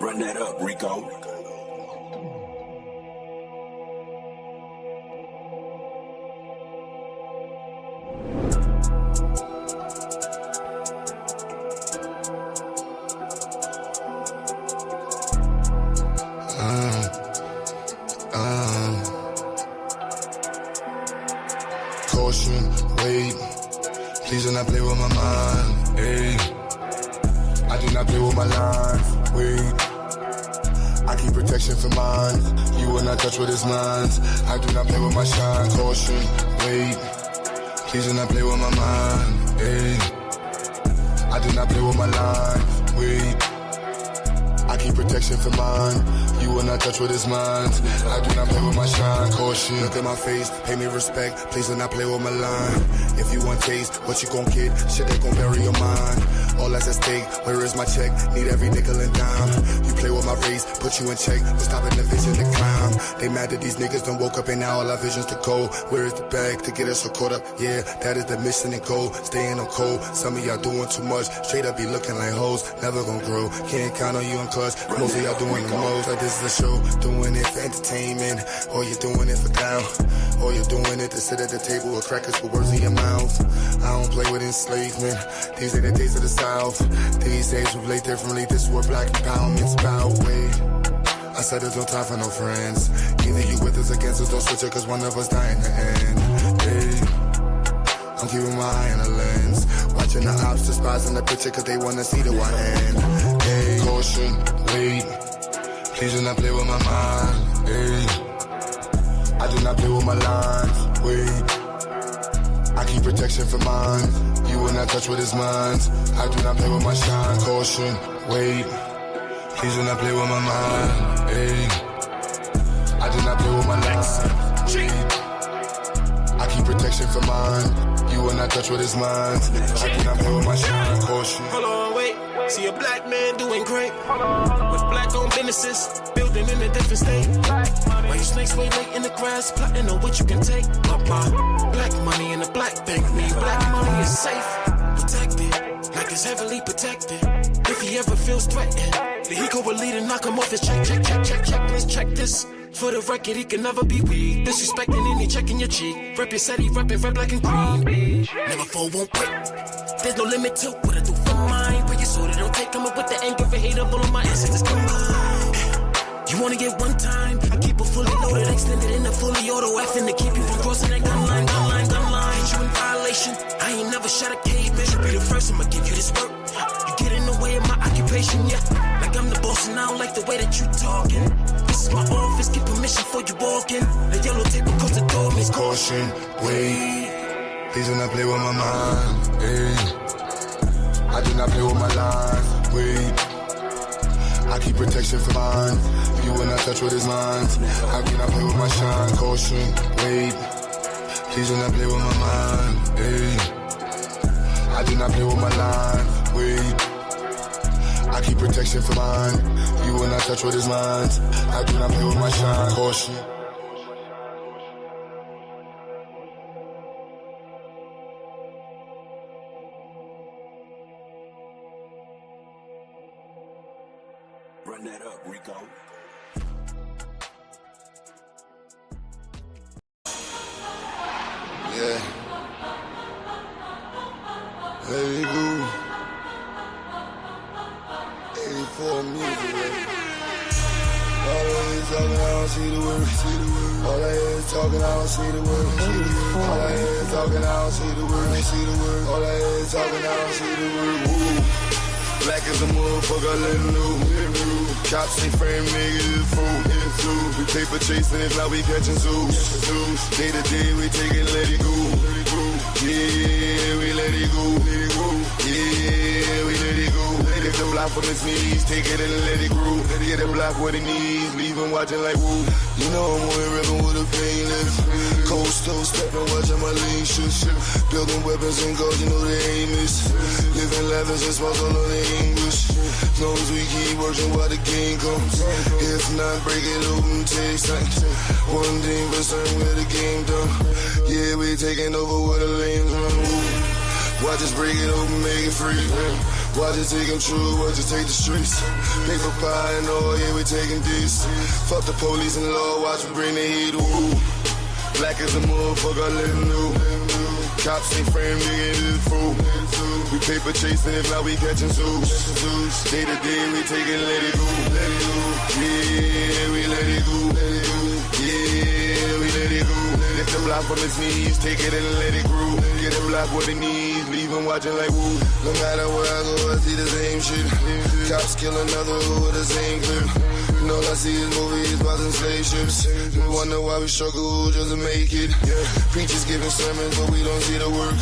Run that up, Rico. Caution, wait, please do not play with my mind, hey. I do not play with my lines, wait. I keep protection for mine, you will not touch what is mine. I do not play with my shine, caution, wait, please do not play with my mind, hey. I do not play with my lines, wait. I keep protection for mine, you will not touch what is mine. I do not play with my shine, caution. Look at my face, pay me respect, please do not play with my line. If you want taste, what you gon' get? Shit that gon' bury your mind. All that's at stake, where is my check? Need every nickel and dime. You play with my race, put you in check, but stopping the vision to climb. They mad that these niggas done woke up and now all our visions to go. Where is the bag to get us so caught up? Yeah, that is the mission and goal. Staying on cold, some of y'all doing too much. Straight up be looking like hoes, never gon' grow. Can't count on you and cuz most of y'all doing the most. Like this is a show, doing it for entertainment, or you're doing it for clout, or you're doing it to sit at the table with crackers with words in your mouth. I don't play with enslavement, these ain't the days of the South. These days we play differently, this is what black empowerment's about. Wait, I said there's no time for no friends. Either you with us, against us, don't switch it, cause one of us die in the end. Hey, I'm keeping my eye on the lens, watching the ops despising the picture cause they wanna see the one end. Hey, caution, wait, please do not play with my mind, hey. I do not play with my lines, wait. I keep protection for mine, you will not touch what is mine. I do not play with my shine, caution, wait. Please do not play with my mind, hey. I do not play with my lines, wait. I keep protection for mine, you will not touch what is mine. I do not play with my shine, caution. Hold on, wait. See a black man doing great with black-owned businesses, building in a different state. Why you snakes way late in the grass, plotting on what you can take? Black money in the black bank, me black money is safe, protected, like it's heavily protected. If he ever feels threatened, then he go a lead and knock him off his check this. For the record, he can never be weak. Disrespecting any checking your cheek. Rep your city, reppin' red, black, and green. Never fall, won't quit. There's no limit to what I do for mine. But you so they don't take coming with the anger for hate up all of my ancestors combined. You wanna get one time? I keep it fully loaded, extended in the fully auto. Effing to keep you from crossing that gun line. Hit you in violation. I ain't never shot a caveman. Should be the first, I'ma give you this work. You get in the way of my occupation, yeah. Like I'm the boss and I don't like the way that you talking. This is my office, get permission before you walk in. The yellow tape across the door means caution, wait. Please do not play with my mind, hey. I do not play with my lines, wait. I keep protection for mine, you will not touch what is mine. I do not play with my shine, caution, wait. Please do not play with my mind, hey. I do not play with my lines, wait. I keep protection for mine, you will not touch what is mine. I do not play with my shine, caution. Run that up, Rico. Yeah. Let it go. 84 music, right? All I hear is talking, I don't see the word. All I hear is talking, I don't see the word. All I hear is talking, I don't see the word. All I hear is talking, I don't see the word. Woo. Black as a motherfucker, let him know. Cops ain't frame niggas, it's fool. We paper chasing, if not we catching zoos. Day to day, we take it, let it go. Yeah, we let it go. Yeah, we let it go. If the block from his knees, take it and let it grow. Get the block where it needs, leave him watching like woo. You know I'm on the river with a painless. Coast to stepping, watching my lean shoes. Building weapons and guns, you know they aim is. Living lavish and smiles all on the English. As long as we keep working while the game comes. If not, break it open, take sight. One thing for certain, where the game done. Yeah, we taking over where the lanes run. Watch us break it open, make it free. Watch it take them true, watch it take the streets. Paper pie and all, yeah, we taking this. Fuck the police and law, watch me bring the heat, ooh. Black as a motherfucker, I let him know. Cops ain't frame, nigga, it is fool. We paper chasing, if not, we catching zoos. Day to day, we take it, let it go. Yeah, we let it go. Yeah, we let it go. Lift the block from his knees, take it and let it grow. Get him block what it needs, leave him watching like woo. No matter where I go, I see the same shit. Cops kill another with the same clip. And all I see is movies about them slave ships. We wonder why we struggle just to make it. Preachers giving sermons, but we don't see the work.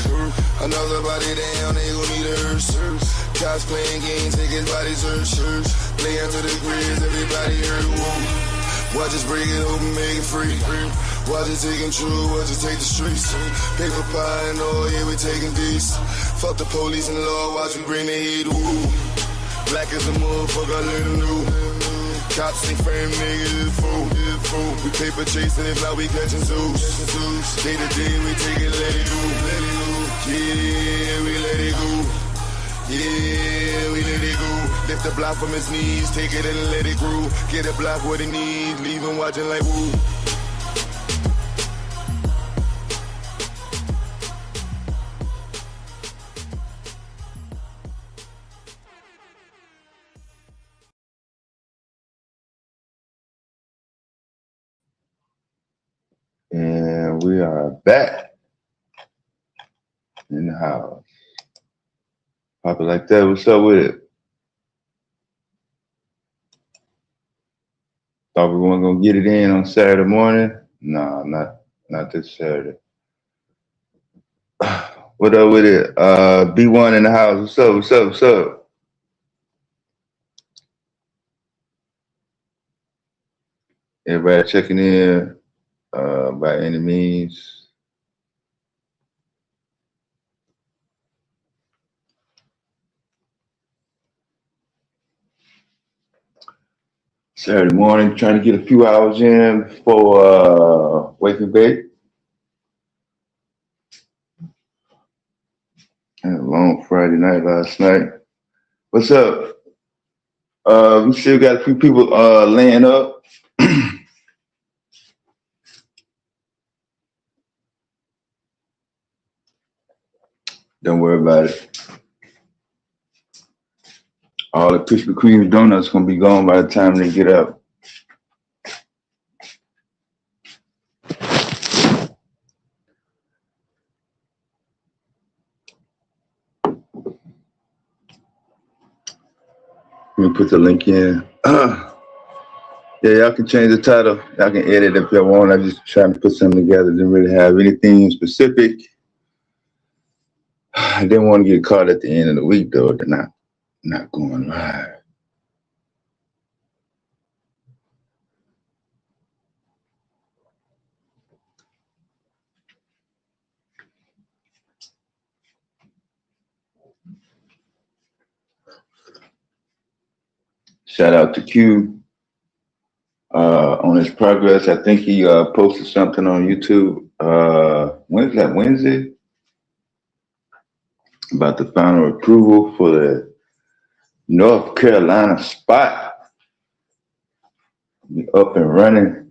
Another body down, they gon' need a hearse. Cops playing games, take his body search. Play out to the grids, everybody hurt. Whoa. Watch us break it open, make it free. Watch it take them true, watch it take the streets. Paper pie and all, yeah, we taking these. Fuck the police and law, watch me bring the heat, ooh. Black as a motherfucker, I let them know. Cops ain't frame, nigga, it's fool. We paper chasing, if not, we catching zoos. Day to day, we take it, let it go. Yeah, we let it go. Yeah, we let it go. Lift the block from his knees, take it and let it grow. Get a block what it needs, leave him watching like woo. And we are back in the house. Pop it like that. What's up with it? Thought we weren't gonna get it in on Saturday morning. Nah, not this Saturday. What up with it? B1 in the house. What's up? Everybody checking in by any means. Saturday morning, trying to get a few hours in before Wake and Bake. Had a long Friday night last night. What's up? We still got a few people laying up. Don't worry about it. All the Krispy Kreme donuts gonna be gone by the time they get up. Let me put the link in. Yeah, y'all can change the title. Y'all can edit if y'all want. I just trying to put something together. Didn't really have anything specific. I didn't want to get caught at the end of the week though. They're not going live. Shout out to Q on his progress. I think he posted something on YouTube. When's that? Wednesday? About the final approval for the North Carolina spot. Be up and running.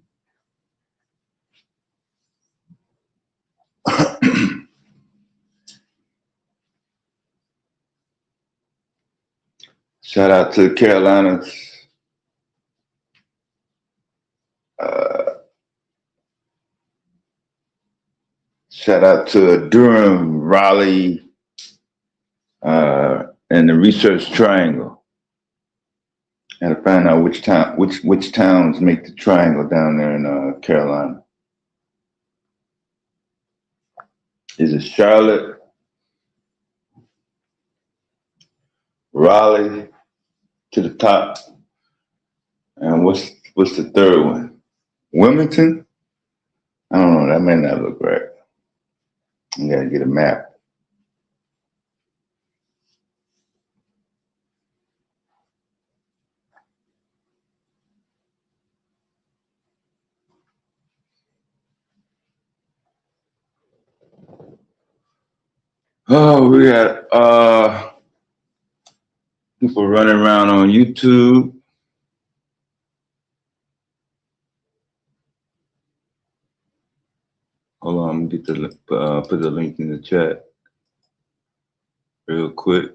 Shout out to the Carolinas. Shout out to Durham, Raleigh, and the Research Triangle. Got to find out which towns make the triangle down there in Carolina. Is it Charlotte, Raleigh to the top, and what's the third one? Wilmington? I don't know. That may not look right. You gotta get a map. Oh, we got People running around on YouTube. Hold on, I'm gonna get the put the link in the chat real quick.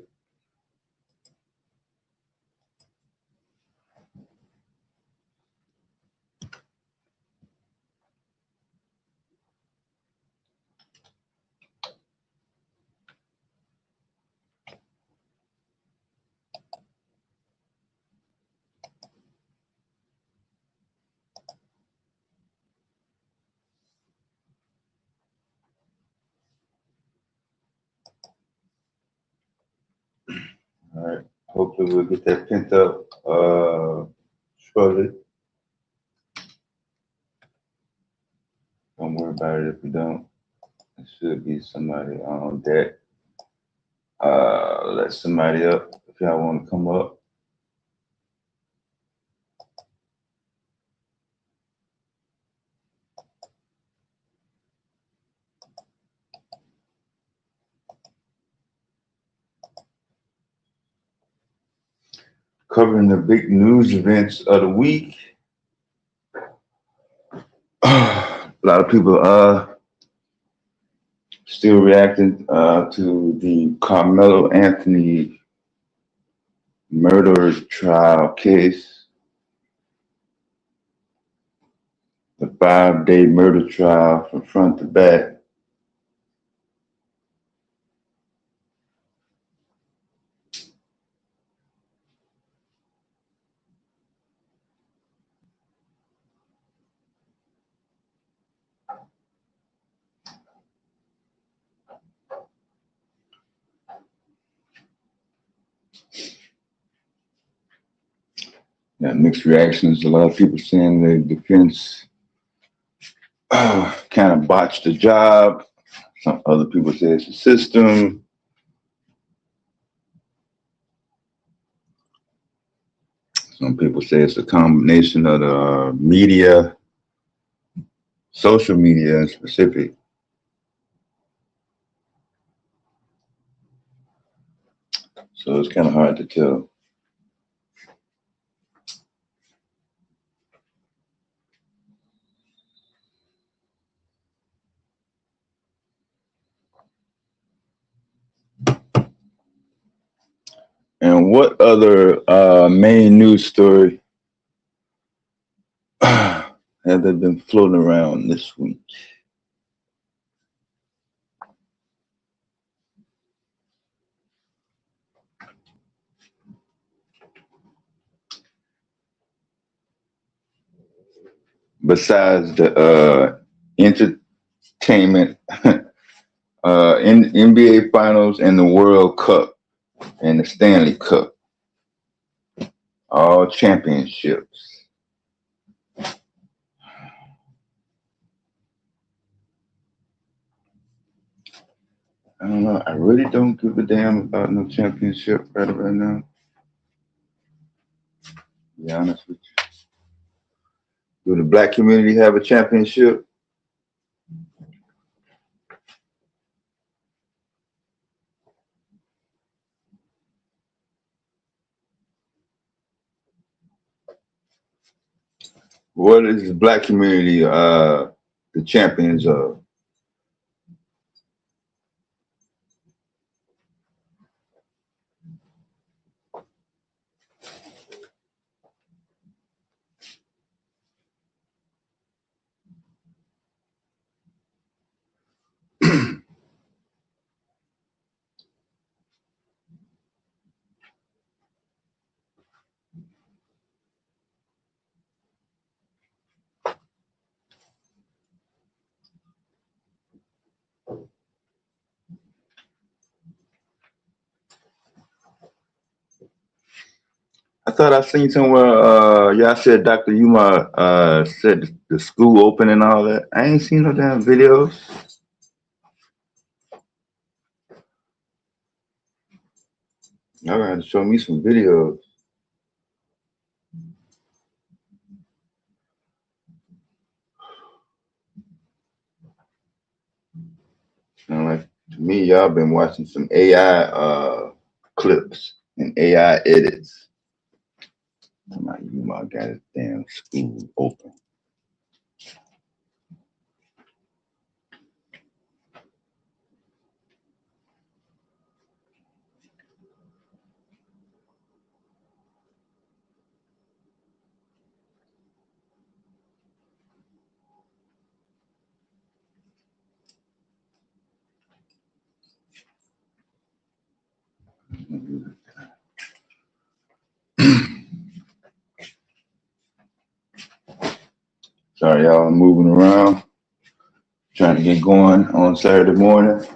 All right. Hopefully we'll get that pent up shortly. Don't worry about it if we don't. There should be somebody on deck. Let somebody up if y'all want to come up. Covering the big news events of the week. A lot of people are still reacting to the Carmelo Anthony murder trial case, the 5-day murder trial from front to back. Got mixed reactions. A lot of people saying the defense kind of botched the job. Some other people say it's the system. Some people say it's a combination of the media, social media in specific. So it's kind of hard to tell. And what other main news story have they been floating around this week? Besides the entertainment, in NBA Finals and the World Cup and the Stanley Cup, all championships. I don't know. I really don't give a damn about no championship right now. To be honest with you. Do the black community have a championship? What is the black community the champions of? I thought I seen somewhere y'all said Dr. Yuma said the school open and all that. I ain't seen no damn videos. Y'all gotta show me some videos. Like to me, y'all been watching some AI clips. and AI edits. My Yuma got his damn school open. Sorry, y'all, I'm moving around, trying to get going on Saturday morning.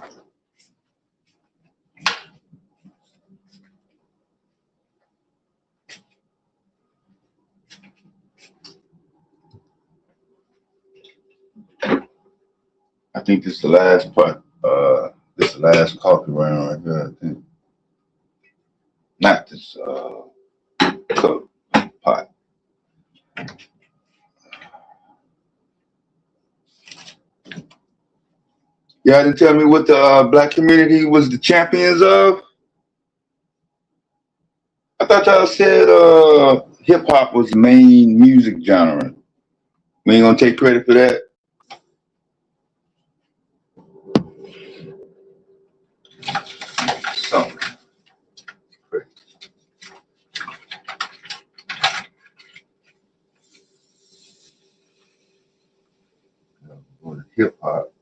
I think this is the last part. This is the last coffee round right here, I think. Not this cup pot. Y'all didn't tell me what the black community was the champions of. I thought y'all said hip hop was the main music genre. We ain't gonna take credit for that. Something. Hip hop.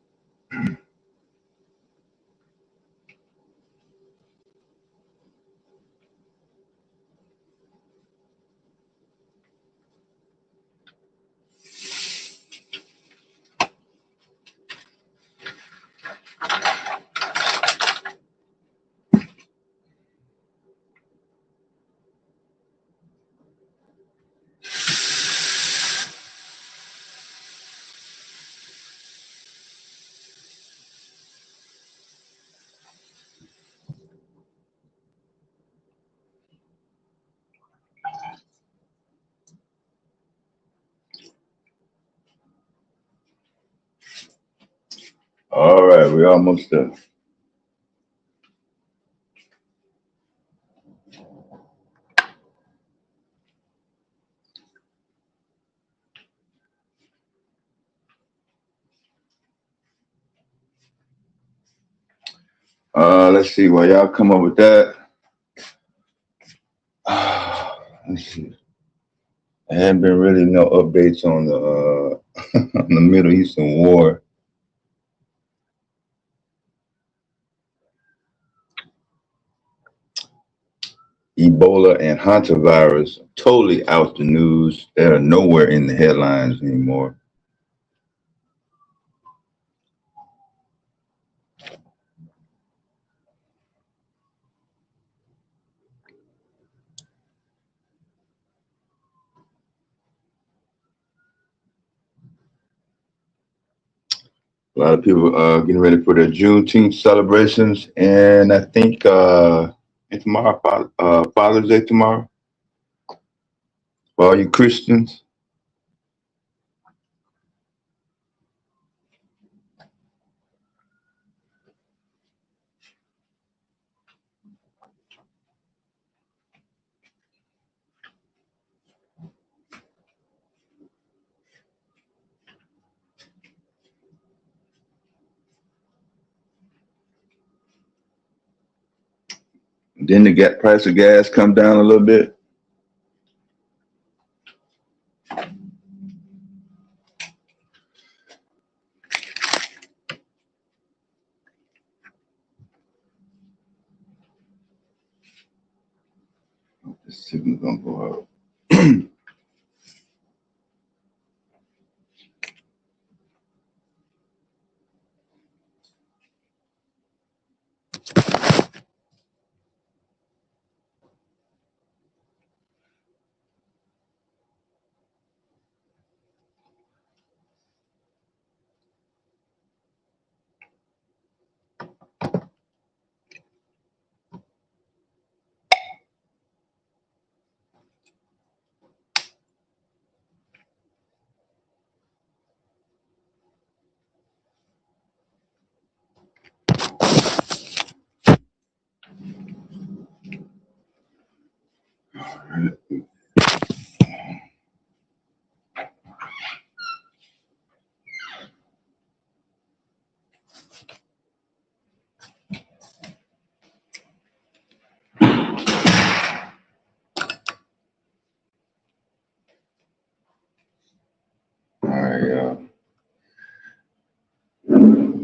All right, we almost done. Let's see. While y'all come up with that, let's see. There haven't been really no updates on the on the Middle Eastern war. Ebola and hantavirus totally out the news. They're nowhere in the headlines anymore. A lot of people are getting ready for their Juneteenth celebrations, and I think tomorrow, Father's Day tomorrow, for all you Christians. Then the price of gas come down a little bit. The signal's gonna go out.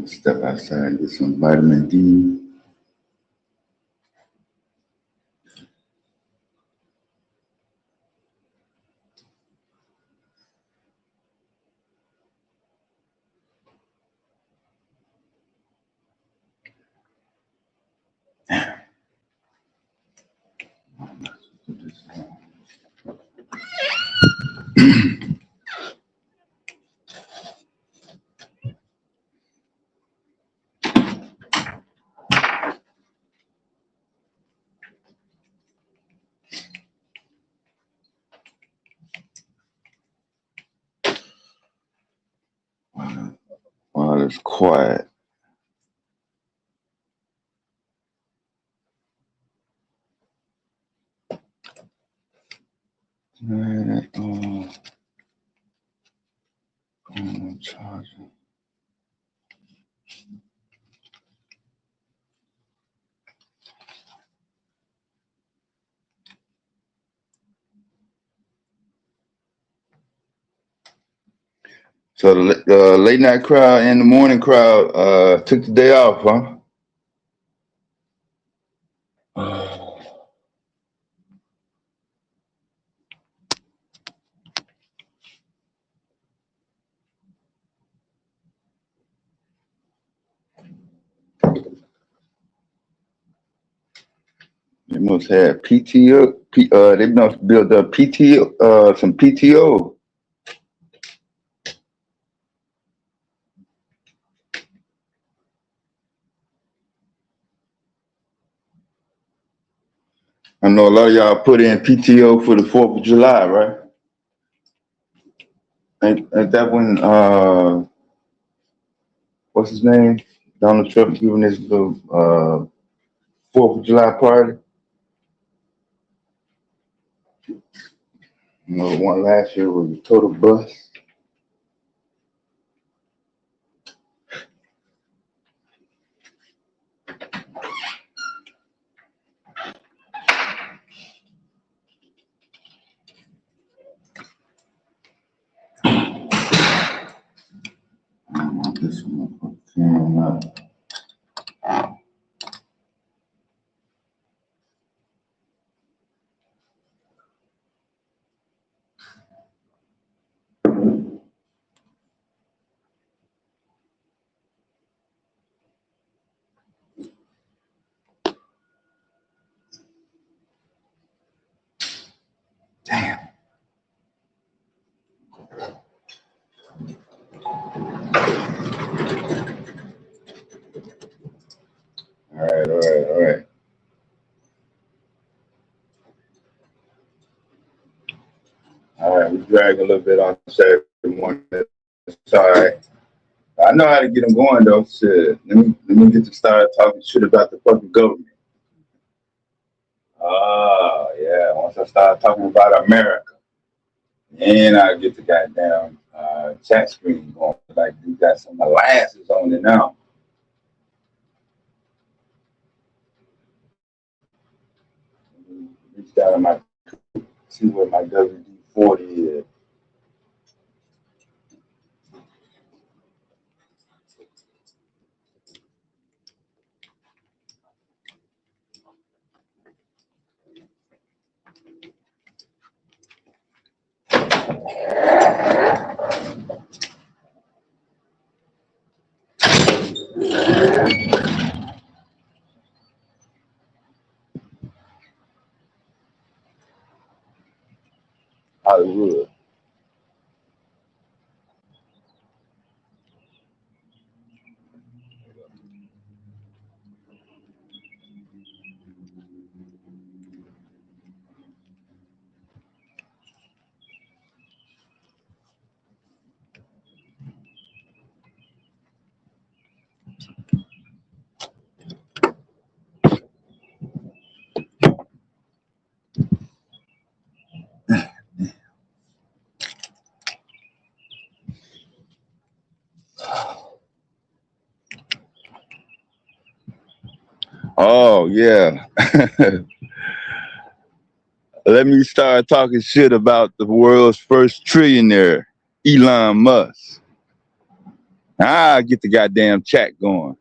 Step outside and get some vitamin D. While it's quiet. Charging. So the late night crowd and the morning crowd took the day off, huh? They must have PTO. They must build up PTO, some PTO. I know a lot of y'all put in PTO for the 4th of July, right? Ain't that when, what's his name? Donald Trump giving his little 4th of July party? You know, the one last year was a total bust. This one came up. Damn. All right. All right, we drag a little bit on Saturday morning. It's all right. I know how to get them going though. Shit. Let me get to start talking shit about the fucking government. Oh yeah. Once I start talking about America, then I get the goddamn chat screen going. Like you got some molasses on it now. Reach down in my see where my WD-40 is. Hollywood. Oh yeah. Let me start talking shit about the world's first trillionaire, Elon Musk. Get the goddamn chat going.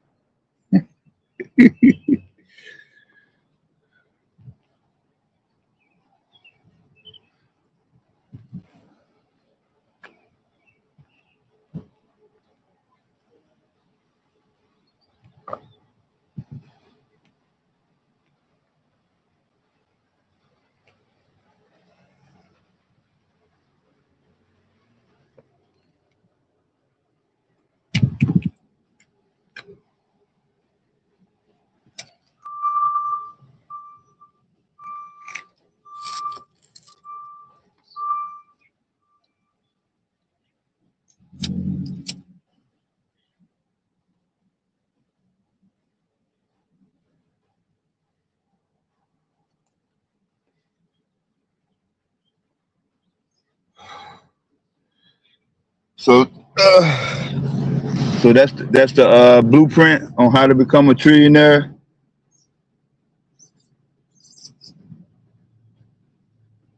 So, so that's the blueprint on how to become a trillionaire.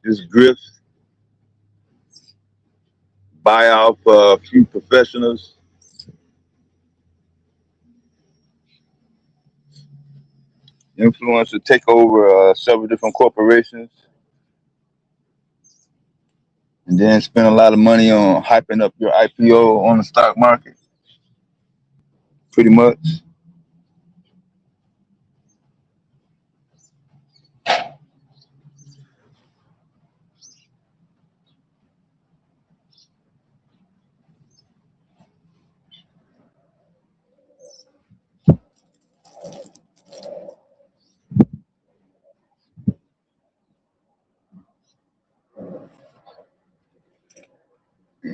Just grift, buy off a few professionals, influence to take over several different corporations, and then spend a lot of money on hyping up your IPO on the stock market. Pretty much.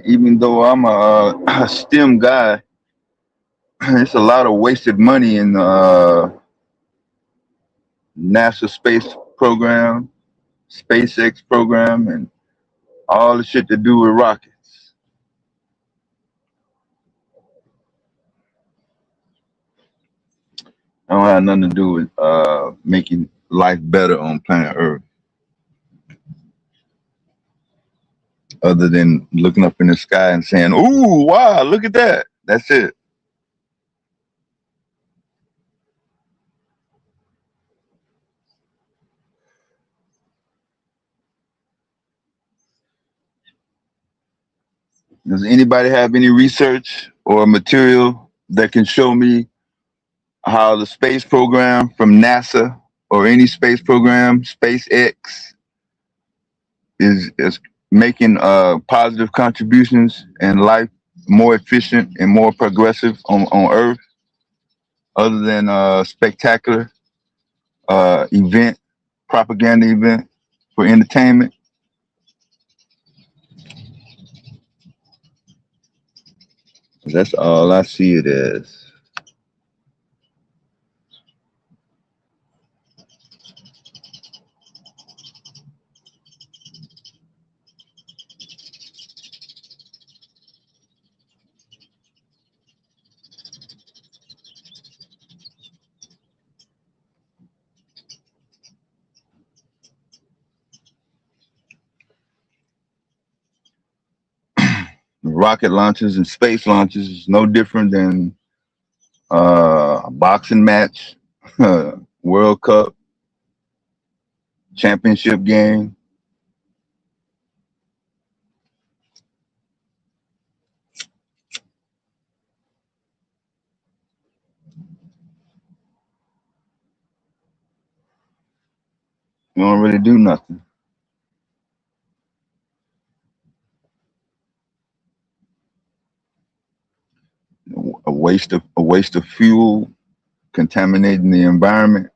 Even though I'm a STEM guy, it's a lot of wasted money in the NASA space program, SpaceX program, and all the shit to do with rockets. I don't have nothing to do with making life better on planet Earth, other than looking up in the sky and saying, "Ooh, wow, look at that." That's it. Does anybody have any research or material that can show me how the space program from NASA or any space program, SpaceX, is making positive contributions and life more efficient and more progressive on Earth, other than spectacular event, propaganda event for entertainment? That's all I see it as. Rocket launches and space launches is no different than a boxing match, World Cup, championship game. You don't really do nothing. A waste of fuel, contaminating the environment.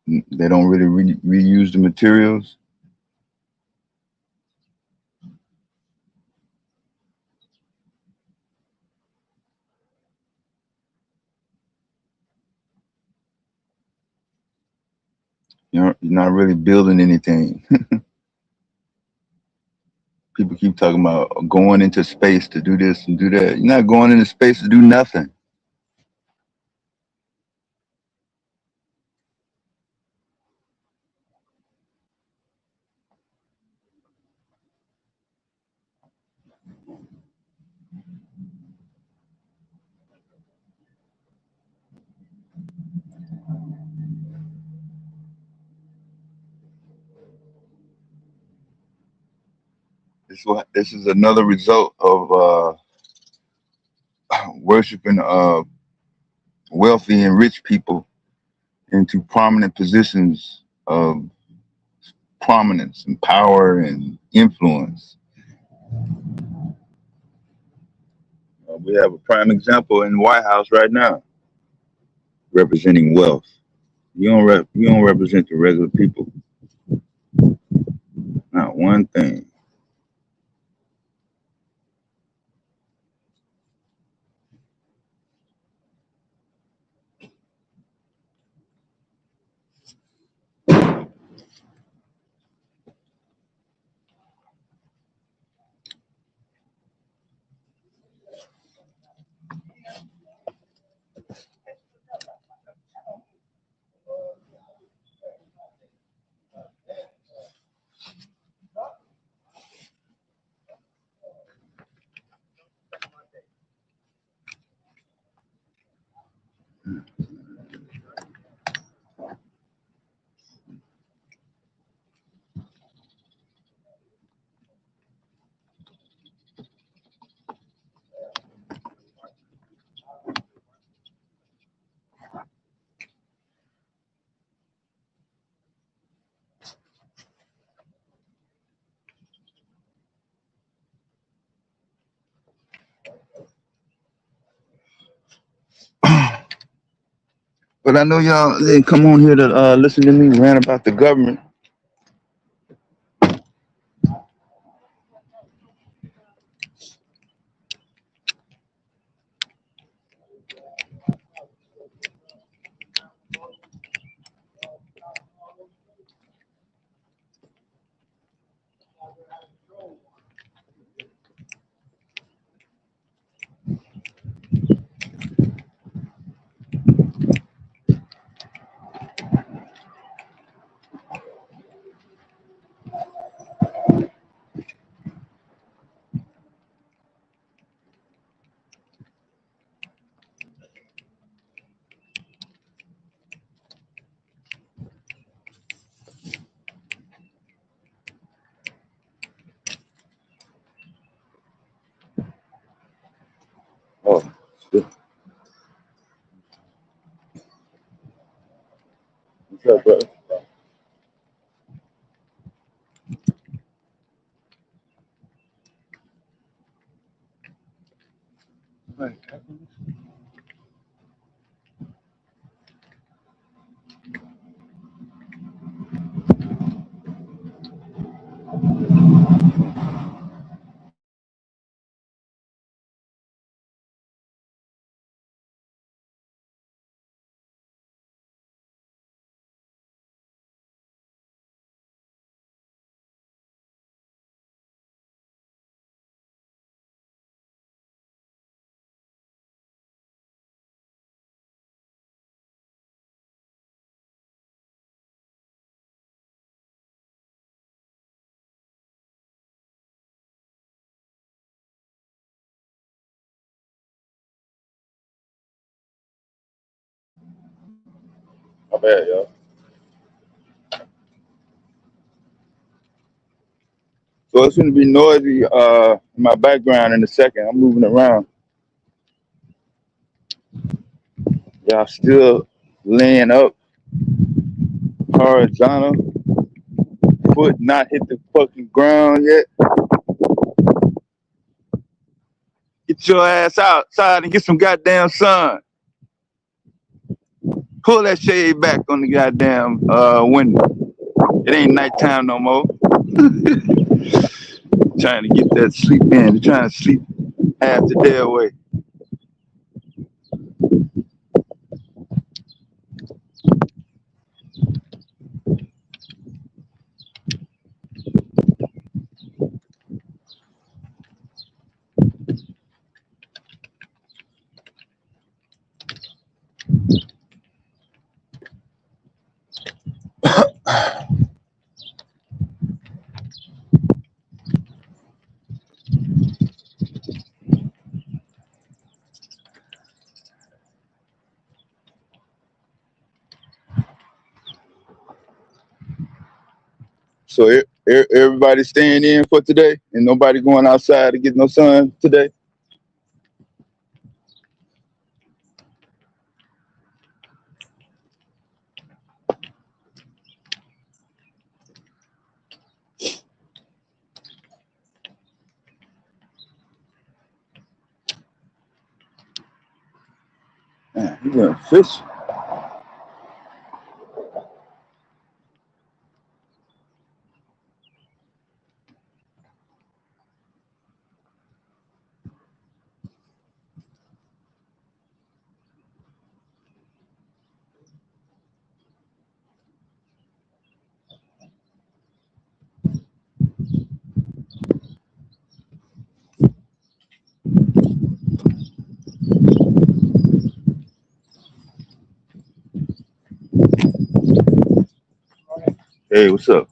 They don't really reuse the materials. You're not really building anything. People People keep talking about going into space to do this and do that. You're not going into space to do nothing. This is another result of worshiping wealthy and rich people into prominent positions of prominence and power and influence. We have a prime example in the White House right now, representing wealth. You don't represent the regular people. Not one thing. But I know y'all didn't come on here to listen to me rant about the government. Oh, shit. What's up, brother? My bad, y'all. So it's going to be noisy in my background in a second. I'm moving around. Y'all still laying up horizontal, foot not hit the fucking ground yet. Get your ass outside and get some goddamn sun. Pull that shade back on the goddamn window. It ain't nighttime no more. Trying to get that sleep in. They're trying to sleep half the day away. So everybody staying in for today, and nobody going outside to get no sun today. Man, you going fish? Hey, what's up?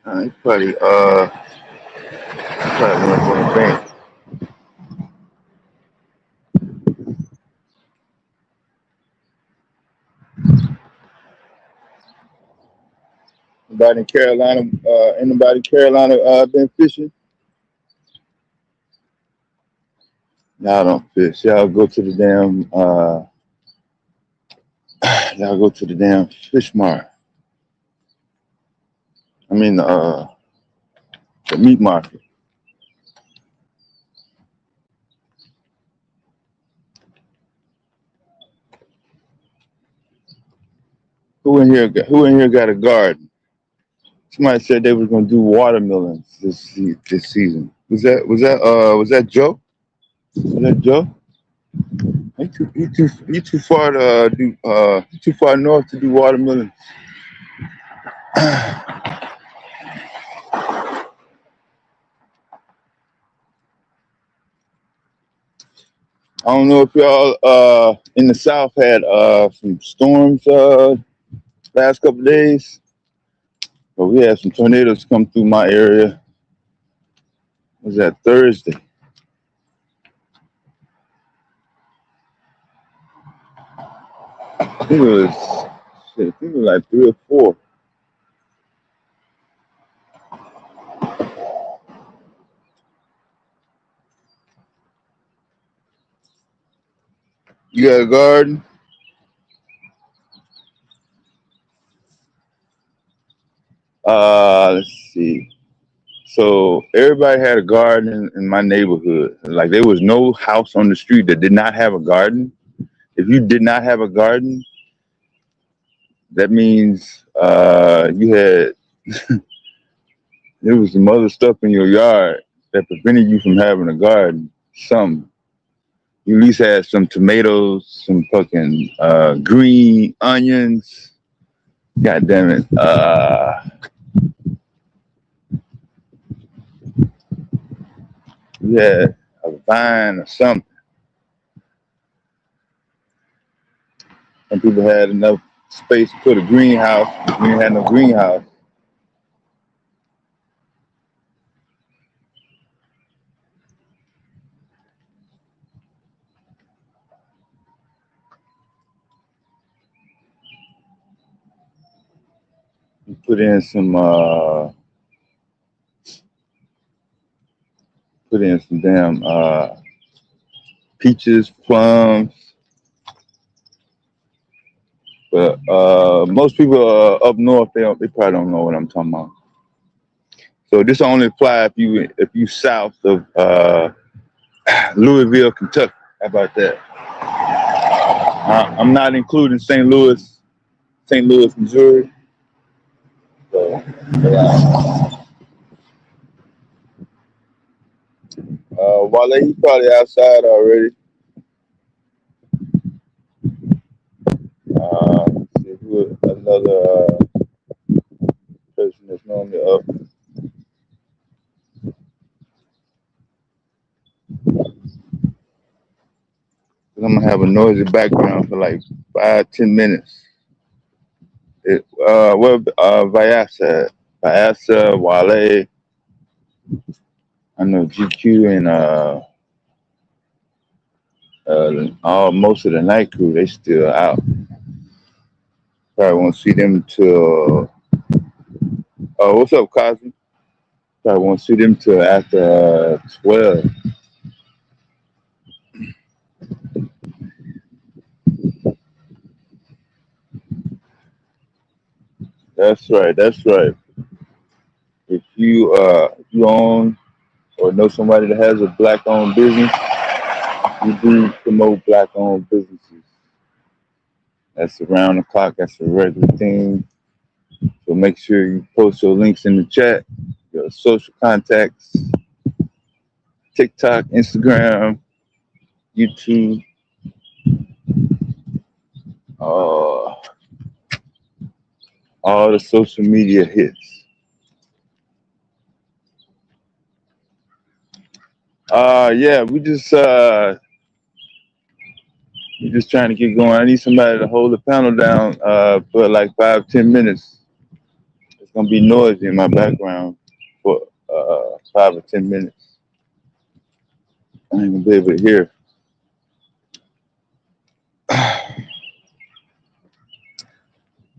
He probably went to the bank. Anybody in Carolina? Anybody in Carolina been fishing? Y'all don't fish. Y'all go to the damn. Y'all go to the damn fish mart. I mean the meat market. Who in here got a garden? Somebody said they was gonna do watermelons this season. Was that Joe? Was that Joe? You too far to do too far north to do watermelon. I don't know if y'all in the south had some storms last couple of days, but we had some tornadoes come through my area. Was that Thursday? I think it was like 3 or 4. You got a garden? Let's see. So everybody had a garden in my neighborhood. Like there was no house on the street that did not have a garden. If you did not have a garden, that means you had there was some other stuff in your yard that prevented you from having a garden. Some you at least had some tomatoes, some fucking green onions. God damn it. You had a vine or something. Some people had enough space to put a greenhouse. We didn't have no greenhouse. We put in some damn peaches, plums. But most people up north, they probably don't know what I'm talking about. So this only apply if you south of Louisville, Kentucky. How about that? I'm not including St. Louis, Missouri. So, Wale, he's probably outside already. See who another person that's normally up. I'm gonna have a noisy background for like 5-10 minutes. Vyasa, Wale. I know GQ and most of the night crew. They still out. Probably won't see them till. What's up, Cosby? Probably won't see them till after 12. That's right. That's right. If you own or know somebody that has a black-owned business, you do promote black-owned businesses. That's around the clock. That's a regular thing. So make sure you post your links in the chat, your social contacts, TikTok, Instagram, YouTube, uh, all the social media hits. Yeah, we just trying to get going. I need somebody to hold the panel down for like 5-10 minutes. It's gonna be noisy in my background for 5 or 10 minutes. I ain't gonna be able to hear.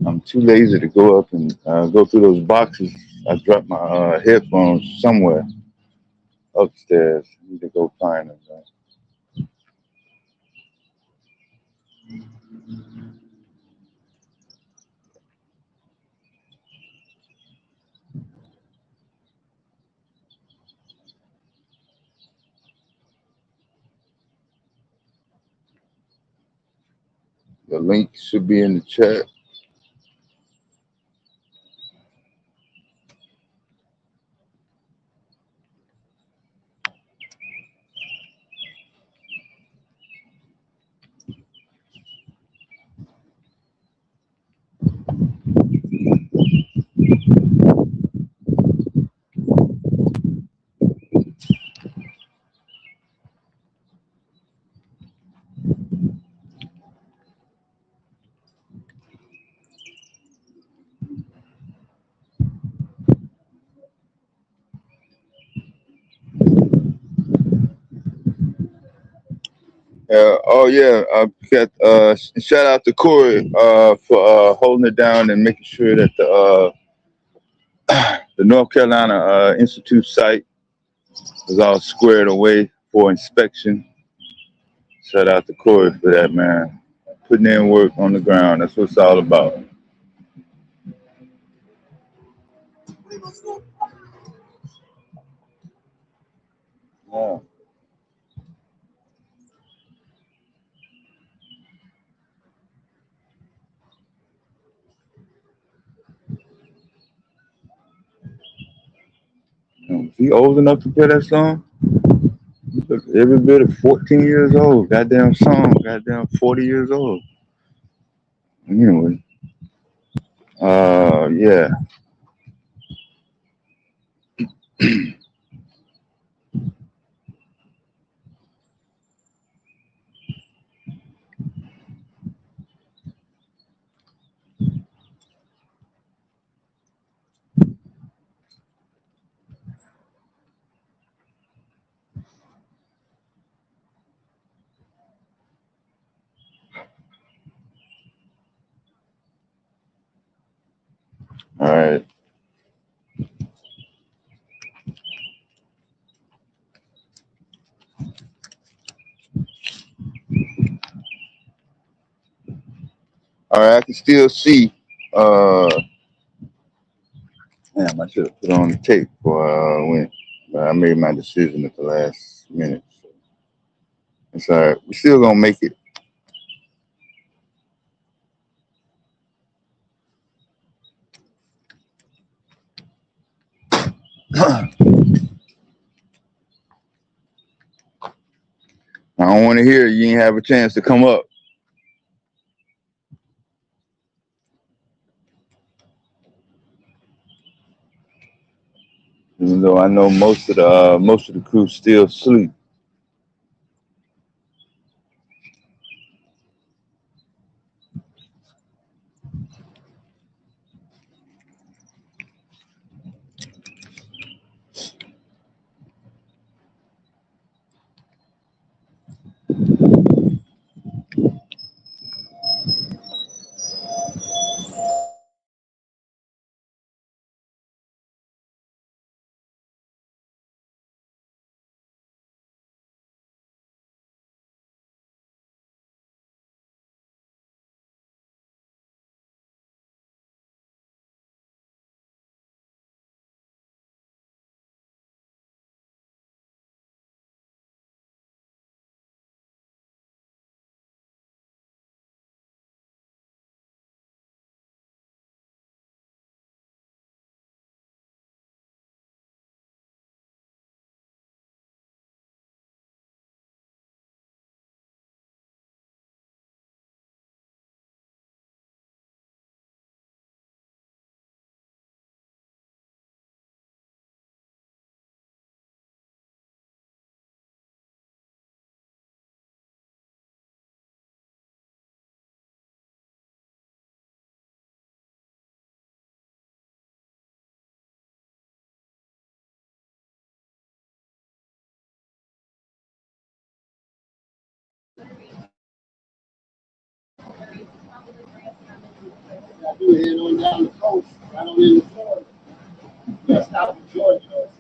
I'm too lazy to go up and go through those boxes. I dropped my headphones somewhere upstairs. I need to go find them. Man. The link should be in the chat. Oh yeah, shout out to Corey for holding it down and making sure that the North Carolina Institute site was all squared away for inspection. Shout out to Corey for that, man. Putting in work on the ground. That's what it's all about. Yeah. Is he old enough to play that song? Look, every bit of 14 years old. Goddamn song. Goddamn 40 years old. Anyway. Yeah. All right. All right. I can still see. Damn, I should have put on the tape before I went. But I made my decision at the last minute. So it's all right. We're still going to make it. I don't want to hear you ain't have a chance to come up. Even though I know most of the crew still sleep. I do head on down the coast, right on in the Florida. Just out of Georgia.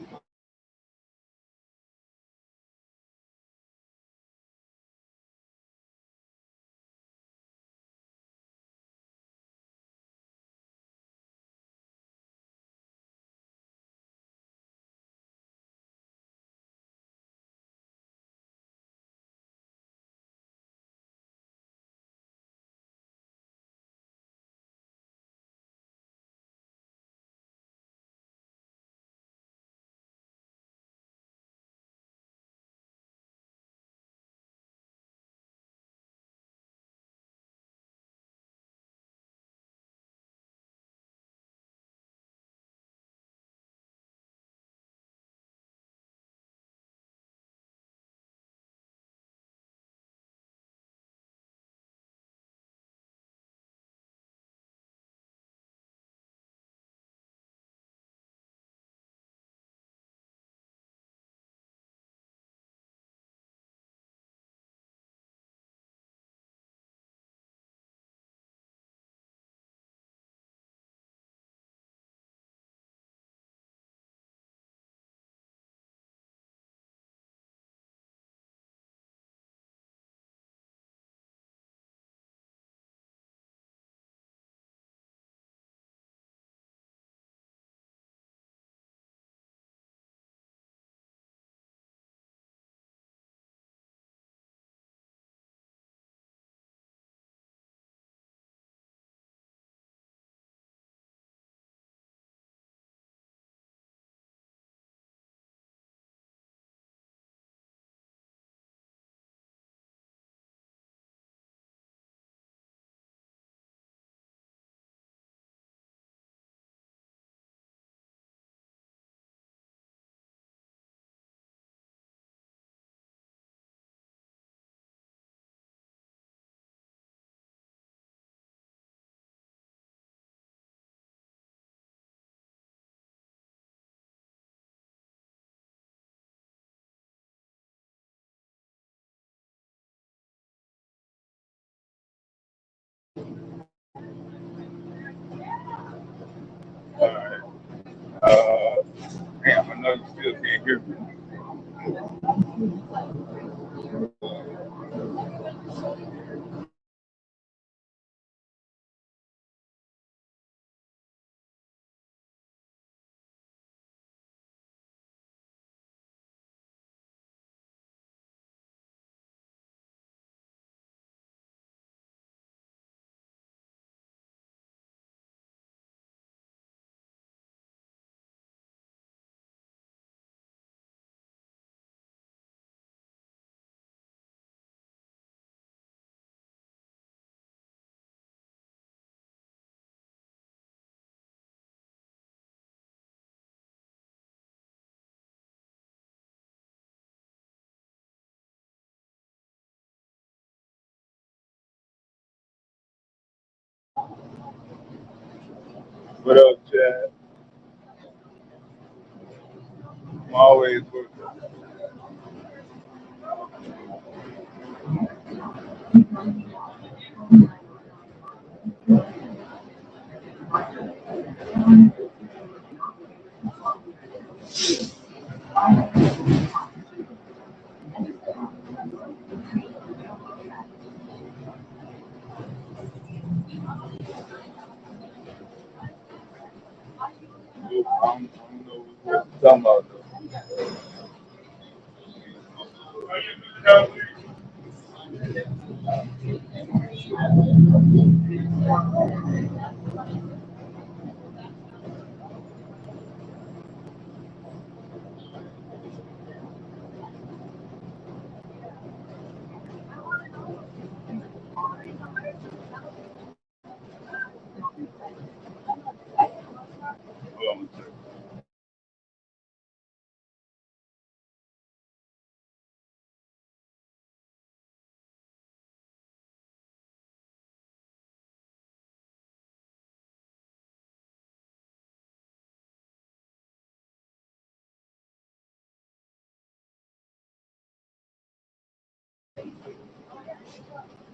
All right. Uh, Damn, I know you still can't hear me. What up, Chad? I'm always working. I don't know what you're talking about, though. Hold on a second.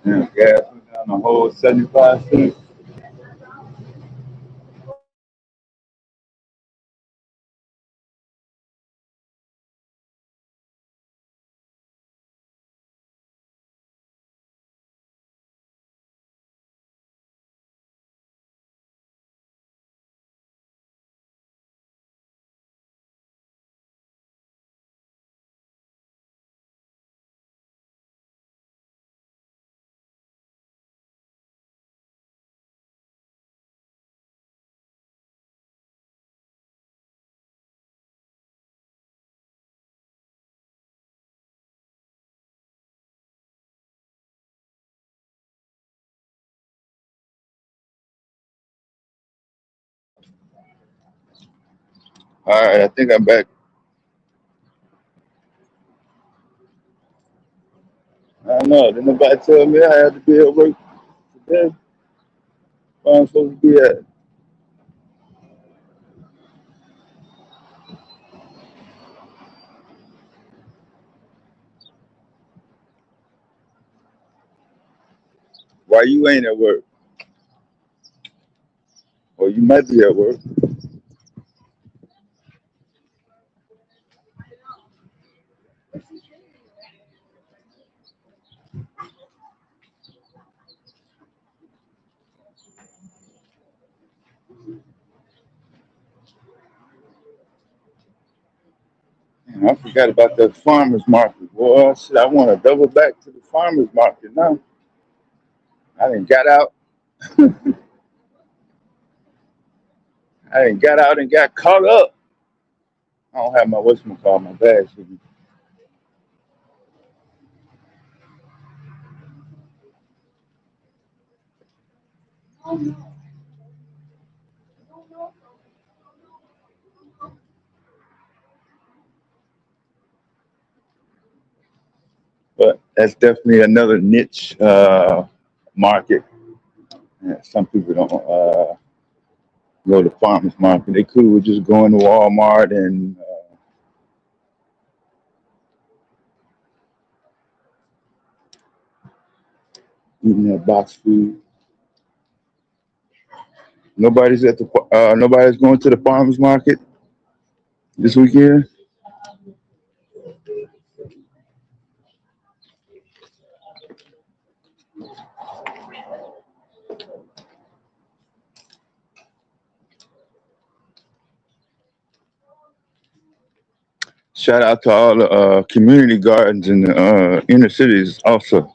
Damn, gas went down the whole 75 cents. All right, I think I'm back. I don't know. Did nobody tell me I had to be at work today? Where I'm supposed to be at? Why you ain't at work? Or you might be at work. Man, I forgot about the farmers market. Boy, shit, I want to double back to the farmers market now. I done got out. I done got out and got caught up. I don't have my whatchamacallit, my bags with me. But that's definitely another niche market. Yeah, some people don't go to farmers market. They cool with just going to Walmart and eating that box food. Nobody's going to the farmers market this weekend. Shout out to all the community gardens in the inner cities also.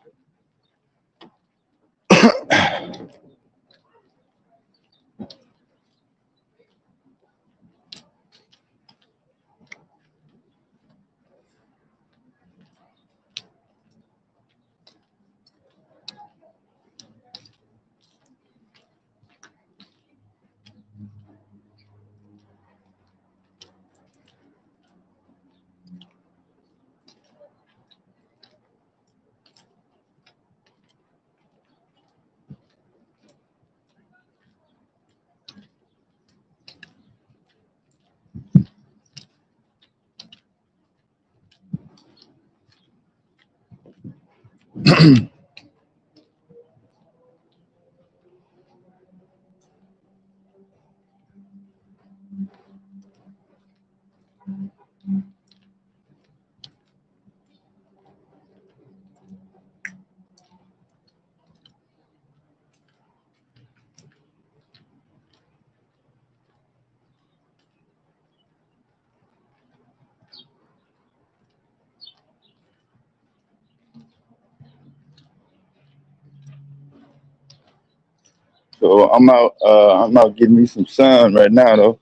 So I'm out. I'm out getting me some sun right now though.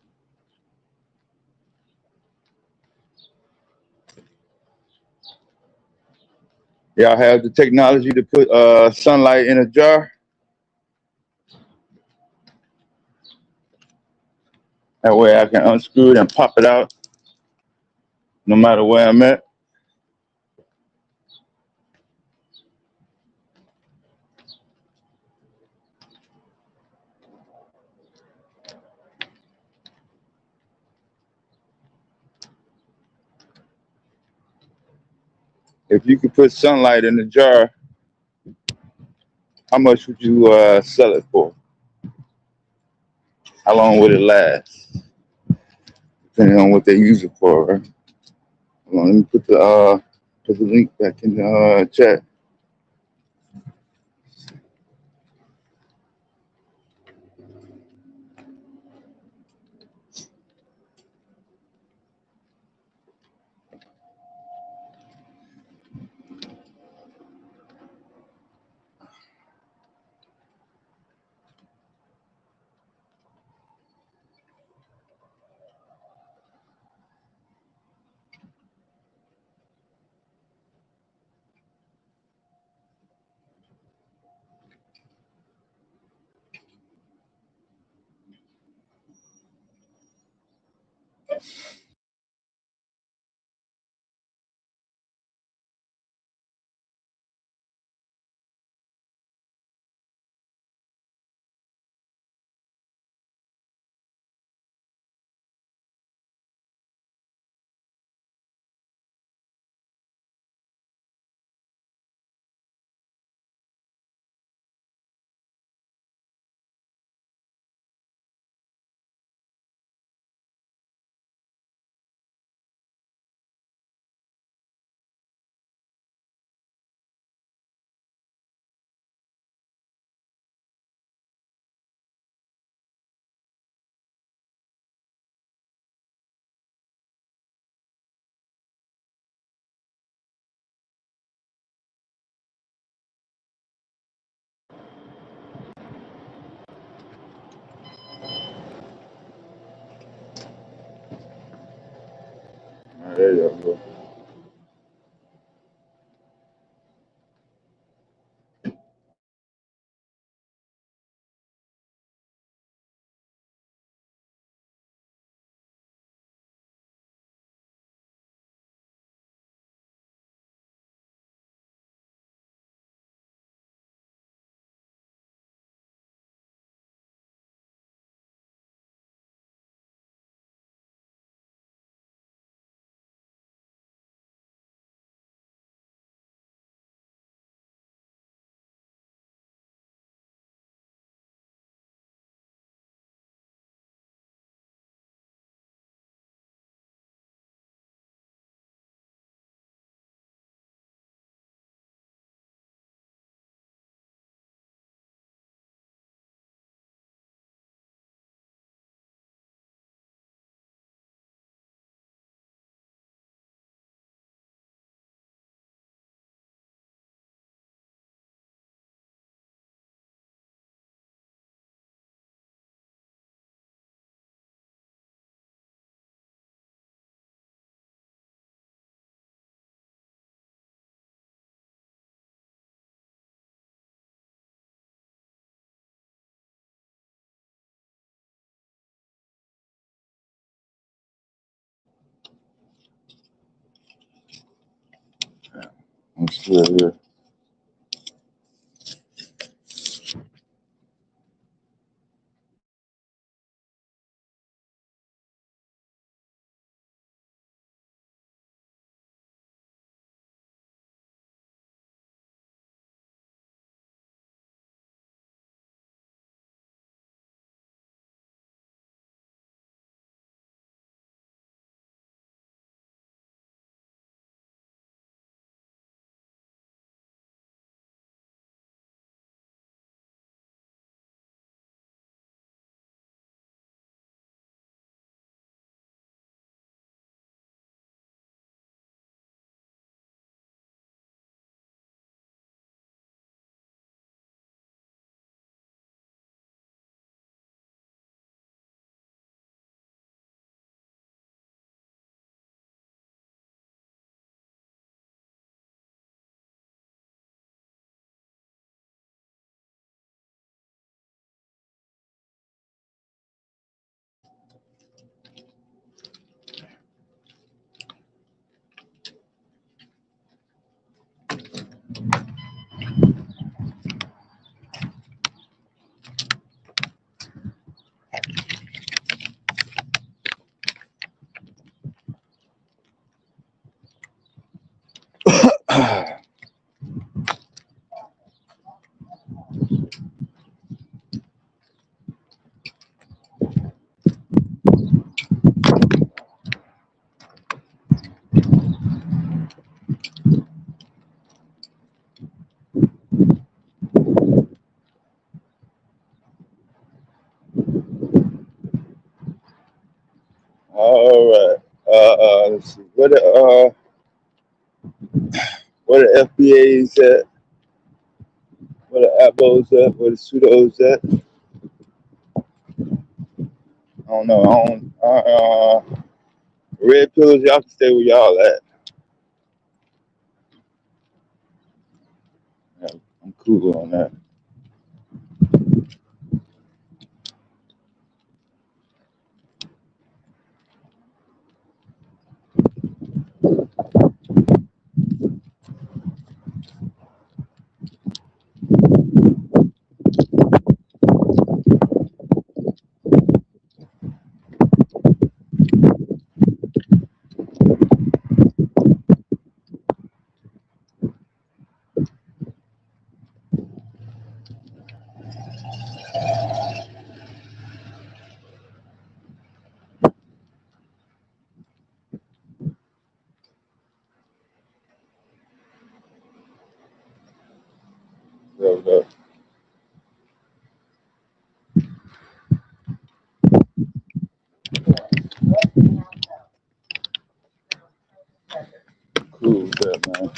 Y'all have the technology to put sunlight in a jar. That way I can unscrew it and pop it out no matter where I'm at. If you could put sunlight in a jar, how much would you sell it for? How long would it last? Depending on what they use it for, right? Hold on, let me put the link back in the chat. There you go. I'm still here. All right. Let's see. What the FBAs at? What the ABOs at? What the pseudos at? I don't know. I don't. Red pills, y'all can stay where y'all at. Yeah, I'm cool on that. So, cool with that, man.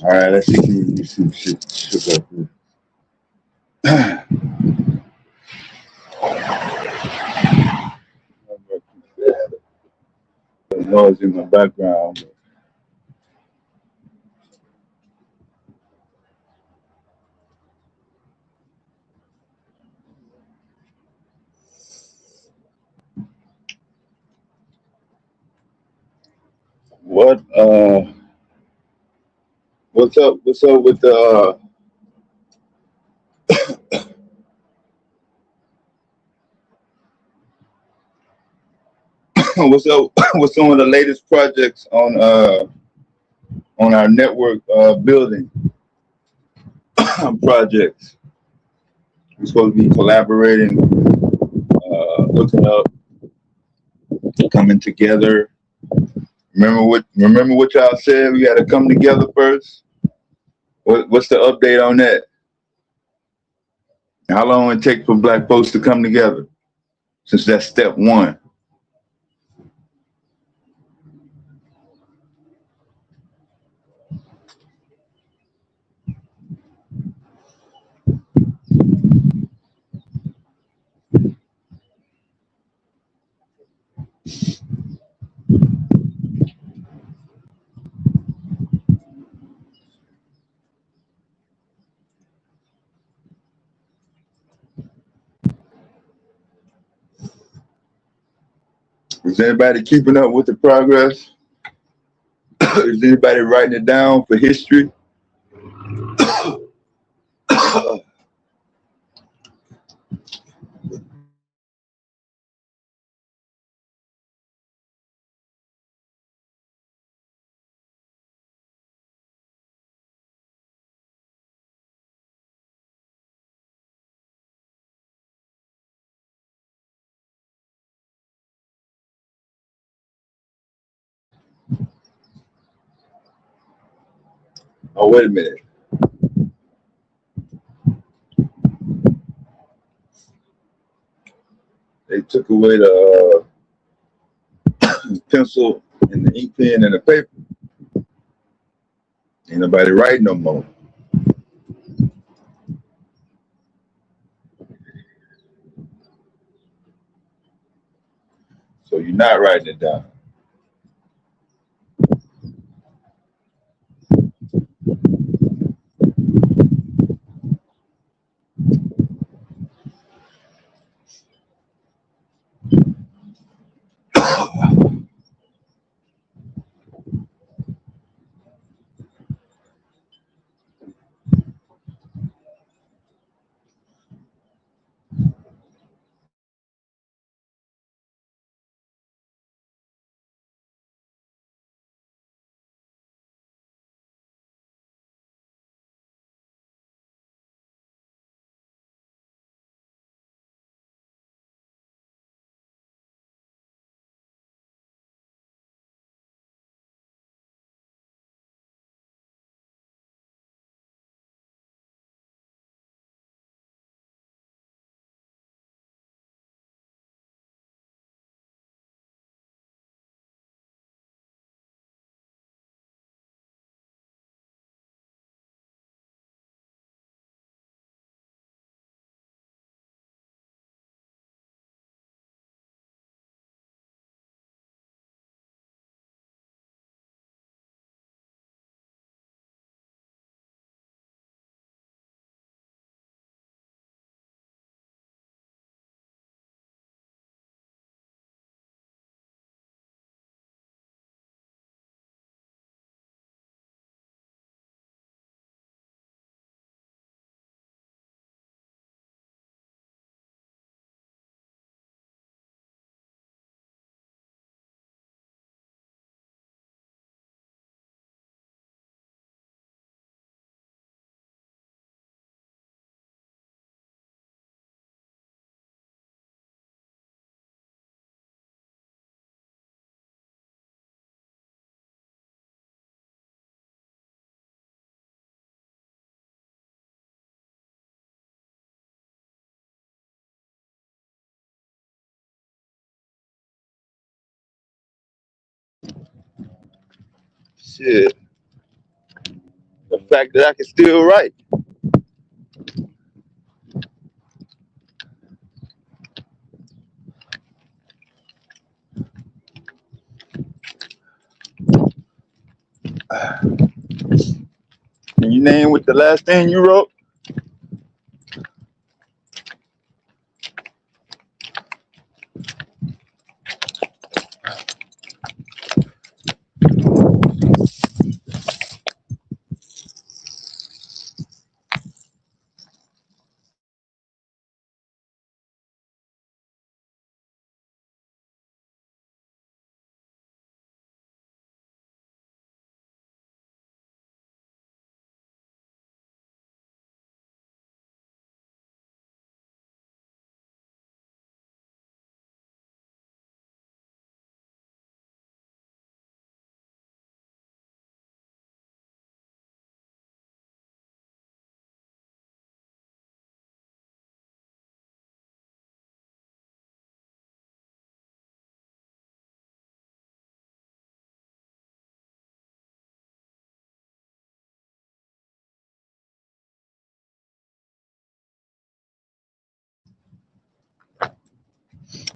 All right, let's see if we can see shit shook up here. The noise in my background. What what's up? What's up with the what's up with some of the latest projects on our network building projects? We're supposed to be collaborating, looking up, coming together. Remember what y'all said? We got to come together first. What's the update on that? How long it take for Black folks to come together? Since that's step one. Is anybody keeping up with the progress? Is anybody writing it down for history? Oh, wait a minute. They took away the pencil and the ink pen and the paper. Ain't nobody writing no more. So you're not writing it down. shit. The fact that I can still write. Can you name what the last thing you wrote?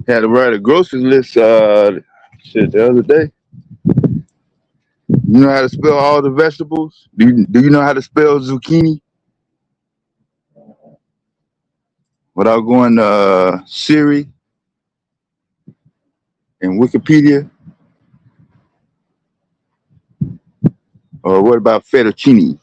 Had to write a grocery list shit the other day. You know how to spell all the vegetables? Do you know how to spell zucchini? Without going to Siri and Wikipedia? Or what about fettuccine?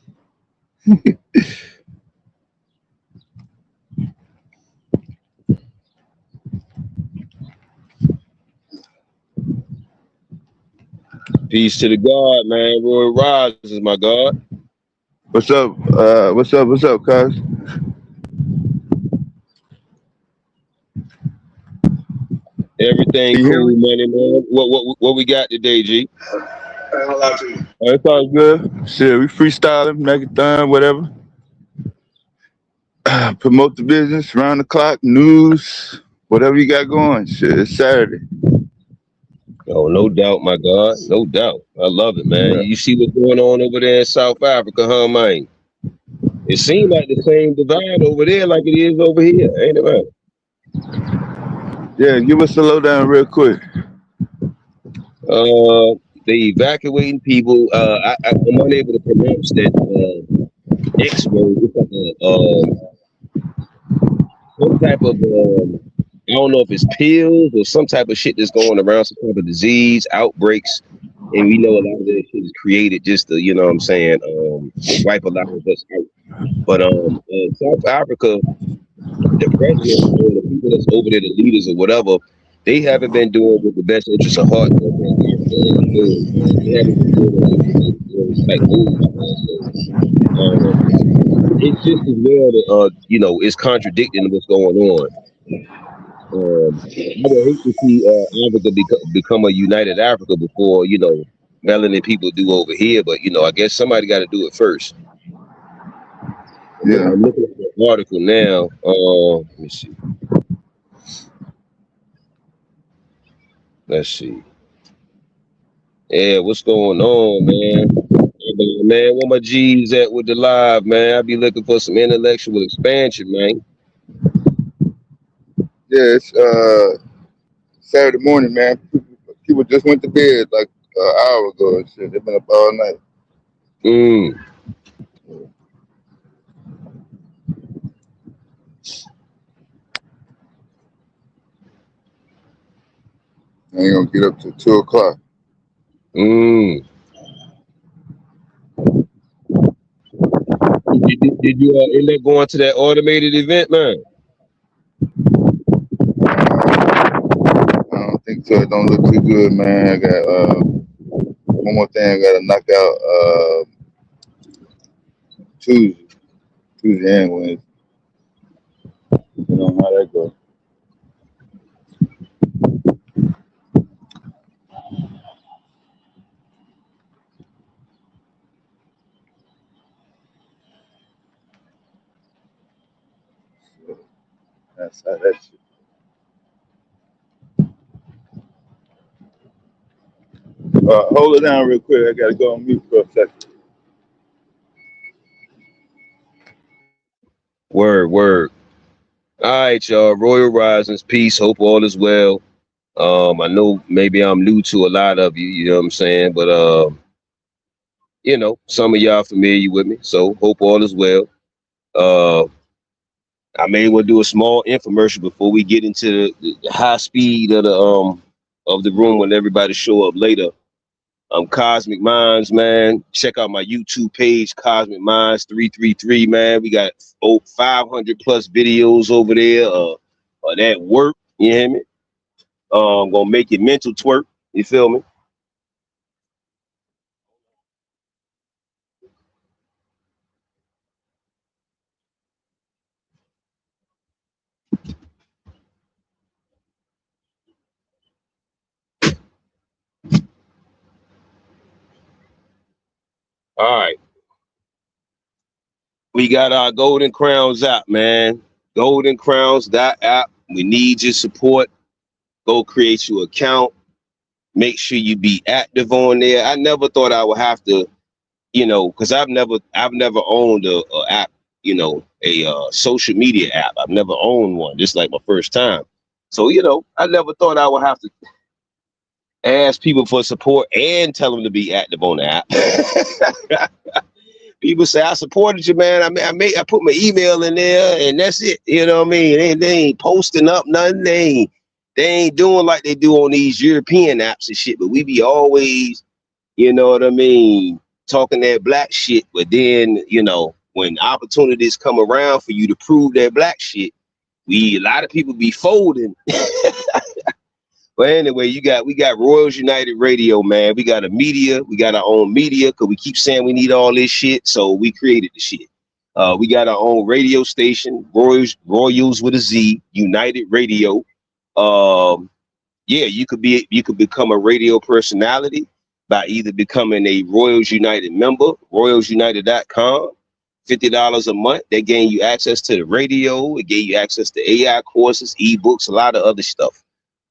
Peace to the God, man. Roy rises, my God. What's up? What's up, cuz? Everything Can you hear cool, me? money, man. What we got today, G? It sounds good. Shit, we freestyling, Megathon, whatever. Promote the business, round the clock, news, whatever you got going. Shit, it's Saturday. Oh, no doubt, my God. No doubt. I love it, man. Yeah, You see what's going on over there in South Africa, huh, man? It seems like the same divide over there like it is over here, ain't it, man? yeah, give us a lowdown real quick. They evacuating people. I'm unable to pronounce that X word. It's like some type of I don't know if it's pills or some type of shit that's going around, some type of disease outbreaks, and we know a lot of that shit is created just to, you know what I'm saying, wipe a lot of us out. But South Africa, the president or the people that's over there, the leaders or whatever, they haven't been doing with the best interest of heart over in Africa as a whole. They haven't been doing no implementing type moves, man. So it's just as well that it's contradicting what's going on. I would hate to see Africa become a united Africa before melanin people do over here, but I guess somebody got to do it first. Yeah, I'm looking at the article now. Let me see. Let's see. Yeah, what's going on, man? Man, where my G's at with the live, man? I be looking for some intellectual expansion, man. yeah, it's Saturday morning, man. People just went to bed like an hour ago and shit. They've been up all night. Mm. I ain't gonna get up till 2 o'clock. Mm. Did you end up going to that automated event, man? I don't think so. It don't look too good, man. I got one more thing I gotta knock out Tuesday and Wednesday. You know how that goes. That's how that shit. Hold it down real quick. I gotta go on mute for a second. Word. All right, y'all. Royal Risings, peace. Hope all is well. I know maybe I'm new to a lot of you. You know what I'm saying, but you know, some of y'all familiar with me, so hope all is well. Uh, I may want to do a small infomercial before we get into the high speed of the room when everybody show up later. Cosmic Minds, man. Check out my YouTube page, Cosmic Minds 333, man. We got 500 plus videos over there that work. You hear me? Gonna make it mental twerk. You feel me? All right. We got our Golden Crowns app, man. Golden Crowns app. We need your support. Go create your account. Make sure you be active on there. I never thought I would have to, you know, because I've never owned a app, you know, a social media app. I've never owned one. This is like my first time. So, you know, I never thought I would have to ask people for support and tell them to be active on the app. People say I supported you, man. I put my email in there, and that's it. You know what I mean? They ain't posting up nothing. They ain't doing like they do on these European apps and shit. But we be always, you know what I mean, talking that black shit. But then, you know, when opportunities come around for you to prove that black shit, a lot of people be folding. But anyway, we got Royals United Radio, man. We got we got our own media, because we keep saying we need all this shit, so we created the shit. We got our own radio station, Royals with a Z, United Radio. Yeah, you could become a radio personality by either becoming a Royals United member, royalsunited.com. $50 a month. They gain you access to the radio. It gave you access to AI courses, ebooks, a lot of other stuff.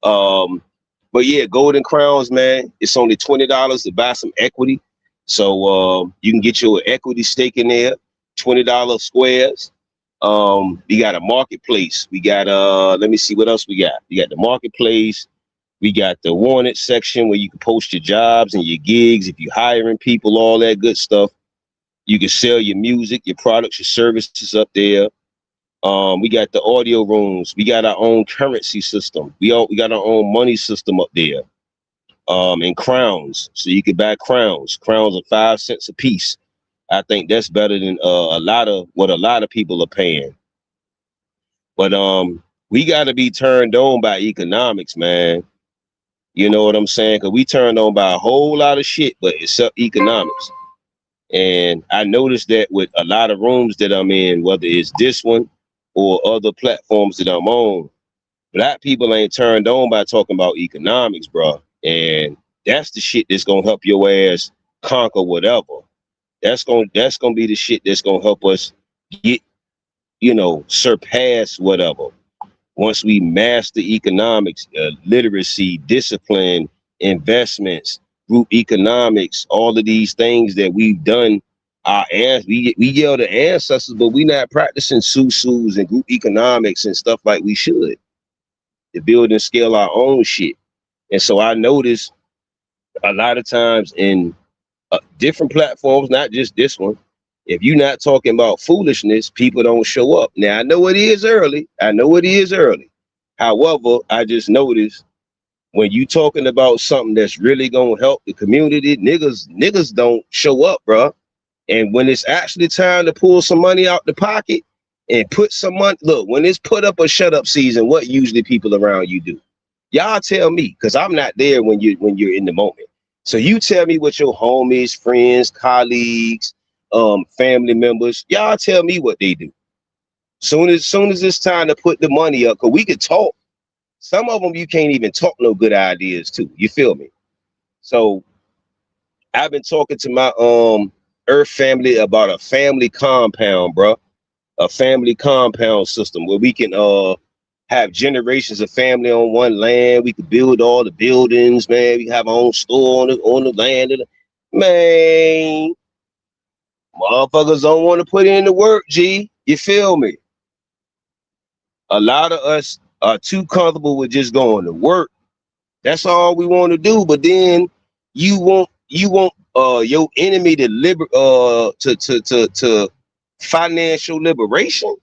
But yeah, Golden Crowns, man, it's only $20 to buy some equity. So you can get your equity stake in there, $20 squares. We got a marketplace. We got let me see what else we got. We got the marketplace. We got the wanted section where you can post your jobs and your gigs if you're hiring people, all that good stuff. You can sell your music, your products, your services up there. We got the audio rooms. We got our own currency system. We got our own money system up there. And crowns. So you can buy crowns. Crowns are 5 cents a piece. I think that's better than a lot of people are paying. But we got to be turned on by economics, man. You know what I'm saying? Because we turned on by a whole lot of shit, but except economics. And I noticed that with a lot of rooms that I'm in, whether it's this one or other platforms that I'm on, black people ain't turned on by talking about economics, bro. And that's the shit that's gonna help your ass conquer whatever. That's gonna be the shit that's gonna help us get, you know, surpass whatever. Once we master economics, literacy, discipline, investments, group economics, all of these things that we've done, we yell the ancestors, but we not practicing susus and group economics and stuff like we should to build and scale our own shit. And so I notice a lot of times in different platforms, not just this one, if you're not talking about foolishness, people don't show up. Now, I know it is early. However, I just noticed when you talking about something that's really going to help the community, niggas don't show up, bro. And when it's actually time to pull some money out the pocket and put some money, look, when it's put up or shut up season, what usually people around you do? Y'all tell me, because I'm not there when you're in the moment. So you tell me what your homies, friends, colleagues, family members, y'all tell me what they do. Soon as it's time to put the money up, because we could talk. Some of them you can't even talk no good ideas to. You feel me? So I've been talking to my Earth family about a family compound, bro. A family compound system where we can have generations of family on one land. We could build all the buildings, man. We have our own store on the land. Man, motherfuckers don't want to put in the work, G. You feel me? A lot of us are too comfortable with just going to work. That's all we want to do. But then you want your enemy to to financial liberation.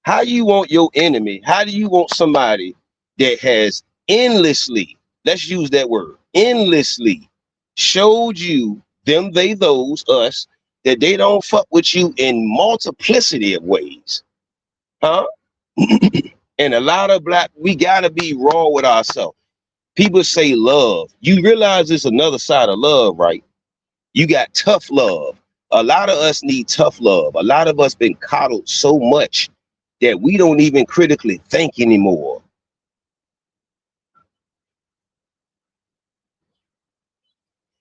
How you want your enemy? How do you want somebody that has endlessly, let's use that word, endlessly showed you them, they, those, us, that they don't fuck with you in multiplicity of ways, huh? And a lot of black, we gotta be raw with ourselves. People say love. You realize there's another side of love, right? You got tough love. A lot of us need tough love. A lot of us been coddled so much that we don't even critically think anymore.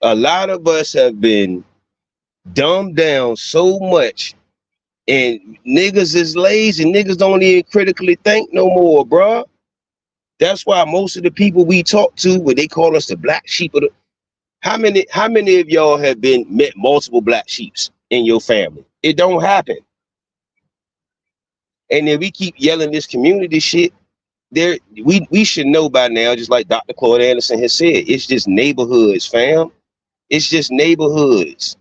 A lot of us have been dumbed down so much, and niggas is lazy. Niggas don't even critically think no more, bruh. That's why most of the people we talk to, when they call us the black sheep of the, how many of y'all have been met multiple black sheeps in your family? It don't happen. And then we keep yelling this community shit. There, we should know by now, just like Dr. Claude Anderson has said, it's just neighborhoods, fam. It's just neighborhoods.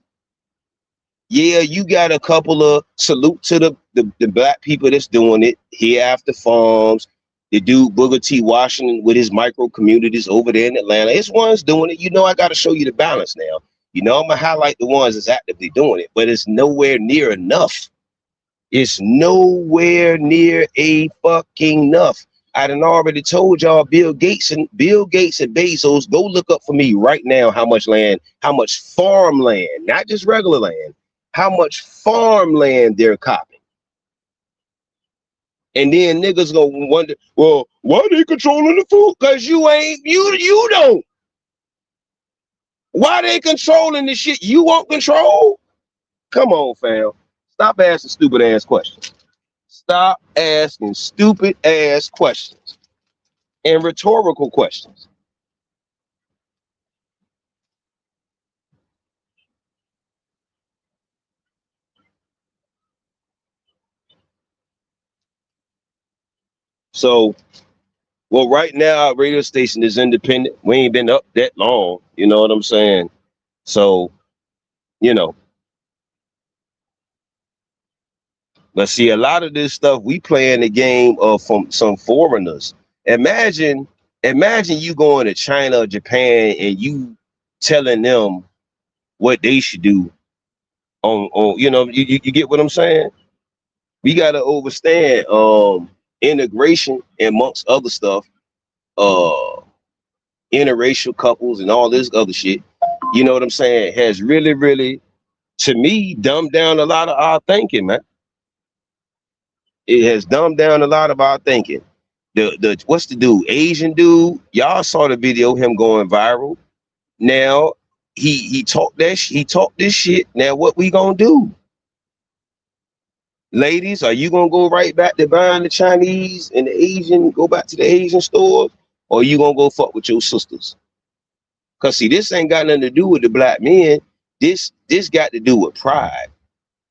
Yeah, you got a couple of salute to the black people that's doing it here after farms. The dude Booker T. Washington with his micro communities over there in Atlanta. It's ones doing it. You know, I got to show you the balance now. You know, I'm gonna highlight the ones that's actively doing it, but it's nowhere near enough. It's nowhere near a fucking enough. I done already told y'all Bill Gates and Bezos, go look up for me right now how much land, how much farmland, not just regular land, how much farmland they're copying. And then niggas gonna wonder, well, why they controlling the food? Cause you don't. Why they controlling the shit you won't control? Come on, fam. Stop asking stupid ass questions. Stop asking stupid ass questions and rhetorical questions. So, well, right now our radio station is independent. We ain't been up that long. You know what I'm saying? So, you know, but see, a lot of this stuff we playing the game of from some foreigners. Imagine, imagine you going to China or Japan and you telling them what they should do on you know, you get what I'm saying? We gotta understand integration amongst other stuff, uh interracial couples and all this other shit, you know what I'm saying, has really, really, to me, dumbed down a lot of our thinking, man. It has dumbed down a lot of our thinking. The what's the dude? Asian dude. Y'all saw the video, him going viral. Now he talked this shit. Now what we gonna do? Ladies, are you gonna go right back to buying the Chinese and the Asian, go back to the Asian stores, or you gonna go fuck with your sisters? Cause see, this ain't got nothing to do with the black men. This got to do with pride.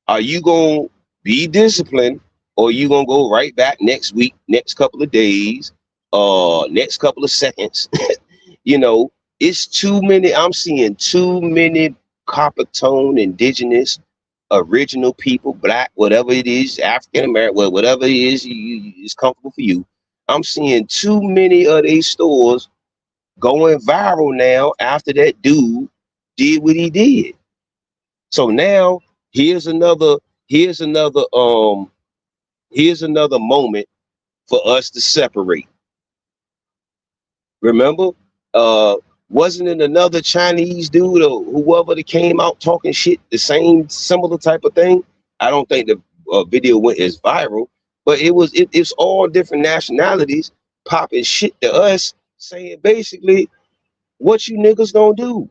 Are you gonna be disciplined, or you gonna go right back next week, next couple of days, next couple of seconds? You know, it's too many. I'm seeing too many copper tone, indigenous, original people, black, whatever it is, African American, well, whatever it is, is comfortable for you. I'm seeing too many of these stores going viral now after that dude did what he did. So now here's another here's another um here's another moment for us to separate. Remember, uh wasn't it another Chinese dude or whoever that came out talking shit, the same similar type of thing? I don't think the video went as viral, but it's all different nationalities popping shit to us, saying basically, what you niggas gonna do?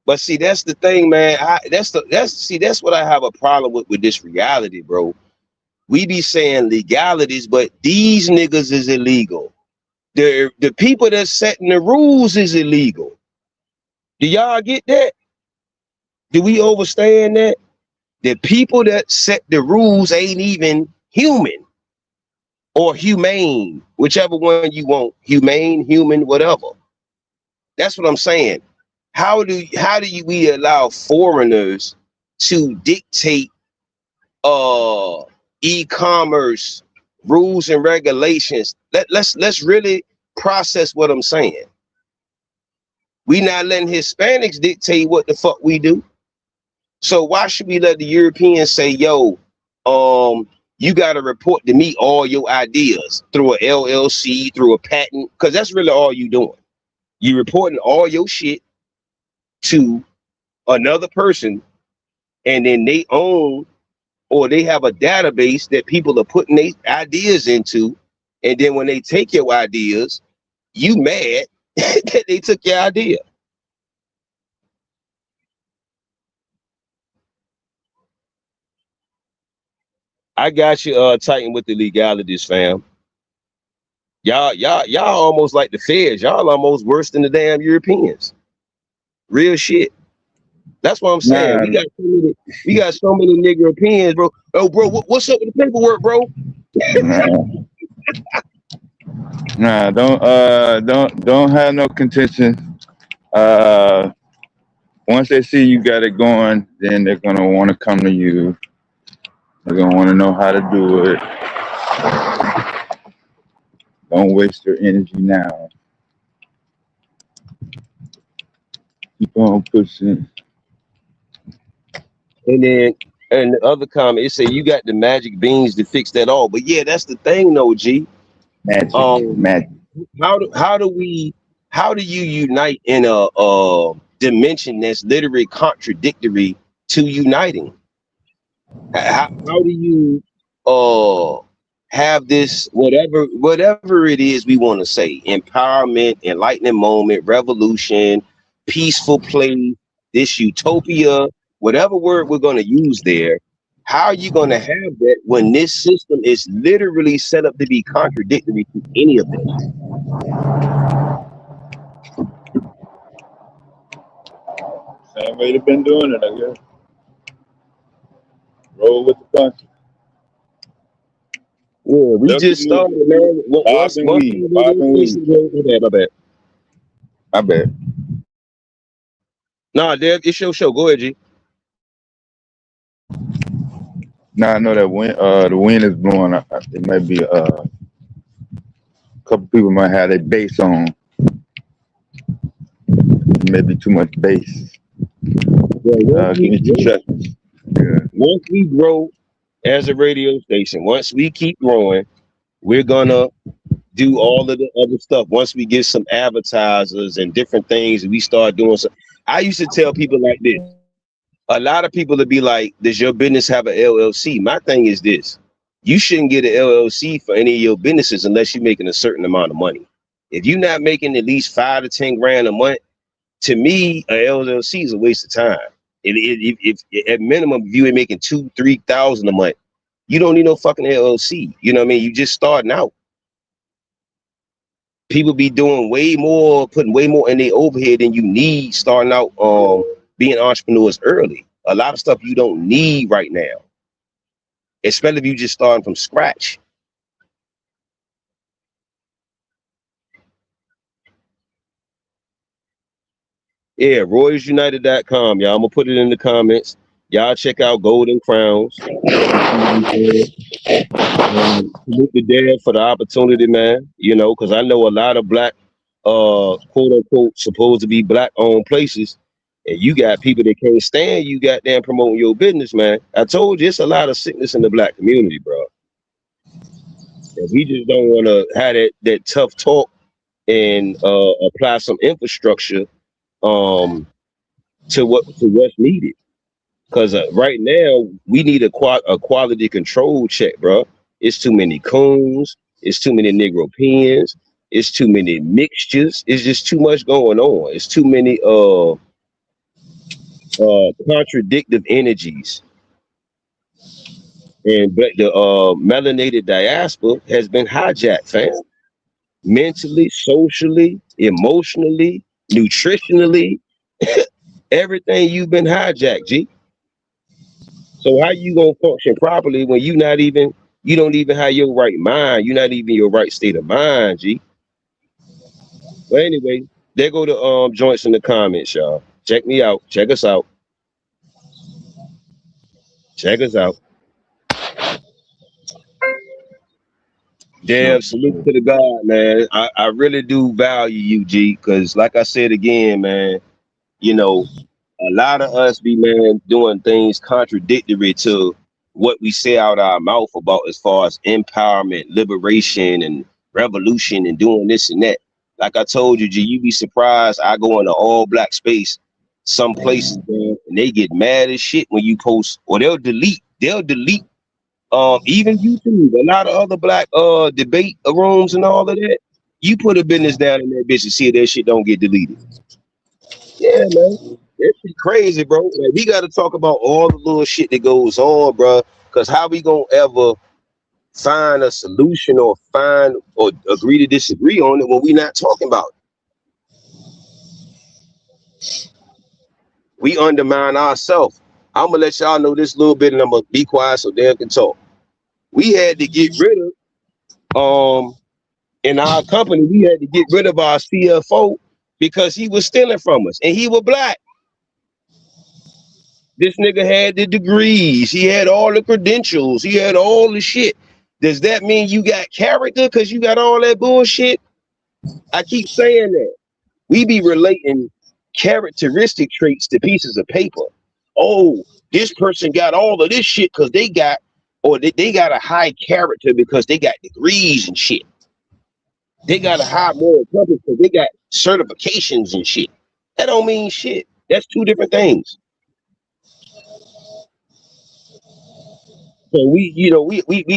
But see, that's the thing, man. That's what I have a problem with this reality, bro. We be saying legalities, but these niggas is illegal. The people that's setting the rules is illegal. Do y'all get that? Do we understand that? The people that set the rules ain't even human or humane, whichever one you want, humane, human, whatever. That's what I'm saying. How do we allow foreigners to dictate e-commerce rules and regulations? Let's really process what I'm saying. We not letting Hispanics dictate what the fuck we do. So why should we let the Europeans say, yo, you got to report to me all your ideas through a LLC, through a patent? Because that's really all you doing. You reporting all your shit to another person, and then they own, or they have a database that people are putting their ideas into. And then when they take your ideas, you mad that they took your idea. I got you tighten with the legalities, fam. Y'all almost like the feds. Y'all almost worse than the damn Europeans. Real shit. That's what I'm saying. Nah, We got so many nigga Europeans, bro. Oh, bro, what's up with the paperwork, bro? nah, don't have no contention. Once they see you got it going, then they're gonna want to come to you. They're gonna want to know how to do it. Don't waste your energy now. Keep on pushing. And then and the other comment, it say you got the magic beans to fix that all. But yeah, that's the thing, though, G. Magic. How do you unite in a dimension that's literally contradictory to uniting? How do you have this whatever it is we want to say, empowerment, enlightening moment, revolution, peaceful place, this utopia, whatever word we're going to use there? How are you going to have that when this system is literally set up to be contradictory to any of this? Same way they've been doing it, I guess. Roll with the punches. Yeah, we just started, man. My bad. Nah, Dev, it's your show. Go ahead, G. Now I know that the wind is blowing. It might be a couple people might have their bass on. Maybe too much bass. Once we grow as a radio station, once we keep growing, we're gonna do all of the other stuff. Once we get some advertisers and different things, we start doing some. I used to tell people like this. A lot of people would be like, does your business have an LLC? My thing is this. You shouldn't get an LLC for any of your businesses unless you're making a certain amount of money. If you're not making at least 5 to 10 grand a month, to me, an LLC is a waste of time. If at minimum, if you ain't making 2,000-3,000 a month, you don't need no fucking LLC. You know what I mean? You just starting out. People be doing way more, putting way more in their overhead than you need starting out being entrepreneurs early. A lot of stuff you don't need right now, especially if you just starting from scratch. Yeah, RoyersUnited.com, y'all. I'm gonna put it in the comments. Y'all check out Golden Crowns. Salute the dad for the opportunity, man. You know, because I know a lot of black, quote unquote, supposed to be black owned places, and you got people that can't stand you goddamn promoting your business, man. I told you it's a lot of sickness in the black community, bro. And we just don't want to have that tough talk and apply some infrastructure to what's needed. Because right now we need a quality control check, bro. It's too many coons. It's too many Negro pens. It's too many mixtures. It's just too much going on. It's too many contradictive energies. And but the melanated diaspora has been hijacked, fam. Mentally, socially, emotionally, nutritionally, everything you've been hijacked, G. So how you gonna function properly when you don't even have your right mind, you're not even your right state of mind, G. But anyway, there go the joints in the comments, y'all. Check me out, check us out, check us out. Sure. Damn, salute to the God, man. I really do value you, G, because like I said again, man, you know, a lot of us be, man, doing things contradictory to what we say out our mouth about as far as empowerment, liberation, and revolution and doing this and that. Like I told you, G, you be surprised. I go in an all black space, some places, man, and they get mad as shit when you post, or they'll delete even YouTube, a lot of other black debate rooms and all of that. You put a business down in that bitch and see if that shit don't get deleted. Yeah, man. That shit crazy, bro. Like, we gotta talk about all the little shit that goes on, bro. Cause how we gonna ever find a solution or find or agree to disagree on it when we not talking about it? We undermine ourselves. I'm gonna let y'all know this little bit and I'm gonna be quiet so Dan can talk. We had to get rid of in our company, we had to get rid of our CFO because he was stealing from us and he was black. This nigga had the degrees, he had all the credentials, he had all the shit. Does that mean you got character because you got all that bullshit? I keep saying that. We be relating characteristic traits to pieces of paper. Oh, this person got all of this shit because they got, or they got a high character because they got degrees and shit. They got a high moral compass because they got certifications and shit. That don't mean shit. That's two different things. So we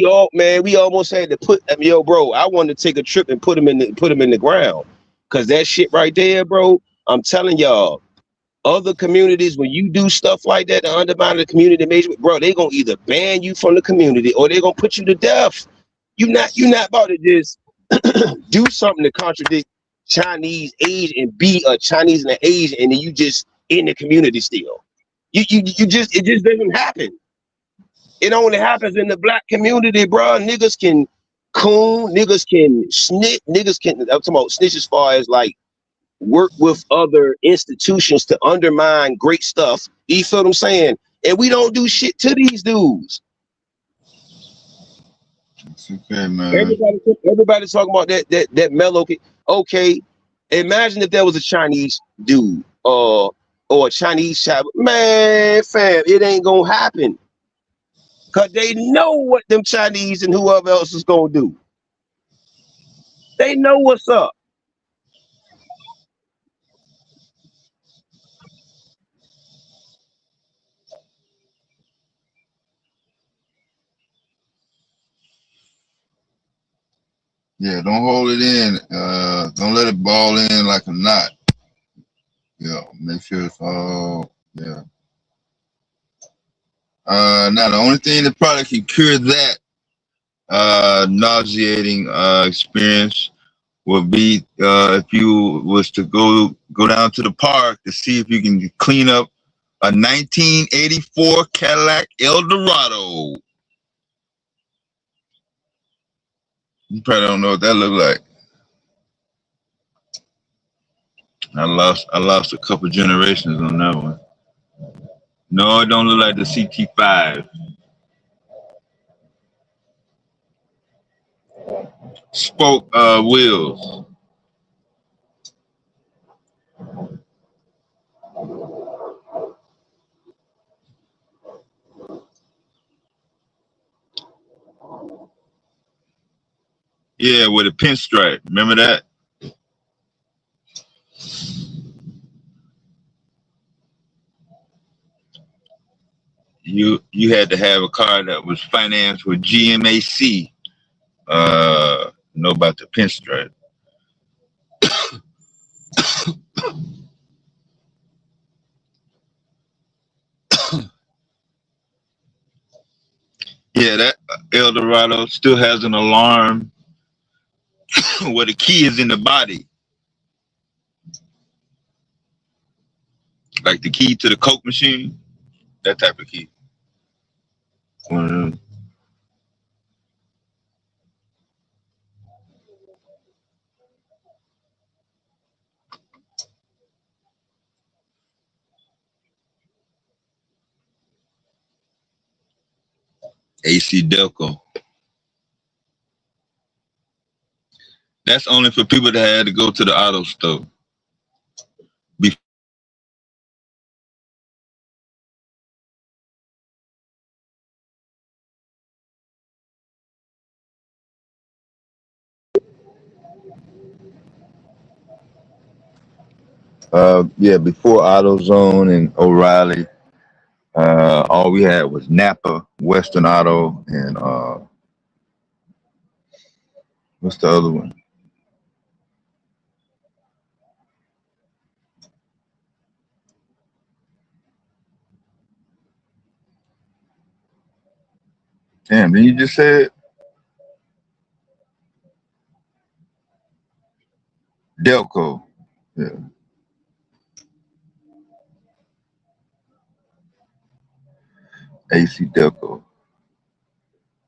all, man, we almost had to put yo, bro. I wanted to take a trip and put him in the ground, cause that shit right there, bro. I'm telling y'all, other communities, when you do stuff like that to undermine the community engagement, bro, they gonna either ban you from the community or they gonna put you to death. You're not about to just do something to contradict Chinese, Asian, and be a Chinese and an Asian, and then you just in the community still. You just, it just doesn't happen. It only happens in the black community, bro. Niggas can coon, niggas can snitch, niggas can, I'm talking about snitch as far as like work with other institutions to undermine great stuff. You feel what I'm saying? And we don't do shit to these dudes. It's okay, man. Everybody's talking about that mellow. Okay, imagine if there was a Chinese dude or a Chinese child. Man, fam, it ain't gonna happen. Cause they know what them Chinese and whoever else is gonna do. They know what's up. Yeah, don't hold it in. Don't let it ball in like a knot. Yeah, make sure it's all, yeah. Now the only thing that probably can cure that nauseating experience would be if you was to go down to the park to see if you can clean up a 1984 Cadillac Eldorado. You probably don't know what that looked like. I lost a couple generations on that one. No, it don't look like the CT5. Spoke wheels. Yeah, with a pinstripe. Remember that? You had to have a car that was financed with GMAC. Know about the pinstripe. Yeah, that Eldorado still has an alarm where the key is in the body, like the key to the Coke machine. That type of key. One of them. AC Delco. That's only for people that had to go to the auto store. Yeah, before AutoZone and O'Reilly, all we had was Napa, Western Auto, and what's the other one? Damn, did you just say it? Delco. Yeah. AC Delco.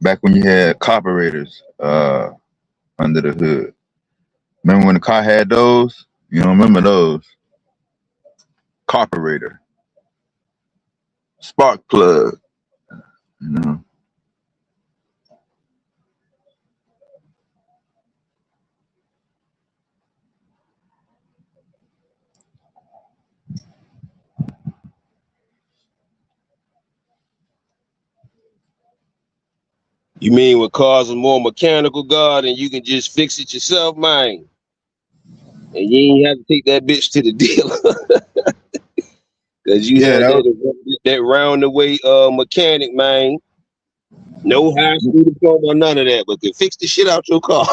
Back when you had carburetors under the hood. Remember when the car had those? You don't remember those? Carburetor. Spark plug. You know. You mean when cars are more mechanical, God, and you can just fix it yourself, man? And you ain't have to take that bitch to the dealer. Cause you had that round the way mechanic, man. No high school diploma or none of that, but could fix the shit out your car.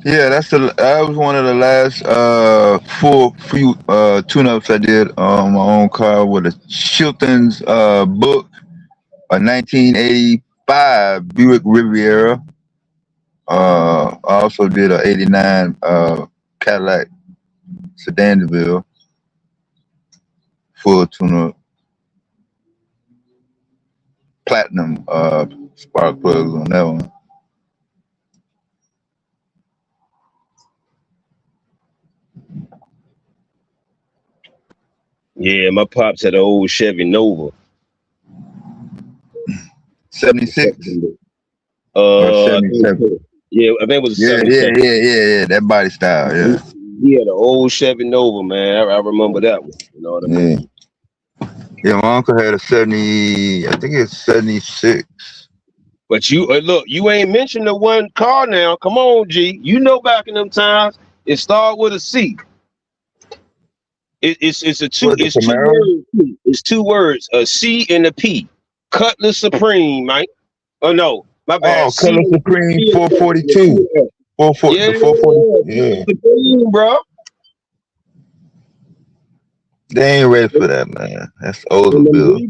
Yeah, that was one of the last few tune-ups I did on my own car with a Chilton's book, a 1985 Buick Riviera. I also did a 89 Cadillac Sedan DeVille, full tune-up, platinum spark plugs on that one. Yeah, my pops had an old Chevy Nova. 76? Or 77. Yeah, I think it was a 77. Yeah. That body style, yeah. He had an old Chevy Nova, man. I remember that one. You know what I mean? Yeah, my uncle had a 70, I think it's 76. But you look, you ain't mentioned the one car now. Come on, G. You know back in them times, it started with a C. It's two words. It's 2 words, a C and a P. Cutlass Supreme, Mike. Oh no, my bad. Oh, Cutlass Supreme 442. 440. Yeah, 440. Yeah. Supreme, bro. They ain't ready for that, man. That's older bill.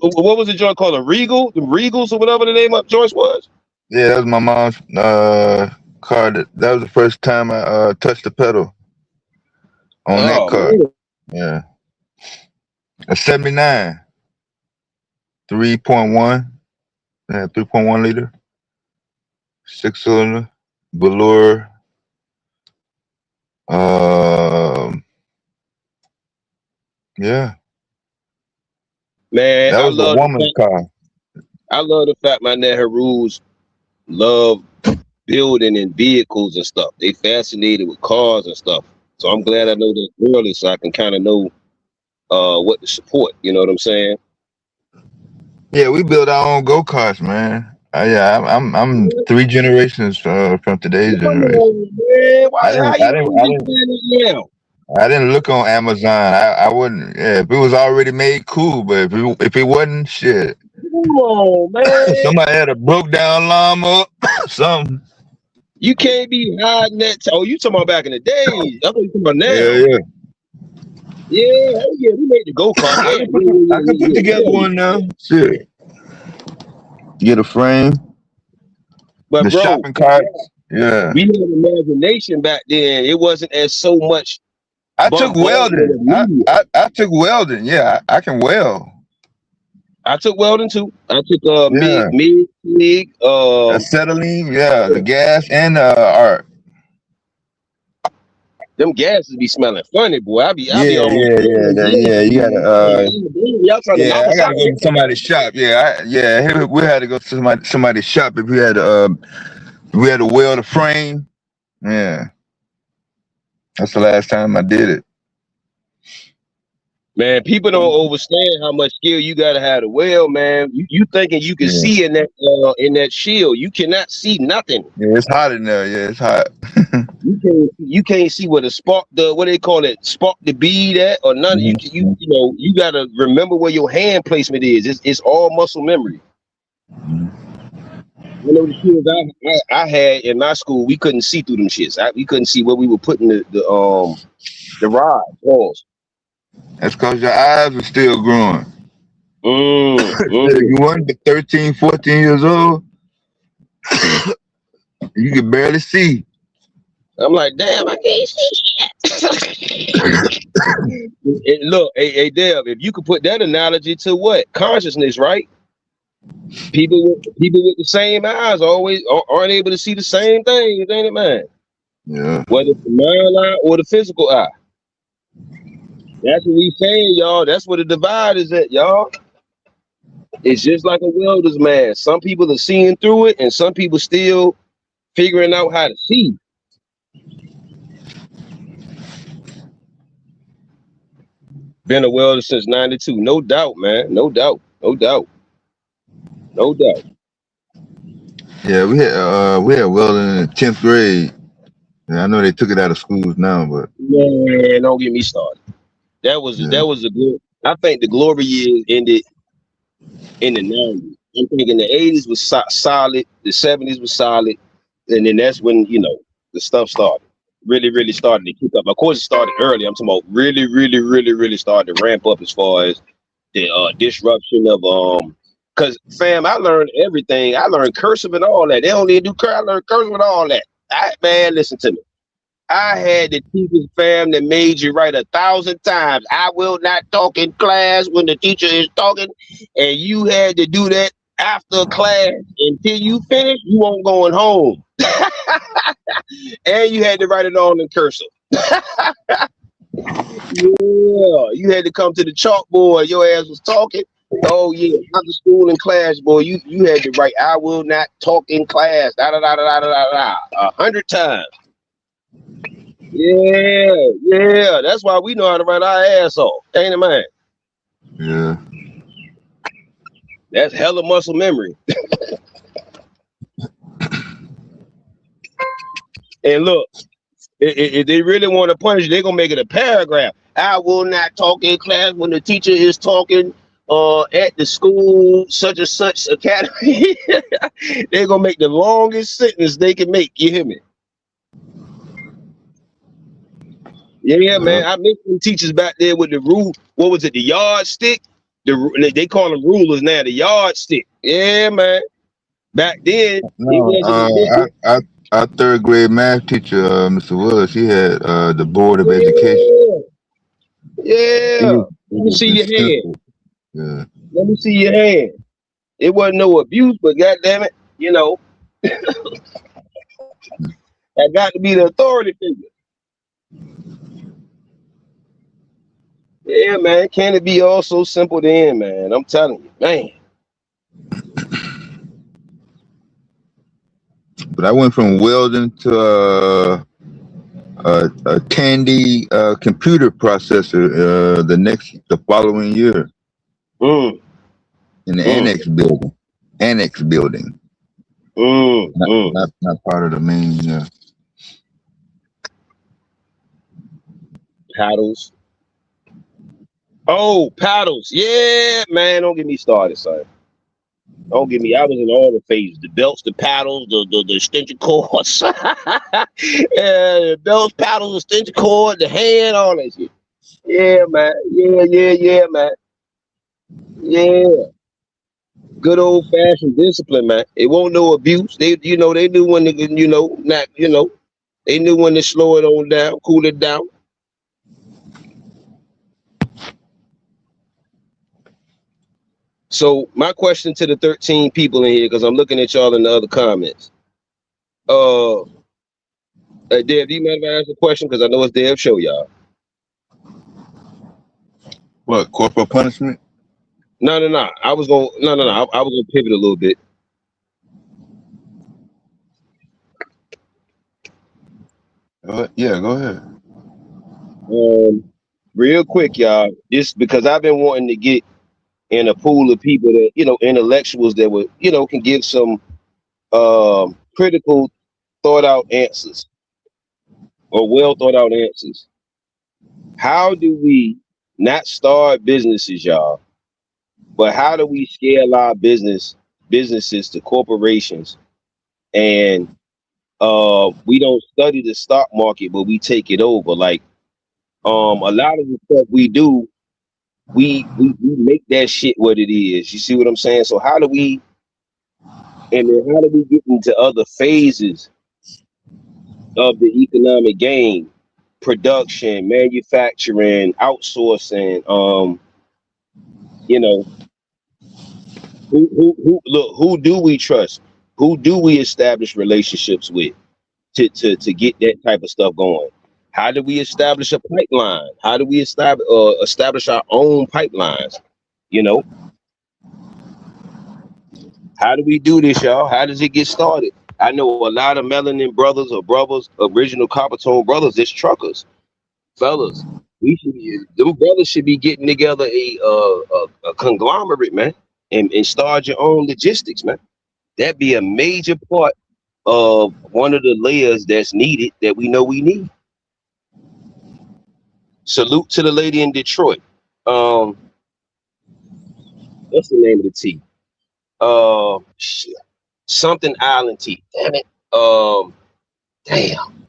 What was the joint called? A Regal? The Regals or whatever the name of the joint was? Yeah, that was my mom's car. That was the first time I touched the pedal on that car. Man. Yeah. A 79. 3.1. Yeah, 3.1 liter. 6-cylinder. Velour. Yeah. Man, that was a woman's car. I love the fact my Nehru's love building and vehicles and stuff. They fascinated with cars and stuff. So I'm glad I know that early so I can kind of know what to support. You know what I'm saying? Yeah, we build our own go-karts, man. I'm 3 generations from today's generation. I didn't look on Amazon. I wouldn't. Yeah, if it was already made, cool. But if it wasn't, shit. Come on, man. Somebody had a broke down llama, something. You can't be hiding that. Oh, you talking about back in the day? I'm talking about now. Yeah, we made the go-kart. I can put together one now. Shit. Get a frame. But The bro, shopping carts. Yeah. we had imagination back then. It wasn't as so much I took bombardment welding. of media. I took welding. Yeah, I can weld. I took welding too. I took Yeah. MIG, Acetylene. Yeah, the gas and art. them gases be smelling funny, boy. I be Yeah, almost yeah, yeah, yeah. You gotta. y'all trying to knock Yeah, I us out. gotta go to somebody's shop. Yeah, we had to go to somebody's shop if we had to weld a frame. Yeah, that's the last time I did it. Man, people don't understand how much skill you gotta have to weld, man. You thinking you can Yeah. see in that shield. You cannot see nothing. Yeah, it's hot in there. Yeah, it's hot. You can't see what what they call it, spark the bead at or none. You know, you gotta remember where your hand placement is. It's all muscle memory. You know, the shields I had in my school, we couldn't see through them shits. We couldn't see where we were putting the rod balls. That's because your eyes are still growing. You weren't 13, 14 years old. You can barely see. I'm like, damn, I can't see shit. Look, hey, Dev, if you could put that analogy to what? Consciousness, right? People with the same eyes always aren't able to see the same things, ain't it, man? Yeah. Whether it's the mind eye or the physical eye. That's what we saying, y'all. That's where the divide is at, y'all. It's just like a welder's mask. Some people are seeing through it, and some people still figuring out how to see. Been a welder since '92, no doubt, man. No doubt. Yeah, we had welding in the 10th grade. And I know they took it out of schools now, but man, don't get me started. That was a good. I think the glory years ended in the '90s. I'm thinking the '80s was solid, the '70s was solid, and then that's when the stuff started. Really started to kick up. Of course, it started early. I'm talking about really started to ramp up as far as the disruption of because fam, I learned everything. I learned cursive and all that. They don't even do cursive. I learned cursive and all that. Man, listen to me. I had the teachers, fam, that made you write 1,000 times. I will not talk in class when the teacher is talking, and you had to do that after class until you finish. You won't going home, and you had to write it on in cursive. Yeah, you had to come to the chalkboard. Your ass was talking. Oh yeah, after school and class, boy, you had to write. I will not talk in class. 100 times. Yeah. That's why we know how to write our ass off, ain't it, man? yeah. That's hella muscle memory. And look, if they really want to punish you, they're gonna make it a paragraph. I will not talk in class when the teacher is talking at the school such and such academy. They're gonna make the longest sentence they can make. You hear me? Yeah, man. I miss them teachers back there with the rule. What was it? The yardstick? They call them rulers now. The yardstick. Yeah, man. Back then, our third grade math teacher, Mr. Willis, he had the Board of Education. Yeah. Let me see your hand. Yeah. Let me see your hand. It wasn't no abuse, but goddamn it, that got to be the authority figure. Yeah, man. Can it be all so simple then, man? I'm telling you, man. But I went from welding to a Tandy computer processor the following year in the annex building. Not part of the main. Yeah. Paddles. Oh, paddles. Yeah, man. Don't get me started, son. Don't get me. I was in all the phases: the belts, the paddles, the extension cords. Yeah, the belts, paddles, extension cord, the hand, all that shit. Yeah, man. Yeah, man. Yeah. Good old fashioned discipline, man. It won't no abuse. They knew when to, they knew when to slow it on down, cool it down. So my question to the 13 people in here, because I'm looking at y'all in the other comments. Dev, do you mind if I ask a question? Because I know it's Dev's show, y'all. What, corporal punishment? No. I was gonna I was gonna pivot a little bit. Yeah, go ahead. Real quick, y'all. Just because I've been wanting to get in a pool of people that intellectuals that would can give some critical, thought out answers or well thought out answers. How do we not start businesses, y'all? But how do we scale our businesses to corporations? And we don't study the stock market, but we take it over. Like a lot of the stuff we do, we make that shit what it is. You see what I'm saying? So how do we get into other phases of the economic game? Production, manufacturing, outsourcing, you know, who do we trust? Who do we establish relationships with to get that type of stuff going? How do we establish a pipeline? How do we establish our own pipelines? You know, how do we do this, y'all? How does it get started? I know a lot of melanin brothers or brothers, original copper tone brothers, that's truckers. Fellas, them brothers should be getting together a conglomerate, man, and start your own logistics, man. That'd be a major part of one of the layers that's needed that we know we need. Salute to the lady in Detroit. Um, what's the name of the tea? Shit. Something Island tea. Damn it. Damn.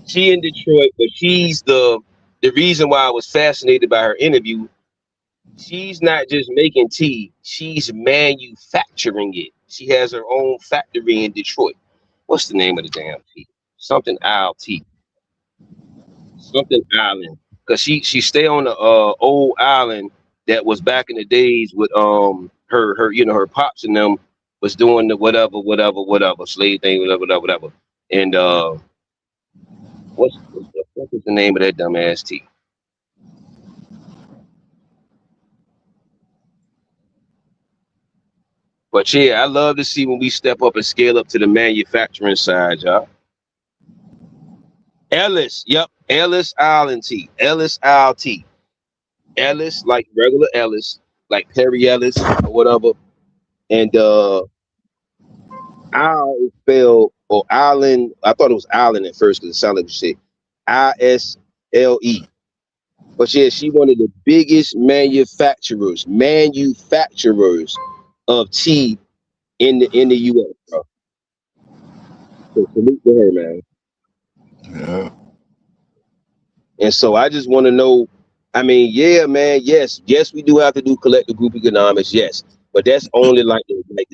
She in Detroit, but she's the reason why I was fascinated by her interview. She's not just making tea, she's manufacturing it. She has her own factory in Detroit. What's the name of the damn tea? Something Isle tea. Something Island. Cause she stay on the old island that was back in the days with her her pops and them was doing the whatever slave thing, whatever. And what is the name of that dumbass tea? But yeah, I love to see when we step up and scale up to the manufacturing side, y'all. Ellis, yep, Ellis Island tea, Ellis Isle tea, Ellis like regular Ellis, like Perry Ellis or whatever, and Isle is spelled or Island. I thought it was Island at first because it sounded like you said ISLE. But yeah, she one of the biggest manufacturers of tea in the US, bro. So salute to her, man. Yeah. And so I just want to know, I mean, yeah, man, yes, we do have to do collective group economics, yes, but that's only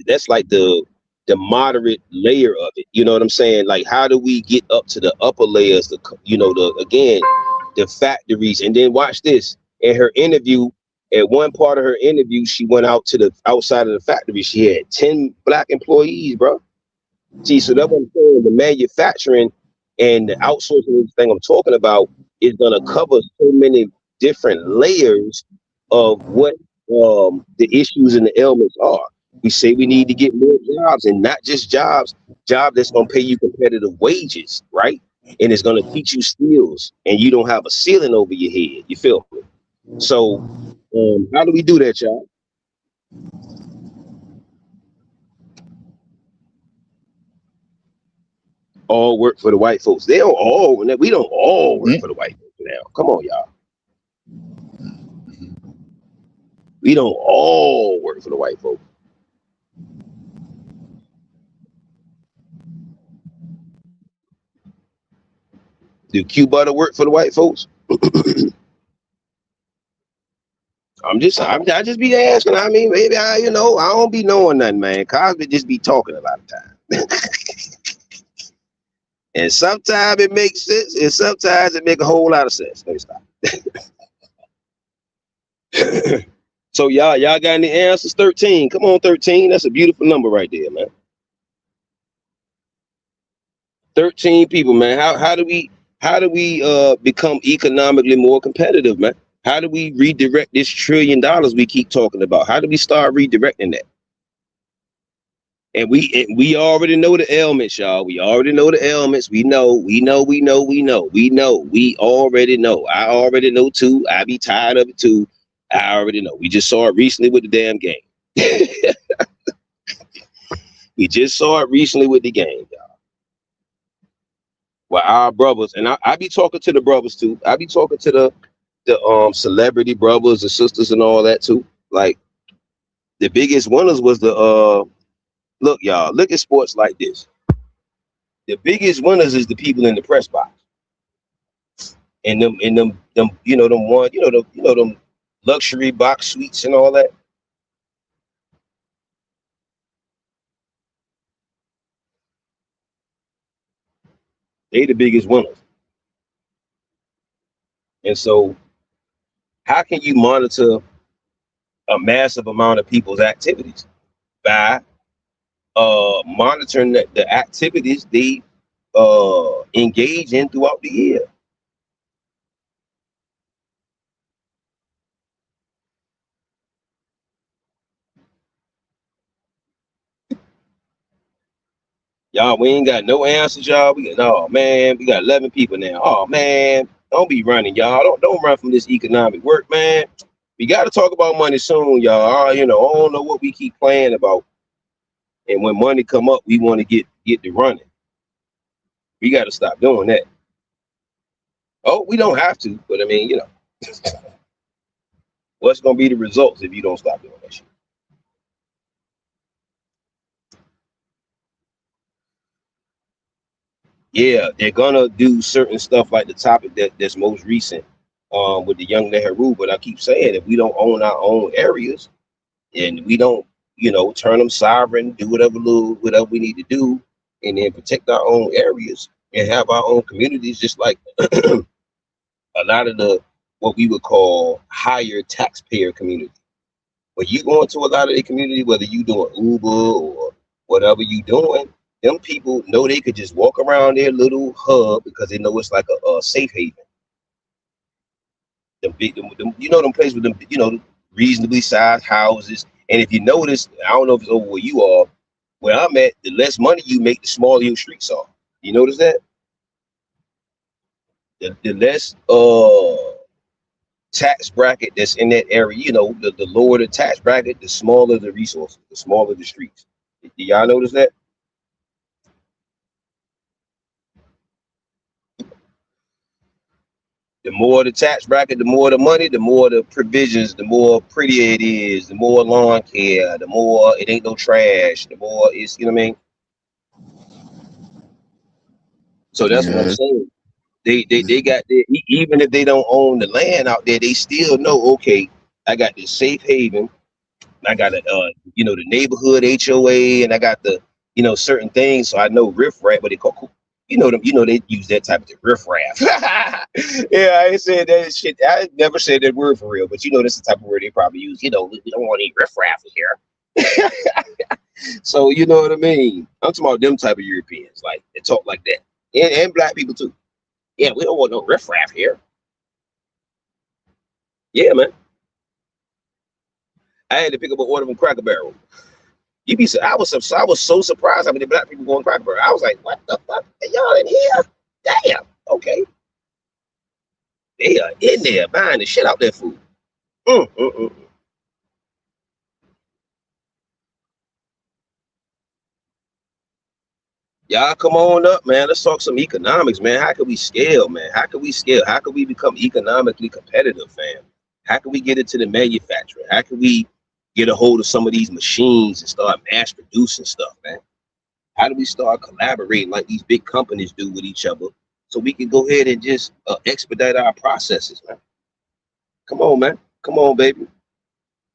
that's like the moderate layer of it. You know what I'm saying? Like, how do we get up to the upper layers? The factories, and then watch this. In her interview, at one part of her interview, she went out to the outside of the factory. She had 10 black employees, bro. See, so that's what I'm saying. The manufacturing and the outsourcing thing I'm talking about is gonna cover so many different layers of what the issues and the ailments are. We say we need to get more jobs, and not just job that's gonna pay you competitive wages, right? And it's gonna teach you skills, and you don't have a ceiling over your head. You feel me? So, how do we do that, y'all? All work for the white folks. We don't all work for the white folks now. Come on, y'all. We don't all work for the white folks. Do Q Butter work for the white folks? I just be asking. I mean, maybe I don't be knowing nothing, man. Cosby just be talking a lot of time. And sometimes it makes sense, and sometimes it make a whole lot of sense. Let me stop. So y'all got any answers? 13. Come on, 13. That's a beautiful number right there, man. 13 people, man. How do we become economically more competitive, man? How do we redirect this $1 trillion we keep talking about? How do we start redirecting that? And we already know the elements, y'all. We already know the elements. We already know. I already know too. I be tired of it too. I already know. We just saw it recently with the damn game. We just saw it recently with the game, y'all. Well, our brothers, and I be talking to the brothers too. I be talking to the celebrity brothers and sisters and all that too. Like the biggest winners was the look, y'all, look at sports like this. The biggest winners is the people in the press box. And them them luxury box suites and all that. They the biggest winners. And so how can you monitor a massive amount of people's activities? By monitoring the activities they engage in throughout the year. Y'all, we ain't got no answers, y'all. We got we got 11 people now. Oh man, don't be running, y'all. Don't run from this economic work, man. We got to talk about money soon, y'all. I don't know what we keep playing about. And when money come up, we want to get to running. We got to stop doing that. Oh, we don't have to, but I mean, what's gonna be the results if you don't stop doing that shit? Yeah, they're gonna do certain stuff like the topic that's most recent with the young Nehru. But I keep saying, if we don't own our own areas and we don't, turn them sovereign, do whatever we need to do, and then protect our own areas and have our own communities, just like a lot of the what we would call higher taxpayer community. When you go into a lot of the community, whether you doing Uber or whatever you doing, them people know they could just walk around their little hub because they know it's like a safe haven. Them places with them, reasonably sized houses. And if you notice, I don't know if it's over where you are, where I'm at, the less money you make, the smaller your streets are. You notice that? The less tax bracket that's in that area, the lower the tax bracket, the smaller the resources, the smaller the streets. Do y'all notice that? The more the tax bracket, the more the money, the more the provisions, the more prettier it is, the more lawn care, the more it ain't no trash, the more it's, you know what I mean? So that's what I'm saying. They got there, even if they don't own the land out there, they still know, okay, I got this safe haven, I got the neighborhood HOA, and I got the certain things, so I know riffraff, what they call they use that type of thing, riffraff. Yeah, I ain't said that shit. I never said that word for real, but that's the type of word they probably use. We don't want any riffraff here. So you know what I mean? I'm talking about them type of Europeans, like they talk like that, and black people too. Yeah, we don't want no riffraff here. Yeah, man. I had to pick up an order from Cracker Barrel. I was so surprised how many black people going Cracker Barrel. I was like, what the fuck? Are y'all in here? Damn. Okay. They are in there buying the shit out that food. Y'all come on up, man. Let's talk some economics, man. How can we scale, man? How can we scale? How can we become economically competitive, fam? How can we get into the manufacturing? How can we get a hold of some of these machines and start mass producing stuff, man? How do we start collaborating like these big companies do with each other so we can go ahead and just expedite our processes, man? Come on, man. Come on, baby.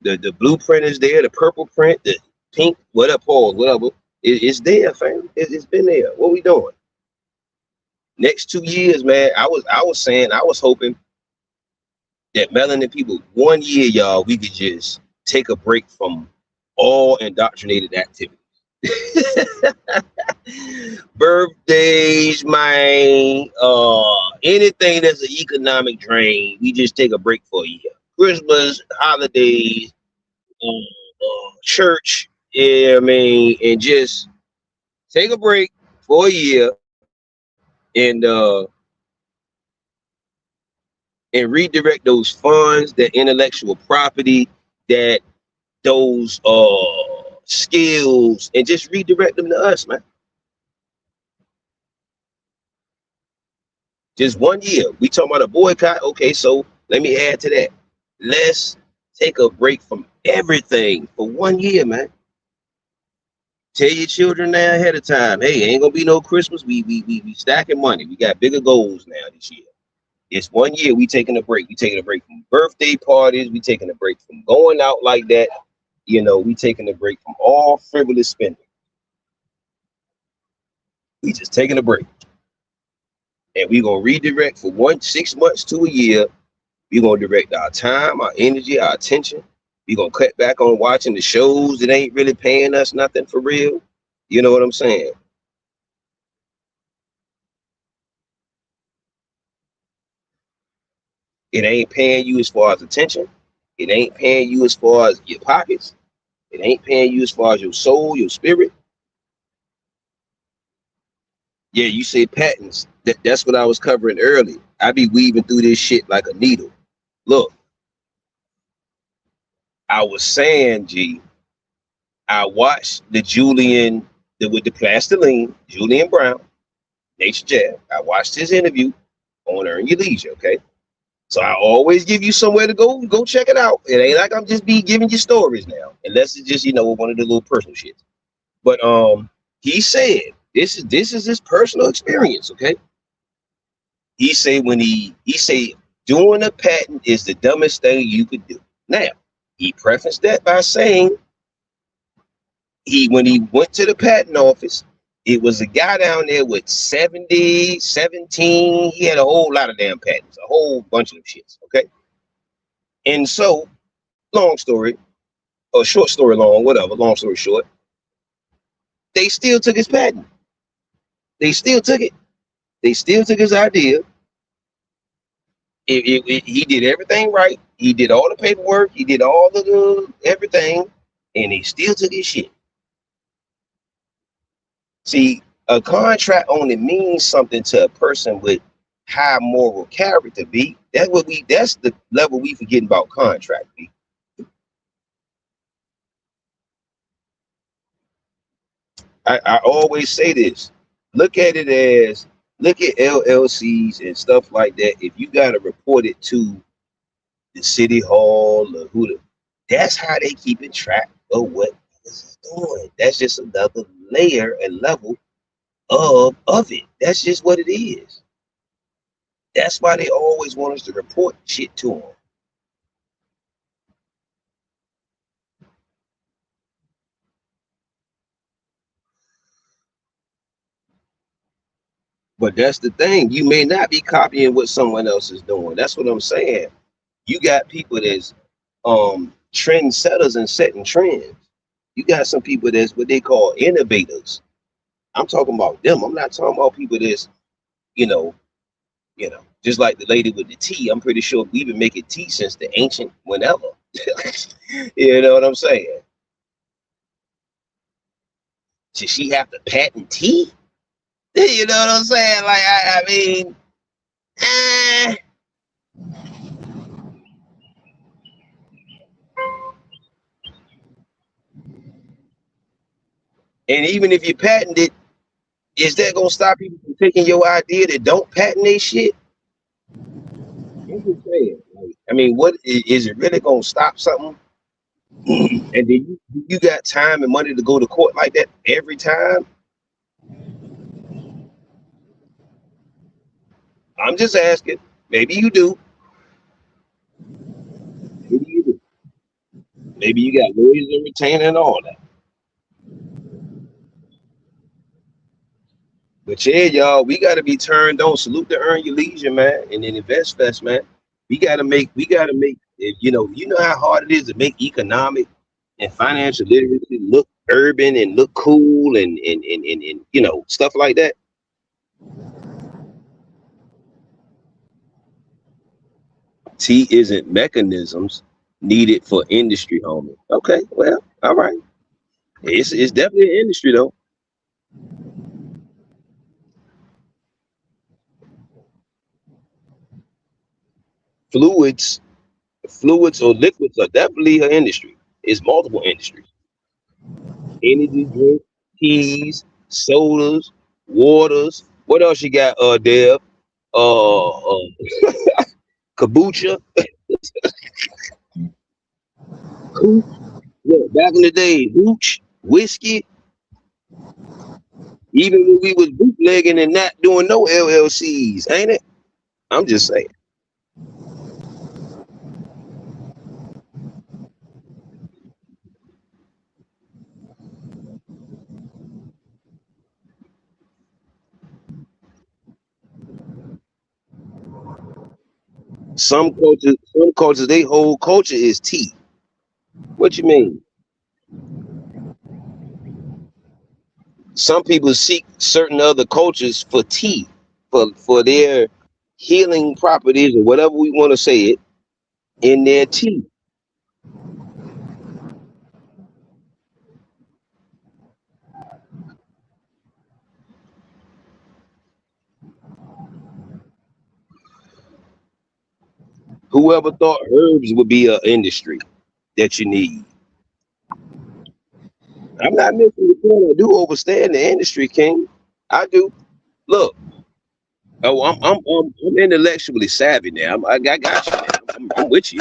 The blueprint is there, the purple print, the pink, whatever, pause, whatever. It's there, fam. It's been there. What we doing? Next 2 years, man. I was saying, I was hoping that melanin people, 1 year, y'all, we could just take a break from all indoctrinated activities. Birthdays, man, anything that's an economic drain, we just take a break for a year. Christmas, holidays, church, yeah, I mean, and just take a break for a year and redirect those funds, that intellectual property, that those skills, and just redirect them to us, man. Just 1 year. We talking about a boycott. Okay, so let me add to that. Let's take a break from everything for 1 year, man. Tell your children now ahead of time. Hey, ain't gonna be no Christmas. We stacking money. We got bigger goals now this year. It's 1 year. We taking a break. We taking a break from birthday parties. We taking a break from going out like that. You know, we taking a break from all frivolous spending. We just taking a break. And we gonna redirect for 6 months to a year. We gonna direct our time, our energy, our attention. We gonna cut back on watching the shows that ain't really paying us nothing for real. You know what I'm saying? It ain't paying you as far as attention. It ain't paying you as far as your pockets. It ain't paying you as far as your soul, your spirit. Yeah, you say patents. That's what I was covering earlier. I be weaving through this shit like a needle. Look, I was saying, G, I watched with the plastiline, Julian Brown, Nature Jab. I watched his interview on Earn Your Leisure, okay? So I always give you somewhere to go check it out. It ain't like I'm just be giving you stories now, unless it's just, one of the little personal shits. But he said this is his personal experience, okay? He say doing a patent is the dumbest thing you could do. Now, he prefaced that by saying when he went to the patent office, it was a guy down there with 17. He had a whole lot of damn patents, a whole bunch of them shits, okay? And so, long story, or short story long, whatever, long story short, they still took his patent. They still took it. They still took his idea. He did everything right. He did all the paperwork. He did all the everything, and they still took his shit. See, a contract only means something to a person with high moral character, B. That's the level we forgetting about contract, B. I always say this. Look at LLCs and stuff like that. If you gotta report it to the city hall or that's how they keep in track of what this is doing. That's just another layer and level of it. That's just what it is. That's why they always want us to report shit to them. But that's the thing. You may not be copying what someone else is doing. That's what I'm saying. You got people that's trend setters and setting trends. You got some people that's what they call innovators. I'm talking about them. I'm not talking about people that's, just like the lady with the tea. I'm pretty sure we've been making tea since the ancient whenever. You know what I'm saying? Should she have to patent tea? You know what I'm saying? Like, I mean, and even if you patent it, is that gonna stop people from taking your idea that don't patent their shit? I'm just saying. Like, I mean, what is it really gonna stop something? And then you got time and money to go to court like that every time? I'm just asking. Maybe you do. Maybe you do. Maybe you got lawyers and retainer and all that. But yeah, y'all, we gotta be turned on. Salute to earn your leisure, man, and then invest fest, man. We gotta make you know how hard it is to make economic and financial literacy look urban and look cool and you know, stuff like that. T isn't mechanisms needed for industry, homie. Okay, well, all right. It's definitely an industry though. Fluids, fluids or liquids are definitely an industry. It's multiple industries. Energy drinks, teas, sodas, waters. What else you got, Deb? Kombucha. Hooch. Yeah, back in the day, hooch, whiskey. Even when we was bootlegging and not doing no LLCs, ain't it? I'm just saying. Some cultures, they whole culture is tea. What you mean? Some people seek certain other cultures for tea, for their healing properties or whatever we want to say it in their tea. Whoever thought herbs would be an industry that you need? I'm not missing the point. I do understand the industry, King. I do. Look, oh, I'm intellectually savvy now. I got you. Man. I'm with you.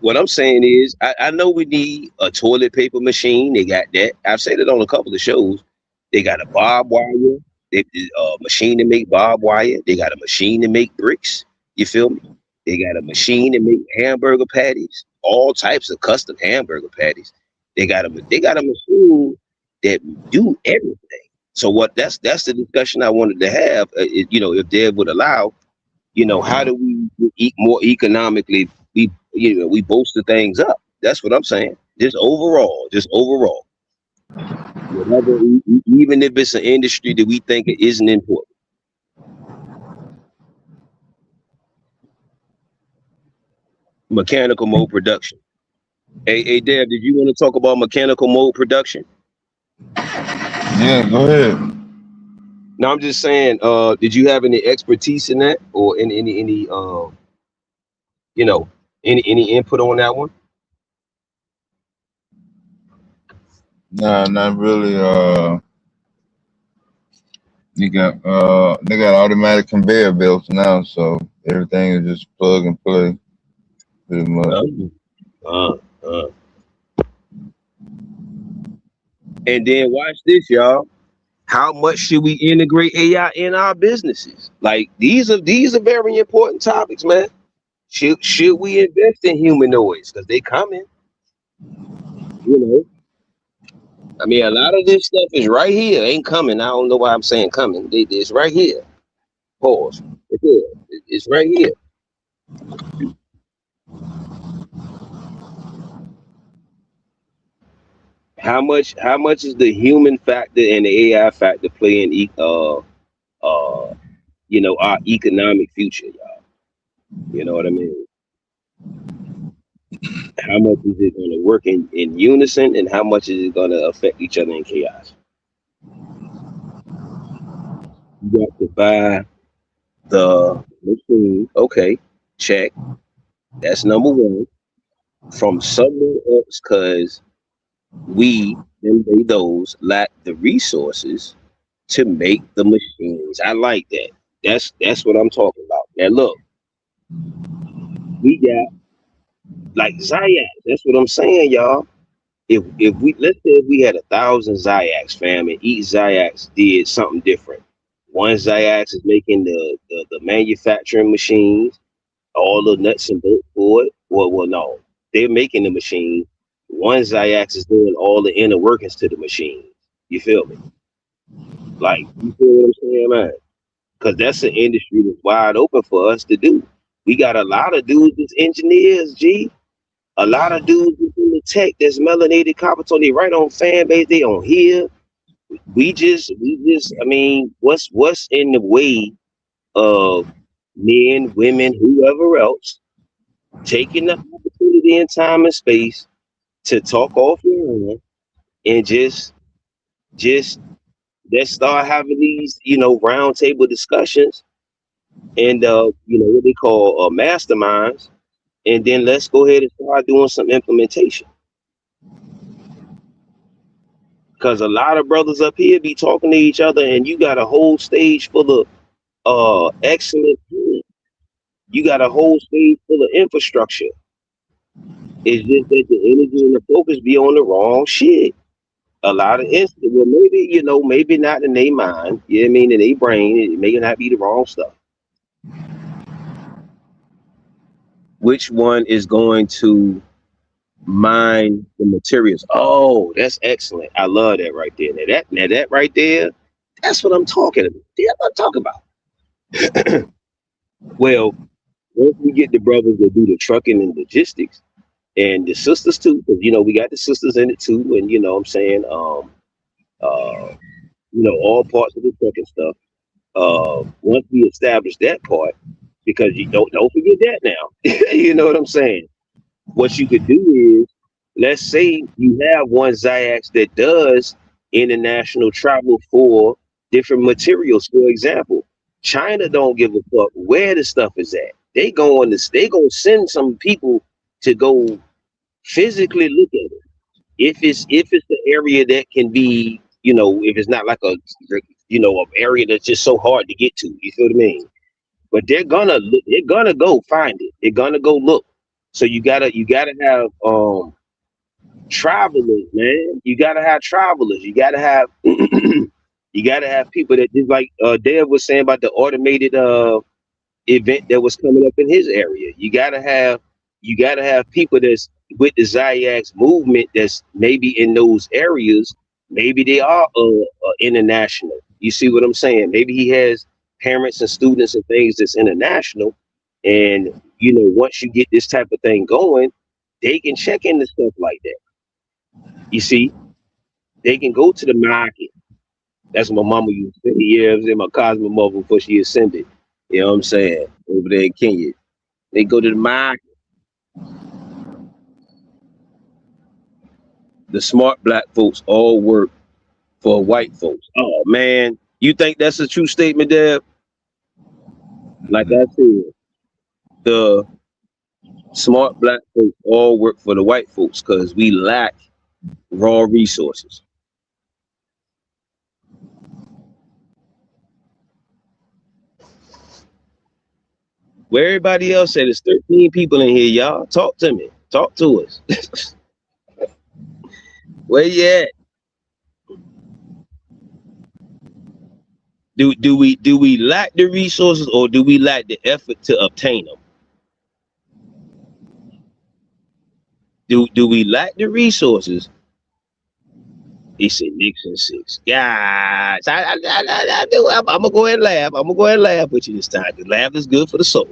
What I'm saying is, I know we need a toilet paper machine. They got that. I've said it on a couple of shows. They got a barbed wire. They a machine to make barbed wire. They got a machine to make bricks. You feel me? They got a machine to make hamburger patties. All types of custom hamburger patties. They got a machine that do everything. So what? That's the discussion I wanted to have. If Deb would allow, how do we eat more economically? We bolster things up. That's what I'm saying. Just overall, whatever, even if it's an industry that we think it isn't important. Mechanical mode production. Hey, Deb, did you want to talk about mechanical mode production? Yeah, go ahead. No, I'm just saying. Did you have any expertise in that, or any input on that one? Nah, not really. They got automatic conveyor belts now, so everything is just plug and play, pretty much. Uh, uh. And then watch this, y'all. How much should we integrate AI in our businesses? Like these are very important topics, man. Should we invest in humanoids? Because they coming, you know. I mean, a lot of this stuff is right here. Ain't coming. I don't know why I'm saying coming. It's right here. Pause. It's right here. How much is the human factor and the AI factor playing our economic future, y'all? You know what I mean? How much is it going to work in unison, and how much is it going to affect each other in chaos? You got to buy the machine. Okay, check. That's number one. From somewhere else, because we and they those lack the resources to make the machines. I like that. That's what I'm talking about. Now look, we got like Zayaks. That's what I'm saying, y'all. If we let's say if we had 1,000 Zayaks, fam, and each Zayaks did something different. One Zayaks is making the manufacturing machines, all the nuts and bolts for it. Well, no. they're making the machine. One Zyx is doing all the inner workings to the machine. You feel me? Like, you feel what I'm saying, man? Because that's an industry that's wide open for us to do. We got a lot of dudes that's engineers, G. A lot of dudes that's in the tech that's melanated copper tone. They right on fan base. They on here. We just. I mean, what's in the way of men, women, whoever else taking the opportunity and time and space to talk offline and just let's start having these, round table discussions and what they call masterminds, and then let's go ahead and start doing some implementation. Because a lot of brothers up here be talking to each other, and you got a whole stage full of excellent. You got a whole stage full of infrastructure. It's just that the energy and the focus be on the wrong shit. A lot of instant, well, maybe not in their mind. You know what I mean? In their brain, it may not be the wrong stuff. Which one is going to mine the materials? Oh, that's excellent. I love that right there. Now that right there, that's what I'm talking about. That's what I'm talking about. Well, once we get the brothers that do the trucking and logistics, and the sisters too, because we got the sisters in it too, and I'm saying, all parts of the trucking stuff. Once we establish that part, because you don't forget that now. You know what I'm saying? What you could do is, let's say you have one Zyx that does international travel for different materials. For example, China don't give a fuck where the stuff is at. They gonna send some people to go physically look at it. If it's the area that can be, if it's not like a area that's just so hard to get to. You feel what I mean? But they're gonna go find it. They're gonna go look. So you gotta have travelers, man. You gotta have travelers. You gotta have people that, just like Dev was saying about the automated event that was coming up in his area. You gotta have people that's with the Zyx movement that's maybe in those areas. Maybe they are international. You see what I'm saying? Maybe he has parents and students and things that's international. And once you get this type of thing going, they can check into stuff like that. You see, they can go to the market. That's what my mama used to say. Yeah, it was in my Cosmo mother before she ascended. You know what I'm saying? Over there in Kenya. They go to the market. The smart black folks all work for white folks. Oh man, you think that's a true statement, Deb? Like I said, the smart black folks all work for the white folks because we lack raw resources. Where everybody else said, there's 13 people in here, y'all. Talk to me. Talk to us. Where you at? Do we lack the resources, or do we lack the effort to obtain them? Do we lack the resources? He said Nixon 6. Guys, I do. I'm gonna go ahead and laugh. I'm gonna go ahead and laugh with you this time. Cause laugh is good for the soul.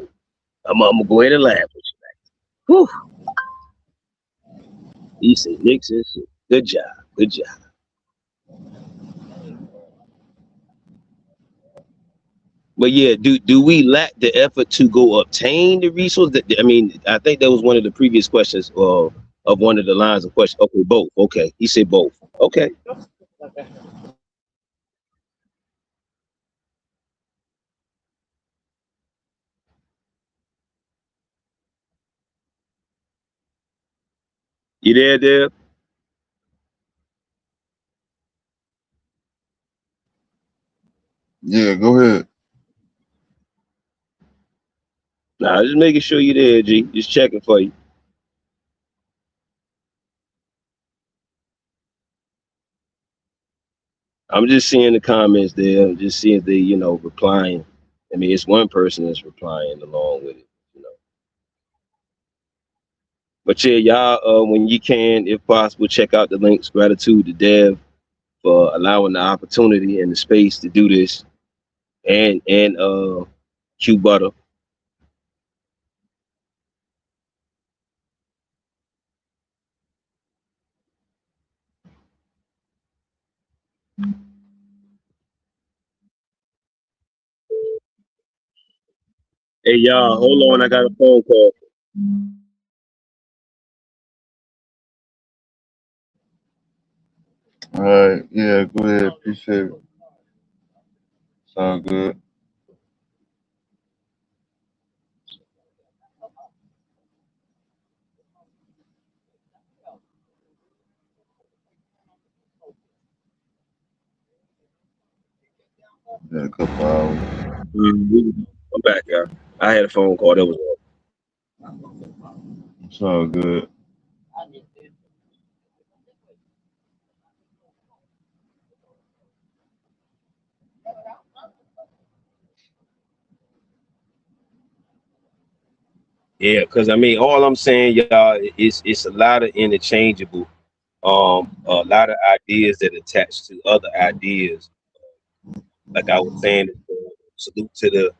I'm gonna go ahead and laugh with you. Whew. He said Nixon 6. Good job. Good job. But yeah, do we lack the effort to go obtain the resource? I mean, I think that was one of the previous questions of one of the lines of questions. Okay, both. Okay, he said both. Okay. You there, Deb? Yeah, go ahead. Nah, just making sure you're there, G. Just checking for you. I'm just seeing the comments there. I'm just seeing the, replying. I mean, it's one person that's replying along with it, But yeah, y'all, when you can, if possible, check out the links. Gratitude to Dev for allowing the opportunity and the space to do this, and Q Butter. Hey y'all, hold on, I got a phone call. All right, yeah, go ahead. Appreciate it. Sound good. Yeah, a couple hours. I'm back, y'all. I had a phone call that was Sound good. yeah, because I mean, all I'm saying, y'all, is it's a lot of interchangeable, a lot of ideas that attach to other ideas. Like I was saying, salute to the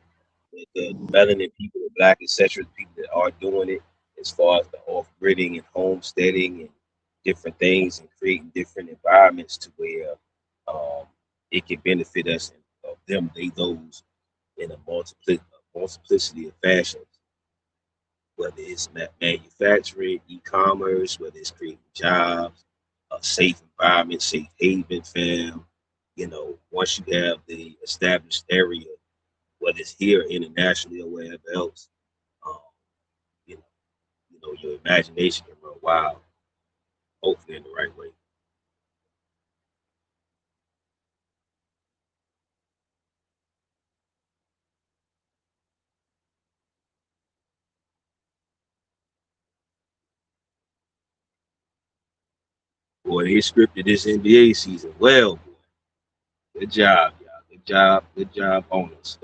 melanin people, the black, etc., people that are doing it as far as the off-gridding and homesteading and different things and creating different environments to where um, it can benefit us and of them, they, those in a multiplicity of fashions, whether it's manufacturing, e-commerce, whether it's creating jobs, a safe environment, safe haven, fam. You know, once you have the established area, whether it's here internationally or wherever else, um, you know, your imagination can run wild, hopefully in the right way. Boy, they scripted this NBA season well, boy. Good job, y'all. Good job on us.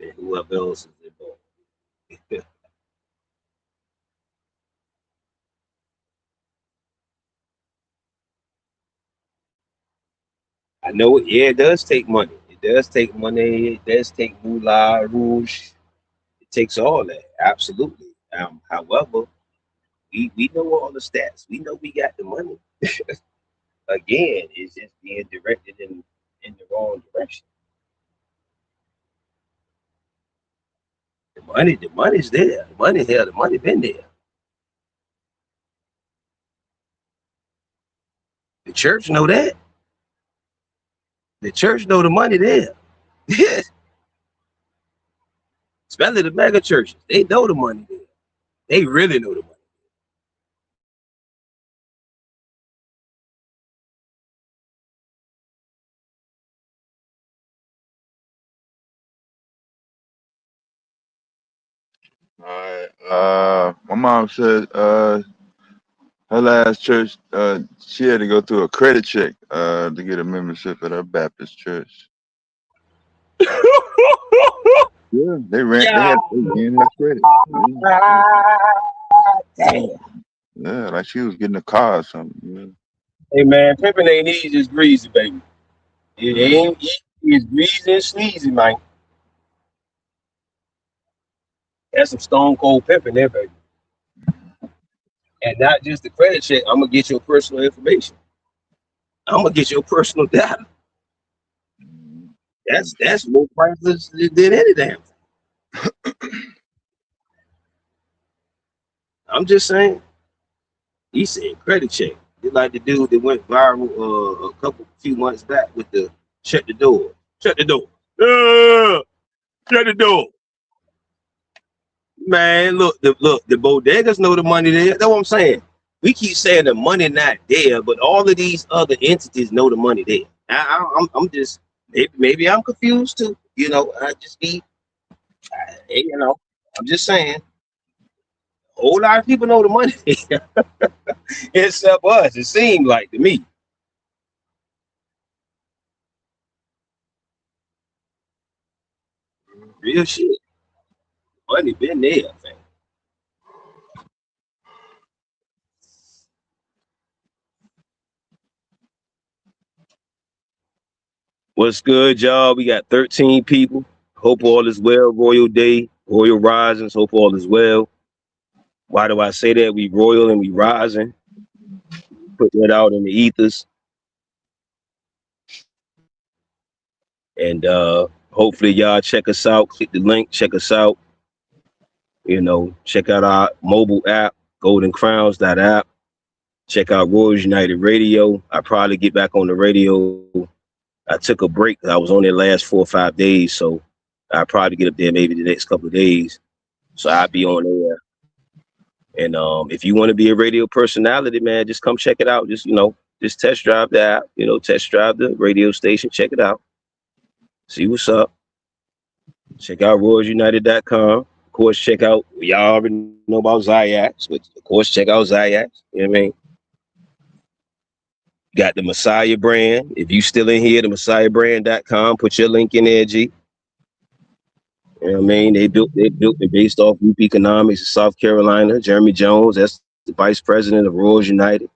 And whoever else is involved. I know it, yeah, it does take money. It does take money. It does take moolah, rouge. It takes all that. Absolutely. However, we know all the stats. We know we got the money. Again, it's just being directed in the wrong direction. The money's there. The money here, the money been there. The church know that. The church know the money there. Especially the mega churches. They know the money there. They really know the money. All right. My mom said her last church, she had to go through a credit check to get a membership at her Baptist church. Yeah, they ran her credit. Yeah, Damn. yeah, like she was getting a car or something. Yeah. Hey man, pimping ain't easy, just greasy, baby. It ain't easy, it's greasy and sleazy, man. That's some stone cold pimping there, baby. And not just the credit check. I'm gonna get your personal information. I'm gonna get your personal data. That's more priceless than any damn thing. I'm just saying. He said credit check. Just like the dude that went viral a few months back with the shut the door. Shut the door. Shut the door. Man, look, the bodegas know the money there. That's what I'm saying. We keep saying the money not there, but all of these other entities know the money there. I'm just maybe I'm confused too. You know, I just be you know, I'm just saying. A whole lot of people know the money except us. It seemed like to me, real shit. Money been there, fam. What's good, y'all? We got 13 people. Hope all is well. Royal Day, Royal Risings. Hope all is well. Why do I say that? We royal and we rising. Put that out in the ethers. And hopefully y'all check us out. Click the link. Check us out. You know, check out our mobile app, goldencrowns.app. Check out Royals United Radio. I probably get back on the radio. I took a break. I was on there last 4 or 5 days, so I'll probably get up there maybe the next couple of days. So I'll be on there. And if you want to be a radio personality, man, just come check it out. Just, just test drive the app, test drive the radio station. Check it out. See what's up. Check out RoyalsUnited.com. Of course, check out, y'all already know about Zayax, but of course, check out Zayax. You know what I mean? Got the Messiah brand. If you still in here, the MessiahBrand.com. Put your link in there, G. You know what I mean? They built it based off Loop Economics of South Carolina. Jeremy Jones, that's the vice president of Royals United.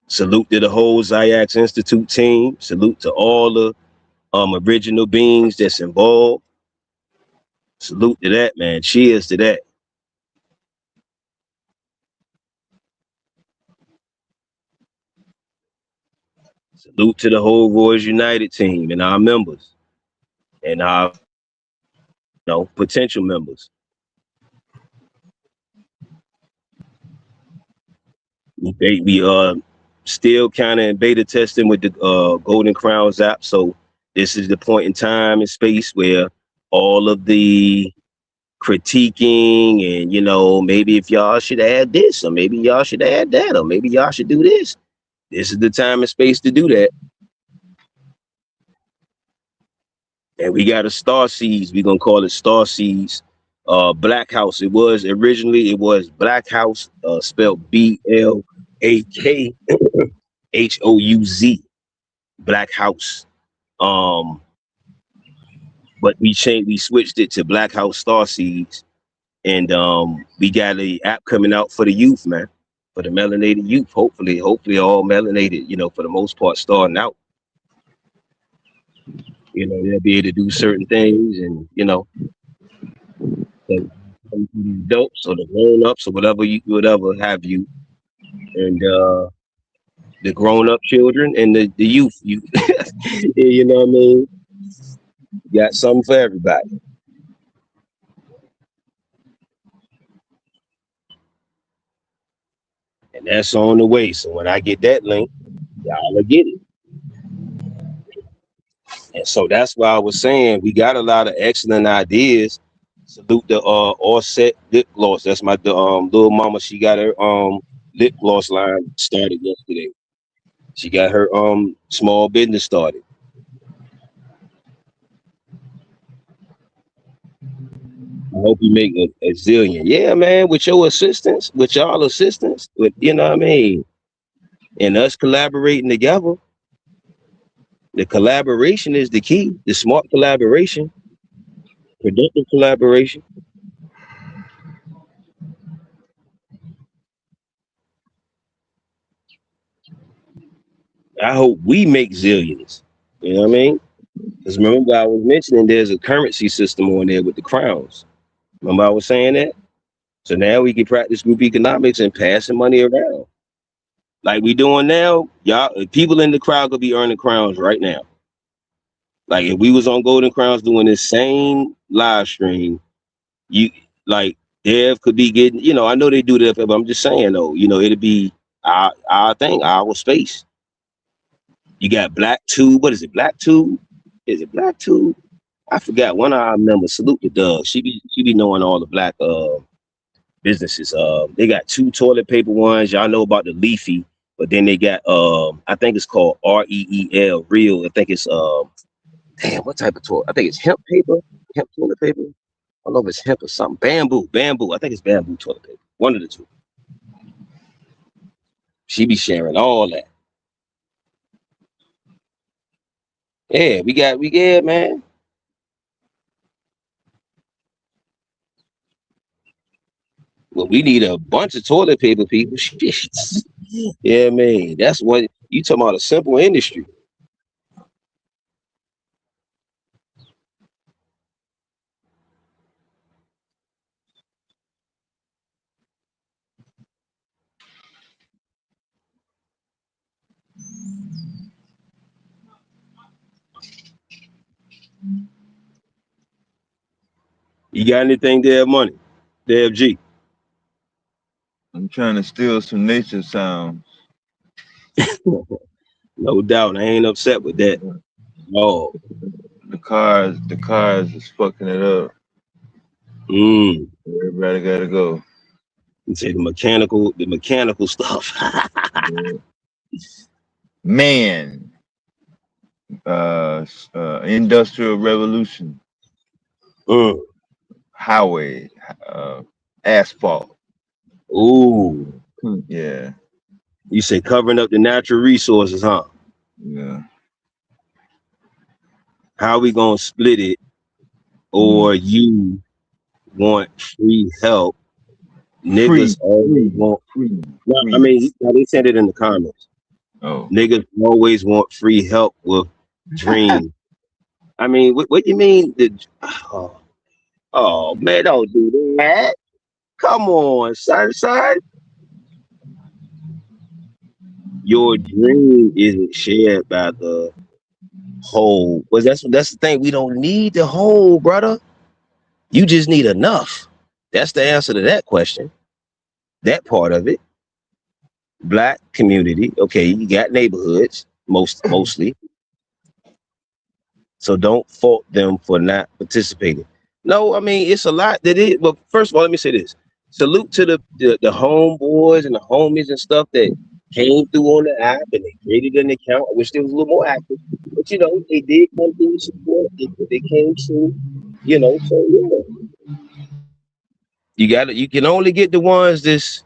Salute to the whole Zayax Institute team. Salute to all the original beings that's involved. Salute to that, man. Cheers to that. Salute to the whole Royals United team and our members and our potential members. We still kind of in beta testing with the Golden Crowns app. So this is the point in time and space where all of the critiquing and, maybe if y'all should add this or maybe y'all should add that or maybe y'all should do this. This is the time and space to do that. And we got a Star Seeds. We're going to call it Star Seeds. Black House. Originally it was Black House, spelled BLAKHOUZ. Black House. But we switched it to Black House Star Seeds. And we got an app coming out for the youth, man. For the melanated youth. Hopefully all melanated, for the most part, starting out. They'll be able to do certain things and, the adults or the grown-ups or whatever have you. And the grown-up children and the youth. You you know what I mean? Got something for everybody. And that's on the way. So when I get that link, y'all will get it. And so that's why I was saying we got a lot of excellent ideas. Salute the Offset lip gloss. That's my little mama. She got her lip gloss line started yesterday. She got her small business started. I hope you make a zillion. Yeah, man, with your assistance, with y'all assistance, with what I mean, and us collaborating together. The collaboration is the key. The smart collaboration, productive collaboration. I hope we make zillions. You know what I mean? Because remember I was mentioning there's a currency system on there with the crowns. Remember I was saying that? So now we can practice group economics and passing money around. Like we doing now, y'all people in the crowd could be earning crowns right now. Like if we was on Golden Crowns doing this same live stream, you like Dev could be getting, I know they do that, but I'm just saying though, it'd be our thing, our space. You got Black Tube. What is it? Black Tube? Is it Black Tube? I forgot. One of our members, salute to Doug. She be knowing all the black businesses. They got 2 toilet paper ones. Y'all know about the Leafy, but then they got I think it's called REEL, real. I think it's damn, what type of toilet? I think it's hemp toilet paper. I don't know if it's hemp or something. Bamboo. I think it's bamboo toilet paper. One of the two. She be sharing all that. Yeah, we get, man. Well, we need a bunch of toilet paper, people. Shit. Yeah, man. That's what you talking about, a simple industry. You got anything there, money? Dev G. I'm trying to steal some nature sounds. No doubt. I ain't upset with that. Oh. The cars is fucking it up. Everybody gotta go. You say the mechanical stuff. Man, industrial revolution, highway, asphalt. Ooh. Yeah. You say covering up the natural resources, huh? Yeah. How we gonna split it? Or you want free help? Niggas always want free. No, I mean, they said it in the comments. Oh. Niggas always want free help with dreams. I mean, what you mean? Oh man, don't do that. Come on, son. Your dream isn't shared by the whole. Well, that's the thing. We don't need the whole, brother. You just need enough. That's the answer to that question. That part of it. Black community. Okay, you got neighborhoods, mostly. So don't fault them for not participating. No, I mean it's a lot that it. But first of all, let me say this: salute to the homeboys and the homies and stuff that came through on the app and they created an account. I wish they was a little more active, but you know they did come through and support. They came through, you know. So yeah, you can only get the ones that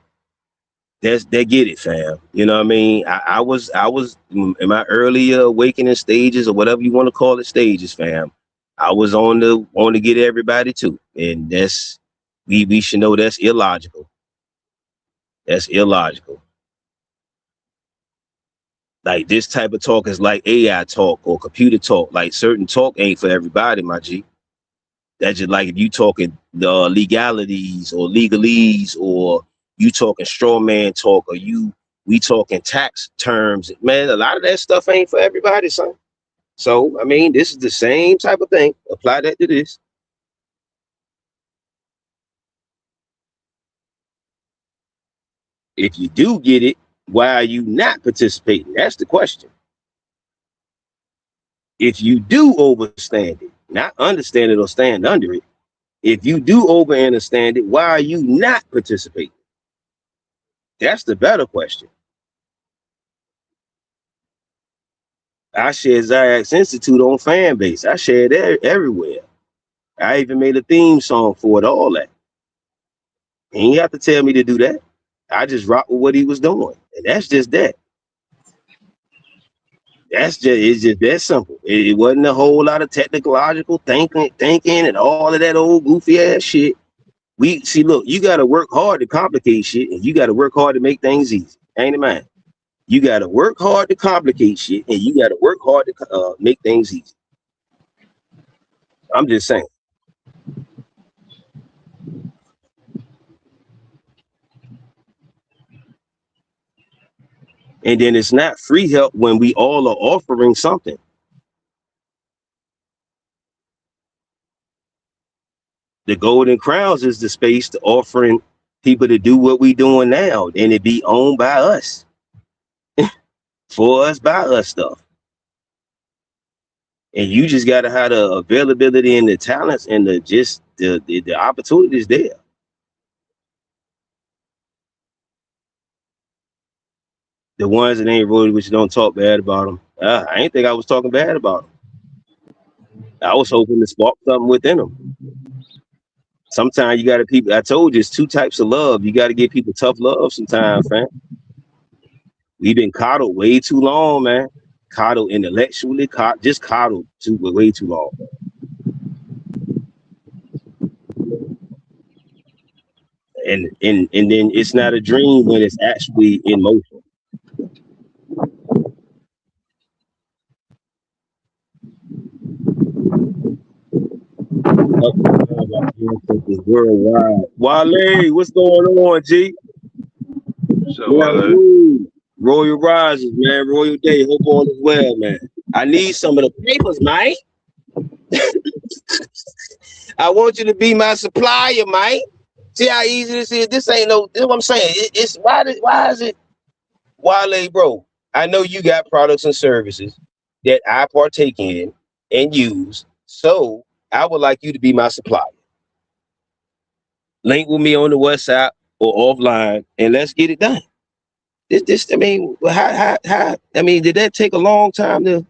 get it, fam. You know what I mean? I was in my earlier awakening stages or whatever you want to call it, stages, fam. I was on to get everybody too, and that's we should know that's illogical. That's illogical. Like this type of talk is like AI talk or computer talk. Like certain talk ain't for everybody, my G. That's just like if you talking the legalities or legalese, or you talking straw man talk, or we talking tax terms. Man, a lot of that stuff ain't for everybody, son. So I mean, this is the same type of thing. Apply that to this. If you do get it, why are you not participating? That's the question. If you do overstand it, not understand it or stand under it, if you do over understand it, why are you not participating? That's the better question. I share Zayak's Institute on fan base. I share it everywhere. I even made a theme song for it, all that. He ain't have to tell me to do that. I just rock with what he was doing. And that's just that. It's just that simple. It wasn't a whole lot of technological thinking and all of that old goofy ass shit. We see, look, you gotta work hard to complicate shit, and you gotta work hard to make things easy. Ain't it, man? You gotta work hard to complicate shit, and you gotta work hard to make things easy. I'm just saying. And then it's not free help when we all are offering something. The Golden Crowns is the space to offering people to do what we doing now, and it be owned by us, for us, by us stuff. And you just gotta have the availability and the talents and the opportunities there. The ones that ain't really, which don't talk bad about them. I ain't think I was talking bad about them. I was hoping to spark something within them. Sometimes you gotta people. I told you it's two types of love. You gotta give people tough love sometimes, fam. We've been coddled way too long, man. Coddled intellectually, just coddled way too long. and then it's not a dream when it's actually in motion. Worldwide. Wale, what's going on, G? So, Royal Rises, man. Royal Day. Hope all is well, man. I need some of the papers, man. I want you to be my supplier, man. See how easy this is? This ain't no, you know what I'm saying? It's why is it? Wale, bro, I know you got products and services that I partake in and use. So I would like you to be my supplier. Link with me on the WhatsApp or offline and let's get it done. I mean, how, I mean, did that take a long time to,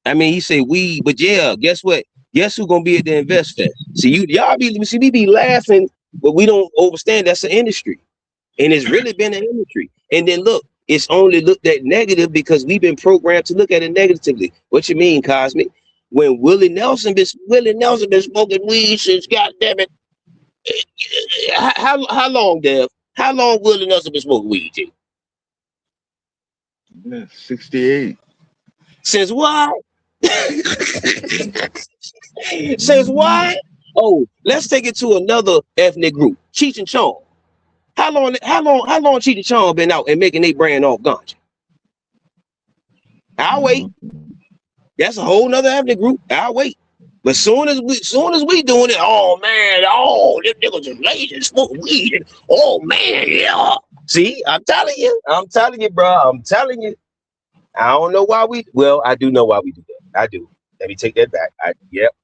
I mean, he said we, but yeah, guess what? Guess who's gonna be at the Invest Fest? See, we be laughing, but we don't understand that's an industry. And it's really been an industry. And then look, it's only looked at negative because we've been programmed to look at it negatively. What you mean, Cosmic? When Willie Nelson been smoking weed since, goddamn it, how long, Dev? How long Willie Nelson been smoking weed, G? yeah, 68. Since what? Since what? Oh, let's take it to another ethnic group, Cheech and Chong. How long Cheech and Chong been out and making their brand off ganja? I'll wait. That's a whole nother ethnic group. I'll wait. But soon as we doing it, oh man, them niggas is lazy, smoking weed. Oh man, yeah. See, I'm telling you, bro. I'm telling you. I don't know why I do know why we do that. I do. Let me take that back.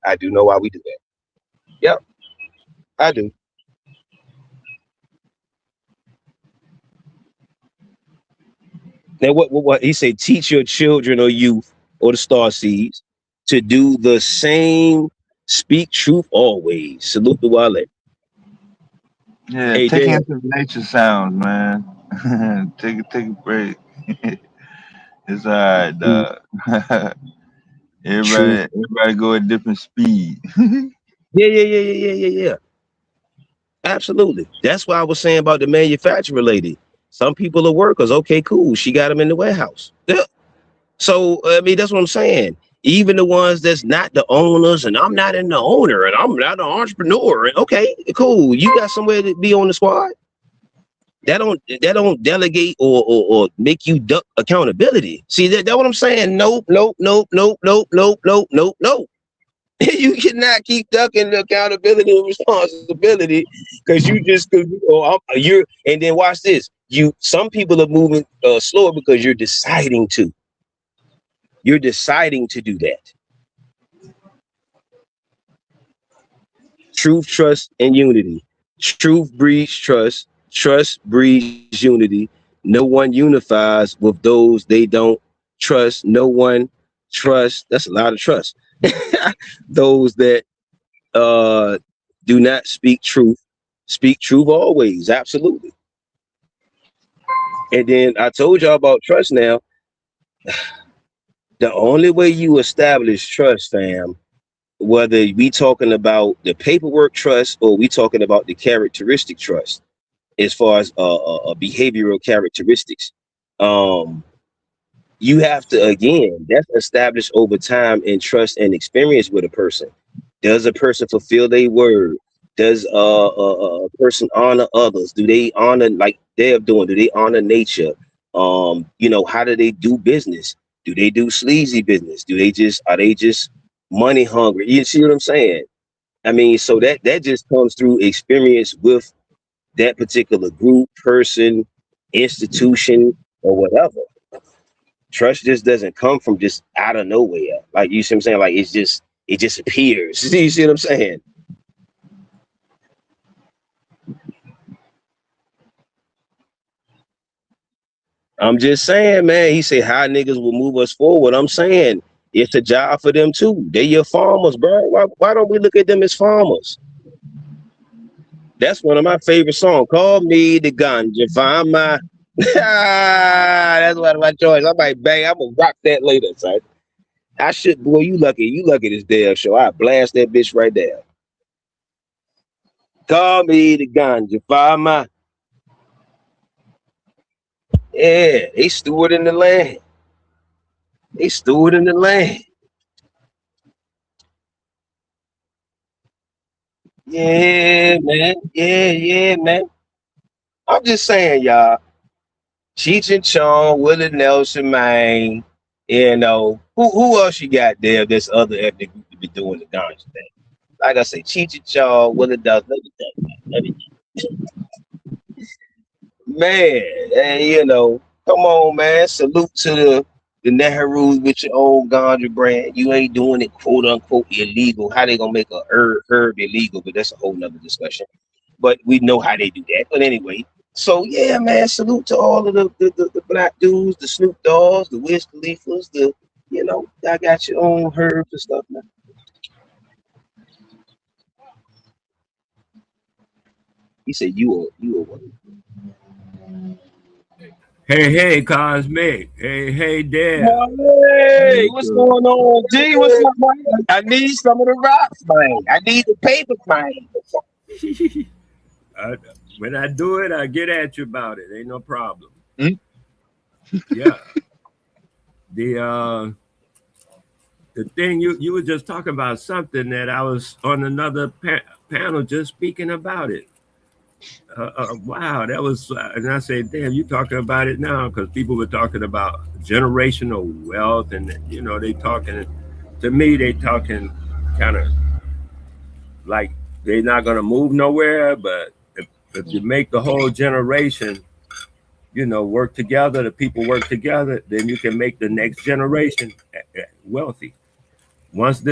I do know why we do that. Yep, I do. Now, what he said, teach your children or youth or the star seeds to do the same, speak truth always. Salute the Wale. Yeah, hey, taking Dan, into nature sounds, man. take a break. It's all right, dog. everybody go at different speed. Yeah. Absolutely. That's why I was saying about the manufacturer lady. Some people are workers. Okay, cool. She got them in the warehouse. Yeah. So, I mean, that's what I'm saying. Even the ones that's not the owners, and I'm not in the owner, and I'm not an entrepreneur. And okay, cool. You got somewhere to be on the squad. That don't delegate or make you duck accountability. See, that's what I'm saying. Nope. You cannot keep ducking the accountability and responsibility because you're. And then watch this. Some people are moving slower because you're deciding to. You're deciding to do that. Truth, trust, and unity. Truth breeds trust. Trust breeds unity. No one unifies with those they don't trust. No one trusts. That's a lot of trust. Those that do not speak truth always. Absolutely. And then I told y'all about trust now. The only way you establish trust, fam, whether we talking about the paperwork trust or we talking about the characteristic trust, as far as behavioral characteristics, you have to, again, that's established over time in trust and experience with a person. Does a person fulfill their word? Does a person honor others? Do they honor, like they're doing? Do they honor nature? How do they do business? Do they do sleazy business? Are they just money hungry? You see what I'm saying? I mean, so that just comes through experience with that particular group, person, institution, or whatever. Trust just doesn't come from just out of nowhere. Like, you see what I'm saying? Like, it just appears. You see what I'm saying? I'm just saying, man. He said how niggas will move us forward. I'm saying it's a job for them too. They're your farmers, bro. Why don't we look at them as farmers? That's one of my favorite songs. Call me the ganja, find my. That's one of my choice. I might bang. I'm gonna rock that later, son. I should. Boy, you lucky. You lucky this damn show. I blast that bitch right there. Call me the ganja farmer. Yeah, they steward in the land. They steward in the land. Yeah, man. Yeah, man. I'm just saying, y'all. Cheech and Chong, Willie Nelson, man. You know, who else you got there? This other ethnic group to be doing the ganja thing. Like I say, Cheech and Chong, Willie Nelson. Man, and you know, come on, man. Salute to the Nehrus with your own ganja brand. You ain't doing it quote unquote illegal. How they gonna make a herb illegal? But that's a whole nother discussion. But we know how they do that. But anyway, so yeah, man. Salute to all of the black dudes, the Snoop Dogs, the Wiz Khalifas, the you know, y'all got your own herbs and stuff, man. He said you are one. Hey, Cosmic. Hey, Dad. Hey, what's going on, G? What's up, man? I need some of the rocks, man. I need the papers, man. When I do it, I get at you about it. Ain't no problem. Mm. Yeah. The thing you were just talking about something that I was on another panel just speaking about it. Wow, that was, and I said, damn, you talking about it now because people were talking about generational wealth, and you know they talking to me, they talking kind of like they're not gonna move nowhere, but if you make the whole generation, you know, work together, the people work together, then you can make the next generation wealthy. Once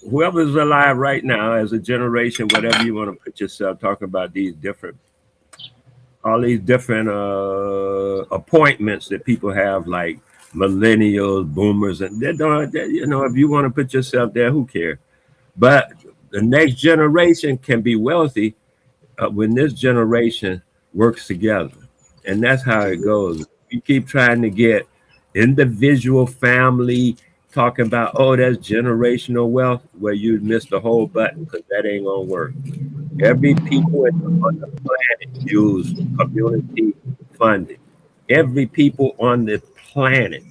whoever's alive right now as a generation, whatever you want to put yourself, talking about all these different appointments that people have, like millennials, boomers, and you know, if you want to put yourself there, who cares? But the next generation can be wealthy when this generation works together, and that's how it goes. You keep trying to get individual family talking about, oh, that's generational wealth, where you miss the whole button because that ain't gonna work. Every people on the planet use community funding. Every people on the planet.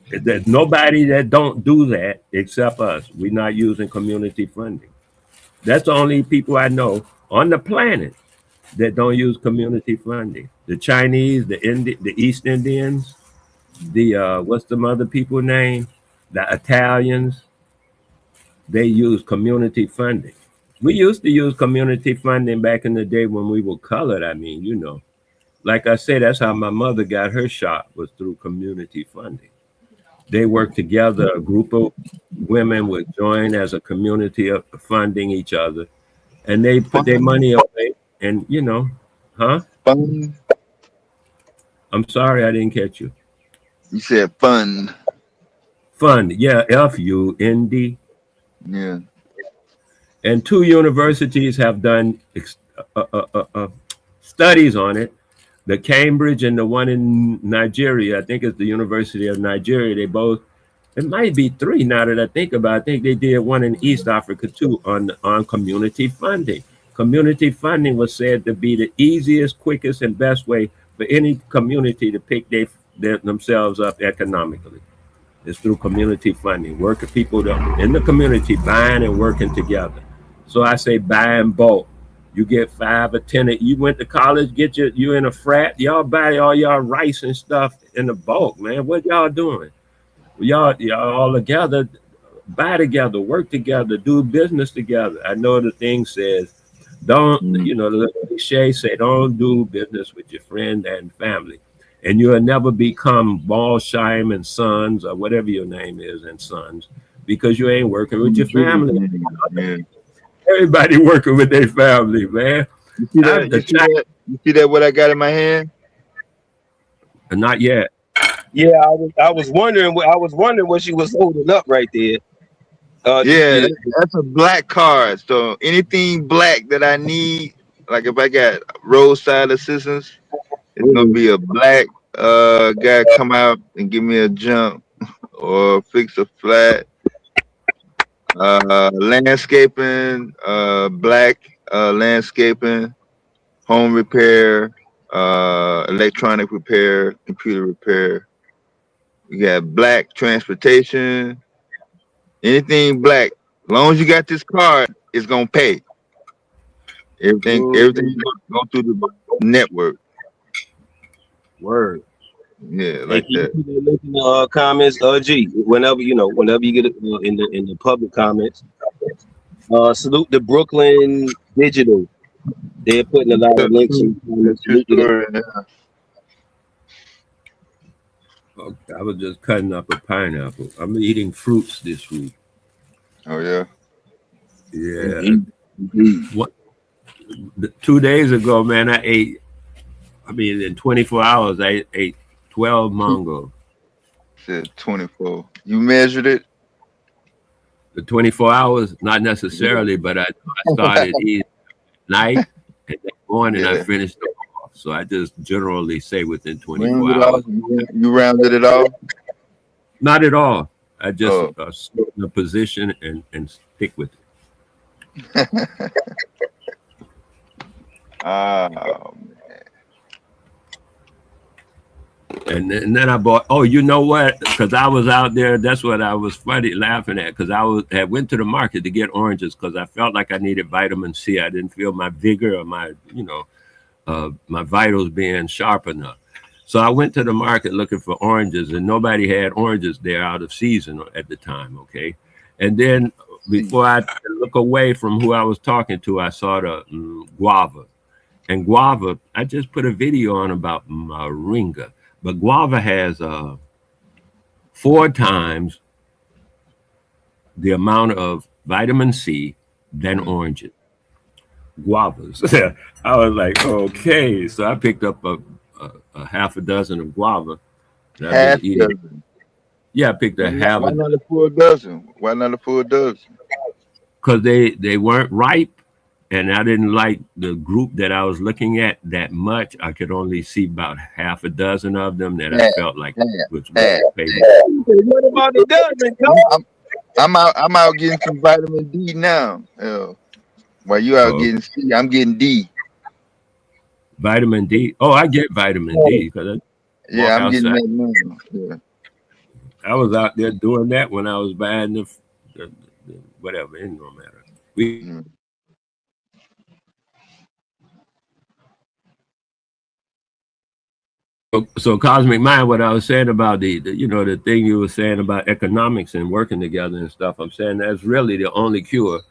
There's nobody that don't do that except us. We're not using community funding. That's the only people I know on the planet that don't use community funding. The Chinese, the East Indians, the what's the other people name? The Italians, they use community funding. We used to use community funding back in the day when we were colored. I mean, you know, like I said, that's how my mother got her shot, was through community funding. They worked together. A group of women would join as a community of funding each other, and they put their money away. And you know, huh? Fun. I'm sorry, I didn't catch you. You said fun. Fund, yeah, FUND. Yeah. And 2 universities have done studies on it. The Cambridge and the one in Nigeria, I think it's the University of Nigeria. They both, it might be 3 now that I think about it. I think they did one in East Africa too on community funding. Community funding was said to be the easiest, quickest, and best way for any community to pick themselves up economically. It's through community funding, working people in the community buying and working together. So I say buy in bulk. You get 5 or 10. You went to college, you in a frat. Y'all buy all y'all rice and stuff in the bulk, man. What y'all doing? Y'all all together, buy together, work together, do business together. I know the thing says, don't, you know, the cliche say, don't do business with your friend and family. And you'll never become Balsheim and Sons or whatever your name is and Sons, because you ain't working with your family. Yeah. Everybody working with their family, man. You see that? You see that? What I got in my hand? Not yet. Yeah, I was wondering what she was holding up right there. Yeah, that's a black card. So anything black that I need, like if I got roadside assistance, it's gonna be a black guy come out and give me a jump or fix a flat. Landscaping, black landscaping, home repair, electronic repair, computer repair. We got black transportation. Anything black, as long as you got this card, it's gonna pay. Everything go through the network. Word. Yeah, Hey, like can you that. put that link in the comments, G? Whenever you get it in the public comments. Salute the Brooklyn Digital. They're putting a lot of links in the comments. True Salute to them. story. Okay, I was just cutting up a pineapple. I'm eating fruits this week. Oh yeah. Yeah. Indeed. What 2 days ago, man, in 24 hours, I ate 12 mango. Said 24. You measured it? The 24 hours, not necessarily, but I started eating at night, and that morning I Yeah. finished it off. So I just generally say within 24 Rounded hours. off. You rounded it off? Not at all. I just Oh. sit in a position and stick with it. Oh, And then I bought. Oh, you know what? Because I was out there. That's what I was funny laughing at. Because I went to the market to get oranges because I felt like I needed vitamin C. I didn't feel my vigor or my my vitals being sharp enough. So I went to the market looking for oranges, and nobody had oranges there out of season at the time. Okay, and then before I look away from who I was talking to, I saw the guava. And guava, I just put a video on about moringa. But guava has 4 times the amount of vitamin C than oranges. Guavas. I was like, okay. So I picked up a half a dozen of guava. That I've half been eating. dozen. Yeah, I picked a half Why a not a full dozen? Why not a full dozen? because they weren't ripe. And I didn't like the group that I was looking at that much. I could only see about half a dozen of them that I felt like was What about the dozen? I'm out getting some vitamin D now. While you out getting C, I'm getting D. Vitamin D. Oh, I get vitamin D because I'm getting that now. Yeah. I was out there doing that when I was buying the whatever. It don't matter. So Cosmic Mind, what I was saying about the thing you were saying about economics and working together and stuff, I'm saying that's really the only cure.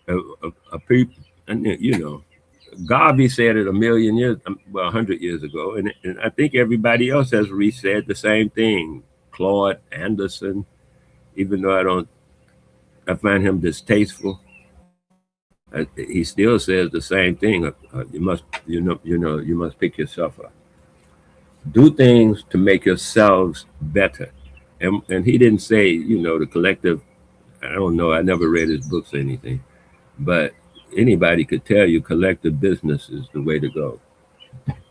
A people, and Garvey said it 100 years ago, and I think everybody else has said the same thing. Claude Anderson, even though I find him distasteful, he still says the same thing. You must pick yourself up. Do things to make yourselves better. And he didn't say, the collective, I don't know, I never read his books or anything, but anybody could tell you collective business is the way to go.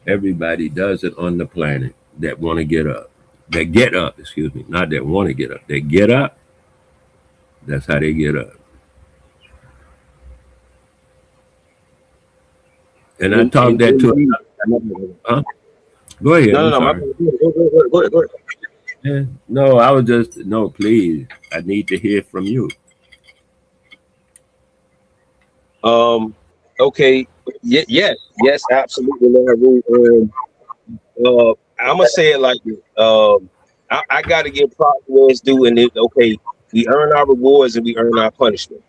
Everybody does it on the planet that want to get up. That get up, excuse me, not that want to get up. They get up, that's how they get up. And I talked that to huh? Go ahead. Go ahead. Yeah. No, I was just please. I need to hear from you. Okay. Yes, absolutely. I'm gonna say it like this. I got to give props where it's due, and okay, we earn our rewards and we earn our punishment.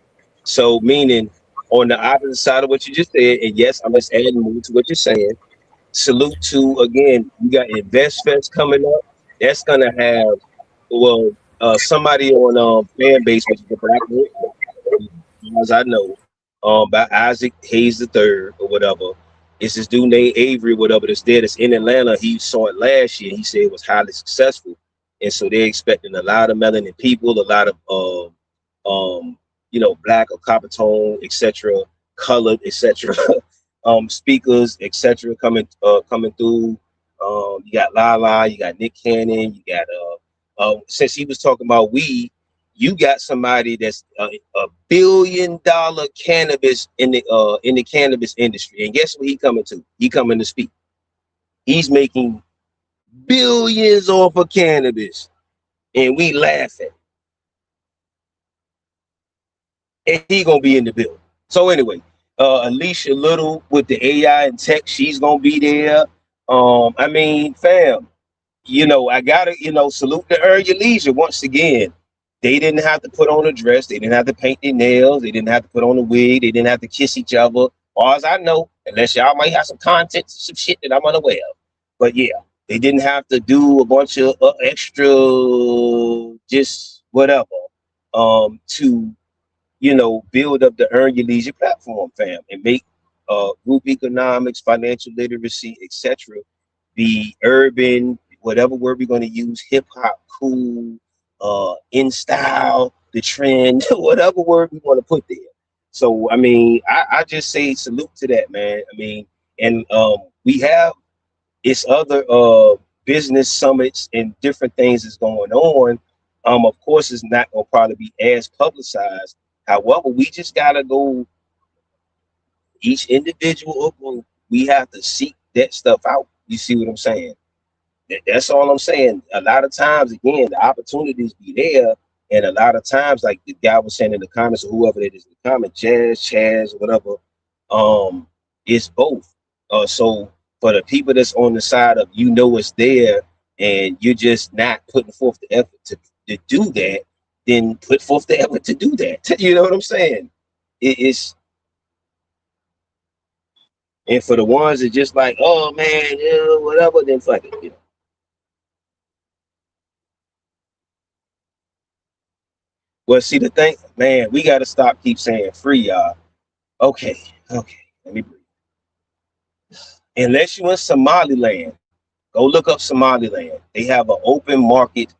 So, meaning on the opposite side of what you just said, and yes, I'm just adding more to what you're saying. Salute to, again, you got Invest Fest coming up. That's gonna have somebody on fan base, which is the Black Book, as I know, by Isaac Hayes III or whatever. It's this dude named Avery, whatever that's there, that's in Atlanta. He saw it last year. He said it was highly successful, and so they're expecting a lot of melanin people, a lot of black or copper tone, etc., colored, etc. Speakers, etc., coming through. You got Lala, you got Nick Cannon, you got since he was talking about weed, you got somebody that's a $1 billion cannabis in the cannabis industry, and guess what he coming to? He coming to speak. He's making billions off of cannabis, and we laughing. And he gonna be in the building. So anyway, Alicia Little with the AI and tech, she's gonna be there. I mean, fam, I gotta, salute to Earn Your Leisure once again. They didn't have to put on a dress, they didn't have to paint their nails, they didn't have to put on a wig, they didn't have to kiss each other, or as I know, unless y'all might have some content, some shit that I'm unaware of. But yeah, they didn't have to do a bunch of extra, just whatever, to build up the Earn Your Leisure platform, fam, and make group economics, financial literacy, etc. the urban, whatever word we're going to use, hip hop, cool, in style, the trend, whatever word we want to put there. So, I mean, I just say salute to that, man. I mean, and we have it's other business summits and different things that's going on. Of course, it's not going to probably be as publicized. However, we just got to go each individual group. We have to seek that stuff out. You see what I'm saying? That's all I'm saying. A lot of times, again, the opportunities be there, and a lot of times, like the guy was saying in the comments, or whoever it is in the comment, Chaz, whatever, it's both. So for the people that's on the side of it's there, and you're just not putting forth the effort to do that, then put forth the effort to do that. You know what I'm saying? It's and for the ones that just like, oh man, whatever, then fuck it. Well, see the thing, man, we gotta stop keep saying free, y'all. Okay, let me breathe. Unless you in Somaliland, go look up Somaliland. They have an open market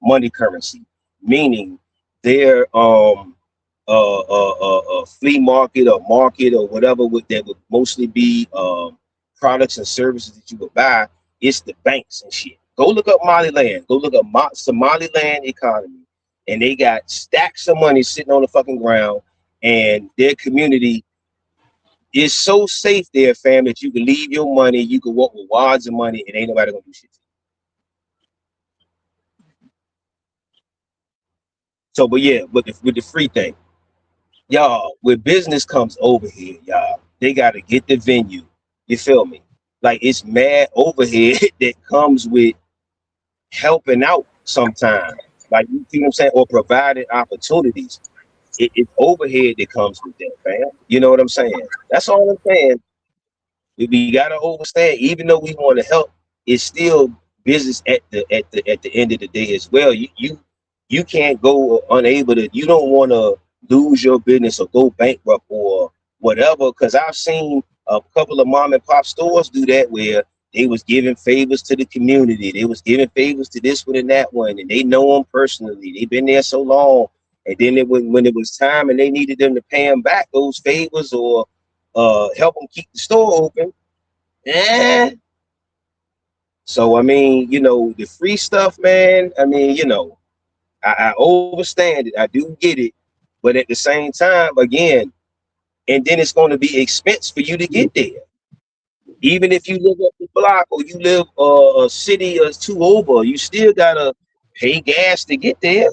money currency, meaning their flea market or whatever that would mostly be products and services that you would buy. It's the banks and shit. Go look up Maliland. Go look up Somaliland economy, and they got stacks of money sitting on the fucking ground, and their community is so safe there, fam, that you can leave your money, you can walk with wads of money, and ain't nobody gonna do shit to you. So, but yeah, with the free thing, y'all, when business comes over here, y'all, they gotta get the venue. You feel me? Like, it's mad overhead that comes with helping out sometimes. Like, you see what I'm saying? Or providing opportunities. It's overhead that comes with that, fam. You know what I'm saying? That's all I'm saying. We gotta understand, even though we want to help, it's still business at the end of the day as well. You can't go unable to. You don't want to lose your business or go bankrupt or whatever. Because I've seen a couple of mom and pop stores do that, where they was giving favors to the community. They was giving favors to this one and that one, and they know them personally. They've been there so long, and then when it was time and they needed them to pay them back those favors or help them keep the store open. So I mean, the free stuff, man. I mean, I understand it. I do get it, but at the same time, again, and then it's going to be expense for you to get there. Even if you live up the block or you live a city or two over, you still gotta pay gas to get there,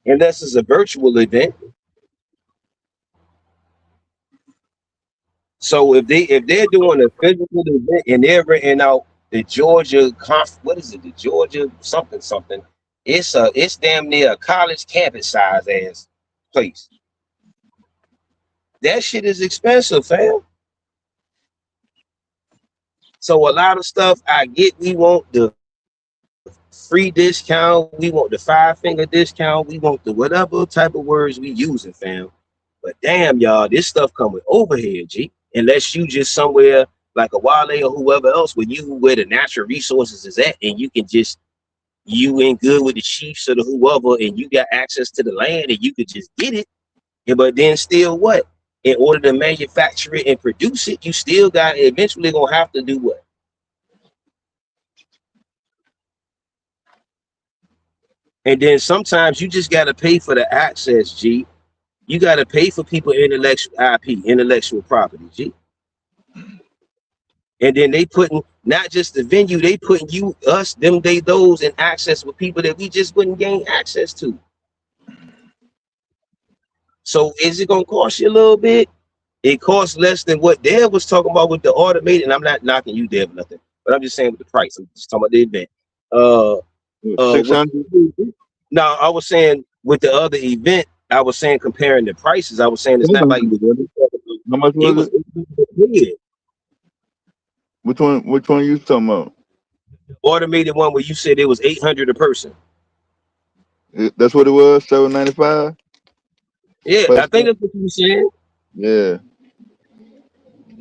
unless it's a virtual event. So if they're doing a physical event and they're renting out the Georgia what is it? The Georgia something. It's damn near a college campus size ass place. That shit is expensive, fam. So a lot of stuff I get, we want the free discount, we want the 5-finger discount, we want the whatever type of words we using, fam. But damn, y'all, this stuff come with overhead, G. Unless you just somewhere like a Wale or whoever else where the natural resources is at, and you can just, you ain't good with the chiefs or the whoever, and you got access to the land and you could just get it. Yeah, but then still what? In order to manufacture it and produce it, you still got eventually gonna have to do what? And then sometimes you just got to pay for the access, G. You got to pay for people intellectual IP, intellectual property, G. And then they putting not just the venue, they putting you, us, them, they, those in access with people that we just wouldn't gain access to. So is it gonna cost you a little bit? It costs less than what Deb was talking about with the automated. And I'm not knocking you, Deb, nothing, but I'm just saying with the price. I'm just talking about the event. 600. Now I was saying with the other event, I was saying comparing the prices. I was saying it's not like How much was it? Which one you talking about? Automated one where you said it was 800 a person. That's what it was, $795. Yeah, I think that's what you were saying. Yeah.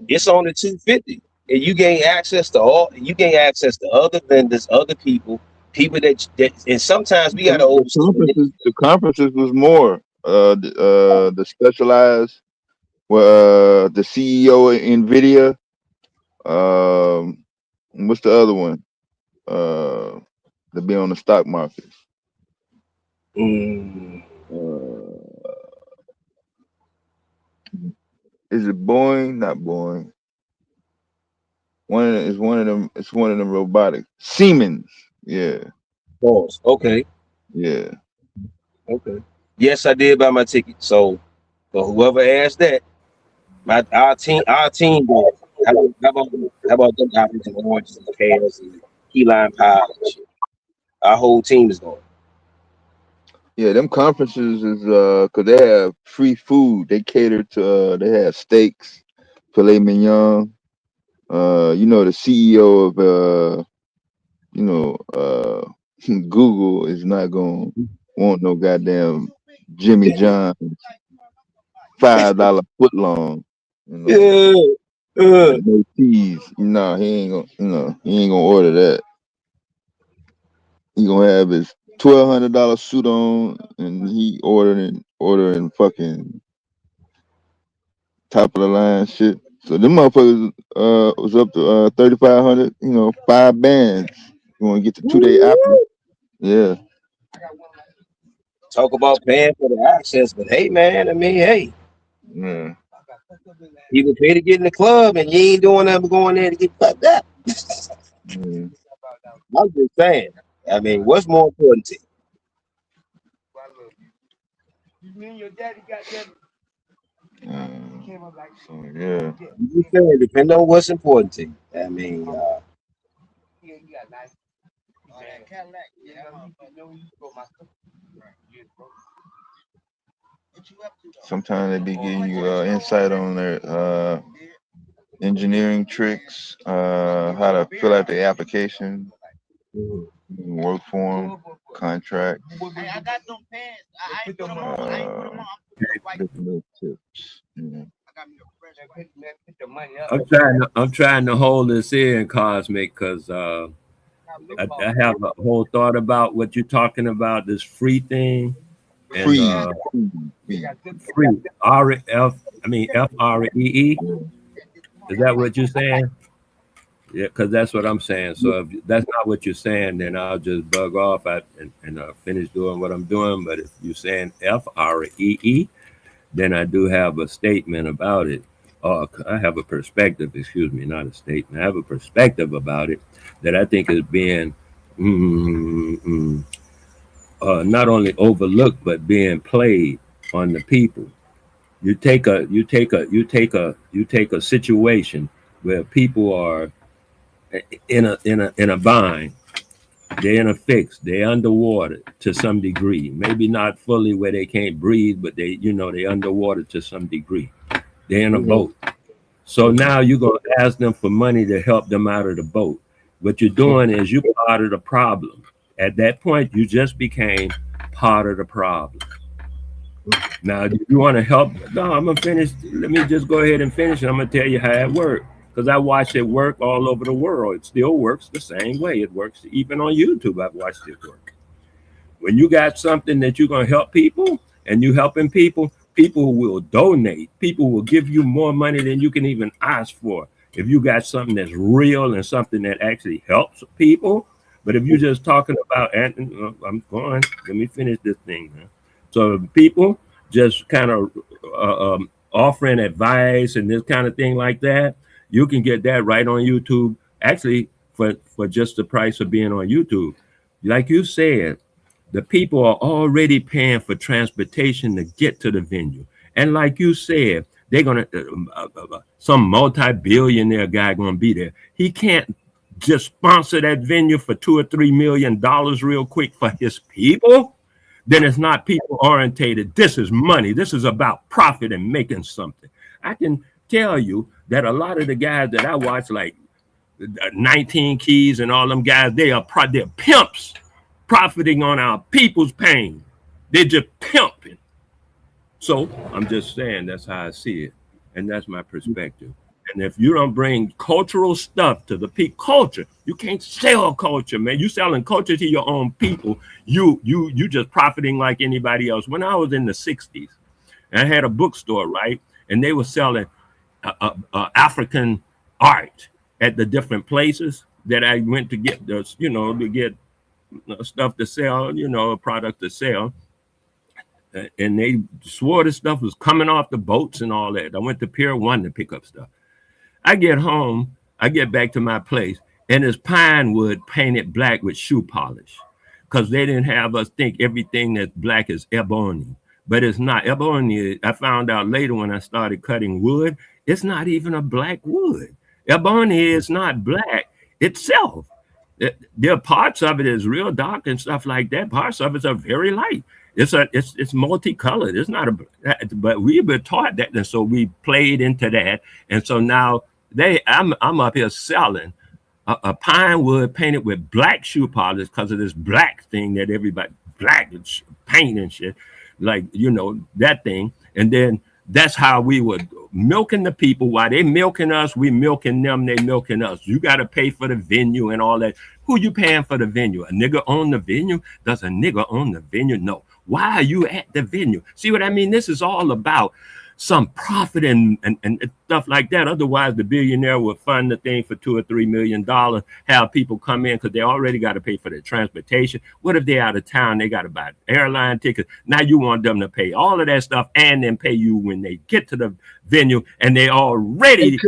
It's on the 250, and you gain access to all. You gain access to other vendors, other people that and sometimes we got to The conferences was more. The specialized. The CEO of NVIDIA. What's the other one? To be on the stock market. Is it Boeing? Not Boeing. It's one of them. It's one of them robotics. Siemens. Yeah. Pause. Okay. Yeah. Okay. Yes, I did buy my ticket. So, for whoever asked that, our team did. How about them apples and oranges and pears and key lime pie and shit? Our whole team is going. Yeah, them conferences is cause they have free food. They cater to they have steaks, filet mignon. You know the CEO of Google is not gonna want no goddamn Jimmy John's $5 foot long. No cheese. No, he ain't gonna order that. He gonna have his $1,200 suit on, and he ordering fucking top of the line shit. So them motherfuckers was up to 3,500. 5 bands. You want to get the 2-day after? Yeah. Talk about paying for the access, but hey, man, I mean, hey. Yeah. You can pay to get in the club, and you ain't doing nothing but going there to get fucked up. I'm just saying. I mean, what's more important to you? You and your daddy got them. So yeah. I'm just saying, depending on what's important to you. I mean, sometimes they be giving you insight on their engineering tricks, how to fill out the application, work form, contract. I got them pants. I ain't put them on. I ain't put them on. Different little tips. Yeah. I'm trying to hold this in, Cosmic, because I have a whole thought about what you're talking about, this free thing. And free. FREE. Is that what you're saying? Yeah, because that's what I'm saying. So if that's not what you're saying, then I'll just bug off and finish doing what I'm doing. But if you're saying FREE, then I do have a statement about it. I have a perspective, excuse me, not a statement. I have a perspective about it that I think is being not only overlooked but being played on the people. You take a situation where people are in a bind. They're in a fix. They're underwater to some degree. Maybe not fully where they can't breathe, but they underwater to some degree. They're in a boat. So now you're gonna ask them for money to help them out of the boat. What you're doing is you're part of the problem. At that point, you just became part of the problem. Now, if you want to help, no, I'm gonna finish. Let me just go ahead and finish, and I'm gonna tell you how it works. Because I watched it work all over the world. It still works the same way. It works even on YouTube. I've watched it work. When you got something that you're gonna help people, and you helping people, people will donate. People will give you more money than you can even ask for. If you got something that's real and something that actually helps people, But if you're just talking about, and I'm going, let me finish this thing, man. So people just kind of offering advice and this kind of thing like that, you can get that right on YouTube. Actually, for just the price of being on YouTube, like you said, the people are already paying for transportation to get to the venue. And like you said, they're going to, some multi-billionaire guy going to be there. He can't just sponsor that venue for $2 or $3 million real quick for his people. Then it's not people orientated. This is money. This is about profit and making something. I can tell you that a lot of the guys that I watch, like 19 Keys and all them guys, they're pimps profiting on our people's pain. They're just pimping. So I'm just saying that's how I see it. And that's my perspective. And if you don't bring cultural stuff to the people, culture, you can't sell culture, man. You selling culture to your own people. You just profiting like anybody else. When I was in the 60s, I had a bookstore, right? And they were selling African art at the different places that I went to get this, to get stuff to sell, a product to sell. And they swore this stuff was coming off the boats and all that. I went to Pier 1 to pick up stuff. I get home, I get back to my place, and it's pine wood painted black with shoe polish, because they didn't have us think everything that's black is ebony. But it's not. Ebony, I found out later when I started cutting wood, it's not even a black wood. Ebony is not black itself. There are parts of it is real dark and stuff like that. Parts of it are very light. It's multicolored. It's not but we've been taught that, and so we played into that. And so now I'm up here selling a pine wood painted with black shoe polish because of this black thing that everybody black paint and shit, like that thing. And then that's how we were milking the people. While they milking us, we milking them, they milking us. You got to pay for the venue and all that. Who you paying for the venue? A nigga own the venue? Does a nigga own the venue? No. Why are you at the venue? See what I mean? This is all about some profit and stuff like that. Otherwise, the billionaire will fund the thing for $2 or $3 million, have people come in because they already got to pay for their transportation. What if they're out of town? They got to buy airline tickets. Now you want them to pay all of that stuff and then pay you when they get to the venue and they already.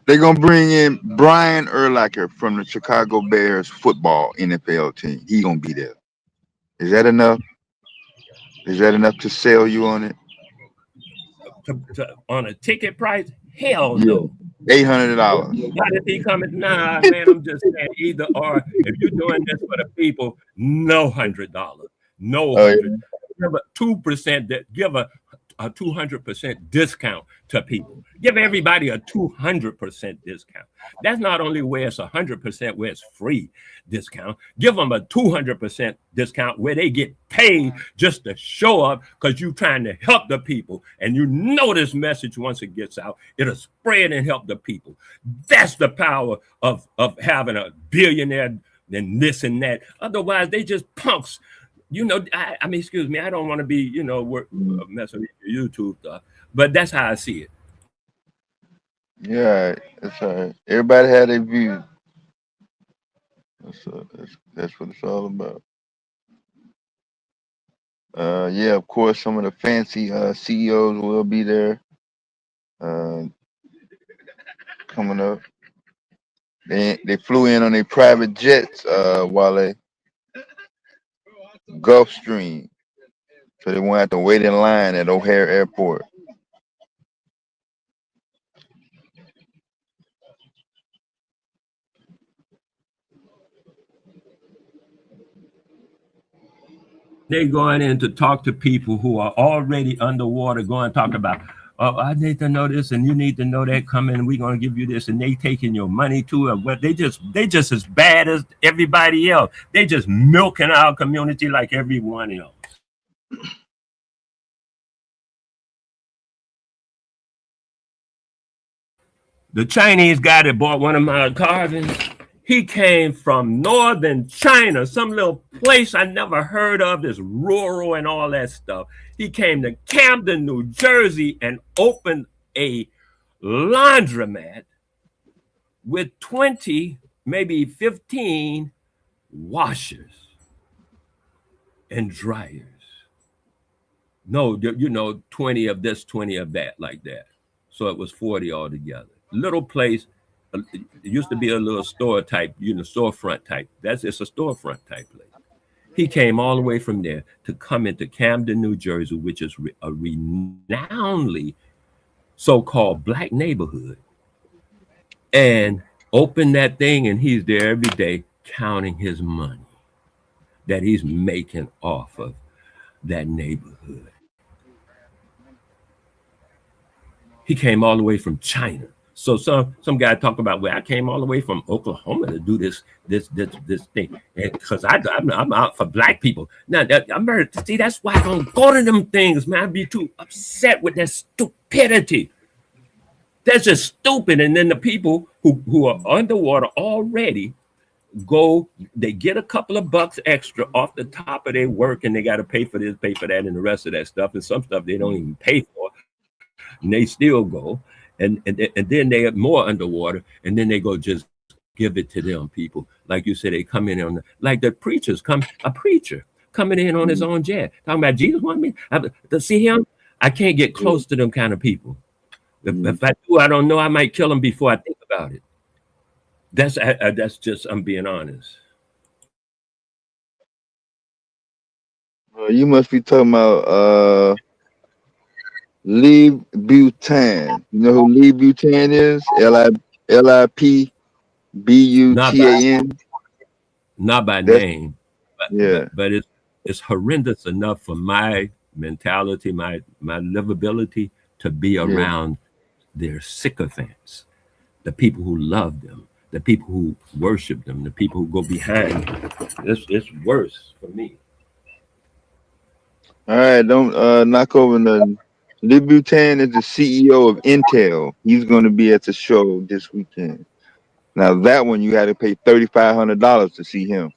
They're going to bring in Brian Urlacher from the Chicago Bears football NFL team. He going to be there. Is that enough? Is that enough to sell you on it? On a ticket price? Hell no. $800. Why did he come in? Nah, man, I'm just saying either or. If you're doing this for the people, no $100. No $100. Give a 2% that give a 200% discount to people. Give everybody a 200% discount. That's not only where it's 100% where it's free discount. Give them a 200% discount where they get paid just to show up because you're trying to help the people. And this message, once it gets out, it'll spread and help the people. That's the power of having a billionaire and this and that. Otherwise, they just punks. I mean, excuse me, I don't want to be, messing with your YouTube stuff, but that's how I see it. Yeah, that's all right. Everybody had their view. That's what it's all about. Yeah, of course, some of the fancy CEOs will be there coming up. They flew in on their private jets, Wale. Gulfstream, so they won't have to wait in line at O'Hare Airport. They're going in to talk to people who are already underwater, going to talk about, oh, I need to know this and you need to know that, come in, we're going to give you this, and they taking your money too. And what they just as bad as everybody else. They just milking our community like everyone else. The Chinese guy that bought one of my carvings, he came from northern China, some little place I never heard of, this rural and all that stuff. He came to Camden, New Jersey, and opened a laundromat with 20, maybe 15 washers and dryers. No, 20 of this, 20 of that, like that. So it was 40 altogether. Little place. It used to be a little store type, storefront type. It's a storefront type place. He came all the way from there to come into Camden, New Jersey, which is a renownedly so-called black neighborhood, and open that thing, and he's there every day counting his money that he's making off of that neighborhood. He came all the way from China. So some guy talk about, well, I came all the way from Oklahoma to do this thing, because I'm out for black people. Now see, that's why I don't go to them things, man. I be too upset with that stupidity. That's just stupid. And then the people who are underwater already they get a couple of bucks extra off the top of their work, and they got to pay for this, pay for that, and the rest of that stuff. And some stuff they don't even pay for, and they still go. And then they are more underwater, and then they go just give it to them people. Like you said, they come in on like the preachers a preacher coming in on his own jet, talking about Jesus want me to see him. I can't get close to them kind of people. If I do, I don't know. I might kill them before I think about it. That's just, I'm being honest. You must be talking about Lee Butan. You know who Lee Butan is? LIPBUTAN. Not by name, yeah. but it's horrendous enough for my mentality, my livability to be around their sycophants, the people who love them, the people who worship them, the people who go behind them. It's worse for me. All right, don't knock over nothing. Lee Butan is the CEO of Intel. He's going to be at the show this weekend. Now that one you had to pay $3,500 to see him.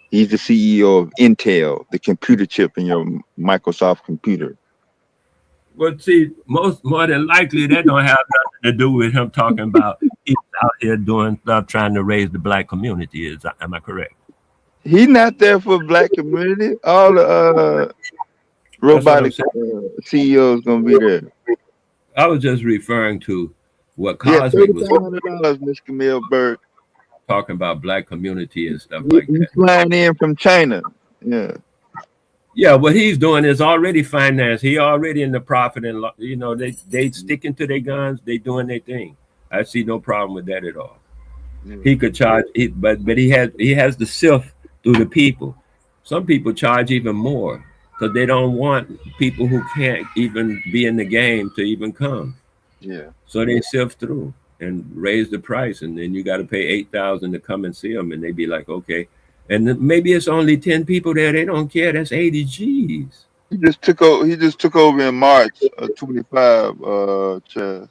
He's the CEO of Intel, the computer chip in your Microsoft computer. Well, see, more than likely that don't have nothing to do with him talking about he's out here doing stuff trying to raise the black community. Am I correct? He's not there for black community. All the robotic CEOs gonna be there. I was just referring to what Cosmic was $3,500, Miss Camille Burke. Talking about black community and stuff like that. He's flying in from China. Yeah, what he's doing is already financed. He already in the profit, and they sticking to their guns. They doing their thing. I see no problem with that at all. He could charge, but he has to sift through the people. Some people charge even more because they don't want people who can't even be in the game to even come. Yeah. So they sift through and raise the price, and then you got to pay $8,000 to come and see them, and they be like, okay. And maybe it's only 10 people there. They don't care. That's 80 G's. He just took over in March 25. Chaz.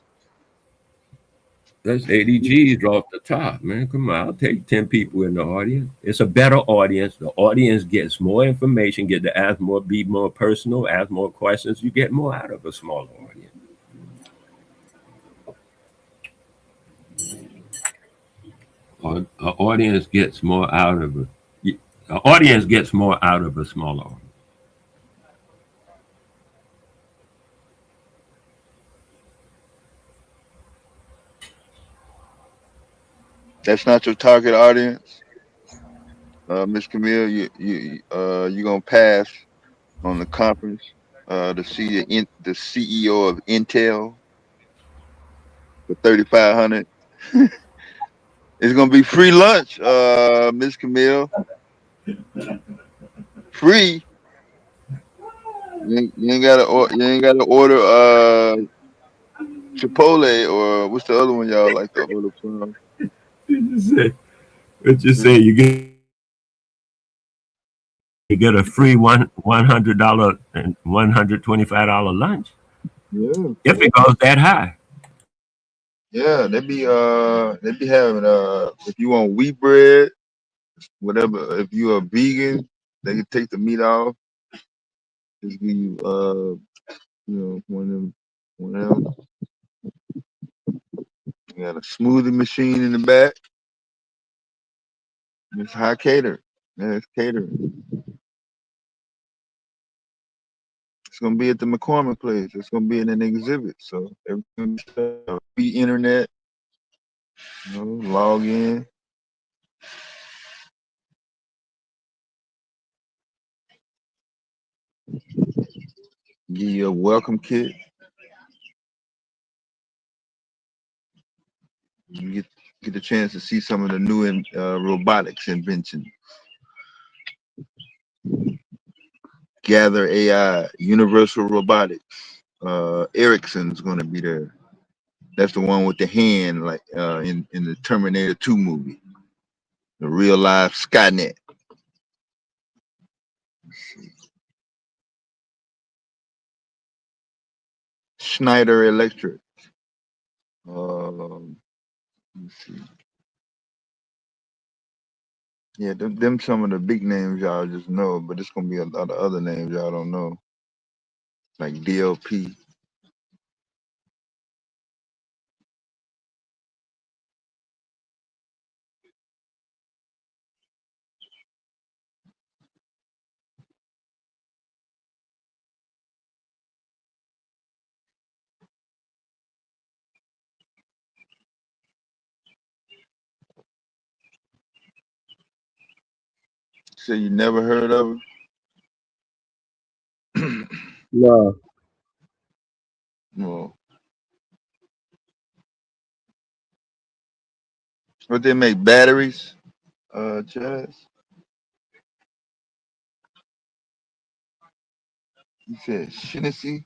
That's 80 G's off the top, man. Come on, I'll take 10 people in the audience. It's a better audience. The audience gets more information, get to ask more, be more personal, ask more questions. You get more out of a smaller audience. An audience gets more out of a smaller audience. That's not your target audience, Miss Camille. You gonna pass on the conference to see the CEO of Intel for $3,500. It's gonna be free lunch, Miss Camille. Free. You ain't gotta order Chipotle or what's the other one y'all like to order from? Just say you get a free $100 and $125 lunch. Yeah. If it goes that high. Yeah, they be having if you want wheat bread, whatever. If you're a vegan, they can take the meat off. Just give you one of them. We got a smoothie machine in the back. It's high cater. Yeah, it's catering. It's gonna be at the McCormick place. It's gonna be in an exhibit. So everything be internet. Log in. Give you a welcome kit. You get the chance to see some of the new robotics inventions. Gather AI, Universal Robotics. Ericsson's going to be there. That's the one with the hand, like in the Terminator 2 movie. The real life Skynet. Schneider Electric. Let's see. Yeah, them some of the big names y'all just know, but it's gonna be a lot of other names y'all don't know, like DLP. So you never heard of them? No. Well, but they make batteries, Chaz. You said Shinesty.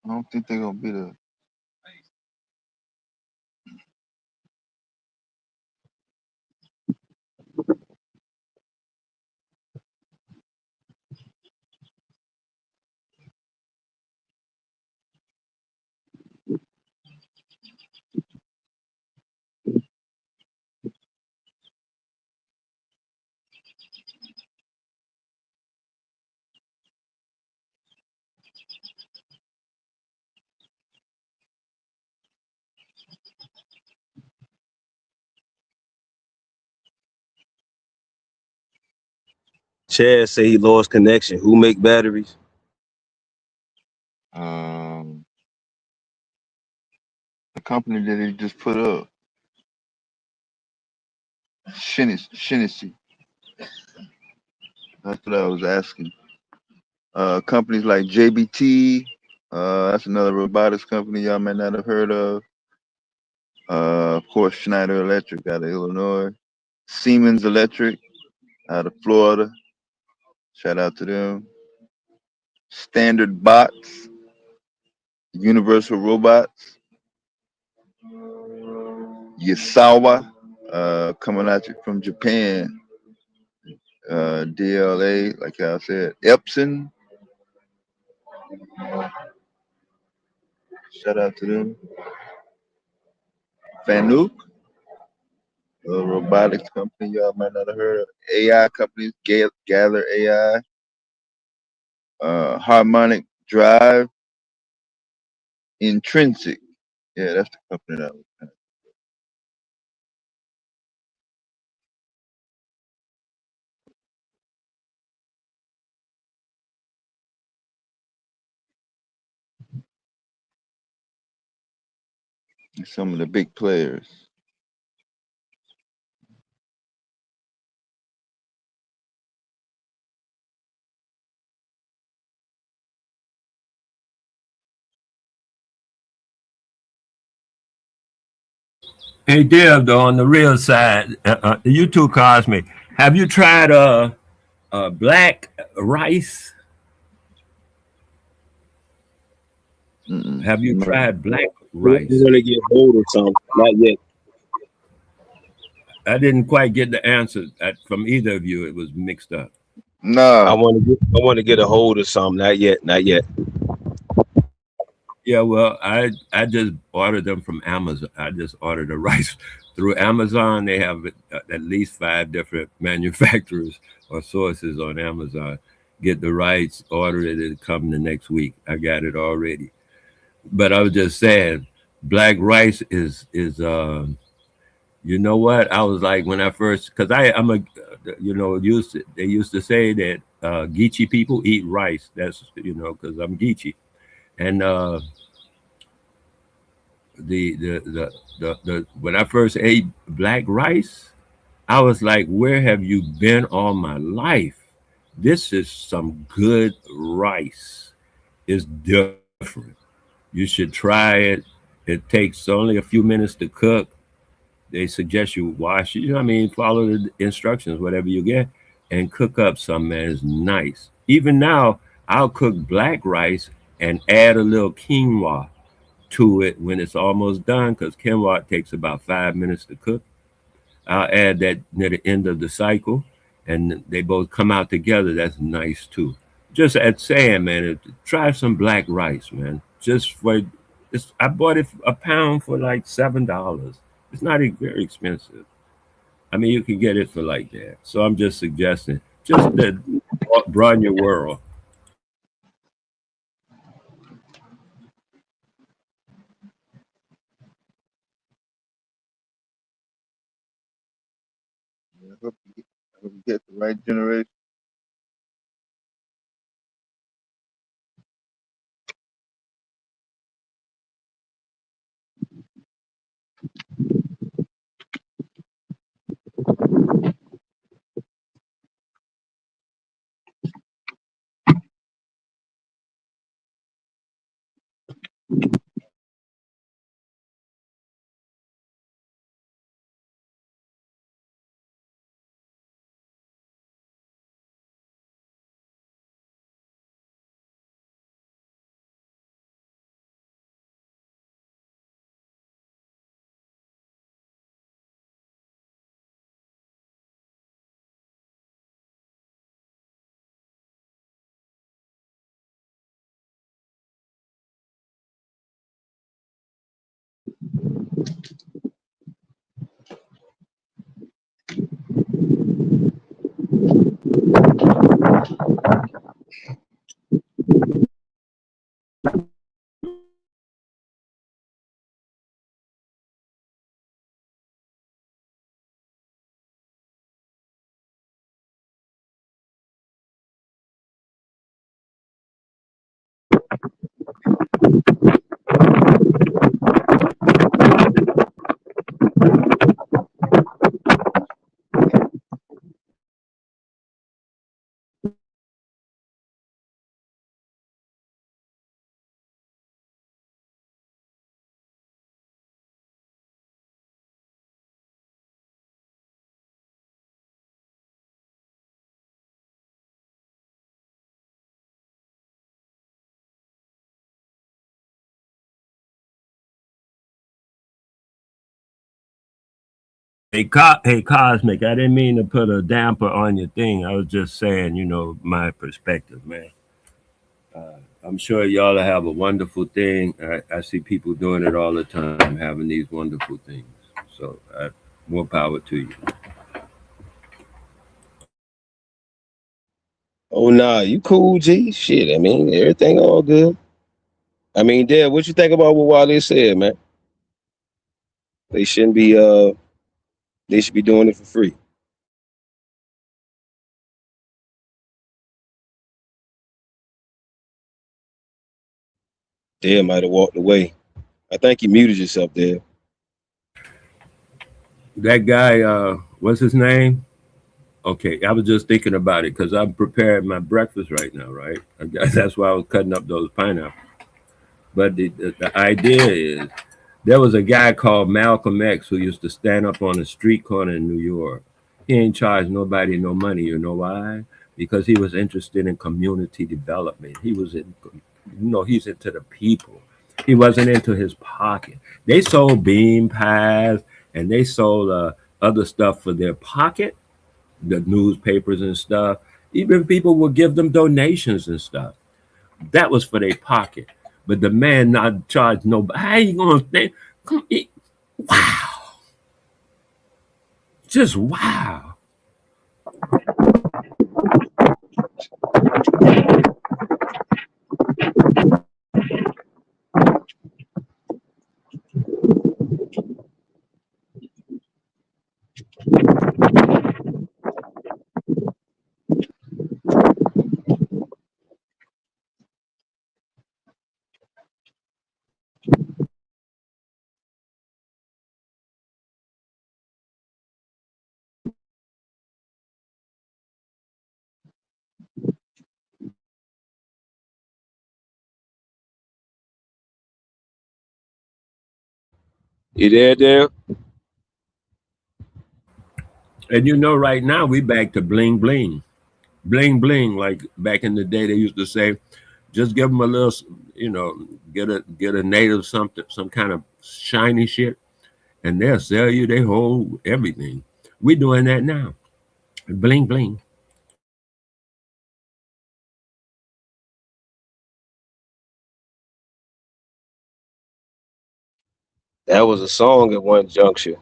I don't think they're gonna be the. Chad say he lost connection. Who make batteries? The company that he just put up, Shinesty. That's what I was asking. Companies like JBT, that's another robotics company y'all may not have heard of. Of course, Schneider Electric out of Illinois. Siemens Electric out of Florida. Shout out to them. Standard Bots, Universal Robots. Yasawa, coming at you from Japan. DLA, like I said. Epson. Shout out to them. Fanuc, a robotics company y'all might not have heard of. AI companies, Gather AI. Harmonic Drive. Intrinsic. Yeah, that's the company that was. Some of the big players. Hey, Dev, though, on the real side, you two caused me. Have you tried black rice? Have you No. tried black We're rice? gonna get hold of some. Not yet. I didn't quite get the answer from either of you. It was mixed up. I No. want to get a hold of some. Not yet. Not yet. Yeah, well, I just ordered them from Amazon. I just ordered the rice through Amazon. They have at least 5 different manufacturers or sources on Amazon. Get the rice, order it, it'll come the next week. I got it already. But I was just saying, Black rice is you know what? I was like when I first, because I'm a, they used to say that Geechee people eat rice. That's because I'm Geechee, and the when I first ate black rice, I was like, where have you been all my life? This is some good rice. It's different. You should try it. It takes only a few minutes to cook. They suggest you wash it. You know what I mean? Follow the instructions, whatever you get, and cook up some, man. It's nice. Even now, I'll cook black rice and add a little quinoa to it when it's almost done because quinoa takes about 5 minutes to cook. I'll add that near the end of the cycle, and they both come out together. That's nice too. Just at saying, man, try some black rice, man. Just for it's, I bought it a pound for like $7. It's not very expensive. I mean, you can get it for like that. So I'm just suggesting, just to broaden your world. I hope you get the right generation. Hey, Cosmic, I didn't mean to put a damper on your thing. I was just saying, my perspective, man. I'm sure y'all have a wonderful thing. I see people doing it all the time, having these wonderful things. So, more power to you. Oh nah, you cool, G. Shit, I mean, everything all good. I mean, Dad, what you think about what Wale said, man? They shouldn't be they should be doing it for free. Dad might have walked away. I think you muted yourself there. That guy, what's his name? Okay, I was just thinking about it because I'm preparing my breakfast right now, right? That's why I was cutting up those pineapples. But the idea is there was a guy called Malcolm X who used to stand up on a street corner in New York. He ain't charged nobody no money. You know why? Because he was interested in community development. He was he's into the people. He wasn't into his pocket. They sold bean pies and they sold other stuff for their pocket, the newspapers and stuff. Even people would give them donations and stuff. That was for their pocket. But the man not charged nobody. How you gonna think? Wow. Just wow. You there? And you know, right now we back to bling bling, bling bling. Like back in the day, they used to say, just give them a little, you know, get a native something, some kind of shiny shit, and they'll sell you their whole everything. We doing that now, bling bling. That was a song at one juncture.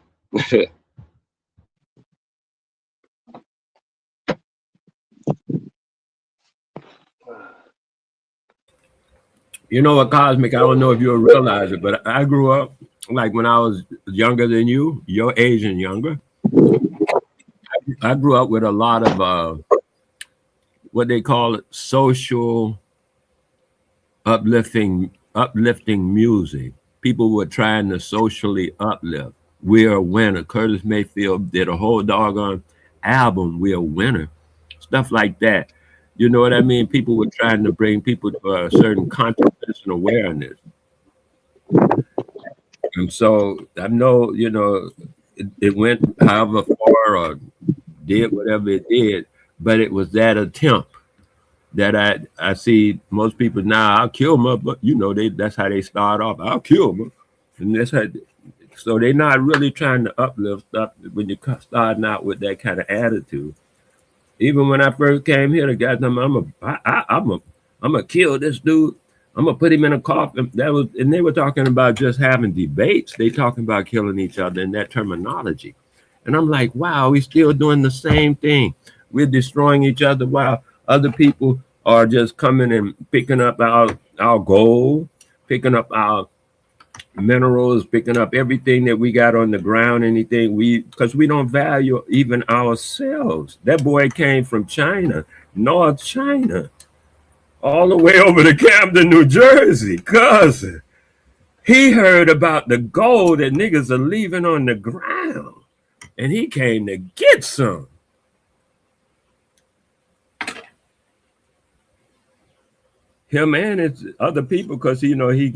You know what, Cosmic? I don't know if you'll realize it, but I grew up like when I was younger than you, your age and younger. I grew up with a lot of what they call it, social uplifting music. People were trying to socially uplift. We're a winner. Curtis Mayfield did a whole doggone album, We're a Winner. Stuff like that. You know what I mean? People were trying to bring people to a certain consciousness and awareness. And so I know, you know, it went however far or did whatever it did, but it was that attempt that I see most people now. I'll kill them, but you know that's how they start off. I'll kill them, and that's how. So they're not really trying to uplift stuff when you're starting out with that kind of attitude. Even when I first came here, the guys, I'm gonna kill this dude. I'm gonna put him in a coffin. That was, and they were talking about just having debates. They talking about killing each other in that terminology, and I'm like, wow, we still doing the same thing. We're destroying each other while other people are just coming and picking up our gold, picking up our minerals, picking up everything that we got on the ground, anything because we don't value even ourselves. That boy came from China, North China, all the way over to Camden, New Jersey, cousin. He heard about the gold that niggas are leaving on the ground, and he came to get some. Him and his other people, because you know he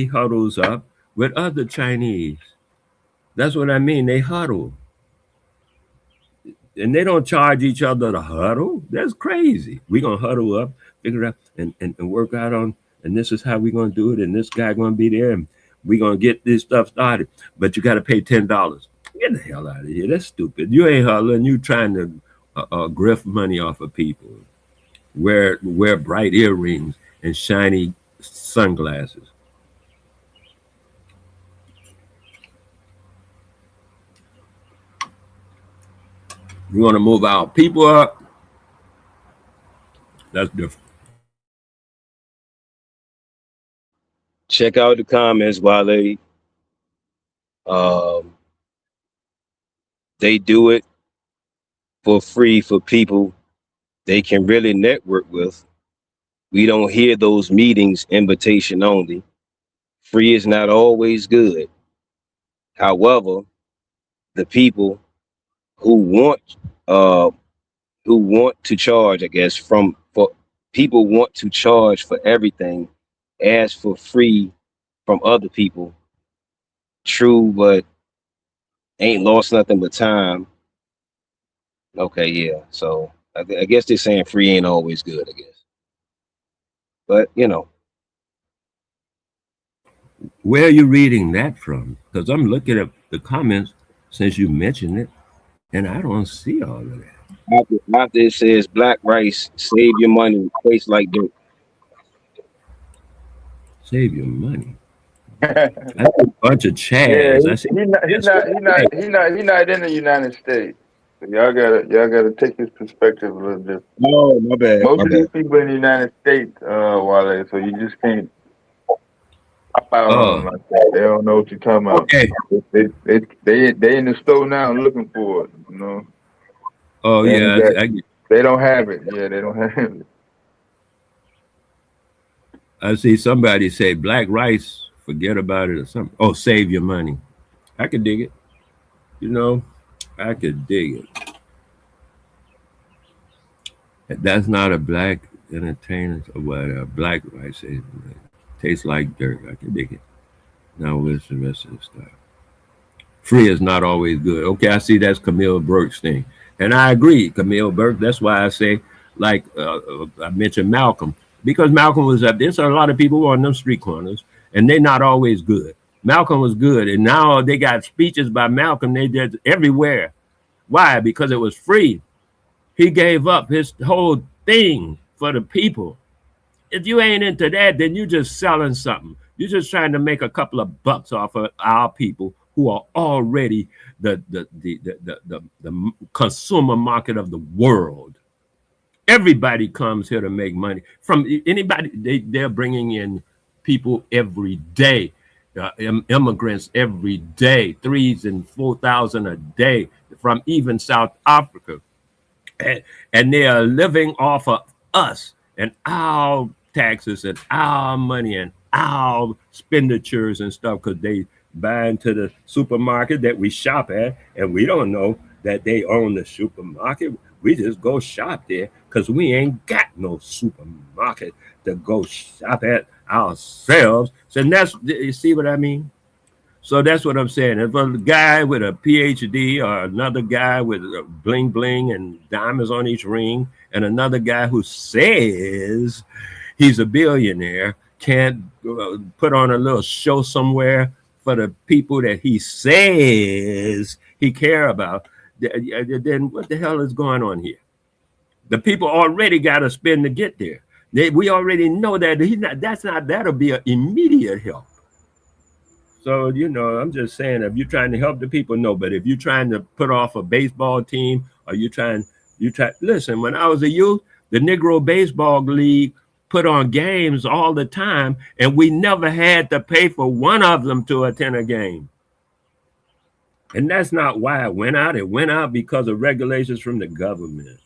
huddles up with other Chinese. That's what I mean. They huddle, and they don't charge each other to huddle. That's crazy. We're gonna huddle up, figure out, and work out on. And this is how we're gonna do it. And this guy gonna be there, and we're gonna get this stuff started. But you got to pay $10. Get the hell out of here. That's stupid. You ain't huddling. You trying to grift money off of people. Wear bright earrings and shiny sunglasses. You want to move our people up? That's different. Check out the comments, Wale. They do it for free for people they can really network with. We don't hear those meetings invitation only. Free is not always good. However, the people who want to charge, I guess, for people want to charge for everything, ask for free from other people. True, but ain't lost nothing but time. Okay, yeah. So I guess they're saying free ain't always good, I guess. But you know, Where are you reading that from? Because I'm looking at the comments since you mentioned it, and I don't see all of that. after it says black rice, save your money, tastes like dirt. Save your money. That's a bunch of Yeah, Chads. I see. he's not in the United States. So y'all gotta take his perspective a little bit. Oh, my bad. Most My of bad. these people in the United States, Wale, so you just can't hop out on them like that. They don't know what you're talking about. Okay. They in the store now looking for it, you know. Oh yeah, They don't have it. Yeah, they don't have it. I see somebody say black rice, forget about it or something. Oh, save your money. I could dig it. You know, I could dig it. That's not a black entertainer or what black rice is. Tastes like dirt. I could dig it. Now where's the rest of the stuff? Free is not always good. Okay, I see that's Camille Burke's thing. And I agree, Camille Burke. That's why I say, like I mentioned Malcolm, because Malcolm was up there. So a lot of people on them street corners, and they're not always good. Malcolm was good, and now they got speeches by Malcolm. They did everywhere. Why? Because it was free. He gave up his whole thing for the people. If you ain't into that, then you're just selling something. You're just trying to make a couple of bucks off of our people who are already the consumer market of the world. Everybody comes here to make money. From anybody, they're bringing in people every day, immigrants every day, 3,000 and 4,000 a day from even South Africa. And they are living off of us and our taxes and our money and our expenditures and stuff, because they buy into the supermarket that we shop at, and we don't know that they own the supermarket. We just go shop there because we ain't got no supermarket to go shop at ourselves. So that's, you see what I mean? So that's what I'm saying. If a guy with a PhD or another guy with bling bling and diamonds on each ring, and another guy who says he's a billionaire can't put on a little show somewhere for the people that he says he care about, then what the hell is going on here? The people already got to spend to get there. We already know that he's not. That'll be an immediate help. So, I'm just saying, if you're trying to help the people, no. But if you're trying to put off a baseball team, or listen, when I was a youth, the Negro Baseball League put on games all the time, and we never had to pay for one of them to attend a game. And that's not why it went out. It went out because of regulations from the government.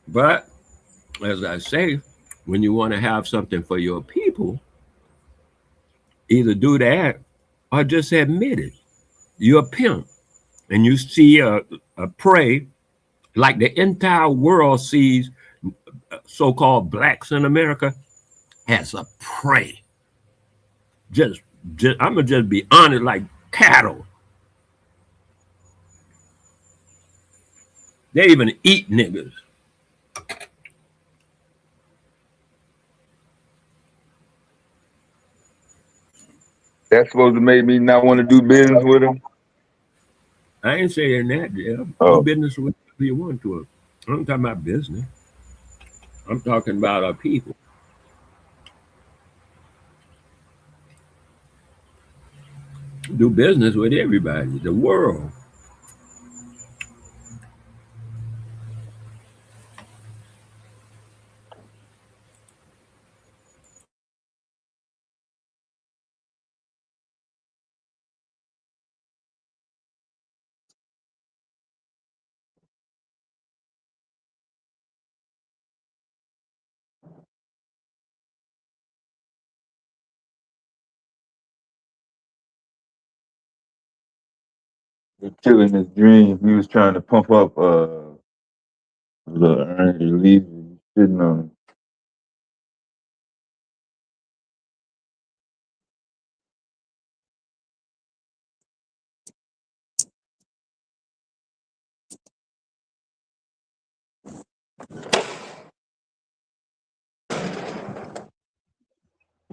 But as I say, when you want to have something for your people, either do that or just admit it. You're a pimp, and you see a prey, like the entire world sees so-called blacks in America as a prey. Just I'm gonna just be honest, like cattle. They even eat niggas. That's supposed to make me not want to do business with them. I ain't saying that, yeah. Oh. Do business with who you want to. I'm talking about business. I'm talking about our people. Do business with everybody, the world. He's killing his dream. He was trying to pump up the earned release. Sitting on him.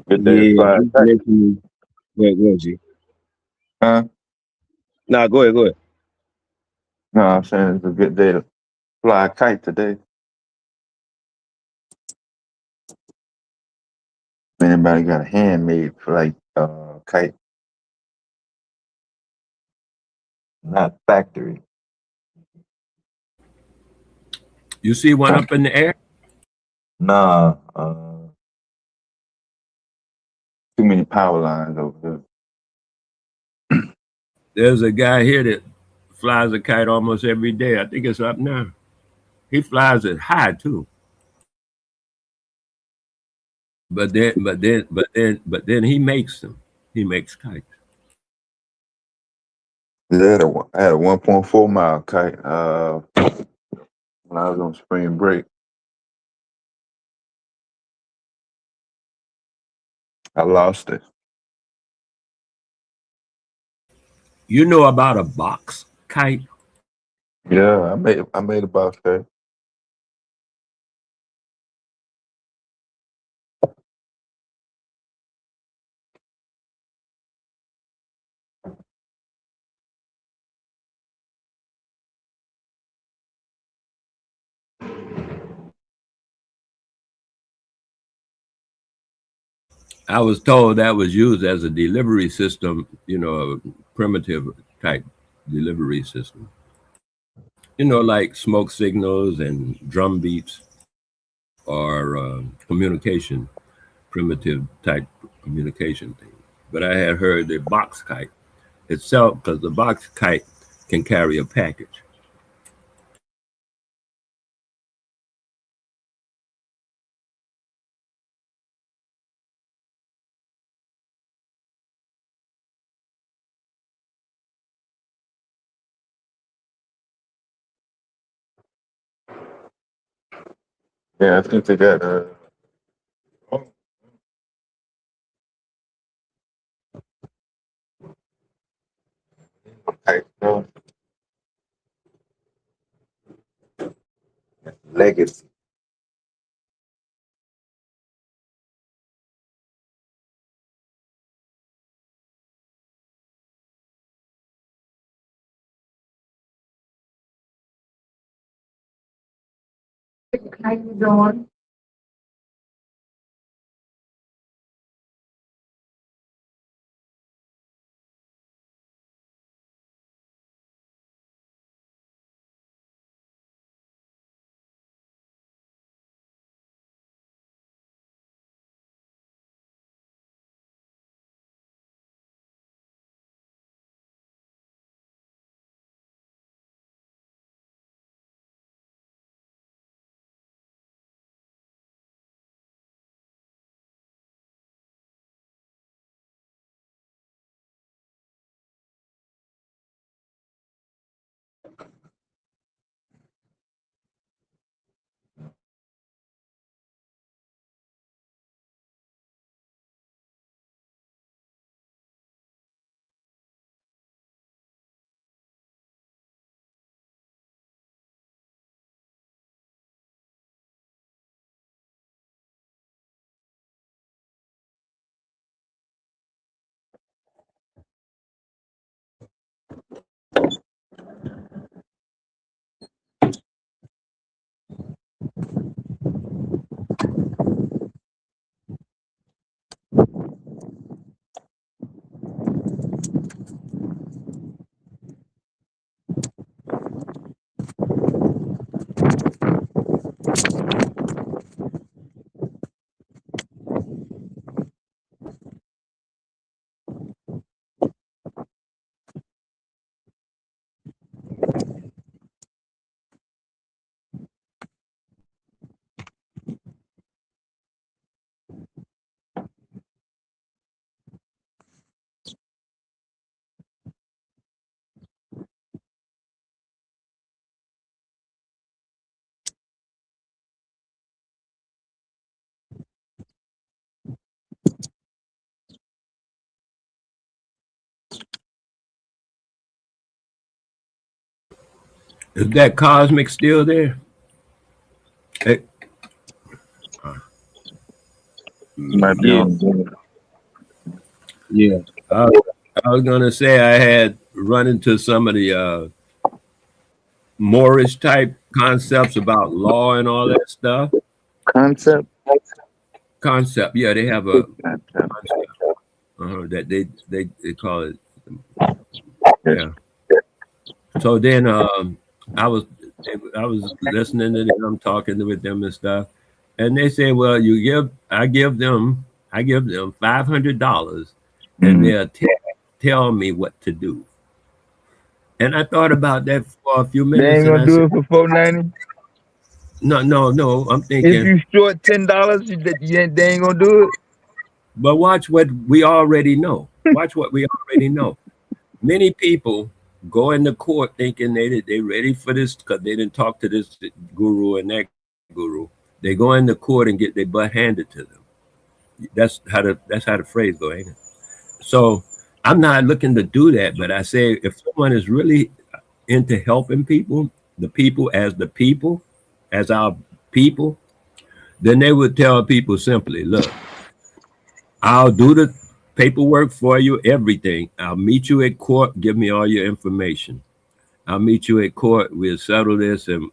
Get that Yeah, fire just back. mentioning. Go ahead, G. Huh? Nah, go ahead. No, I'm saying it's a good day to fly a kite today. If anybody got a handmade flight kite, not factory. You see one up in the air? Nah, too many power lines over here. There's a guy here that flies a kite almost every day. I think it's up now. He flies it high too. But then he makes them. He makes kites. I had a 1.4 mile kite when I was on spring break. I lost it. You know about a box kite? Yeah, I made a box cut. I was told that was used as a delivery system, you know, a primitive type delivery system. You know, like smoke signals and drum beats or communication, primitive type communication thing. But I had heard the box kite itself, because the box kite can carry a package. Yeah, I think they got oh, type legacy. How you doing? Is that Cosmic still there? Hey, Might be Yeah, on Zoom. yeah. I, I was gonna say I had run into some of the Moorish type concepts about law and all that stuff. Concept. Concept, yeah, they have a Concept. concept that they call it, Yes. yeah. So then I was I was listening to them, talking with them and stuff, and they say, "Well, I give them $500, and Mm. they'll tell me what to do." And I thought about that for a few They minutes, ain't and gonna I do said, it for $4.90. "No, no, no." I'm If thinking, you short $10, they ain't gonna do it. but watch what we already know. Watch what we already know. Many people go into court thinking they ready for this because they didn't talk to this guru and that guru. They go into court and get their butt handed to them. That's how the phrase go, ain't it? So I'm not looking to do that, but I say if someone is really into helping people, the people, as our people, then they would tell people simply, look, I'll do the paperwork for you, everything. I'll meet you at court, give me all your information. I'll meet you at court, we'll settle this and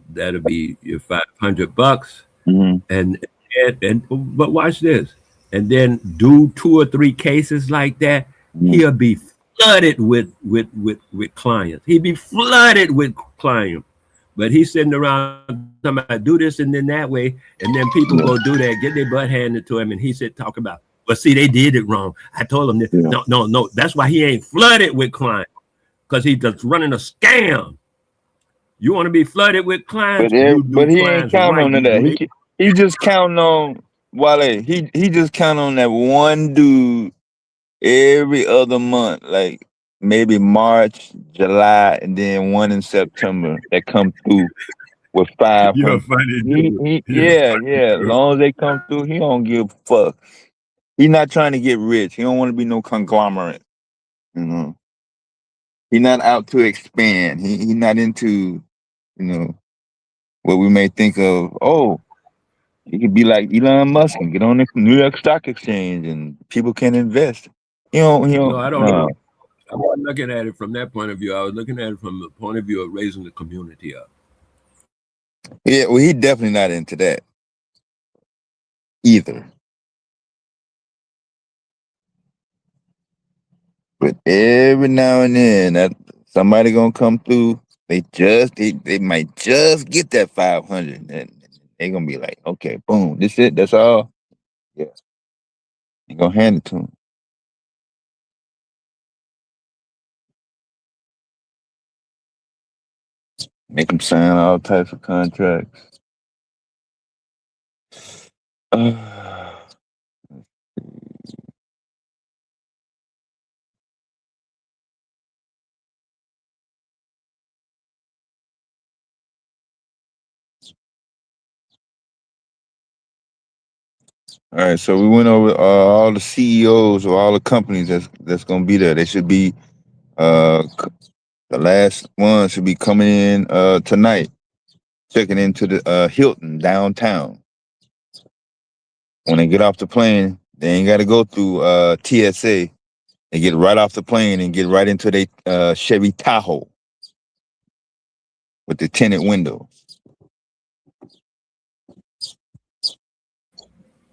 that'll be your $500. Mm-hmm. And but watch this. And then do 2 or 3 cases like that, Mm-hmm. he'll be flooded with clients. He'd be flooded with clients. But he's sitting around talking about do this and then that way, and then people go do that, get their butt handed to him, and he said talk about, well, see, they did it wrong. I told him that. Yeah. No. That's why he ain't flooded with clients, because he's just running a scam. You want to be flooded with clients? You do But he ain't clients counting right. on that. He just counting on Wale. He just counting on that one dude every other month, like maybe March, July, and then one in September that come through with You're 500. a funny dude. You're a Yeah. funny As dude. long as they come through, he don't give a fuck. He not trying to get rich. He don't want to be no conglomerate. You know, he not out to expand. He not into, what we may think of. Oh, he could be like Elon Musk and get on the New York Stock Exchange and people can invest. He No, don't. I don't know. No. I wasn't looking at it from that point of view. I was looking at it from the point of view of raising the community up. Yeah, well, he definitely not into that either. But every now and then, that somebody gonna come through. They might just get that 500, and they gonna be like, okay, boom, this it, that's all. Yeah, you gonna hand it to them, make them sign all types of contracts. All right, so we went over all the CEOs of all the companies that's gonna be there. They should be the last one should be coming in tonight, checking into the Hilton downtown. When they get off the plane, they ain't got to go through TSA. They get right off the plane and get right into their Chevy Tahoe with the tinted window.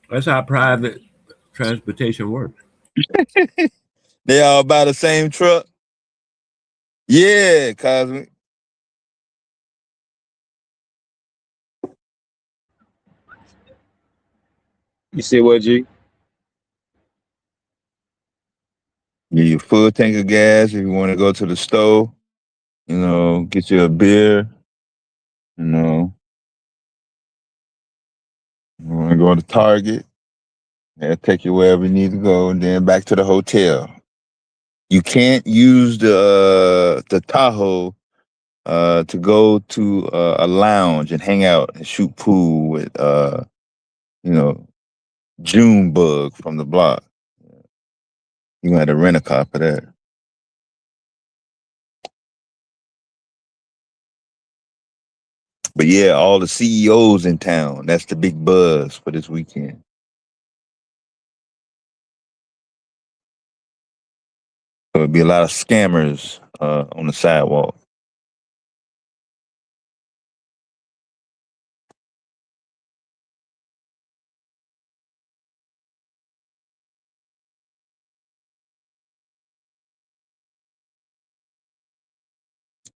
That's how private transportation works. They all buy the same truck. Yeah, Cosmic. You see what, G? Get your full tank of gas if you want to go to the store. Get you a beer. You know, you want to go to Target. They'll take you wherever you need to go, and then back to the hotel. You can't use the Tahoe to go to a lounge and hang out and shoot pool with you know Junebug from the block. You gonna have to rent a car for that. But yeah, all the CEOs in town. That's the big buzz for this weekend. There'll be a lot of scammers on the sidewalk.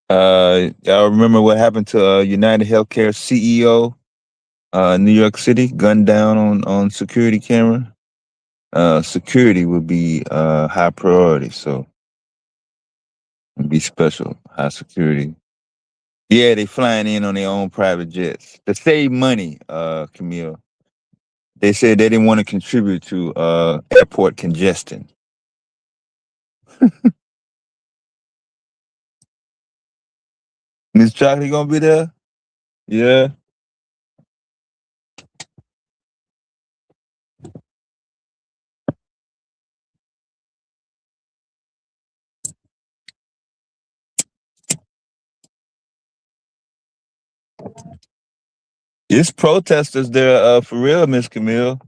Y'all remember what happened to United Healthcare CEO, New York City, gunned down on security camera? Security would be high priority, so it'd be special, high security. Yeah, they flying in on their own private jets to save money, Camille. They said they didn't want to contribute to airport congestion. Miss Chocolate gonna be there? Yeah. It's protesters there for real, Miss Camille,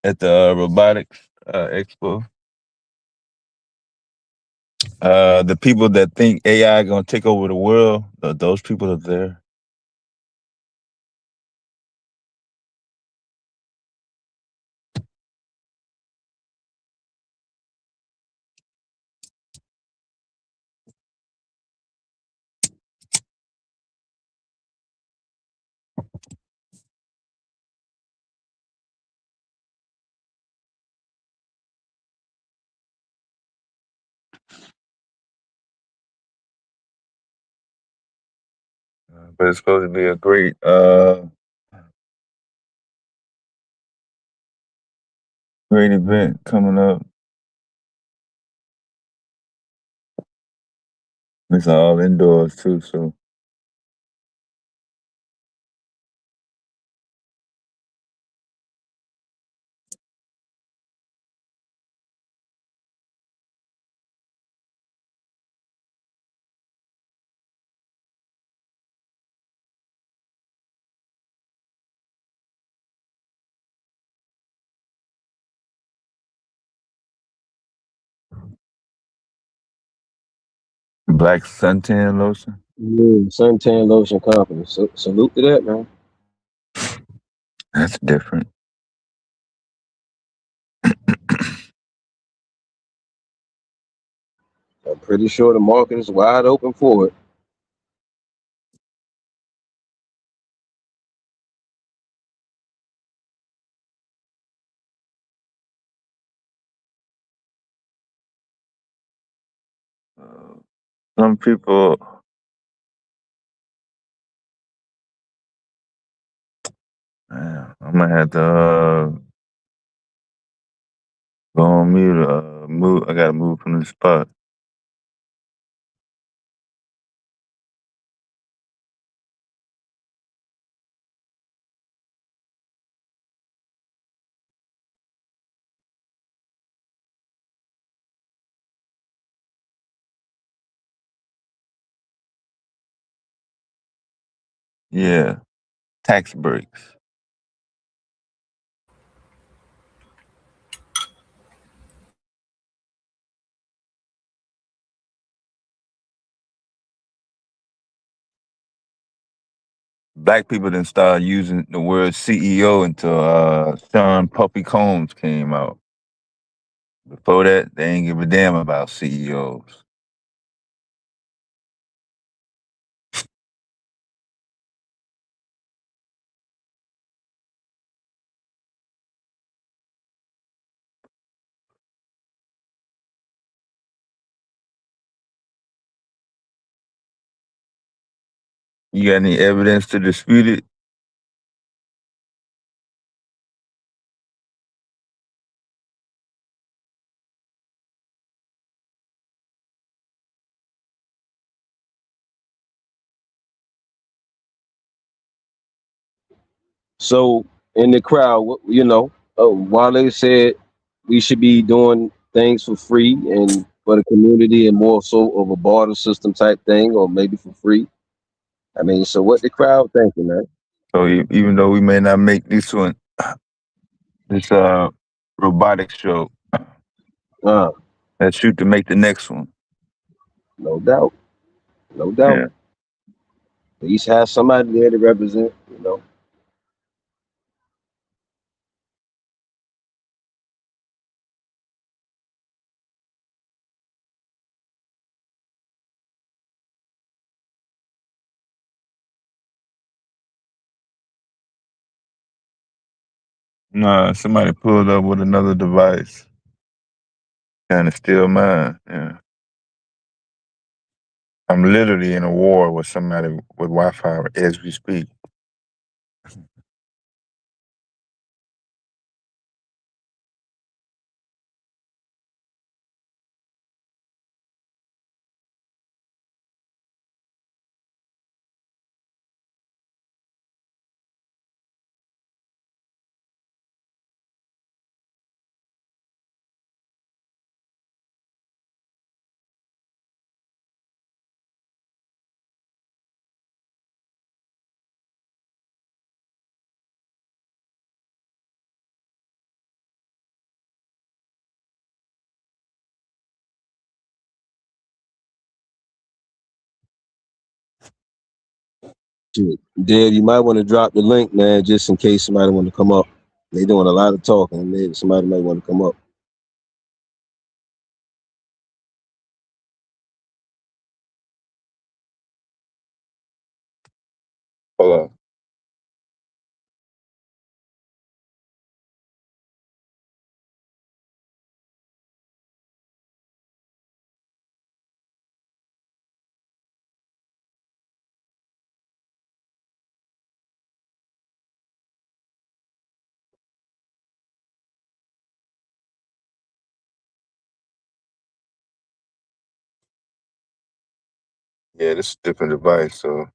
at the robotics expo. The people that think AI gonna take over the world, those people are there. But it's supposed to be a great great event coming up. It's all indoors too, so black suntan lotion. Suntan Lotion Company. So, salute to that, man. That's different. I'm pretty sure the market is wide open for it. Some people, man, I'm gonna have to go on mute. Move. I gotta move from the spot. Yeah, tax breaks. Black people didn't start using the word CEO until Sean Puffy Combs came out. Before that, they ain't give a damn about CEOs. You got any evidence to dispute it? So in the crowd, while they said we should be doing things for free and for the community and more so of a barter system type thing, or maybe for free. I mean, so what the crowd thinking, man? So even though we may not make this robotic show, Uh, let's shoot to make the next one. no doubt, no doubt. Yeah. At least have somebody there to represent. Nah, somebody pulled up with another device, trying to steal mine. Yeah. I'm literally in a war with somebody with Wi-Fi as we speak. Shit. Dave, you might want to drop the link, man, just in case somebody want to come up. They doing a lot of talking. Maybe somebody might want to come up. Hold on. Yeah, this is a different device, so.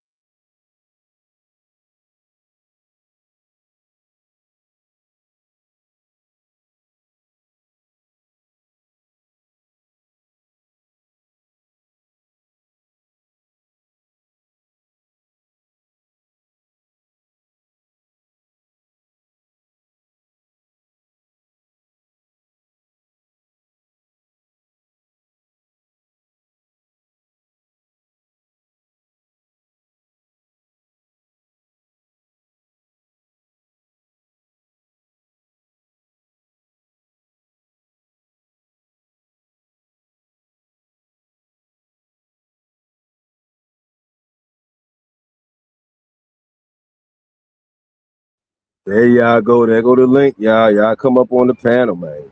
There y'all go. There go the link. Y'all come up on the panel, man.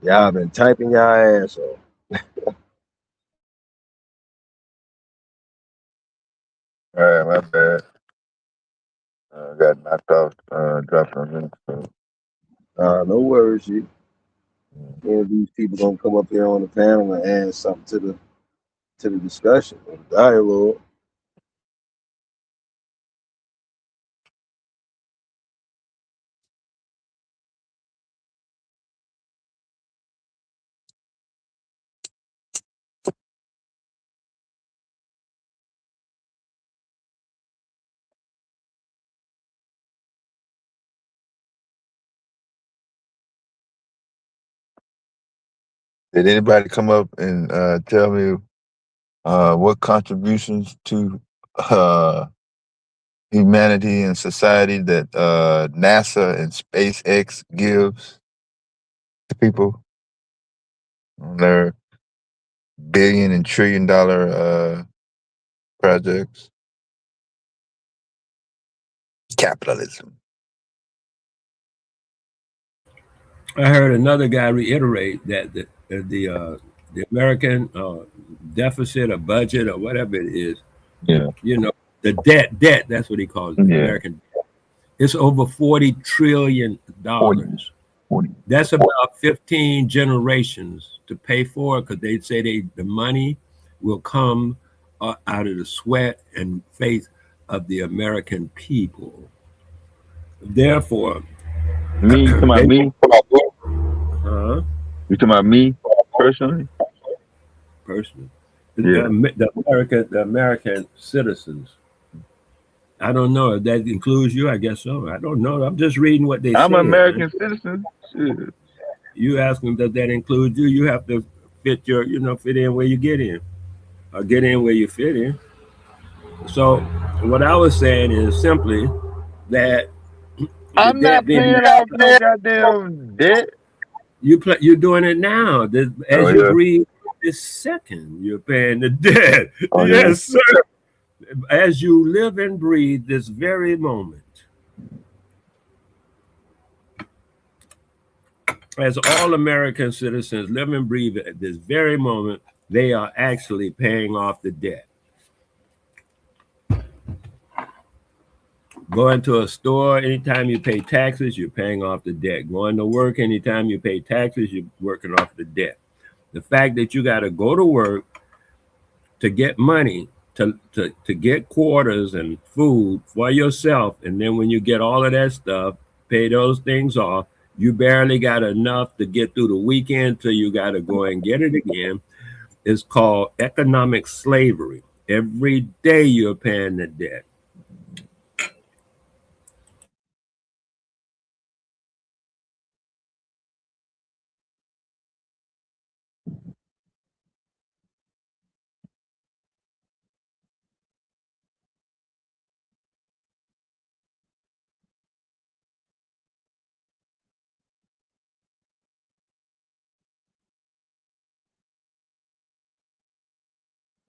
Y'all been typing y'all ass off. All right, my bad. Got knocked off, dropped on him. So. No worries, you. And these people gonna come up here on the panel and add something to the discussion or the dialogue. Did anybody come up and tell me what contributions to humanity and society that NASA and SpaceX gives to people on their billion and trillion dollar projects? Capitalism. I heard another guy reiterate that the American deficit or budget or whatever it is, Yeah. you know, the debt, that's what he calls it, the Yeah. American debt. It's over $40 trillion. 40. That's about 15 generations to pay for it, because they say the money will come out of the sweat and faith of the American people. Therefore, Me? You talking about me? huh? You talking about me personally? Personally, Yeah. the American citizens. I don't know if that includes you. I guess so. I don't know. I'm just reading what they I'm say. an American citizen. Shit. You ask them, does that include you? You have to fit fit in where you get in, or get in where you fit in. So what I was saying is simply that the I'm debt not being paying off no goddamn debt. you're doing it now. As you Yeah. breathe this second, you're paying the debt. Oh, Yes, sir. As you live and breathe this very moment, as all American citizens live and breathe at this very moment, they are actually paying off the debt. Going to a store, anytime you pay taxes, you're paying off the debt. Going to work, anytime you pay taxes, you're working off the debt. The fact that you got to go to work to get money, to get quarters and food for yourself, and then when you get all of that stuff, pay those things off, you barely got enough to get through the weekend till you got to go and get it again. It's called economic slavery. Every day you're paying the debt.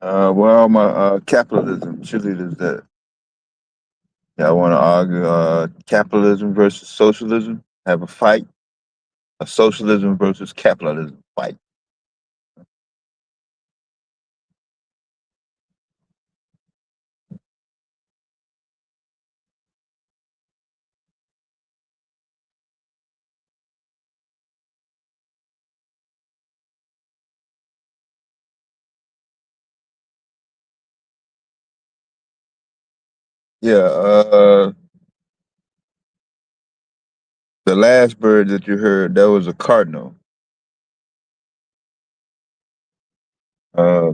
Where are my capitalism cheerleaders at? Y'all want to argue capitalism versus socialism? Have a fight? A socialism versus capitalism fight? Yeah, the last bird that you heard, that was a cardinal. Uh,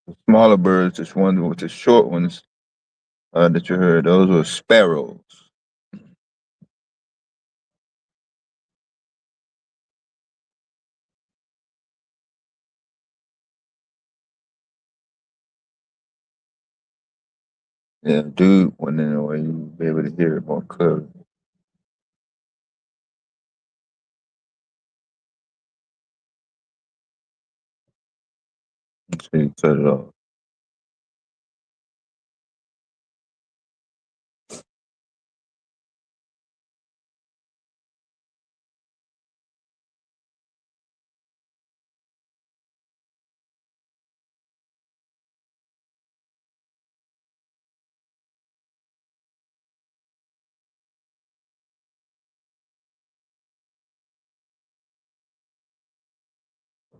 the smaller birds, just one with the short ones that you heard, those were sparrows. Yeah, dude went in a way you be able to hear it more clearly. So you cut it off.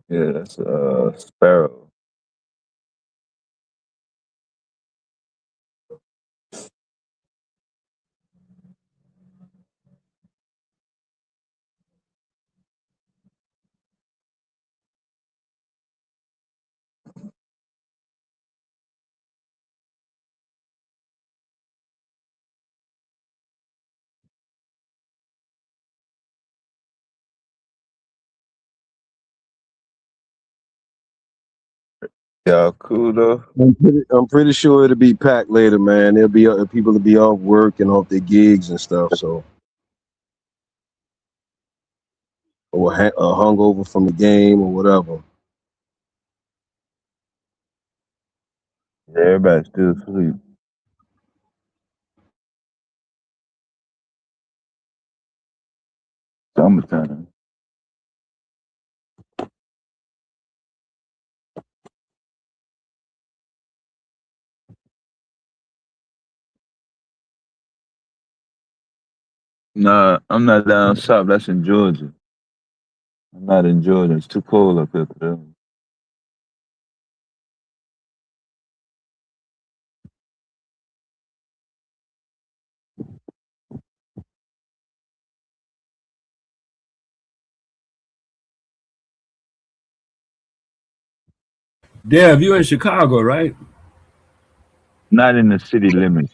Yeah, that's sparrow. Y'all cool though? I'm pretty sure it'll be packed later, man. There'll be people will be off work and off their gigs and stuff, so or hungover from the game or whatever. Yeah, everybody's still asleep. Summertime. Nah, I'm not down south. That's in Georgia. I'm not in Georgia. It's too cold up here for them. Dev, you in Chicago, right? Not in the city limits.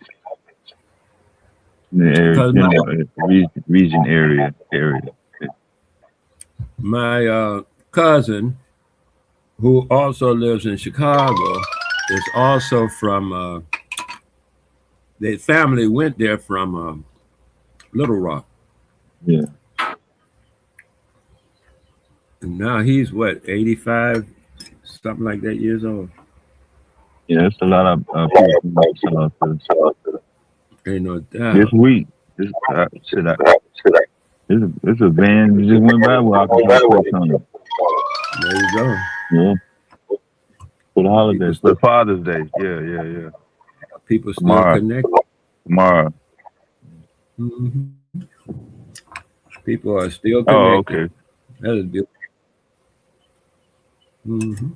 In the area, Because region area. my cousin, who also lives in Chicago, is also from. Their family went there from Little Rock, Yeah. and now he's what 85, something like that years old. Yeah, it's a lot of people from the south. Ain't no This doubt. week, it's a van that just went by with Arkansas plates on it. There you go. Yeah. For the holidays, for Father's Day. Yeah. People still Tomorrow. connected. Tomorrow. Mm-hmm. People are still Oh, connected. okay. That is beautiful. Mm-hmm.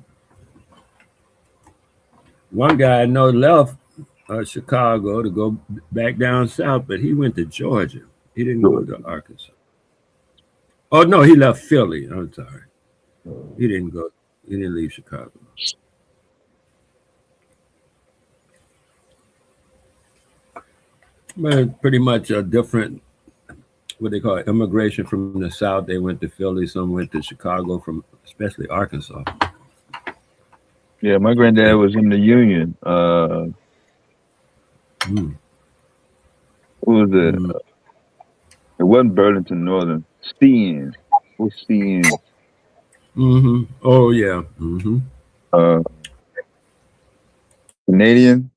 One guy I know left Chicago to go back down south, but he went to Georgia. He didn't go to Arkansas. Oh no, he left Philly. I'm sorry. He didn't go. He didn't leave Chicago. But pretty much a different, what they call it, immigration from the south. They went to Philly. Some went to Chicago from, especially Arkansas. Yeah, my granddad was in the Union. Who was it? It wasn't Burlington Northern. CN. What's CN? Mm-hmm. Oh yeah. Mm-hmm. Uh, Canadian,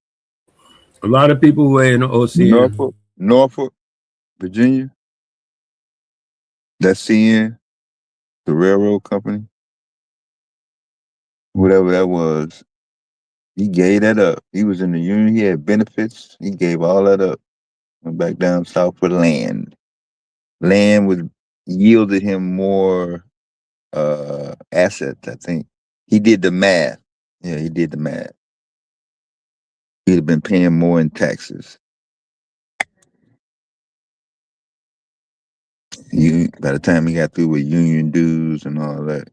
A lot of people were in the OCN. Norfolk, Virginia. That's CN, the railroad company, whatever that was. He gave that up. He was in the union. He had benefits. He gave all that up. Went back down south for land. Land was yielded him more assets. I think he did the math. Yeah, he did the math. He'd have been paying more in taxes. By the time he got through with union dues and all that.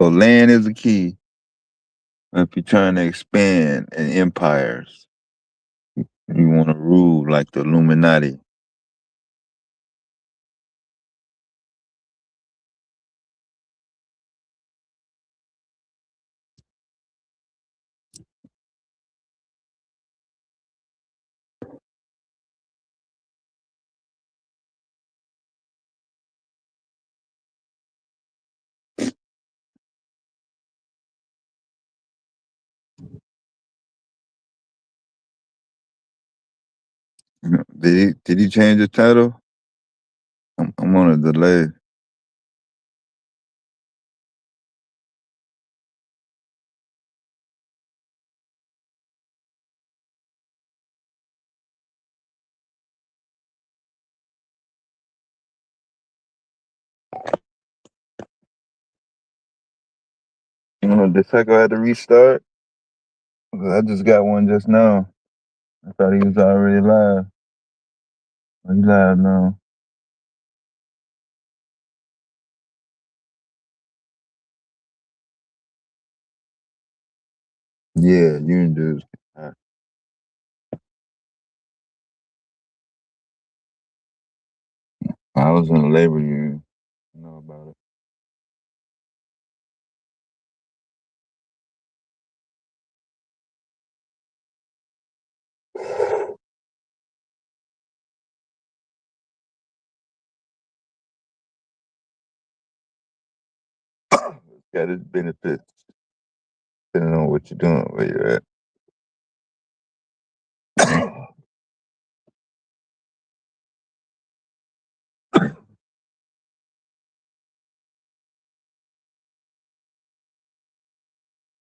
So land is the key if you're trying to expand in empires. You want to rule like the Illuminati. Did he change the title? I'm on a delay. The cycle had to restart. I just got one just now. I thought he was already live. Oh, he live now. Yeah, union dudes. I was in the labor union. I know about it. Got its benefits depending on what you're doing, where you're at.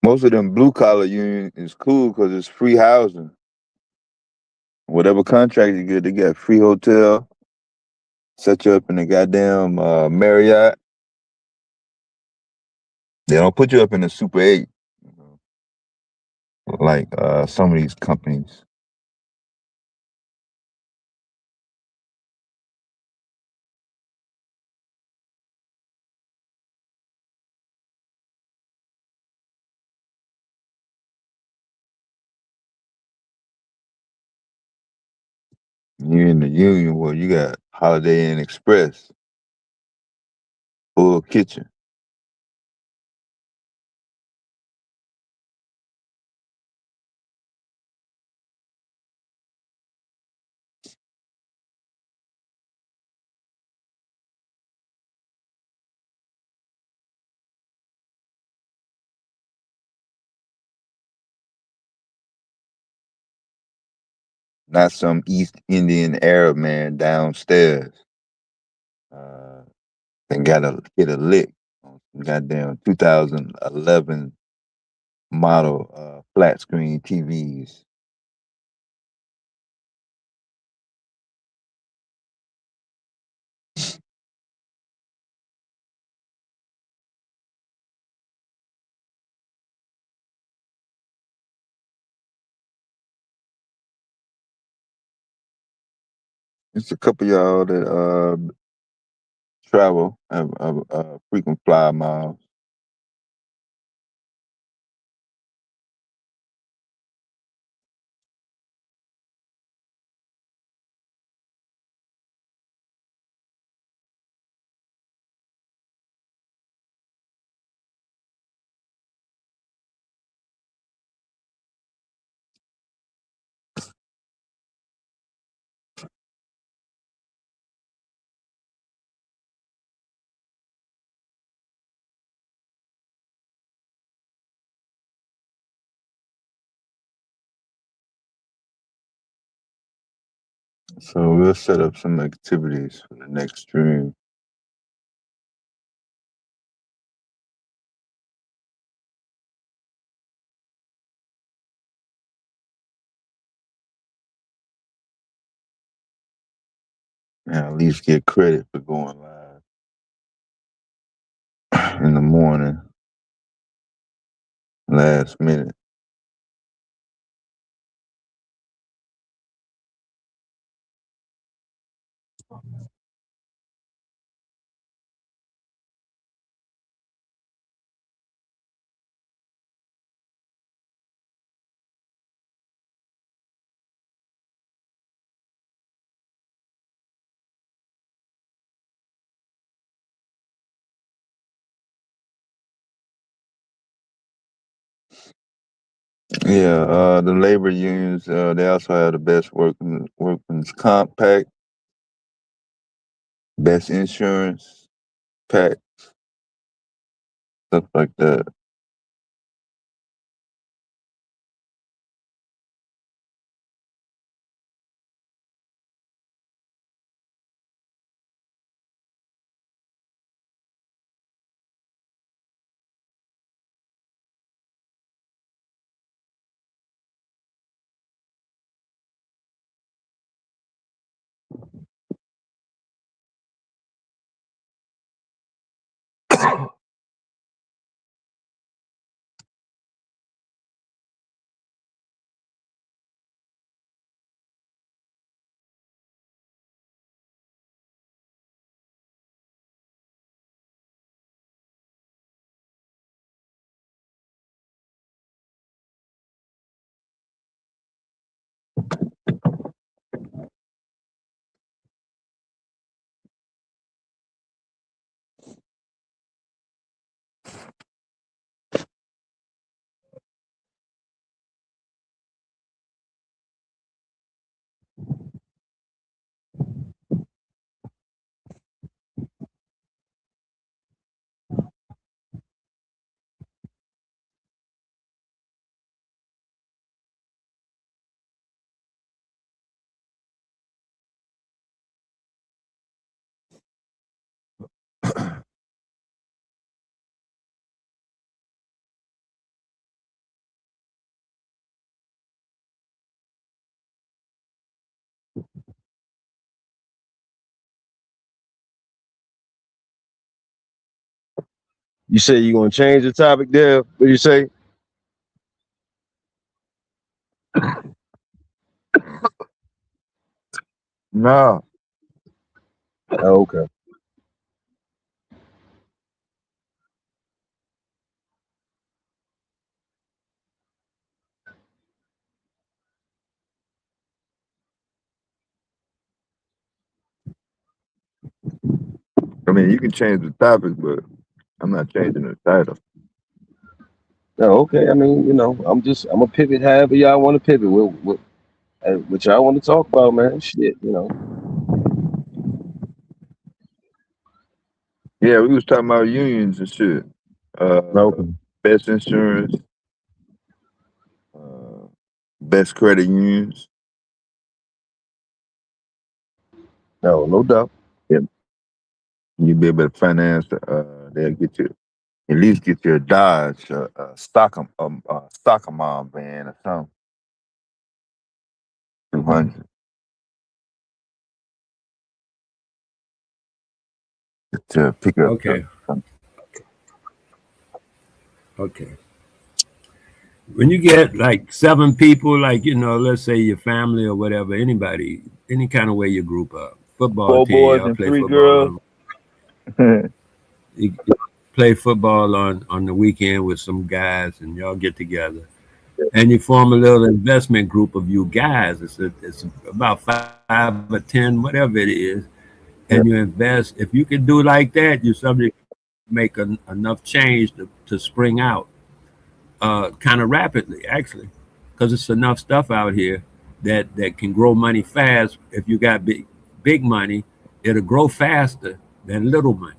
Most of them blue collar union is cool because it's free housing. Whatever contract you get, they got free hotel, set you up in the goddamn Marriott. They don't put you up in the Super 8, you know, like some of these companies. You're in the union where you got Holiday Inn Express, full kitchen. Not some East Indian Arab man downstairs. And got to hit a lick on some goddamn 2011 model flat screen TVs. It's a couple of y'all that travel, have frequent flyer miles. So we'll set up some activities for the next stream. And at least get credit for going live in the morning, last minute. Yeah, the labor unions, they also have the best workman's comp pack, best insurance pack, stuff like that. You say you gonna change the topic there? What do you say? No. Oh, okay. I mean, you can change the topic, but I'm not changing the title. Oh, okay. I mean, I'm gonna pivot however y'all want to pivot. What y'all want to talk about, man? Shit. Yeah, we was talking about unions and shit. Okay. Best insurance, best credit unions. No doubt. Yeah, you be able to finance. They'll get you at least get you a Dodge, stock a mom van or something. 200 to pick up. Okay. Okay. When you get like 7 people, like, let's say your family or whatever, anybody, any kind of way you group up, football 4 team, boys y'all and play 3 football girls. you play football on the weekend with some guys, and y'all get together and you form a little investment group of you guys. It's about 5 or 10, whatever it is, and you invest. If you can do like that, you're subject to make enough change to spring out kind of rapidly, actually, because it's enough stuff out here that can grow money fast. If you got big money, it'll grow faster than little money.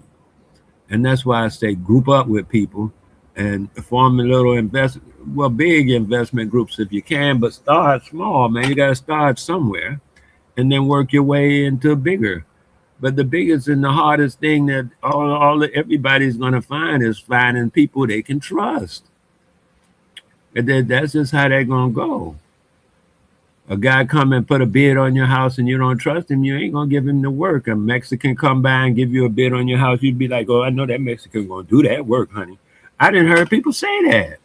And that's why I say group up with people and form a little big investment groups if you can, but start small, man. You got to start somewhere. and then work your way into bigger. But the biggest and the hardest thing that everybody's going to find is finding people they can trust. And that's just how they're going to go. A guy come and put a bid on your house and you don't trust him, you ain't going to give him the work. A Mexican come by and give you a bid on your house, you'd be like, oh, I know that Mexican going to do that work, honey. I didn't hear people say that.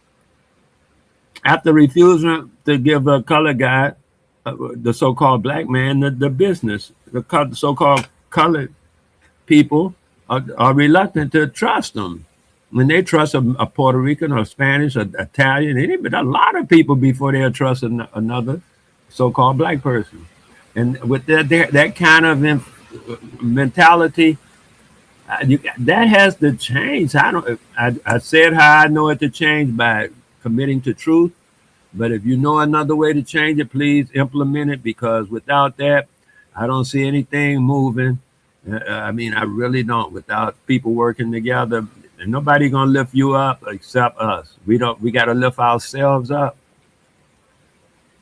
After refusing to give a colored guy, the so-called black man, the business, the so-called colored people are reluctant to trust them. When they trust a Puerto Rican or Spanish or Italian, but a lot of people before they'll trust another so-called black person. And with that kind of mentality, that has to change. I said how I know it to change by committing to truth. But if you know another way to change it, please implement it, because without that, I don't see anything moving. I mean, I really don't. Without people working together, and nobody gonna lift you up except us. We got to lift ourselves up.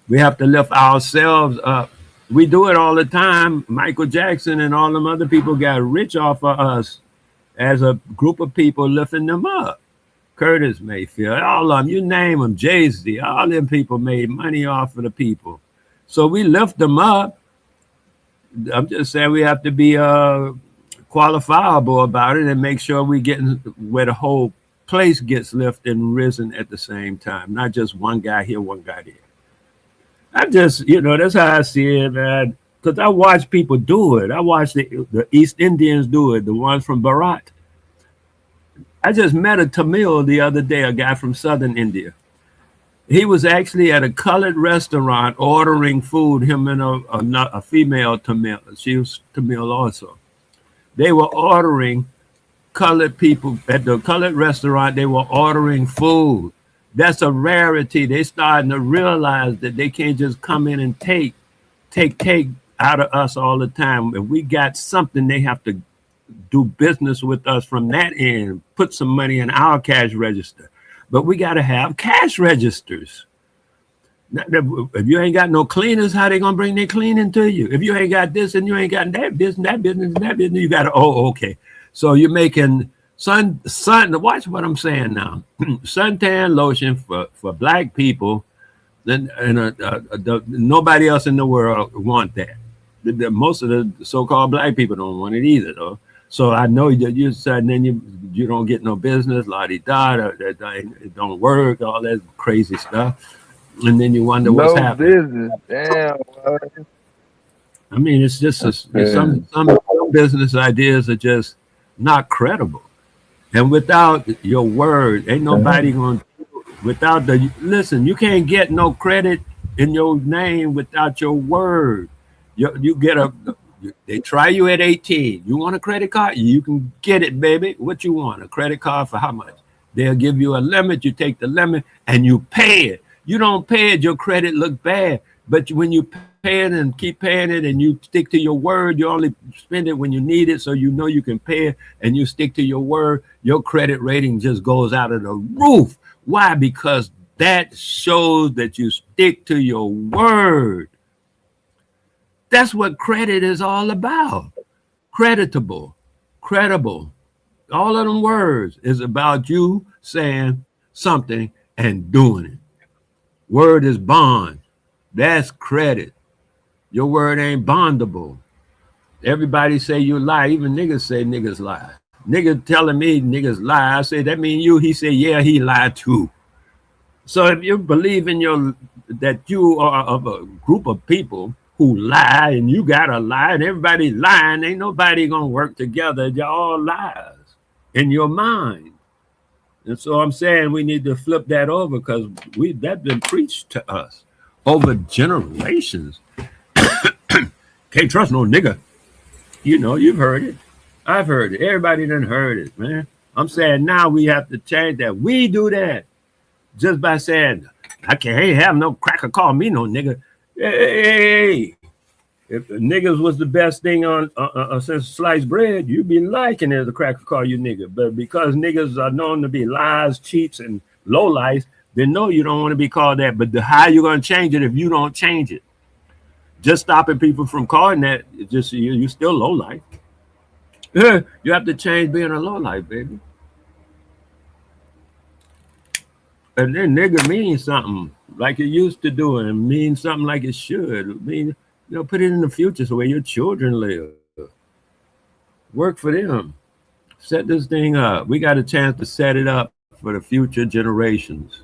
We have to lift ourselves up. We do it all the time. Michael Jackson and all them other people got rich off of us as a group of people lifting them up. Curtis Mayfield, all of them, you name them, Jay-Z, all them people made money off of the people. So we lift them up. I'm just saying we have to be qualifiable about it and make sure we getting where the whole place gets lifted and risen at the same time, not just one guy here, one guy there. I just, that's how I see it, man, because I watch people do it. I watch the East Indians do it, the ones from Bharat. I just met a Tamil the other day, a guy from southern India. He was actually at a colored restaurant ordering food, him and a female Tamil. She was Tamil also. They were ordering colored people at the colored restaurant. They were ordering food. That's a rarity. They starting to realize that they can't just come in and take out of us all the time. If we got something, they have to do business with us from that end, put some money in our cash register. But we got to have cash registers. If you ain't got no cleaners, how they gonna bring their cleaning to you? If you ain't got this and you ain't got that business, you got to, okay. So you're making sun. Watch what I'm saying now. Suntan lotion for black people, and nobody else in the world want that. Most of the so-called black people don't want it either, though. So I know that you said then you don't get no business, la-di-da, it don't work, all that crazy stuff. And then you wonder what's happening. Business. Damn. I mean, it's just some business ideas are just not credible. And without your word, ain't nobody going to, listen, you can't get no credit in your name without your word. You get they try you at 18. You want a credit card? You can get it, baby. What you want? A credit card for how much? They'll give you a limit. You take the limit and you pay it. You don't pay it, your credit look bad. But when you pay it and keep paying it and you stick to your word, you only spend it when you need it, so you know you can pay it and you stick to your word, your credit rating just goes out of the roof. Why? Because that shows that you stick to your word. That's what credit is all about. Creditable, credible. All of them words is about you saying something and doing it. Word is bond. That's credit. Your word ain't bondable. Everybody say you lie. Even niggas say niggas lie. Niggas telling me niggas lie. I say, that mean you? He say, yeah, he lied too. So if you believe in that you are of a group of people who lie and you gotta lie and everybody lying, ain't nobody gonna work together. They're all lies in your mind. And so I'm saying we need to flip that over, because that's been preached to us over generations. Can't trust no nigga. You've heard it. I've heard it. Everybody done heard it, man. I'm saying now we have to change that. We do that just by saying, I can't have no cracker call me no nigga. Hey, if niggas was the best thing on since sliced bread, you'd be liking it as a cracker call you nigga. But because niggas are known to be lies, cheats, and lowlifes, then no, you don't want to be called that. But how you going to change it if you don't change it? Just stopping people from calling that, just you still low life. You have to change being a low life, baby. And then nigga means something like it used to do, and mean something like it should. Put it in the future so where your children live. Work for them. Set this thing up. We got a chance to set it up for the future generations.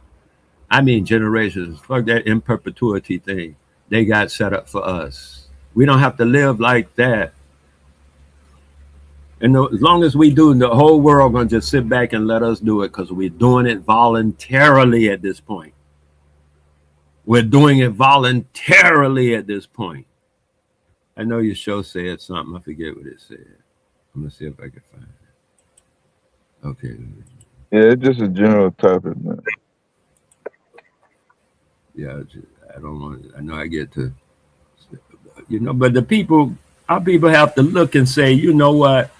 I mean generations. Fuck that in perpetuity thing. They got set up for us. We don't have to live like that. And as long as we do, the whole world gonna just sit back and let us do it because we're doing it voluntarily at this point. We're doing it voluntarily at this point. I know your show said something. I forget what it said. I'm gonna see if I can find it. Okay. Yeah, it's just a general topic, man. Yeah, I don't want. I know I get to, but the people, our people have to look and say, you know what?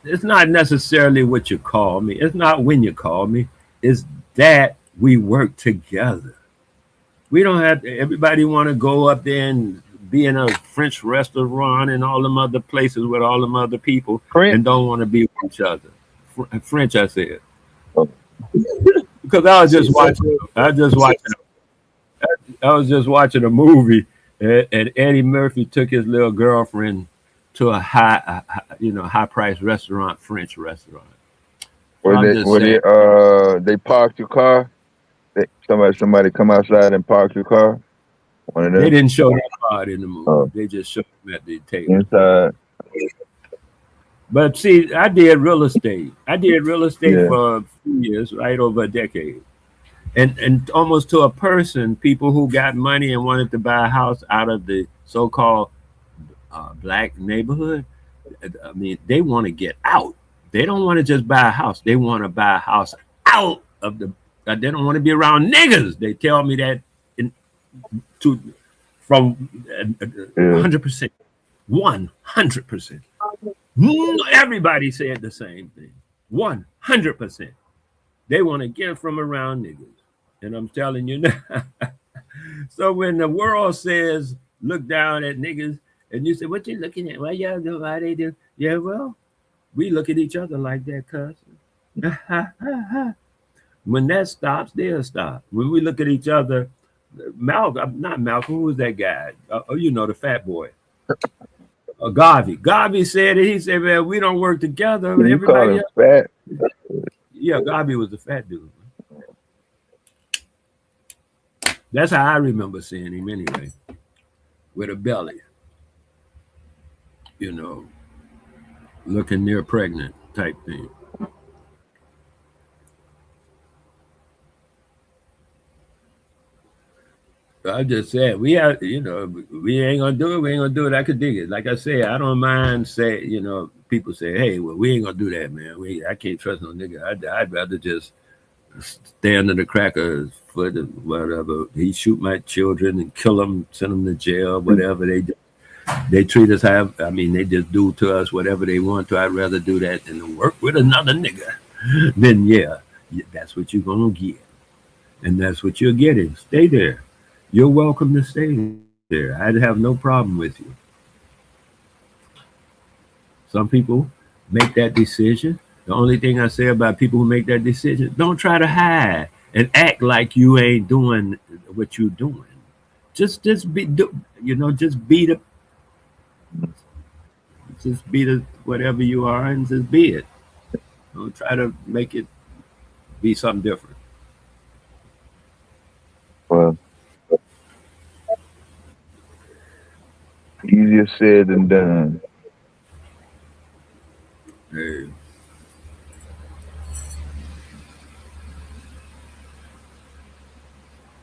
It's not necessarily what you call me. It's not when you call me. It's that we work together. We don't have to, everybody want to go up there and be in a French restaurant and all them other places with all them other people and don't want to be with each other. French, I said. Because I was just watching a movie, and Eddie Murphy took his little girlfriend to a high price restaurant, French restaurant. They parked your car? Somebody come outside and park your car? They didn't show that part in the movie. Oh. They just showed them at the table. Inside. But see, I did real estate. For a few years, right over a decade. And almost to a person, people who got money and wanted to buy a house out of the so-called black neighborhood, I mean, they want to get out. They don't want to just buy a house. They want to buy a house out of the. They don't want to be around niggas. They tell me that from 100%, 100%. Everybody said the same thing. 100%. They want to get from around niggas, and I'm telling you now. So when the world says look down at niggas, and you say, what you looking at? Well, y'all know how they do. Yeah, well, we look at each other like that, cousin. When that stops, they'll stop. When we look at each other, not Malcolm, who was that guy? The fat boy. Garvey said it. He said, man, we don't work together. Everybody else. Fat? Yeah, Garvey was the fat dude. That's how I remember seeing him anyway, with a belly. Looking near pregnant type thing. I just said we ain't gonna do it. We ain't gonna do it. I could dig it. Like I said, I don't mind people say, hey, well, we ain't gonna do that, man. I can't trust no nigga. I'd rather just stay under the cracker's foot or whatever. He shoot my children and kill them, send them to jail, whatever they do. They treat us they just do to us whatever they want to. I'd rather do that than to work with another nigga. Then yeah, that's what you're gonna get. And that's what you're getting. Stay there. You're welcome to stay there. I'd have no problem with you. Some people make that decision. The only thing I say about people who make that decision, don't try to hide and act like you ain't doing what you're doing. Just be the whatever you are, and just be it. Don't try to make it be something different. Well, easier said than done. Hey.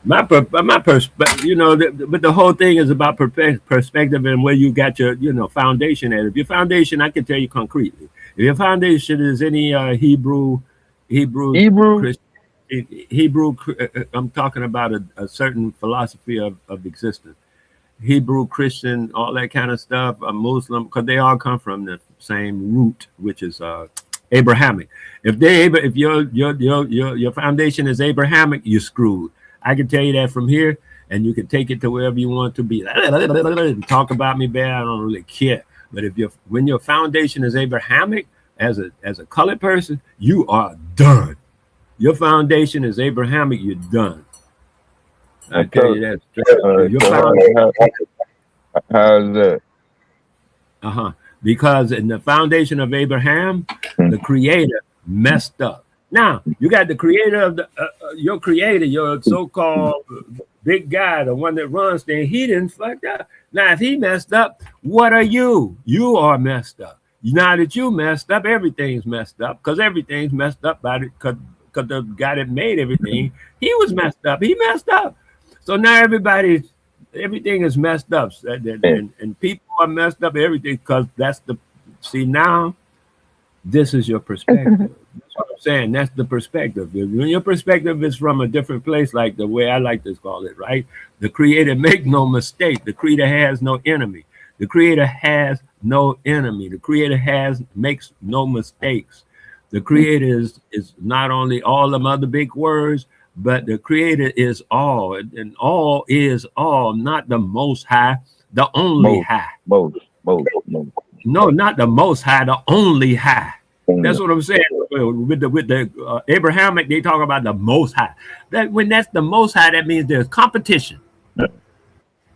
My perspective, but the whole thing is about perspective and where you got your, foundation at. If your foundation, I can tell you concretely, if your foundation is any Hebrew, I'm talking about a certain philosophy of existence. Hebrew, Christian, all that kind of stuff, a Muslim, because they all come from the same root, which is Abrahamic. If your foundation is Abrahamic, you're screwed. I can tell you that from here. and you can take it to wherever you want to be. Talk about me bad, I don't really care. But when your foundation is Abrahamic, as a colored person, you are done. Your foundation is Abrahamic, you're done. I tell you that. How is that? Because in the foundation of Abraham, the creator messed up. Now, you got the creator of your creator, your so-called big guy, the one that runs things, he didn't fuck up. Now, if he messed up, what are you? You are messed up. Now that you messed up, everything's messed up, because everything's messed up by it, because the guy that made everything, he was messed up. He messed up. So now everything is messed up, and people are messed up, everything, because now this is your perspective. That's what I'm saying. That's the perspective. When your perspective is from a different place, like the way I like to call it, right? The creator make no mistake. The creator has no enemy. The creator has no enemy. The creator makes no mistakes. The creator is not only all them other big words, but the creator is all, and all is all, not the most high, the only high. Most. No, not the most high, the only high. That's what I'm saying. With the Abrahamic, they talk about the most high. When that's the most high, that means there's competition.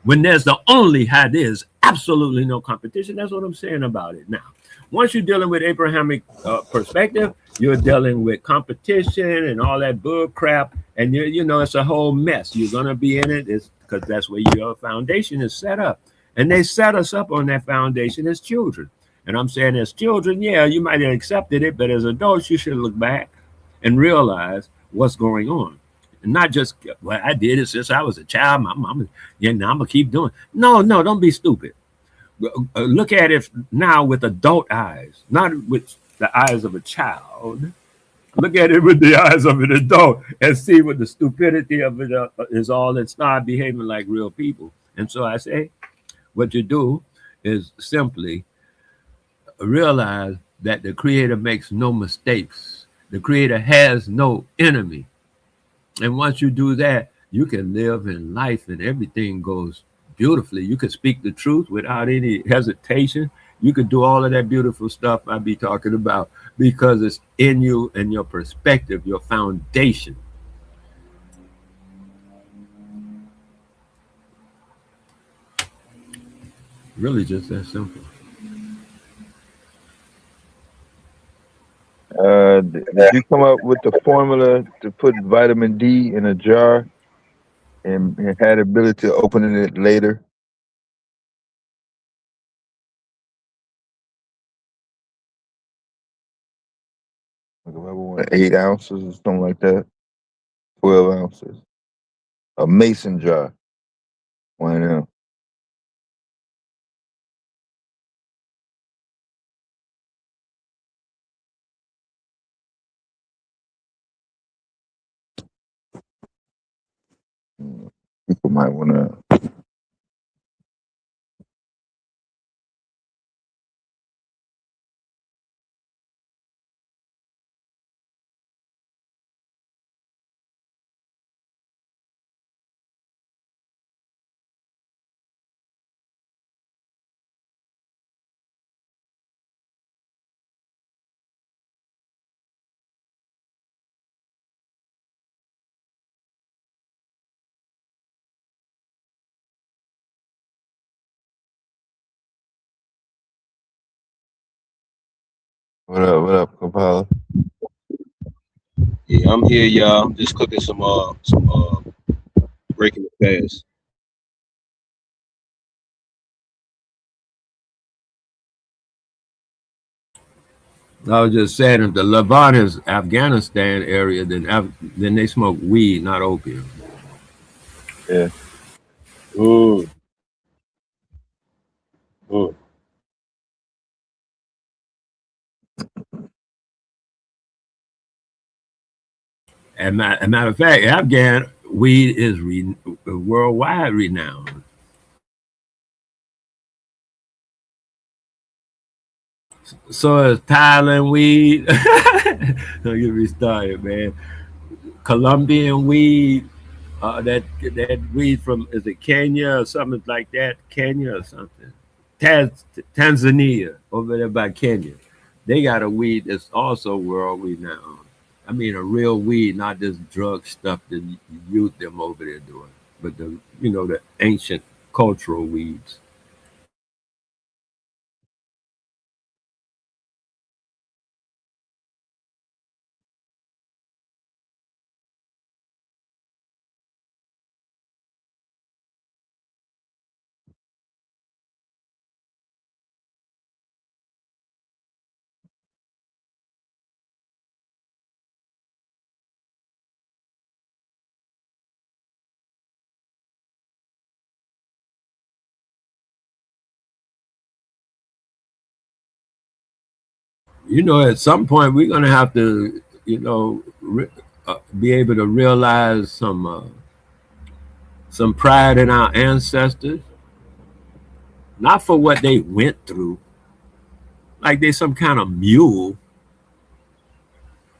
When there's the only high, there's absolutely no competition. That's what I'm saying about it. Now, once you're dealing with Abrahamic perspective, you're dealing with competition and all that bull crap, and it's a whole mess. You're gonna be in it, because that's where your foundation is set up. And they set us up on that foundation as children. And I'm saying as children, yeah, you might have accepted it, but as adults, you should look back and realize what's going on. And not just, well, I did it since I was a child. Now I'm going to keep doing it. No, don't be stupid. Look at it now with adult eyes, not with the eyes of a child. Look at it with the eyes of an adult and see what the stupidity of it is all, and start behaving like real people. And so I say, what you do is simply realize that the creator makes no mistakes. The creator has no enemy. And once you do that, you can live in life and everything goes beautifully. You can speak the truth without any hesitation. You can do all of that beautiful stuff I be talking about, because it's in you and your perspective, your foundation. Really just that simple. Did you come up with the formula to put vitamin D in a jar and had the ability to open it later? Like if I want 8 ounces or something like that, 12 ounces, a mason jar, one of them. People might want to. What up, Kapala? Yeah, I'm here, y'all. Just cooking some breaking the fast. I was just saying, if the Levant is Afghanistan area, then they smoke weed, not opium. Yeah. And matter of fact, Afghan weed is worldwide renowned. So is Thailand weed. Don't get me started, man. Colombian weed, That weed from, is it Kenya or something like that? Kenya or something? Tanzania, over there by Kenya. They got a weed that's also world renowned. I mean, a real weed, not this drug stuff that youth them over there doing, but the ancient cultural weeds. At some point we're gonna have to, be able to realize some pride in our ancestors, not for what they went through, like they some kind of mule,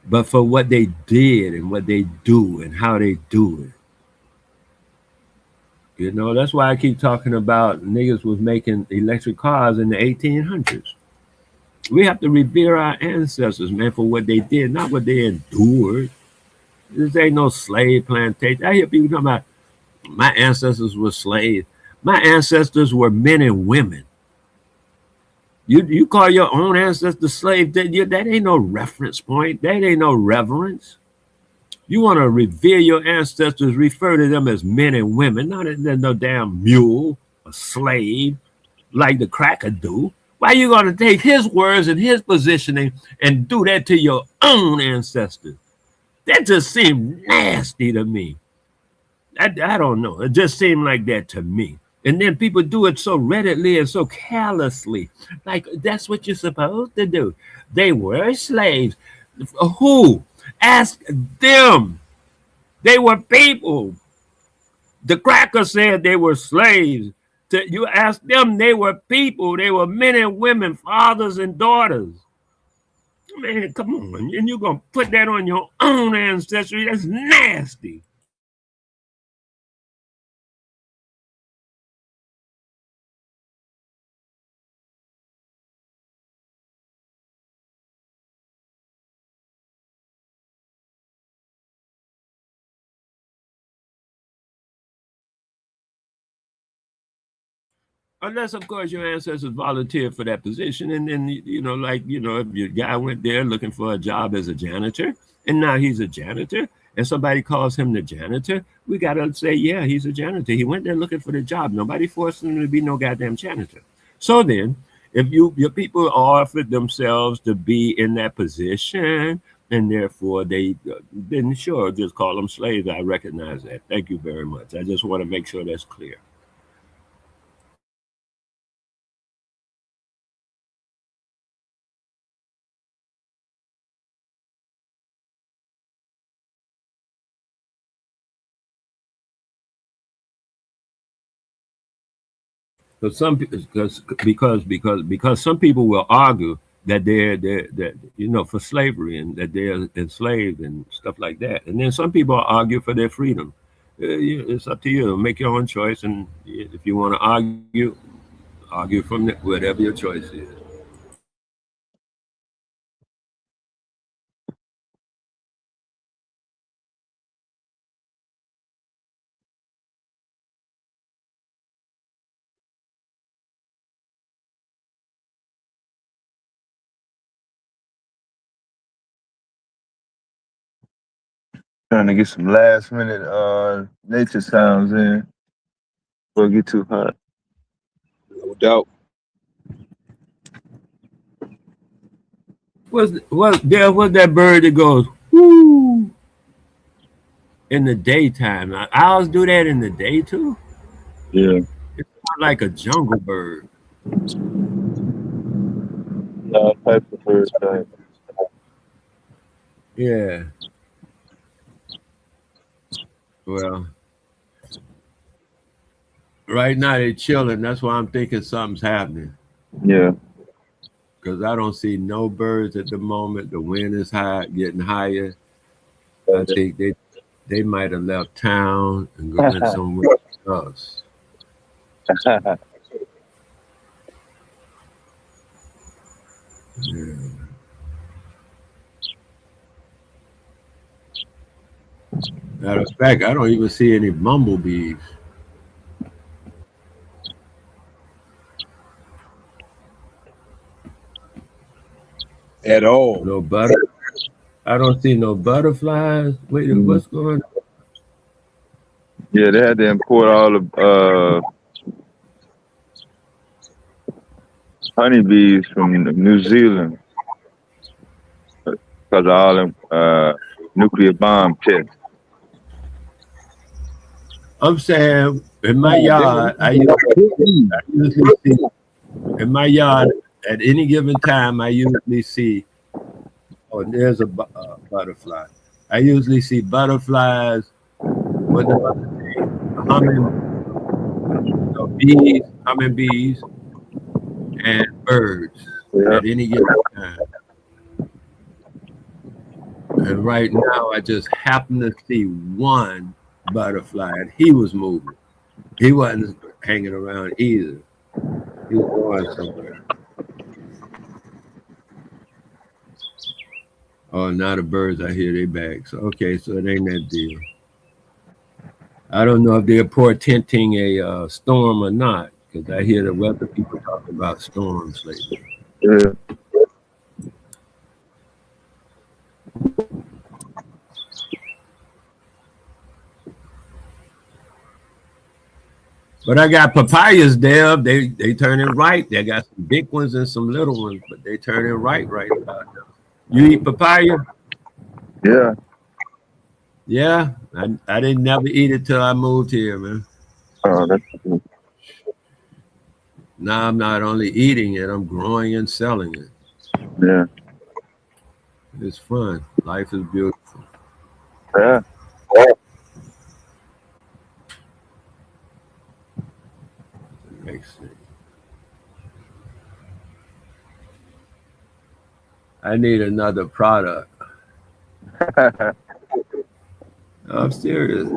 but for what they did and what they do and how they do it. That's why I keep talking about niggas was making electric cars in the 1800s. We have to revere our ancestors, man, for what they did, not what they endured. This ain't no slave plantation. I hear people talking about my ancestors were slaves. My ancestors were men and women. You call your own ancestors slaves, that ain't no reference point. That ain't no reverence. You want to revere your ancestors, refer to them as men and women, not as no damn mule, a slave, like the cracker do. Why you going to take his words and his positioning and do that to your own ancestors? That just seemed nasty to me. I don't know. It just seemed like that to me. And then people do it so readily and so callously. Like, that's what you're supposed to do. They were slaves. Who? Ask them. They were people. The cracker said they were slaves. You ask them, they were people. They were men and women, fathers and daughters. Man, come on. And you're going to put that on your own ancestry? That's nasty. Unless, of course, your ancestors volunteered for that position. And then, if your guy went there looking for a job as a janitor, and now he's a janitor, and somebody calls him the janitor, we got to say, yeah, he's a janitor. He went there looking for the job. Nobody forced him to be no goddamn janitor. So then, if your people offered themselves to be in that position, and therefore then sure, just call them slaves. I recognize that. Thank you very much. I just want to make sure that's clear. But some because some people will argue that they're that for slavery and that they're enslaved and stuff like that, and then some people argue for their freedom. It's up to you. Make your own choice, and if you want to argue from whatever your choice is. Trying to get some last minute nature sounds in before it get too hot. No doubt. What's that bird that goes whoo in the daytime? Owls do that in the day too. Yeah. It's not like a jungle bird. All types of birds. Yeah. Well, right now they're chilling. That's why I'm thinking something's happening. Yeah. Because I don't see no birds at the moment. The wind is high, getting higher. I think they might have left town and gone somewhere else. Yeah. Matter of fact, I don't even see any bumblebees. At all. No butter. I don't see no butterflies. Wait, what's going on? Yeah, they had to import all the honeybees from New Zealand because of all them nuclear bomb tests. I'm saying in my yard, I usually see in my yard at any given time. I usually see. Oh, there's a butterfly. I usually see butterflies. What the other thing? Hummingbees, and birds at any given time. And right now, I just happen to see one butterfly, and he was moving. He wasn't hanging around either. He was going somewhere. Oh, now the birds, I hear they back. So, okay, so it ain't that deal. I don't know if they're portending a storm or not, because I hear the weather people talking about storms lately. Yeah. But I got papayas there. They turning ripe. They got some big ones and some little ones, but they turning ripe right about now. You eat papaya? Yeah. Yeah, I didn't never eat it till I moved here, man. Oh, that's cool. Now I'm not only eating it, I'm growing and selling it. Yeah. It's fun. Life is beautiful. Yeah. Makes sense. I need another product. I'm serious.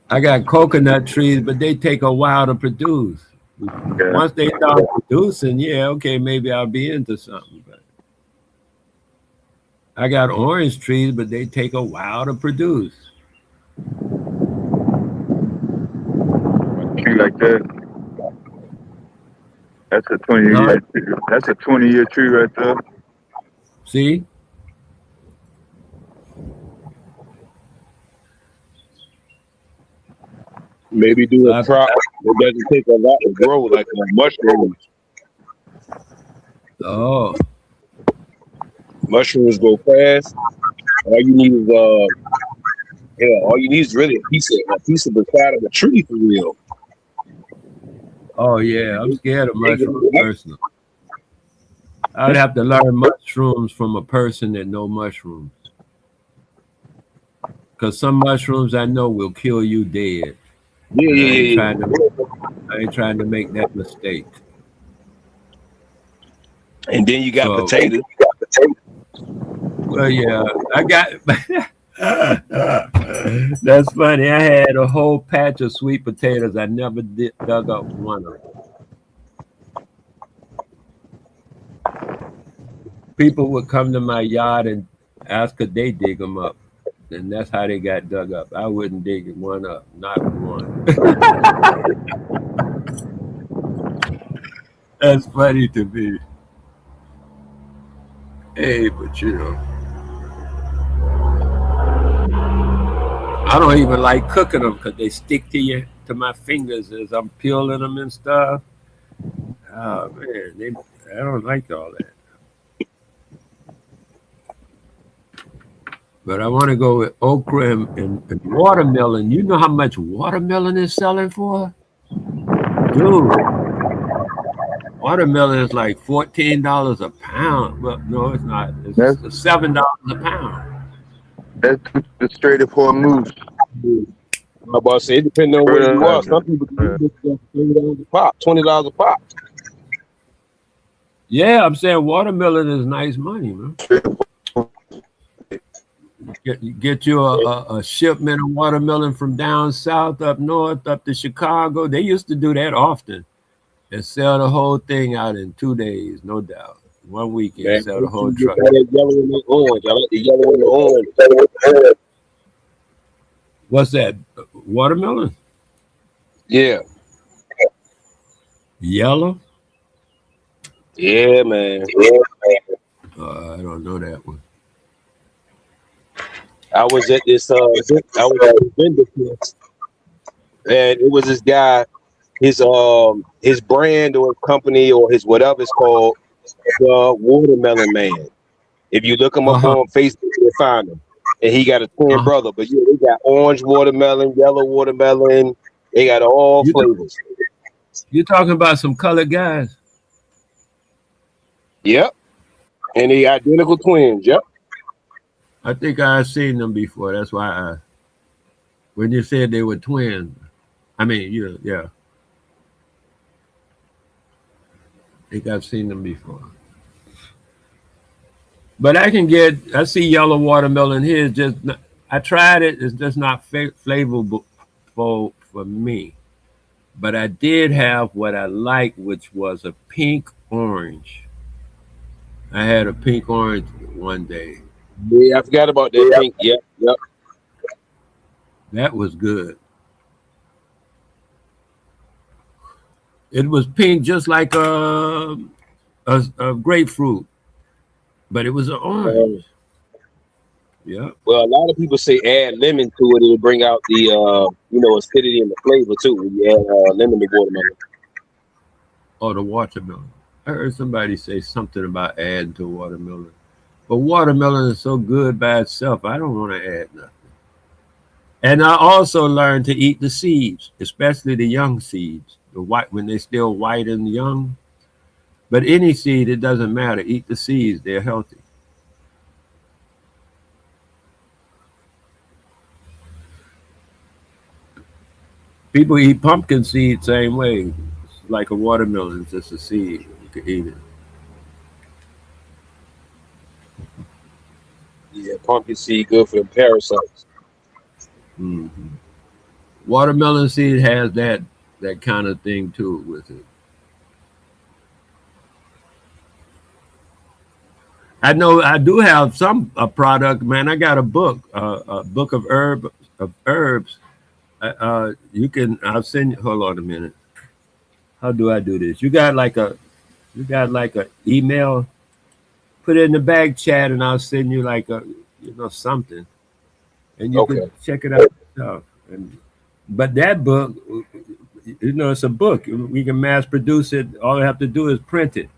I got coconut trees, but they take a while to produce. Yeah. Once they start producing, yeah, okay, maybe I'll be into something. But I got orange trees, but they take a while to produce. A tree like that. That's a 20-year tree. That's a 20-year tree right there. See? Maybe do a crop that doesn't take a lot to grow, like mushrooms. Oh. Mushrooms grow fast. All you need is all you need is really a piece of the side of the tree for real. Oh yeah, I'm scared of mushrooms personally. I'd have to learn mushrooms from a person that knows mushrooms. Because some mushrooms I know will kill you dead. Yeah. I ain't trying to make that mistake. And then you got potatoes. Well, yeah, I got. That's funny. I had a whole patch of sweet potatoes. I never dug up one of them. People would come to my yard and ask could they dig them up. And that's how they got dug up. I wouldn't dig one up, not one. That's funny to me. Hey, but you know, I don't even like cooking them because they stick to my fingers as I'm peeling them and stuff. Oh man, I don't like all that. But I want to go with okra and watermelon. You know how much watermelon is selling for? Dude, watermelon is like $14 a pound. Well, no, it's not. It's $7 a pound. That's the straight up for a moose. I'm about to say, it depends on where you are. Some people can do $30 a pop, $20 a pop. Yeah, I'm saying watermelon is nice money, man. Get you a shipment of watermelon from down south up north up to Chicago. They used to do that often and sell the whole thing out in 2 days, no doubt. One weekend, Man, sell the whole you truck. got that yellow and the orange. I like the yellow and the orange. What's that? Watermelon? Yeah. Yellow? Yeah, man. I don't know that one. I was at this vendor place, and it was this guy, his brand or company or his whatever it's called, the Watermelon Man. If you look him up on Facebook, you'll find him. And he got a twin brother, but yeah, they got orange watermelon, yellow watermelon. They got all flavors. You talking about some colored guys? Yep. And they identical twins. Yep. I think I've seen them before. That's why when you said they were twins, I mean, yeah. I think I've seen them before. But I see yellow watermelon here. I tried it. It's just not flavorful for me. But I did have what I liked, which was a pink orange. I had a pink orange one day. Yeah, I forgot about that pink. Yep. That was good. It was pink, just like a grapefruit, but it was an orange. Yeah. Well, a lot of people say add lemon to it; it'll bring out the acidity and the flavor too. When you add lemon to watermelon. Oh, the watermelon. I heard somebody say something about adding to watermelon, but watermelon is so good by itself. I don't want to add nothing. And I also learned to eat the seeds, especially the young seeds, the white when they're still white and young. But any seed, it doesn't matter. Eat the seeds; they're healthy. People eat pumpkin seed same way. It's like a watermelon, it's just a seed. You can eat it. Yeah, pumpkin seed good for the parasites. Mm-hmm. Watermelon seed has that kind of thing too with it. I know I do have a product, man. I got a book of herbs. I'll send you. Hold on a minute. How do I do this? You got like a email. Put it in the back chat, and I'll send you like something, and you can check it out yourself. But that book, it's a book. We can mass produce it. All I have to do is print it.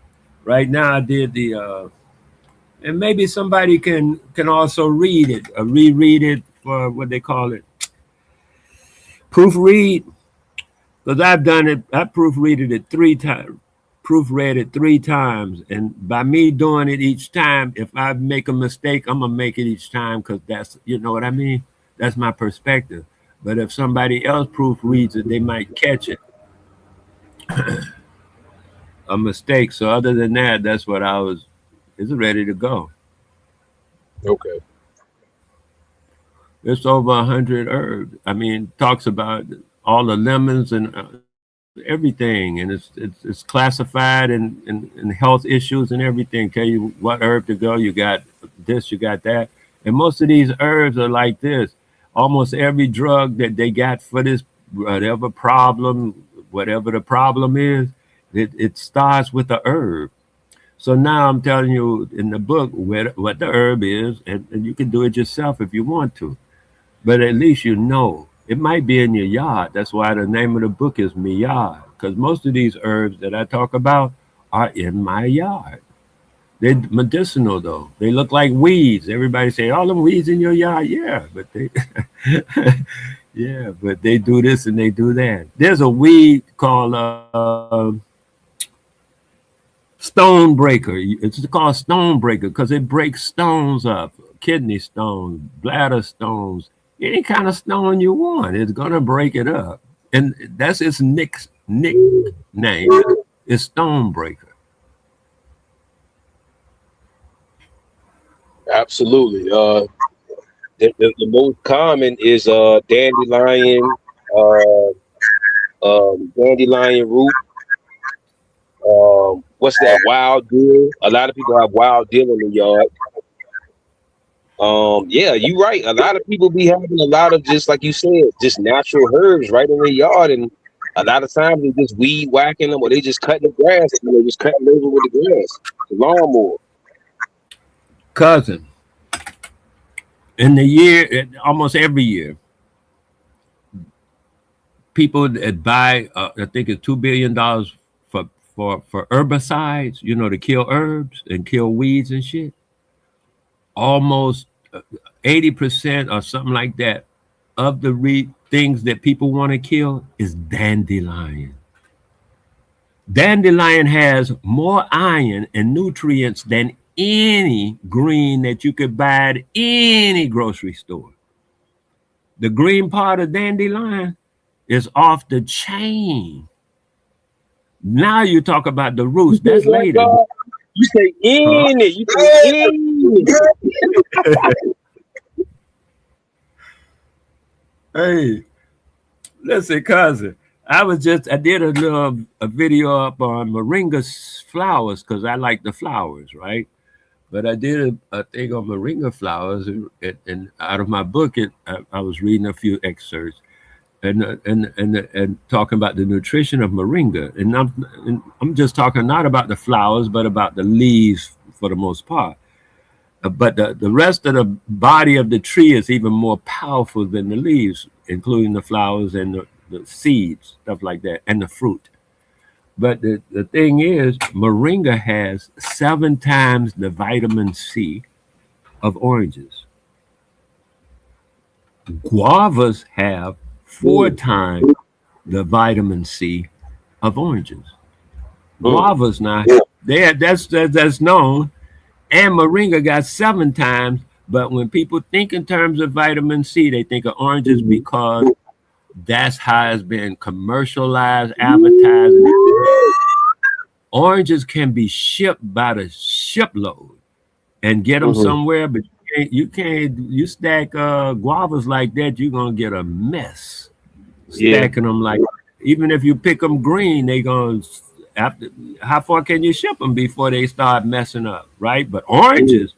Right now, I did and maybe somebody can also read it, reread it for what they call it, proofread. Because I've done it, I proofread it 3 times. Proofread it 3 times, and by me doing it each time, if I make a mistake, I'm gonna make it each time because that's, you know what I mean. That's my perspective. But if somebody else proofreads it, they might catch it a mistake. So other than that, that's what it's ready to go. Okay. It's over 100 herbs. I mean, talks about all the lemons and everything, and it's classified in health issues and everything. Tell you what herb to go. You got this, you got that, and most of these herbs are like this. Almost every drug that they got for this whatever the problem is, it starts with a herb. So now I'm telling you in the book what the herb is, and you can do it yourself if you want to. But at least you know. It might be in your yard. That's why the name of the book is Me Yard. Because most of these herbs that I talk about are in my yard. They're medicinal though. They look like weeds. Everybody say, all them weeds in your yard. Yeah, but they but they do this and they do that. There's a weed called stone breaker. It's called stone breaker because it breaks stones up, kidney stones, bladder stones, any kind of stone you want. It's gonna break it up, and that's its nickname is stone breaker. Absolutely. The most common is dandelion, dandelion root. What's that? Wild dill. A lot of people have wild dill in the yard. Yeah, you're right. A lot of people be having a lot of, just like you said, just natural herbs right in their yard, and a lot of times they just weed whacking them, or they just cutting the grass, and they just cutting over with the grass, the lawnmower. Cousin, in the year, almost every year, people that buy, I think it's $2 billion for herbicides, you know, to kill herbs and kill weeds and shit. Almost 80% or something like that of the things that people want to kill is dandelion. Dandelion has more iron and nutrients than any green that you could buy at any grocery store. The green part of dandelion is off the chain. Now you talk about the roots. That's later. You say in it. You say in it. Hey, listen, cousin. I did a video up on moringa flowers because I like the flowers, right? But I did a thing on moringa flowers, and out of my book, I was reading a few excerpts, and talking about the nutrition of moringa, and I'm just talking not about the flowers, but about the leaves for the most part. But the rest of the body of the tree is even more powerful than the leaves, including the flowers and the seeds, stuff like that, and the fruit. But the thing is, moringa has 7 times the vitamin C of oranges. Guavas have 4 times the vitamin C of oranges. Guavas now, that's known, and moringa got 7 times. But when people think in terms of vitamin C, they think of oranges because that's how it's been commercialized, advertised. Oranges can be shipped by the shipload and get them somewhere, but you stack guavas like that, you're gonna get a mess. Stacking them like, even if you pick them green, they gonna, after, how far can you ship them before they start messing up, right? But oranges,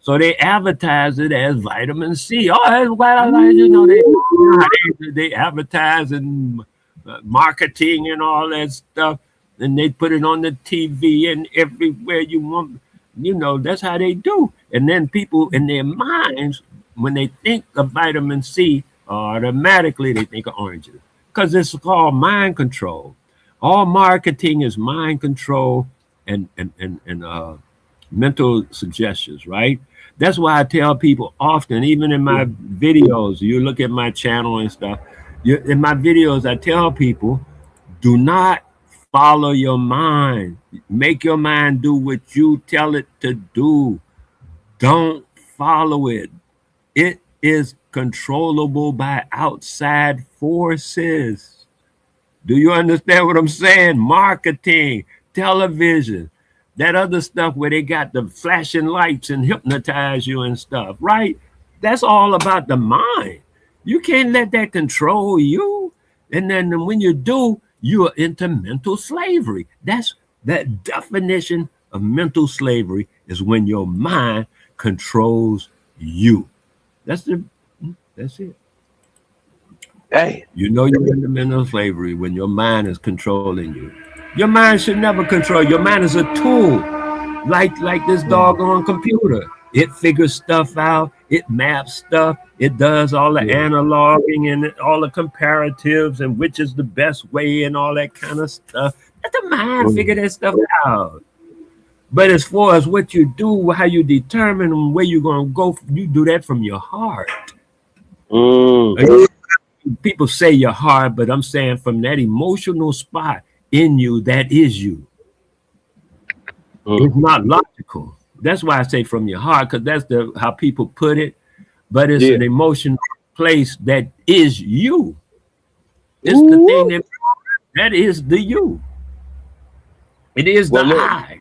so they advertise it as vitamin C. Oh, that's why, you know, they advertise and marketing and all that stuff, and they put it on the TV and everywhere you want. You know, that's how they do. And then people in their minds, when they think of vitamin C, automatically they think of oranges, because it's called mind control. All marketing is mind control and mental suggestions, right? That's why I tell people often, even in my videos, you look at my channel and stuff, in my videos, I tell people, do not follow your mind. Make your mind do what you tell it to do. Don't follow it. It is controllable by outside forces. Do you understand what I'm saying? Marketing, television, that other stuff where they got the flashing lights and hypnotize you and stuff, right? That's all about the mind. You can't let that control you. And then when you do, you are into mental slavery. That's that definition of mental slavery, is when your mind controls you. That's it. Hey, you know you're in the mental slavery when your mind is controlling you. Your mind should never control. Your mind is a tool, like this doggone computer. It figures stuff out. It maps stuff. It does all the analoging and all the comparatives and which is the best way and all that kind of stuff. Let the mind figure that stuff out. But as far as what you do, how you determine where you're going to go, you do that from your heart. People say your heart, but I'm saying from that emotional spot in you, that is you. It's not logical. That's why I say from your heart, because that's how people put it. But it's an emotional place that is you. It's the thing that is the you. It is the I.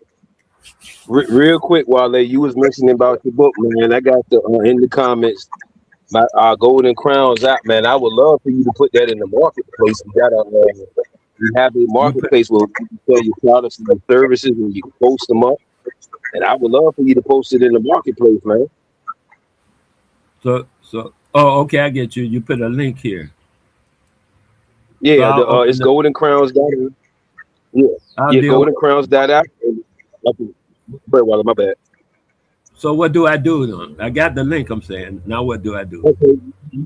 Real quick, Wale, you was mentioning about your book, man. I got in the comments. our Golden Crowns app, man. I would love for you to put that in the marketplace. We have a You put marketplace where you can sell your products and your services, and you can post them up. And I would love for you to post it in the marketplace, man. so. Oh, okay, I get you. You put a link here, so Yeah, I'll it's open the. Golden Crowns. Yeah, I'll yeah, deal. Golden Crowns app. But well, my bad. So what do I do then? I got the link. I'm saying now, what do I do? Okay.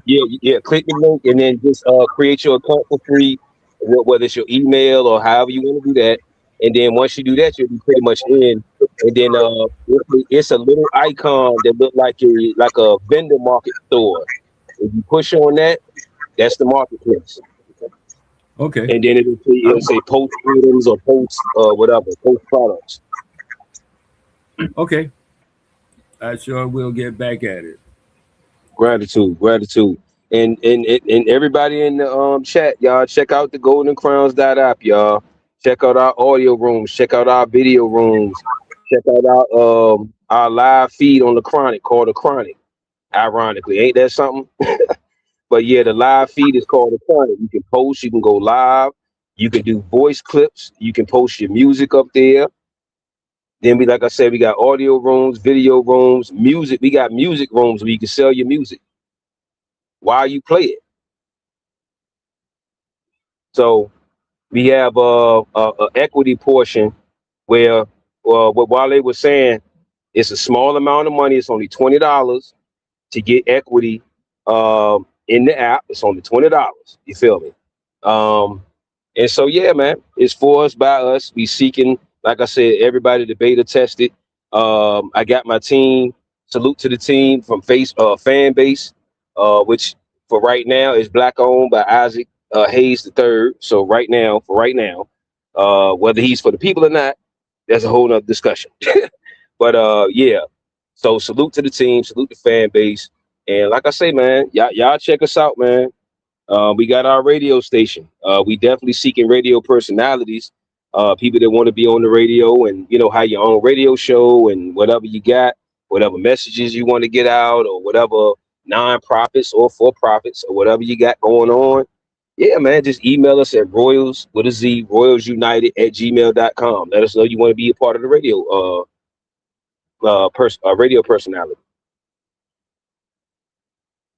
Yeah. Click the link and then just create your account for free, whether it's your email or however you want to do that. And then once you do that, you'll be pretty much in. And then it's a little icon that look like a vendor market store. If you push on that, that's the marketplace. Okay. And then it'll say post items or post whatever, post products. Okay. I sure will get back at it. Gratitude. And everybody in the chat, y'all check out the Golden Crowns app, y'all. Check out our audio rooms, check out our video rooms, check out our live feed on the Chronic called the Chronic. Ironically, ain't that something? But yeah, the live feed is called the Chronic. You can post, you can go live, you can do voice clips, you can post your music up there. Then like I said, we got audio rooms, video rooms, music. We got music rooms where you can sell your music while you play it. So we have a equity portion where what Wale was saying, it's a small amount of money. It's only $20 to get equity in the app. It's only $20. You feel me? And so yeah, man, it's for us by us. We seeking, like I said, everybody to beta test it. I got my team. Salute to the team from fan base, which for right now is black owned by Isaac Hayes III. So for right now, whether he's for the people or not, that's a whole nother discussion. But yeah, so salute to the team, salute the fan base, and like I say, man, y'all check us out, man. We got our radio station. We definitely seeking radio personalities, people that want to be on the radio and have your own radio show and whatever you got, whatever messages you want to get out, or whatever non-profits or for-profits or whatever you got going on. Yeah, man, just email us at royals with a Z, royalsunited@gmail.com. Let us know you want to be a part of the radio radio personality.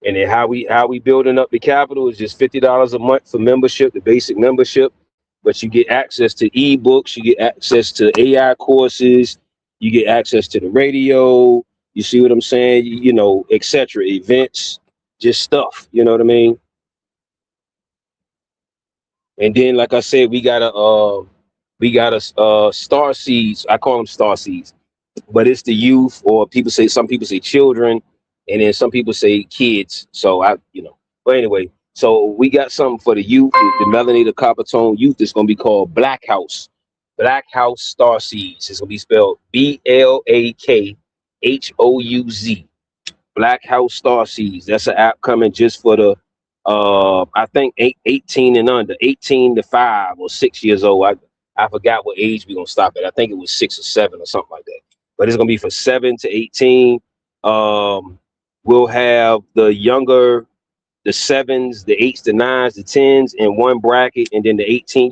And then how we building up the capital is just $50 a month for membership, the basic membership. But you get access to ebooks, you get access to AI courses, you get access to the radio. You see what I'm saying? Etc. Events, just stuff. You know what I mean? And then, like I said, we got a star seeds. I call them star seeds, but it's the youth, or some people say children, and then some people say kids. So but anyway, so we got something for the youth, the melanated copper tone youth. It's gonna be called Black House Star Seeds. It's gonna be spelled BLAKHOUZ. Black House Star Seeds. That's an app coming just for the I think 18 and under, 18 to 5 or 6 years old. I forgot what age we're gonna stop at. I think it was 6 or 7 or something like that. But it's gonna be for 7 to 18. We'll have the younger, the 7s, the 8s, the 9s, the 10s in one bracket, and then the 18,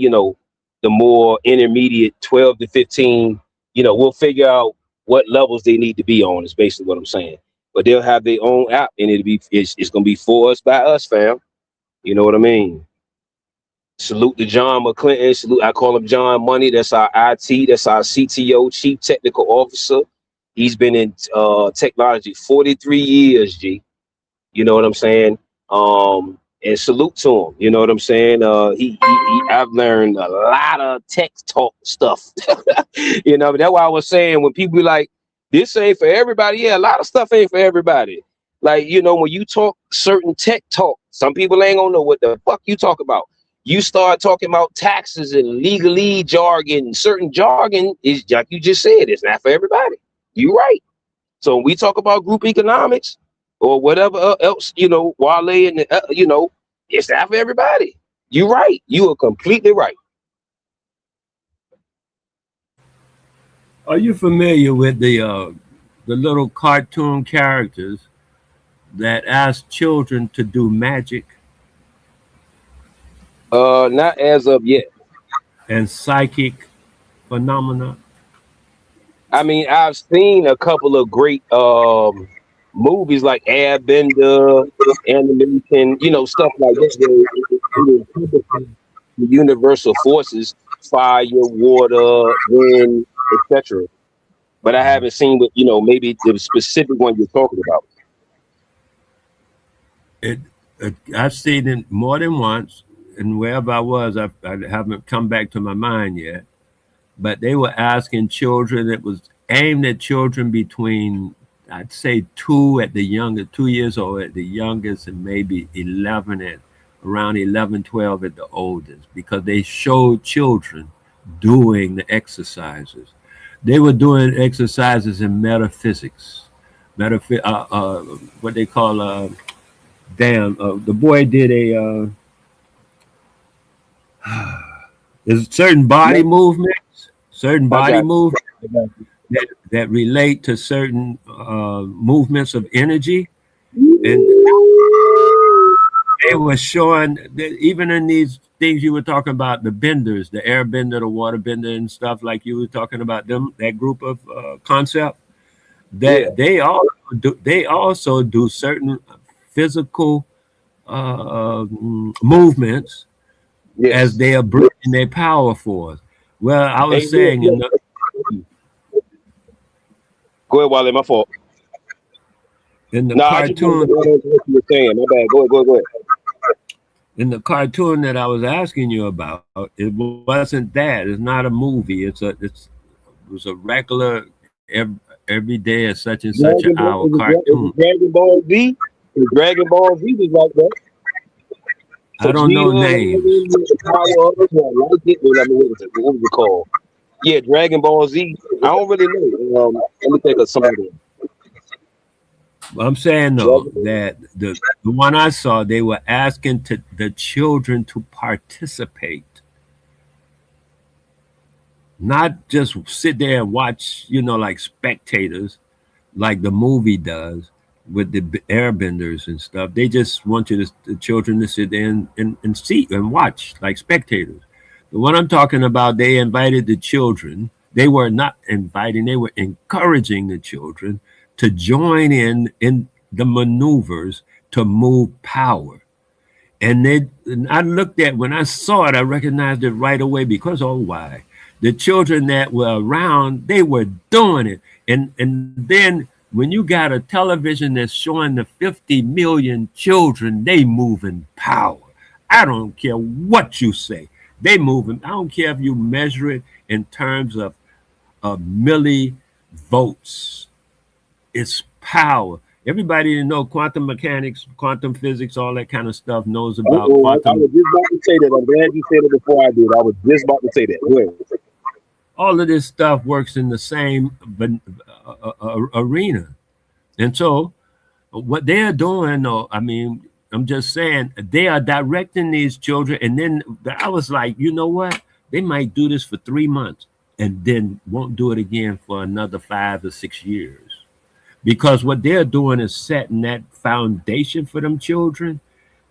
the more intermediate 12 to 15, we'll figure out what levels they need to be on, is basically what I'm saying. But they'll have their own app, and it's gonna be for us by us, fam. You know what I mean? Salute to John McClinton. I call him John Money. That's our IT. That's our CTO, Chief Technical Officer. He's been in technology 43 years, G. You know what I'm saying? And salute to him. You know what I'm saying? I've learned a lot of tech talk stuff. That's why I was saying, when people be like, this ain't for everybody. Yeah, a lot of stuff ain't for everybody. Like, when you talk certain tech talk, some people ain't gonna know what the fuck you talk about. You start talking about taxes and legalese jargon. Certain jargon is, like you just said, it's not for everybody. You're right. So when we talk about group economics or whatever else, Wale and it's not for everybody. You're right. You are completely right. Are you familiar with the little cartoon characters that ask children to do magic Not as of yet. and psychic phenomena? I mean, I've seen a couple of great movies like Airbender, animation, stuff like that. Where it encompasses the universal forces, fire, water, wind, etc. But I haven't seen what maybe the specific one you're talking about. I've seen it more than once, and wherever I was, I haven't come back to my mind yet. But they were asking children. It was aimed at children between, I'd say, 2 years old at the youngest, and maybe 11 at around 11, 12 at the oldest, because they showed children doing the exercises. They were doing exercises in metaphysics, what they call the boy did there's certain body movements, that relate to certain movements of energy, and they were showing that even in these things you were talking about, the benders, the air bender, the water bender, and stuff like you were talking about them, that group of concept, that they also do certain physical movements as they are bringing their power forth. Well, I was saying Go ahead, Wally. My fault. In the I just cartoon, what you were saying. My bad. Go ahead. in the cartoon that I was asking you about, it wasn't that. It's not a movie. It was a regular every day at such and such an hour cartoon. Dragon Ball Z. Dragon Ball Z was like that. I don't know names. What was it called? Yeah, Dragon Ball Z. I don't really know. Let me think of somebody. I'm saying though that the one I saw, they were asking the children to participate, not just sit there and watch, like spectators, like the movie does with the airbenders and stuff. They just want the children to sit there and see and watch like spectators. The one I'm talking about, they invited the children. They were not inviting, they were encouraging the children to join in the maneuvers to move power. And I looked at, when I saw it, I recognized it right away because, oh, why? The children that were around, they were doing it. And then when you got a television that's showing the 50 million children, they moving power. I don't care what you say. They moving. I don't care if you measure it in terms of millivolts. It's power. Everybody know quantum mechanics, quantum physics, all that kind of stuff knows about quantum. I was just about to say that. I'm glad you said it before I did. I was just about to say that. All of this stuff works in the same arena. And so what they're doing, I'm just saying, they are directing these children. And then I was like, you know what? They might do this for 3 months and then won't do it again for another 5 or 6 years. Because what they're doing is setting that foundation for them children,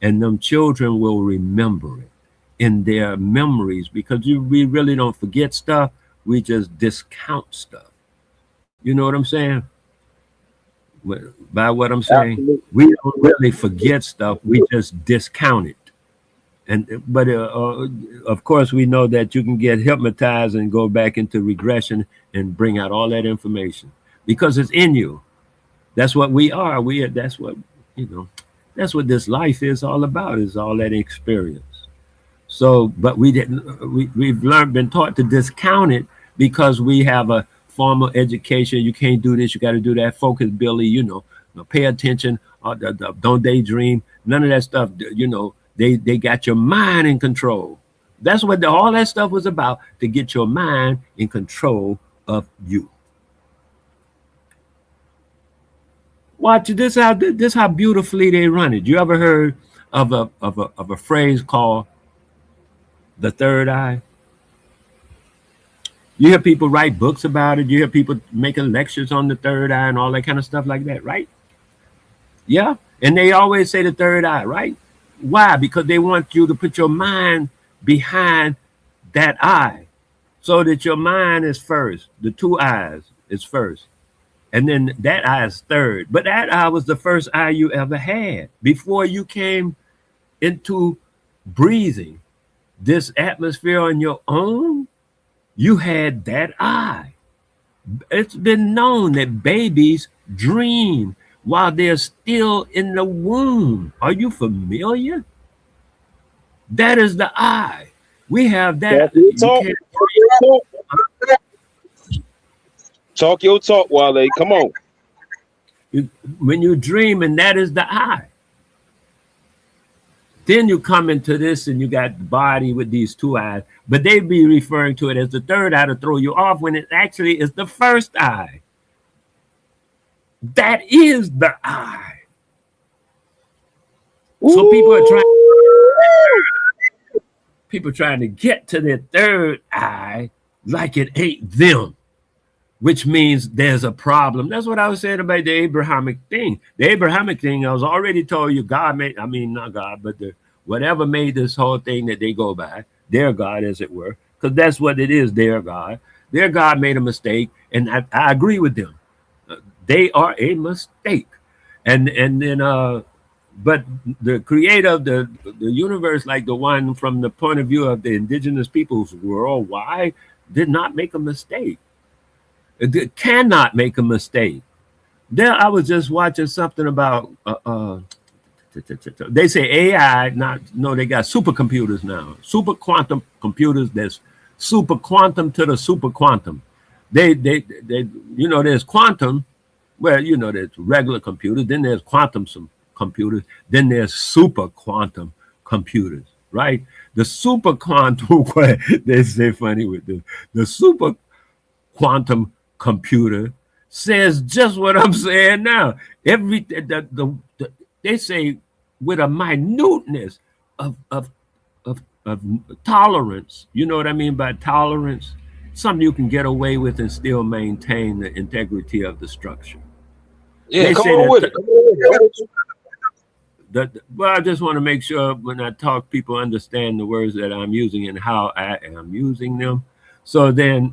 and them children will remember it in their memories, because we really don't forget stuff. We just discount stuff. You know what I'm saying? By what I'm saying, absolutely. We don't really forget stuff. We just discount it. But of course, we know that you can get hypnotized and go back into regression and bring out all that information because it's in you. That's what we are. That's what this life is all about, is all that experience. So, but we've been taught to discount it because we have a formal education. You can't do this, you got to do that. Focus, Billy, pay attention. Don't daydream. None of that stuff, they got your mind in control. That's what all that stuff was about, to get your mind in control of you. Watch this out. This how beautifully they run it. You ever heard of a phrase called the third eye? You hear people write books about it. You hear people making lectures on the third eye and all that kind of stuff like that, right? Yeah. And they always say the third eye, right? Why? Because they want you to put your mind behind that eye so that your mind is first. The two eyes is first. And then that eye is third. But that eye was the first eye you ever had before you came into breathing this atmosphere on your own. You had that eye. It's been known that babies dream while they're still in the womb. Are you familiar? That is the eye. We have that. You can't, Talk your talk, Wale. Come on. when you dream, and that is the eye. Then you come into this and you got the body with these two eyes, but they be referring to it as the third eye to throw you off when it actually is the first eye. That is the eye. So people are trying to get to their third eye like it ain't them, which means there's a problem. That's what I was saying about the Abrahamic thing. The Abrahamic thing, I was already told you, God made, I mean, not God, but whatever made this whole thing that they go by, their God, as it were, because that's what it is, their God. Their God made a mistake, and I agree with them. They are a mistake. And then, but the creator of the universe, like the one from the point of view of the indigenous peoples worldwide, did not make a mistake. It cannot make a mistake. There, I was just watching something about they say AI, no, they got supercomputers now, super quantum computers that's super quantum to the super quantum. They there's quantum, well, there's regular computers, then there's quantum some computers, then there's super quantum computers, right? The super quantum, they say funny with this, the super quantum computer says just what I'm saying now. They say with a minuteness of tolerance. You know what I mean by tolerance? Something you can get away with and still maintain the integrity of the structure. Yeah, they come say on with it. Well, I just want to make sure when I talk, people understand the words that I'm using and how I am using them. So then,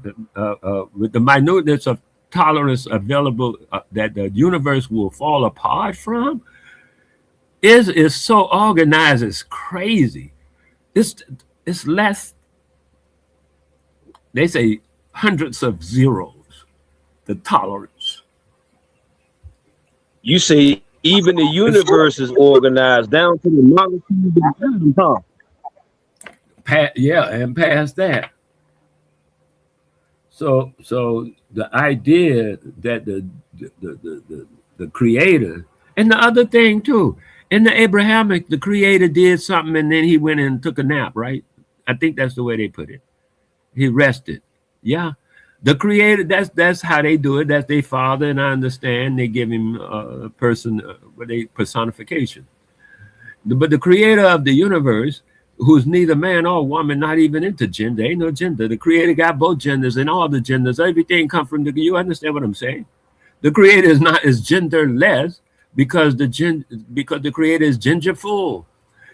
with the minuteness of tolerance available that the universe will fall apart from, is so organized, it's crazy. It's less, they say, hundreds of zeros, the tolerance. You say even the universe is organized down to the molecules of the atom, Yeah, and past that. So the idea that the creator, and the other thing too, in the Abrahamic, the creator did something and then he went and took a nap, right? I think that's the way they put it. He rested. Yeah. The creator, that's how they do it. That's their father, and I understand they give him a person with a personification. But the creator of the universe, who's neither man or woman, not even into gender, ain't no gender. The creator got both genders and all the genders. Everything come from you understand what I'm saying? The creator is genderless because the creator is genderful.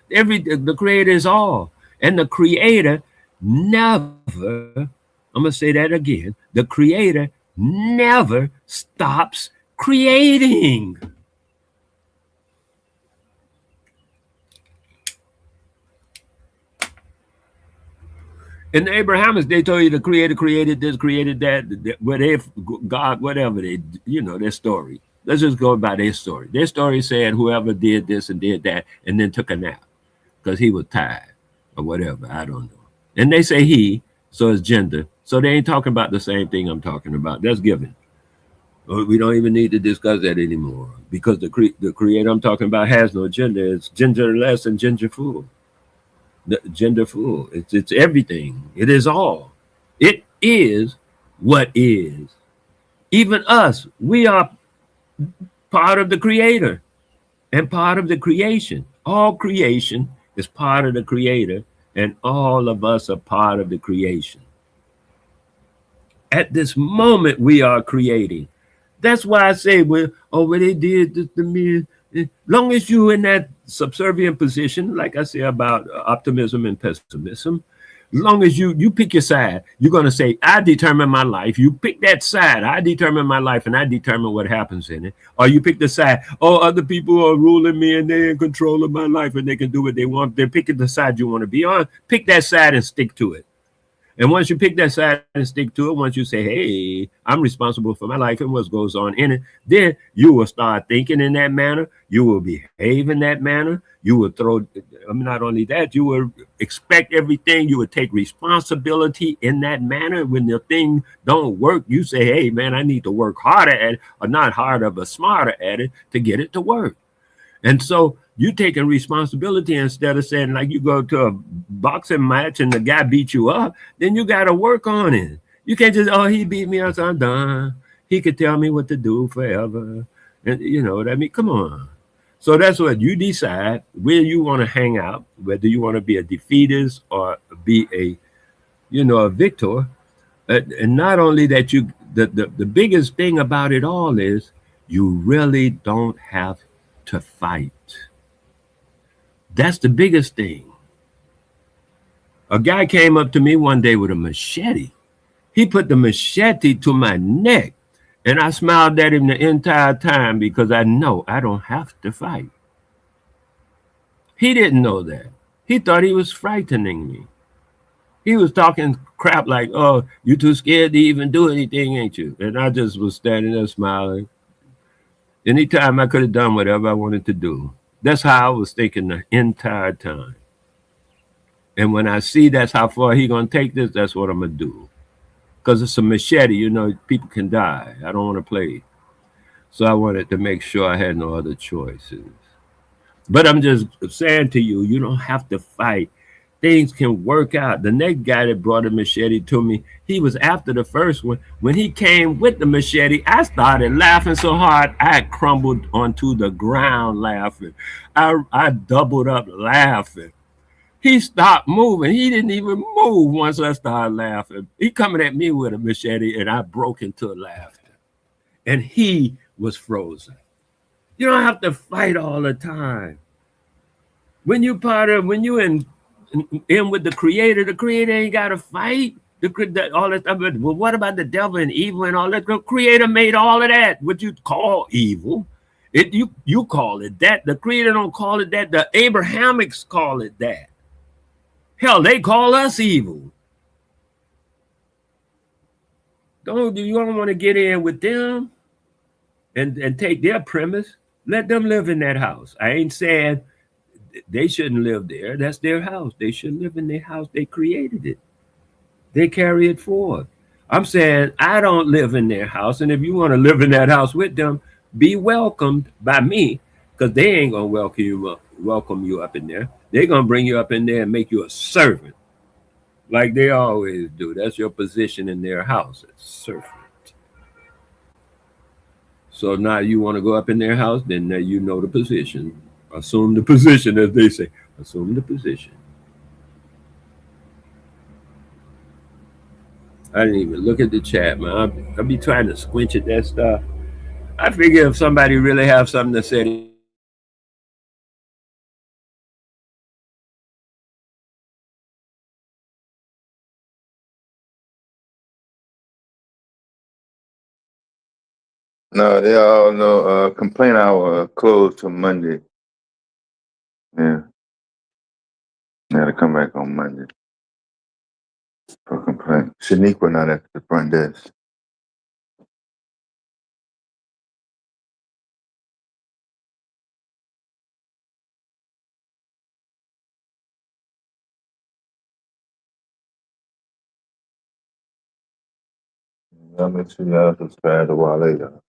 The creator is all. And the creator never, I'm gonna say that again, the creator never stops creating. In the Abrahamics, they told you the creator created this, created that, whatever, God, whatever their story. Let's just go by their story. Their story said whoever did this and did that and then took a nap because he was tired or whatever. I don't know. And they say he, so it's gender. So they ain't talking about the same thing I'm talking about. That's given. We don't even need to discuss that anymore because the creator I'm talking about has no gender. It's genderless and genderful. Genderful. It's everything. It is all. It is what is. Even us, we are part of the creator and part of the creation. All creation is part of the creator, and all of us are part of the creation. At this moment, we are creating. That's why I say, when they did this to me, Long as you in that subservient position, like I say about optimism and pessimism, long as you pick your side, you're going to say, I determine my life. You pick that side, I determine my life, and I determine what happens in it. Or you pick the side, oh, other people are ruling me and they're in control of my life and they can do what they want. They're picking the side you want to be on. Pick that side and stick to it. And once you pick that side and stick to it, once you say, hey, I'm responsible for my life and what goes on in it, then you will start thinking in that manner. You will behave in that manner. You will not only that, you will expect everything. You will take responsibility in that manner. When the thing don't work, you say, hey, man, I need to work harder at it, or not harder, but smarter at it to get it to work. And so you taking responsibility instead of saying, like, you go to a boxing match and the guy beat you up, then you got to work on it. You can't just, oh, he beat me up, so I'm done. He could tell me what to do forever. And you know what I mean? Come on. So that's what you decide where you want to hang out, whether you want to be a defeatist or be a, a victor. And not only that, the biggest thing about it all is you really don't have to fight. That's the biggest thing. A guy came up to me one day with a machete. He put the machete to my neck, and I smiled at him the entire time because I know I don't have to fight. He didn't know that. He thought he was frightening me. He was talking crap like, oh, you too scared to even do anything, ain't you? And I just was standing there smiling. Anytime I could have done whatever I wanted to do. That's how I was thinking the entire time. And when I see that's how far he gonna take this, that's what I'm gonna do. Because it's a machete, people can die. I don't want to play. So I wanted to make sure I had no other choices. But I'm just saying to you, you don't have to fight. Things can work out. The next guy that brought a machete to me, he was after the first one. When he came with the machete, I started laughing so hard, I crumbled onto the ground laughing. I doubled up laughing. He stopped moving. He didn't even move once I started laughing. He coming at me with a machete, and I broke into laughter. And he was frozen. You don't have to fight all the time. When you in with the creator ain't got to fight. All that stuff. Well, what about the devil and evil and all that? The creator made all of that, what you call evil. You call it that. The creator don't call it that. The Abrahamics call it that. Hell, they call us evil. You don't want to get in with them and take their premise. Let them live in that house. I ain't saying they shouldn't live there. That's their house. They shouldn't live in their house. They created it. They carry it forward. I'm saying I don't live in their house. And if you want to live in that house with them, be welcomed by me, because they ain't going to welcome you up in there. They're going to bring you up in there and make you a servant like they always do. That's your position in their house, a servant. So now you want to go up in their house, then now you know the position. Assume the position, as they say. Assume the position. I didn't even look at the chat, man. I'll be trying to squinch at that stuff. I figure if somebody really have something to say. No, they all know complaint hour closed till Monday. Yeah. I gotta come back on Monday for complaint. Shaniqua not at the front desk. Y'all make sure y'all subscribe to Wale.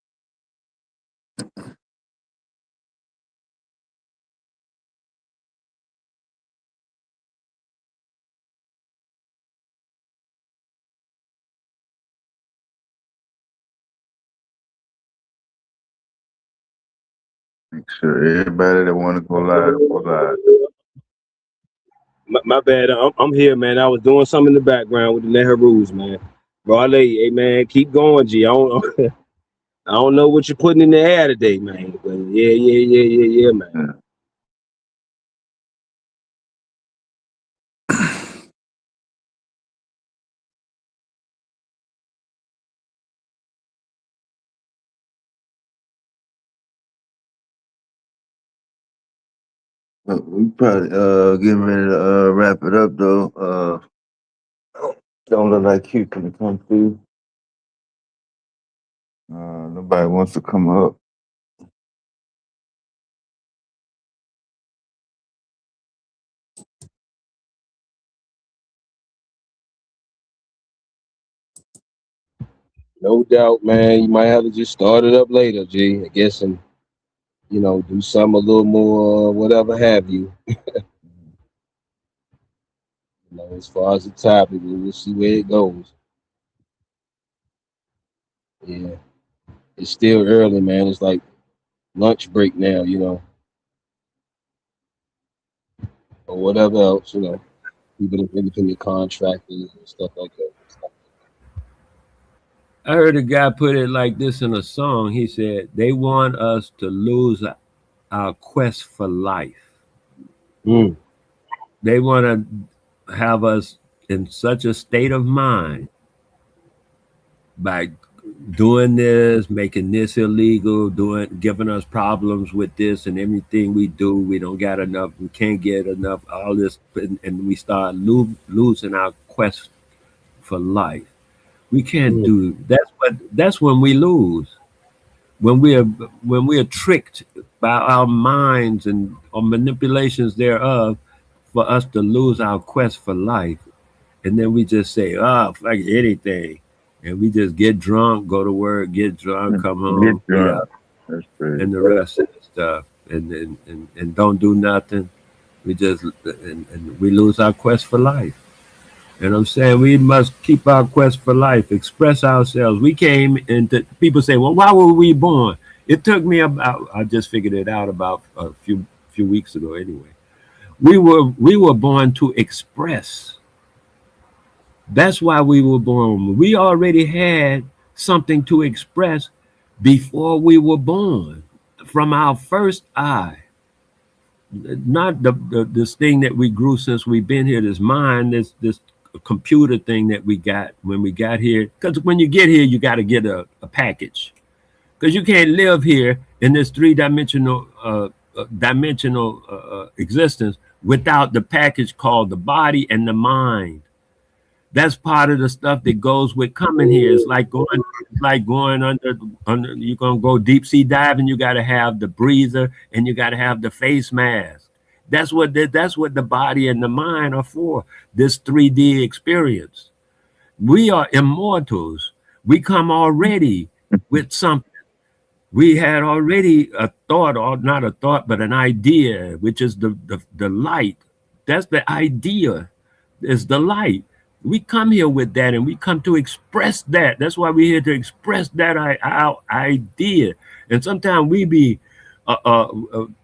Make sure everybody that want to go live, go live. My bad. I'm here, man. I was doing something in the background with the Nehrus, man. Raleigh, hey, man, keep going, G. I don't know what you're putting in the air today, man. But Yeah, man. We probably getting ready to wrap it up though. Don't look like you can come through. Nobody wants to come up. No doubt, man. You might have to just start it up later, G. I guess, and do something a little more, whatever have you. As far as the topic, we'll see where it goes. Yeah, it's still early, man. It's like lunch break now, or whatever else, people independent contractors and stuff like that. I heard a guy put it like this in a song. He said, they want us to lose our quest for life. Mm. They want to have us in such a state of mind by doing this, making this illegal, giving us problems with this, and everything we do, we don't got enough, we can't get enough, all this, and we start losing our quest for life. We can't do that's when we lose. When we are tricked by our minds and or manipulations thereof for us to lose our quest for life. And then we just say, oh, fuck anything. And we just get drunk, go to work, get drunk, come home, Get drunk. That's crazy. and the rest of the stuff. And don't do nothing. We just and we lose our quest for life. And I'm saying we must keep our quest for life, express ourselves. We came into people say, well, why were we born? It took me about, I just figured it out about a few weeks ago anyway. We were born to express. That's why we were born. We already had something to express before we were born. From our first eye. Not this thing that we grew since we've been here, this mind, this computer thing that we got when we got here. Because when you get here, you got to get a package. Because you can't live here in this three-dimensional existence without the package called the body and the mind. That's part of the stuff that goes with coming here. It's like going under. You're gonna go deep sea diving. You got to have the breather and you got to have the face mask. That's what the body and the mind are for. This 3D experience. We are immortals. We come already with something. We had already a thought, or not a thought, but an idea, which is the light. That's the idea. Is the light. We come here with that, and we come to express that. That's why we're here to express that our idea. And sometimes we be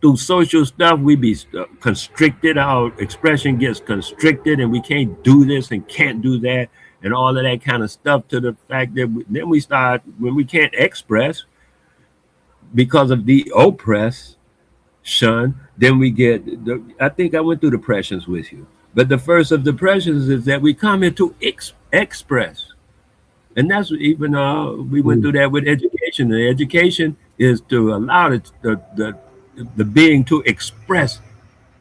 through social stuff, we be constricted. Our expression gets constricted, and we can't do this and can't do that, and all of that kind of stuff. To the fact that then we start when we can't express because of the oppression. Then we get. I think I went through depressions with you. But the first of depressions is that we come here to express. And that's even we went through that with education. The education is to allow the being to express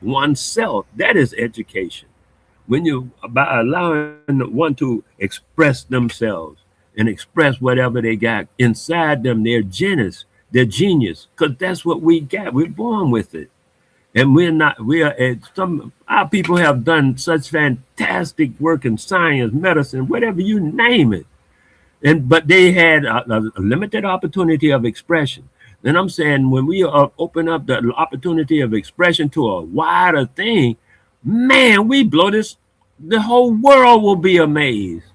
oneself. That is education. When you by allowing one to express themselves and express whatever they got inside them, their genius, because that's what we got. We're born with it. And our people have done such fantastic work in science, medicine, whatever you name it. But they had a limited opportunity of expression. Then I'm saying when we open up the opportunity of expression to a wider thing, man, we blow this. The whole world will be amazed.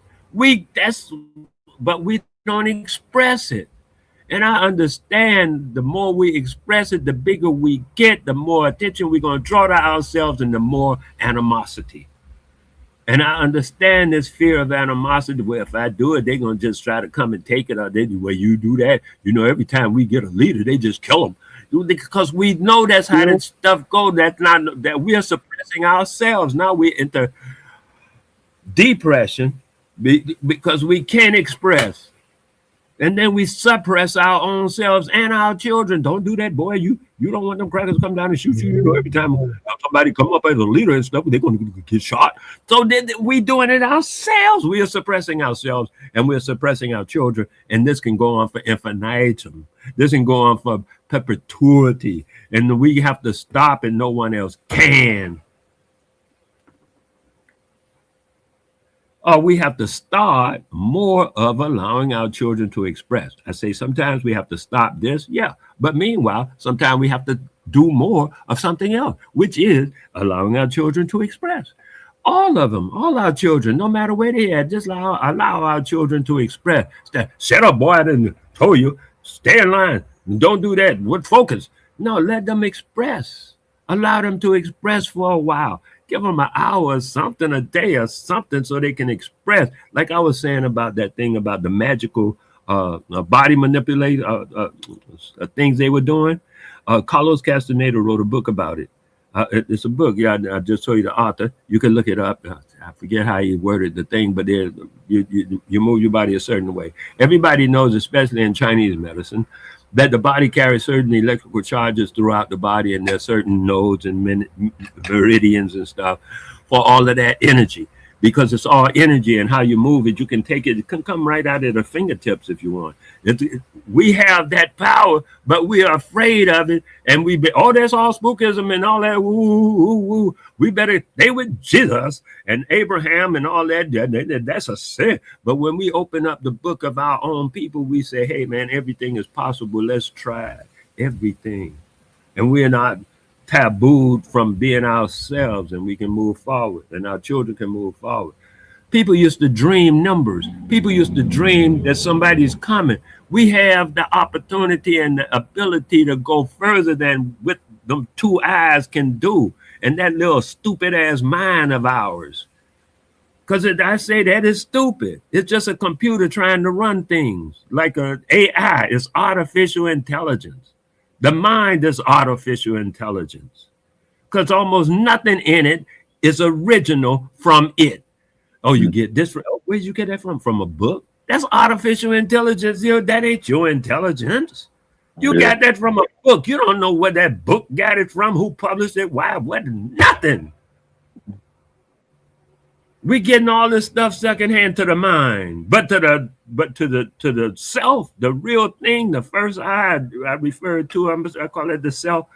But we don't express it. And I understand the more we express it, the bigger we get, the more attention we're going to draw to ourselves and the more animosity. And I understand this fear of animosity where if I do it, they're going to just try to come and take it. Or well, you do that. Every time we get a leader, they just kill them. because we know that's how that stuff goes. That's not that we are suppressing ourselves. Now we're into depression because we can't express. And then we suppress our own selves and our children. Don't do that, boy. You don't want them crackers to come down and shoot you. You know, every time somebody come up as a leader and stuff, they're going to get shot. So we doing it ourselves. We are suppressing ourselves and we're suppressing our children. And this can go on for infinitum. This can go on for perpetuity. And we have to stop and no one else can. Or we have to start more of allowing our children to express. I say sometimes we have to stop this, yeah. But meanwhile, sometimes we have to do more of something else, which is allowing our children to express. All of them, all our children, no matter where they are, just allow our children to express. Shut up, boy, I didn't tell you. Stay in line. Don't do that. What focus? No, let them express. Allow them to express for a while. Give them an hour or something a day or something so they can express. Like I was saying about that thing about the magical body manipulator things they were doing. Carlos Castaneda wrote a book about it. It's a book. Yeah, I just told you the author. You can look it up. I forget how he worded the thing, but you move your body a certain way. Everybody knows, especially in Chinese medicine, that the body carries certain electrical charges throughout the body, and there's certain nodes and meridians and stuff for all of that energy, because it's all energy, and how you move it, you can take it. It can come right out of the fingertips if you want. We have that power, but we are afraid of it, and that's all spookism and all that. Woo. We better stay with Jesus and Abraham and all that. That's a sin. But when we open up the book of our own people, we say, hey, man, everything is possible. Let's try everything. And we're not tabooed from being ourselves, and we can move forward, and our children can move forward. People used to dream numbers. People used to dream that somebody's coming. We have the opportunity and the ability to go further than what them two eyes can do, and that little stupid ass mind of ours. Because I say that is stupid. It's just a computer trying to run things. Like an AI, it's artificial intelligence. The mind is artificial intelligence, because almost nothing in it is original from it. Oh, you get this from, where'd you get that from? From a book? That's artificial intelligence. That ain't your intelligence. You got that from a book. You don't know where that book got it from, who published it, why, what, nothing. We getting all this stuff secondhand to the mind, but to the self, the real thing, the first I referred to, I call it the self.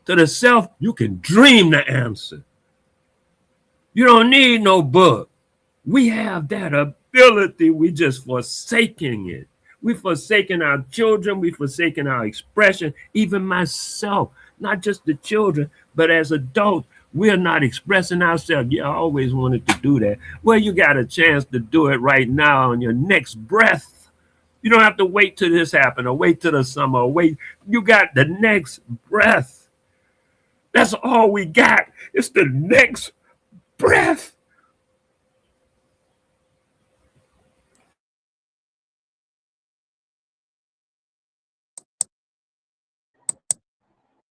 To the self, you can dream the answer. You don't need no book. We have that ability. We just forsaking it. We forsaking our children. We forsaking our expression. Even myself, not just the children, but as adults. We're not expressing ourselves. Yeah, I always wanted to do that. Well, you got a chance to do it right now on your next breath. You don't have to wait till this happen or wait till the summer or wait. You got the next breath. That's all we got. It's the next breath.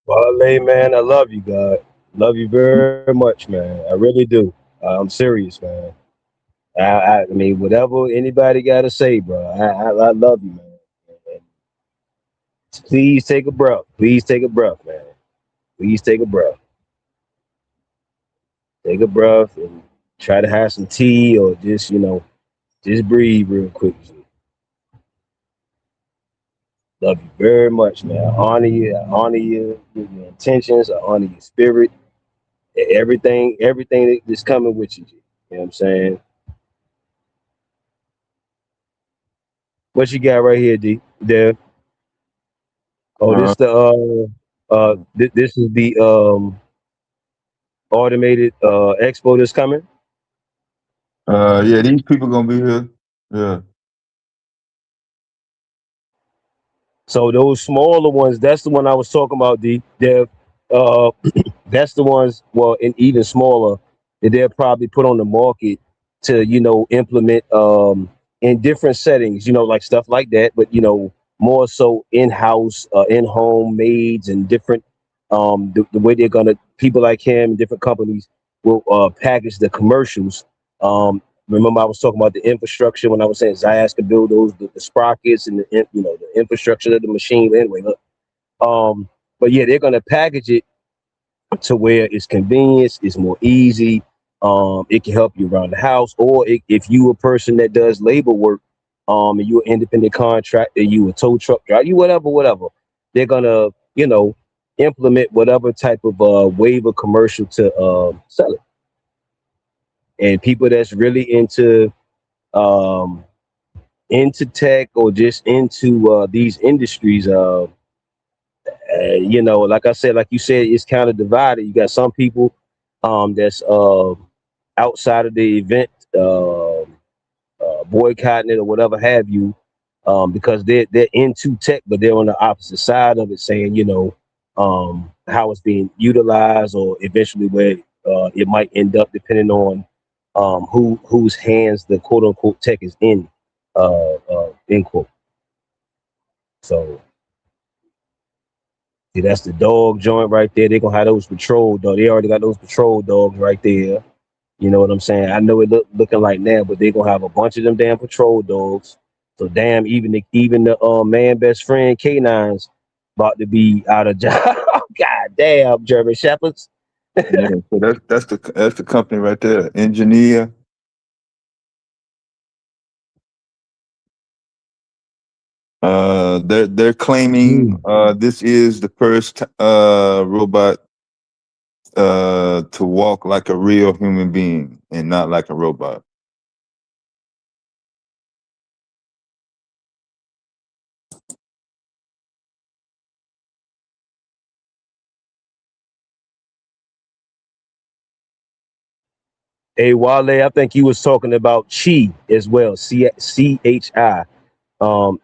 Wale, man, I love you, God. Love you very much, man. I really do. I'm serious, man. I mean, whatever anybody got to say, bro. I love you, man. And please take a breath. Please take a breath, man. Please take a breath. Take a breath and try to have some tea, or just, just breathe real quick. Love you very much, man. I honor you. I honor your intentions. I honor your spirit. Everything that's coming with you. You know what I'm saying? What you got right here, D? Dev? Oh, this is the automated expo that's coming. Yeah, these people gonna be here. Yeah. So those smaller ones, that's the one I was talking about, D. Dev. That's the ones, well, and even smaller, that they'll probably put on the market to, implement in different settings, like stuff like that. But, more so in-house, in-home maids and different the way they're gonna people like him and different companies will package the commercials. Remember I was talking about the infrastructure when I was saying Zayas could build those the sprockets and the infrastructure of the machine. But anyway, look, but yeah, they're gonna package it to where it's convenience, it's more easy. It can help you around the house, or if you a person that does labor work, and you an independent contractor, you a tow truck driver, you whatever, they're gonna implement whatever type of waiver commercial to sell it. And people that's really into tech or just into these industries, like I said, like you said, it's kind of divided. You got some people that's outside of the event, boycotting it or whatever have you, because they're into tech, but they're on the opposite side of it, saying how it's being utilized or eventually where it might end up, depending on whose hands the quote unquote tech is in, end quote. So. See, that's the dog joint right there. They're gonna have those patrol dogs. They already got those patrol dogs right there. You know what I'm saying? I know it looking like now, but they're gonna have a bunch of them damn patrol dogs. So damn, even the man best friend K9's about to be out of job. God damn, German Shepherds. Yeah, so that's the company right there, Engineer. They're claiming this is the first robot to walk like a real human being and not like a robot. Hey Wale, I think you was talking about Chi as well. CHI,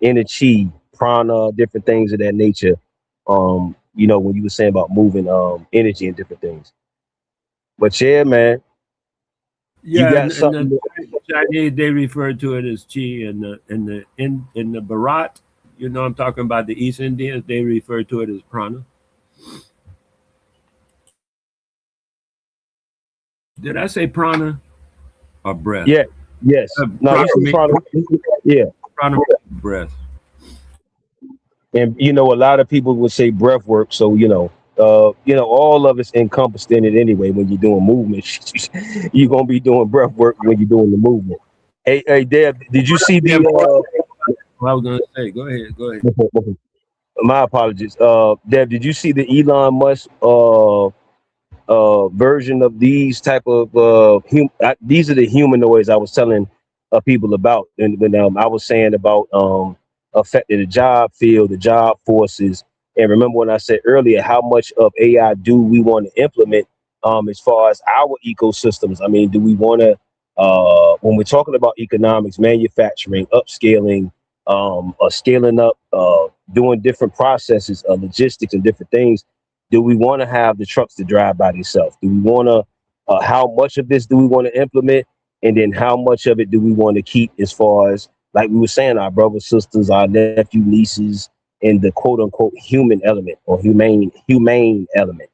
inner Chi, prana, different things of that nature. When you were saying about moving energy and different things. But yeah, man, you Yeah, got and the something. Chinese they refer to it as Chi, and in the Bharat, I'm talking about the East Indians, they refer to it as prana. Did I say prana or breath? Yeah, yes. No, you Prana see means prana. Yeah, prana means breath. and a lot of people would say breath work. So all of it's encompassed in it anyway. When you're doing movement, you're gonna be doing breath work when you're doing the movement. Hey, Deb, did you see the? I was gonna say, go ahead. My apologies. Deb, did you see the Elon Musk version of these type of these are the humanoids I was telling people about, and when I was saying about affecting the job field, the job forces. And remember when I said earlier, how much of AI do we want to implement as far as our ecosystems? I mean, do we want to when we're talking about economics, manufacturing, upscaling, scaling up, doing different processes, logistics and different things, do we want to have the trucks to drive by themselves? Do we want to, how much of this do we want to implement? And then how much of it do we want to keep as far as, like we were saying, our brothers, sisters, our nephew, nieces, and the quote unquote human element or humane element?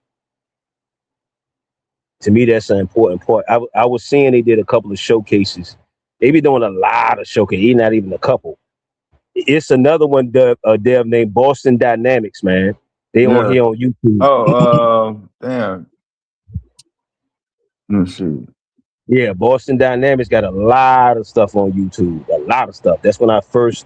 To me, that's an important part. I was seeing they did a couple of showcases. They be doing a lot of showcases, not even a couple. It's another one, Dev, named Boston Dynamics, man. They on Yeah. here on YouTube. Oh, damn. Let me see. Yeah, Boston Dynamics got a lot of stuff on YouTube. A lot of stuff. That's when I first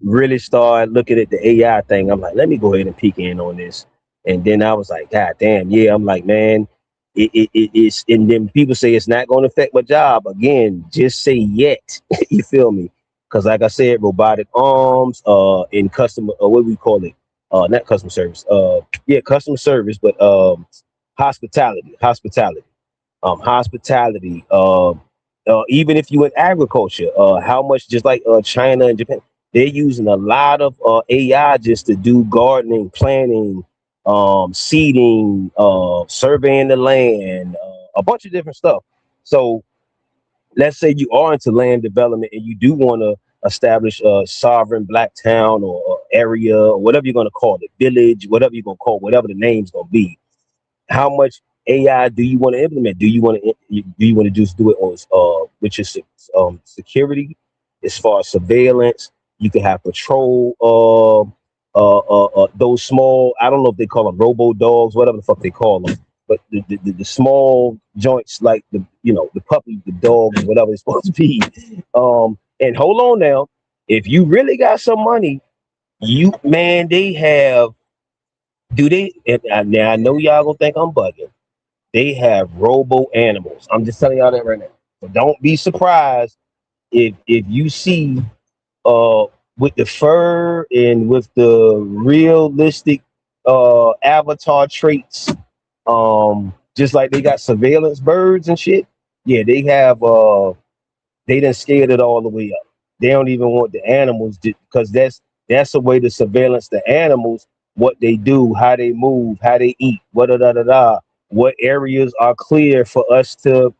really started looking at the AI thing. I'm like, let me go ahead and peek in on this. And then I was like, God damn, yeah. I'm like, man, it's, and then people say it's not going to affect my job. Again, just say yet. You feel me? Because like I said, robotic arms, in customer, what do we call it? Not customer service. Yeah, customer service, but hospitality. Hospitality, even if you in agriculture, how much, just like China and Japan, they're using a lot of AI just to do gardening, planting, seeding, surveying the land, a bunch of different stuff. So let's say you are into land development and you do want to establish a sovereign black town or area or whatever you're gonna call it, village, whatever you're gonna call, whatever the name's gonna be. How much AI do you want to implement? Do you want to just do it on with your security, as far as surveillance? You can have patrol those small, I don't know if they call them robo dogs, whatever the fuck they call them, but the small joints, like the puppy, the dogs, whatever it's supposed to be. And hold on now, if you really got some money, they have. Do they? Now I know y'all gonna think I'm bugging. They have robo animals. I'm just telling y'all that right now. So don't be surprised if you see with the fur and with the realistic avatar traits, just like they got surveillance birds and shit. Yeah, they have they done scared it all the way up. They don't even want the animals because that's a way to surveillance the animals, what they do, how they move, how they eat, what areas are clear for us to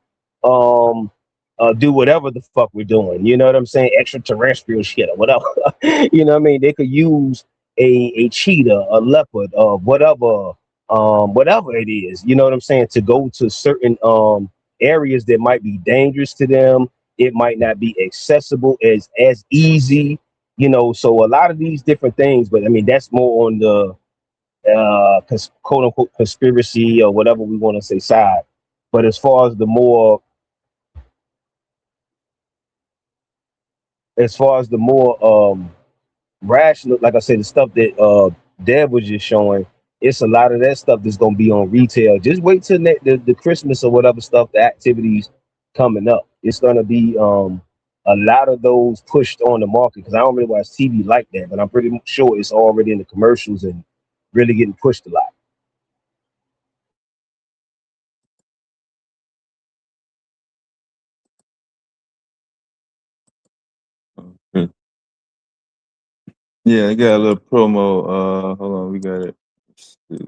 do whatever the fuck we're doing. You know what I'm saying? Extraterrestrial shit or whatever. You know what I mean? They could use a cheetah, a leopard, whatever it is. You know what I'm saying? To go to certain areas that might be dangerous to them. It might not be accessible as easy, so a lot of these different things, but I mean, that's more on the quote unquote conspiracy or whatever we want to say side. But as far as the more rational, like I said, the stuff that Deb was just showing, it's a lot of that stuff that's gonna be on retail. Just wait till the Christmas or whatever stuff, the activities coming up. It's gonna be a lot of those pushed on the market, because I don't really watch TV like that, but I'm pretty sure it's already in the commercials and really getting pushed a lot. Okay. Yeah, I got a little promo. Hold on, we got it. Let's see.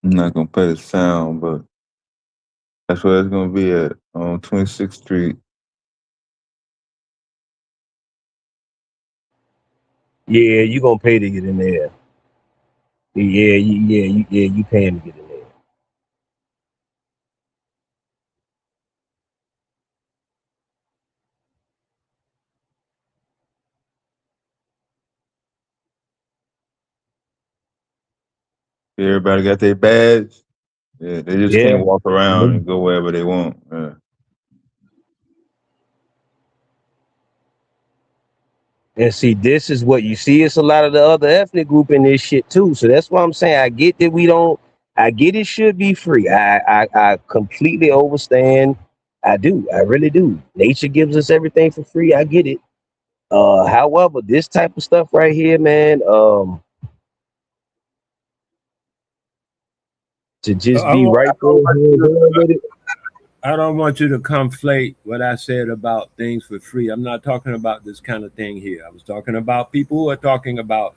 I'm not gonna play the sound, but that's where it's gonna be at on 26th Street. Yeah, you gonna pay to get in there. Yeah, you paying to get in there. Everybody got their badge. Yeah, they just Yeah. can't walk around and go wherever they want. Yeah. And see, this is what you see. It's a lot of the other ethnic group in this shit too. So that's why I'm saying I get that we don't. I get it should be free. I completely understand. I do. I really do. Nature gives us everything for free. I get it. However, this type of stuff right here, man, to just be right there with it. I don't want you to conflate what I said about things for free. I'm not talking about this kind of thing here. I was talking about people who are talking about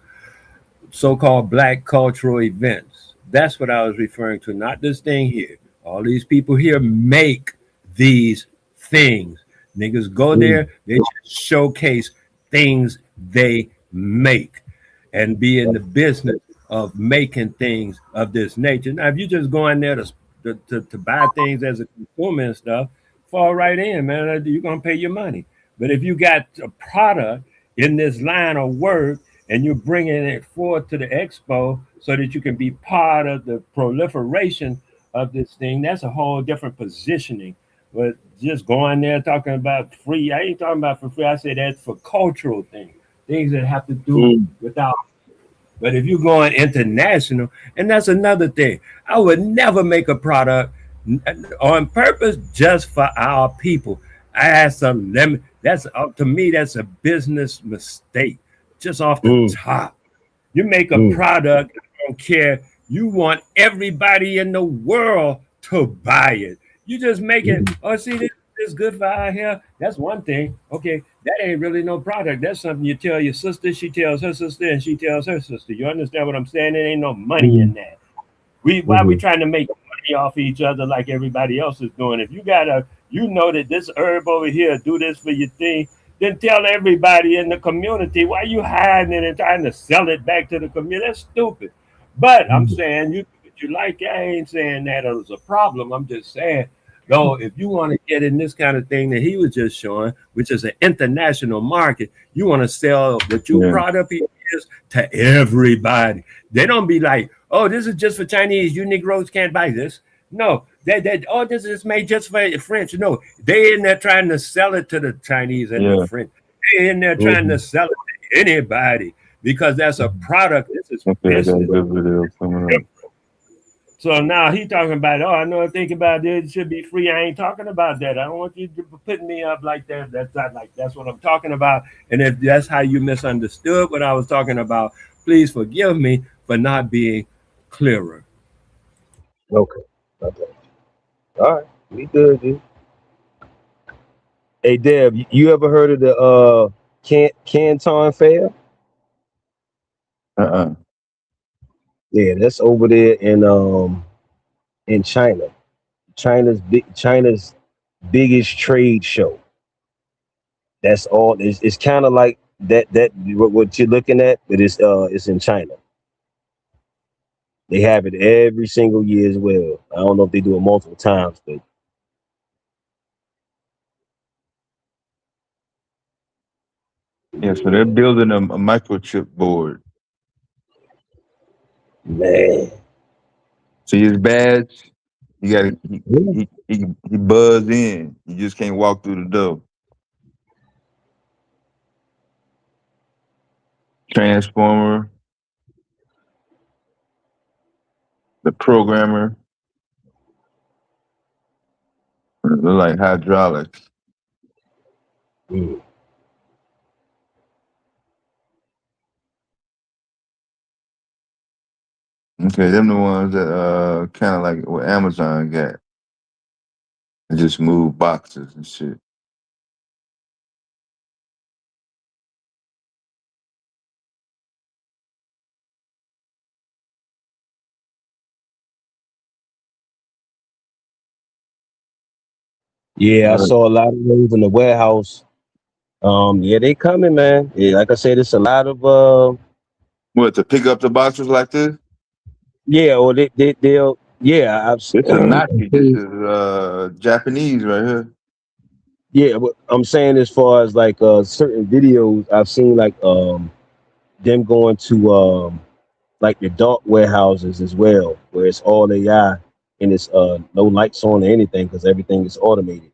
so-called black cultural events. That's what I was referring to, not this thing here. All these people here make these things. Niggas go there, they showcase things they make and be in the business of making things of this nature. Now, if you just go in there to buy things as a consumer and stuff, fall right in, man. You're gonna pay your money. But if you got a product in this line of work and you're bringing it forward to the expo so that you can be part of the proliferation of this thing, that's a whole different positioning. But just going there talking about free, I ain't talking about for free. I say that's for cultural things that have to do without. But if you're going international, and that's another thing, I would never make a product on purpose just for our people. I had some lemon. That's to me, that's a business mistake. Just off the top, you make a product. I don't care. You want everybody in the world to buy it. You just make it. Oh, see, this is good for our hair, that's one thing. Okay, that ain't really no product. That's something you tell your sister, she tells her sister, and she tells her sister. You understand what I'm saying? There ain't no money in that. Why we trying to make money off each other like everybody else is doing? If you know that this herb over here do this for your thing, then tell everybody in the community. Why you hiding it and trying to sell it back to the community? That's stupid. But I'm saying you like, I ain't saying that it was a problem. I'm just saying, though, if you want to get in this kind of thing that he was just showing, which is an international market, you want to sell what your product is to everybody. They don't be like, oh, this is just for Chinese. You Negroes can't buy this. No, this is made just for the French. No, they in there trying to sell it to the Chinese and the French. They in there trying to sell it to anybody because that's a product. This is business. So now he talking about, oh, I know I think about it. It should be free. I ain't talking about that. I don't want you to put me up like that. That's not like that's what I'm talking about. And if that's how you misunderstood what I was talking about, please forgive me for not being clearer. Okay. All right. We good, dude. Hey, Deb, you ever heard of the Canton Fair? Yeah, that's over there in China. China's biggest trade show. That's all. It's kind of like that what you're looking at, but it's in China. They have it every single year as well. I don't know if they do it multiple times, but Yeah, so they're building a microchip board. man, See his badge? You gotta he buzz in. You just can't walk through the door. Transformer, the programmer, they're like hydraulics. mm. Okay, them the ones that kind of like what Amazon got. They just move boxes and shit. Yeah, I saw a lot of those in the warehouse. Yeah, they coming, man. Yeah, like I said, it's a lot of What, to pick up the boxes like this? yeah, or they'll yeah. This is Nazi. This is Japanese right here. Yeah, what I'm saying as far as like certain videos I've seen like them going to like the dark warehouses as well, where it's all AI and it's no lights on or anything because everything is automated.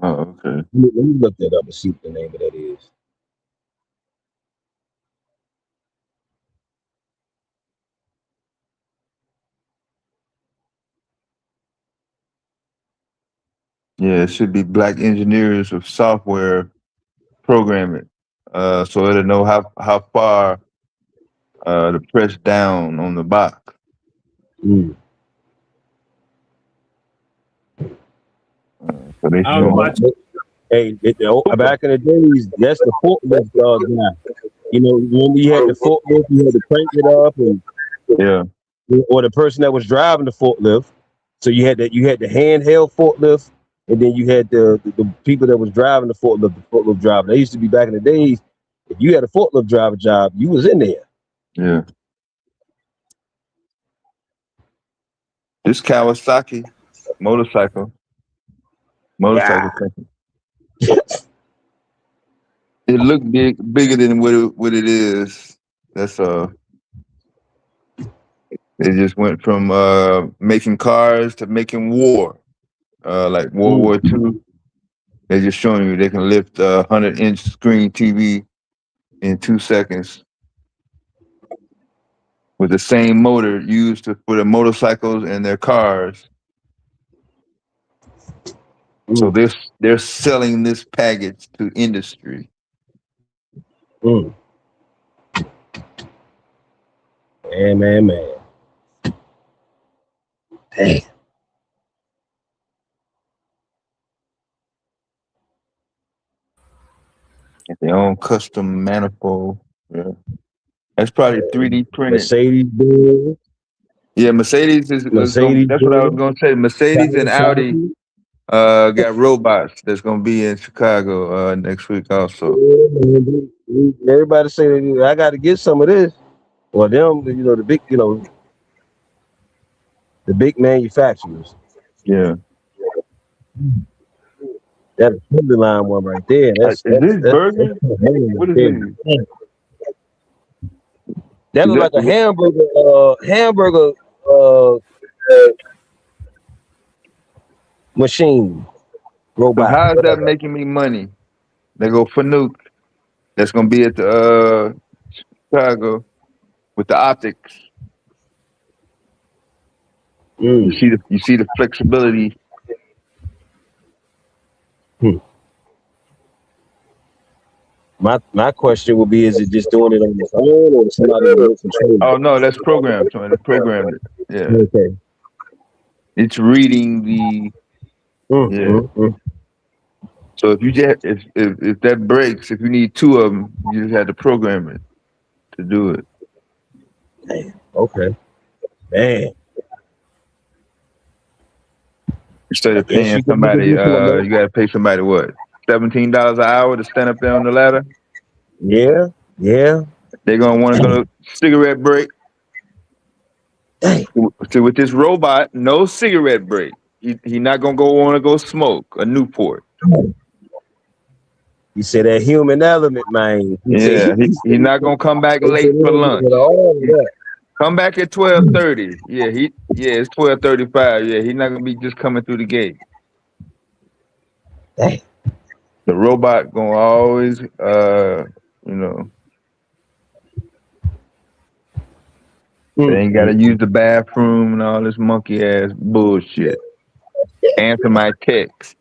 Oh, okay. Let me look that up and see what the name of that is. Yeah, it should be black engineers with software programming. So it'll know how far to press down on the box. Mm. So they I was watching. Hey, back in the days, that's the forklift guy. You know, when you had the forklift, you had to crank it up, and yeah, or the person that was driving the forklift. So you had the handheld forklift, and then you had the people that was driving the forklift driver. They used to be back in the days. If you had a forklift driver job, you was in there. yeah. This Kawasaki motorcycle Yeah. company. It looked bigger than what it is. That's they just went from making cars to making war. Like World War II. They're just showing you they can lift a 100-inch screen TV in 2 seconds with the same motor used for the motorcycles and their cars. So they're selling this package to industry. Man. Dang. Their own custom manifold. Yeah. That's probably 3D printed. Mercedes Benz. Yeah, Mercedes is Mercedes that's what I was Benz. gonna say. Mercedes and Audi got robots that's gonna be in Chicago next week also. Yeah, man. Everybody say I got to get some of this. Well, them, the big, the big manufacturers. Yeah. That assembly line one right there. Is this burger? What is this? That Is look that like a hamburger machine So robot. how is that making me money? They go for Nuke. That's gonna be at the Chicago with the optics. You see the flexibility. My question would be: is it just doing it on the phone, or somebody remote control? Oh no, that's programmed. So it's programmed. Yeah. Okay. It's reading the. So if you just if that breaks, if you need two of them, you just have to program it to do it. Damn. Okay. Man. Instead of paying somebody, you gotta pay somebody what? $17 an hour to stand up there on the ladder. Yeah. They're gonna want to go to cigarette break. So with this robot, no cigarette break. He not gonna want to go smoke a Newport. You said that human element, man. Yeah, he's not gonna come back late for lunch. Come back at 12:30. Yeah, it's 12:35. Yeah, he's not gonna be just coming through the gate. Dang. The robot gonna always, they ain't gotta use the bathroom and all this monkey ass bullshit. Answer my text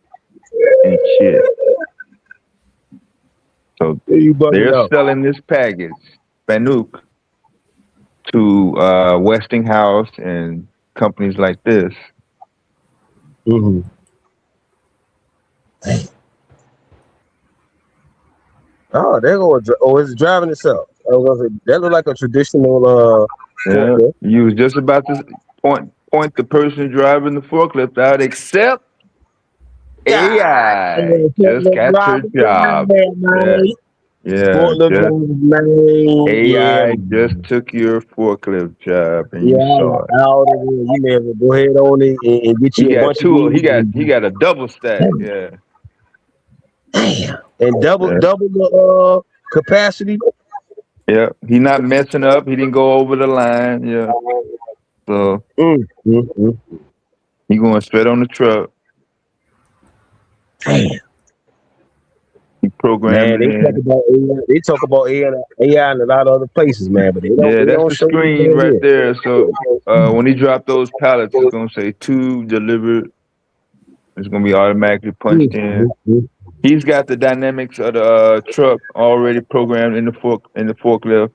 and shit. So they're selling this package, Fanuc, to Westinghouse and companies like this. Oh, they're going. Is it driving itself? I was gonna say that look like a traditional. Yeah, you was just about to point the person driving the forklift out, except AI just got your job. AI just took your forklift job, and you saw it. You may have to go ahead on it and get you a bunch of. He got a double stack. Yeah. Damn. And double the capacity. Yeah, he not messing up. He didn't go over the line. Yeah. So he going straight on the truck. Damn. He programmed. Man, they talk about AI in a lot of other places, man. But they don't. Yeah, that's the screen right there. So when he dropped those pallets, it's gonna say "to delivered." It's gonna be automatically punched in. He's got the dynamics of the truck already programmed in the forklift.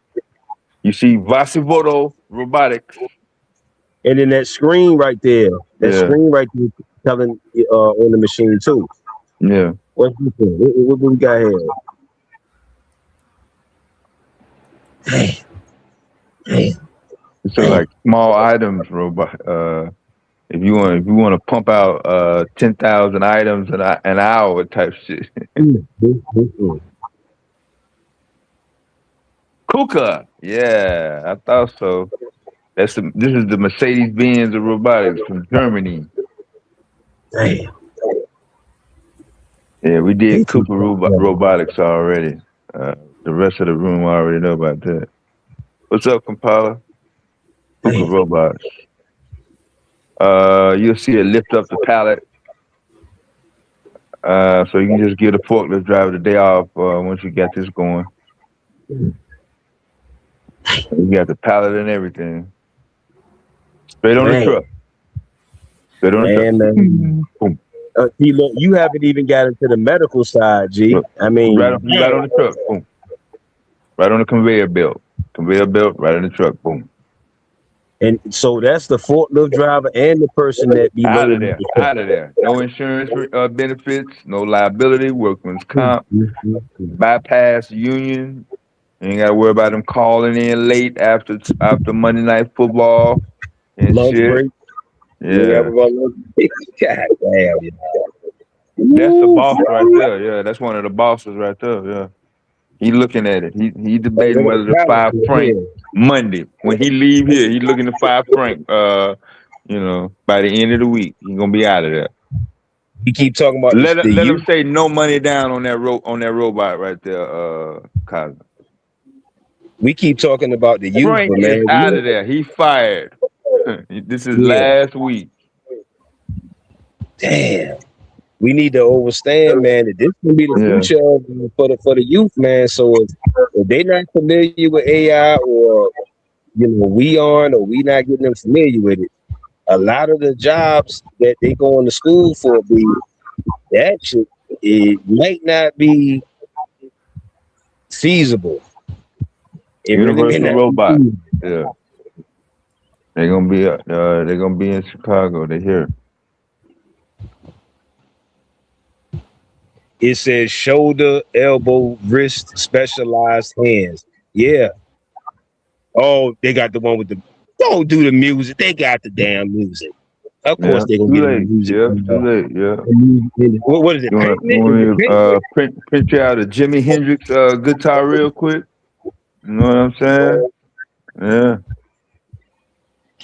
You see Vasivoto Robotics. And then that screen right there, screen right there telling on the machine too. Yeah. What's this thing? What we got here? Damn. So like small items robot. If you want to pump out 10,000 items in an hour type shit. KUKA, yeah, I thought so. This is the Mercedes Benz of robotics from Germany. Damn. Yeah, we did KUKA robotics already. The rest of the room already know about that. What's up, Kampala? KUKA robots. You'll see it lift up the pallet. So you can just give the forklift driver the day off once you got this going. You got the pallet and everything. Straight on the truck. Straight on the truck. Boom. Look, you haven't even got into the medical side, G. Look, I mean, right on the truck. Boom. Right on the conveyor belt. Conveyor belt, right on the truck. Boom. And so that's the forklift driver and the person that be Out of loading there, the truck. out of there. No insurance benefits, no liability, workman's Mm, comp, mm, mm, mm. bypass union. You ain't got to worry about them calling in late after Monday Night Football and Lunch shit. break. Yeah, Yeah, God damn. that's the Woo. boss right there. Yeah, that's one of the bosses right there. Yeah, he looking at it. He debating whether the $5 franc Monday when he leave here. He looking at $5 franc. By the end of the week, he gonna be out of there. You keep talking about Let the him youth. say no money down on that robot right there, Cosmo. We keep talking about the youth, Frank but is man, out of there. He fired. This is yeah, last week. damn. We need to understand, man, that this can be the Yeah. future for the youth, man. So if they not familiar with AI, or we aren't, or we not getting them familiar with it, a lot of the jobs that they going to school for it might not be feasible. It really may Universal not robot. be feasible. Yeah. They're gonna be in Chicago. They're here. It says shoulder, elbow, wrist, specialized hands. Yeah. Oh, they got the one with the. Don't do the music. They got the damn music. Of course, they're gonna Too get the late. music. Yeah, too late. Yeah. What is it? You want to print you out a Jimi Hendrix guitar real quick? You know what I'm saying? Yeah.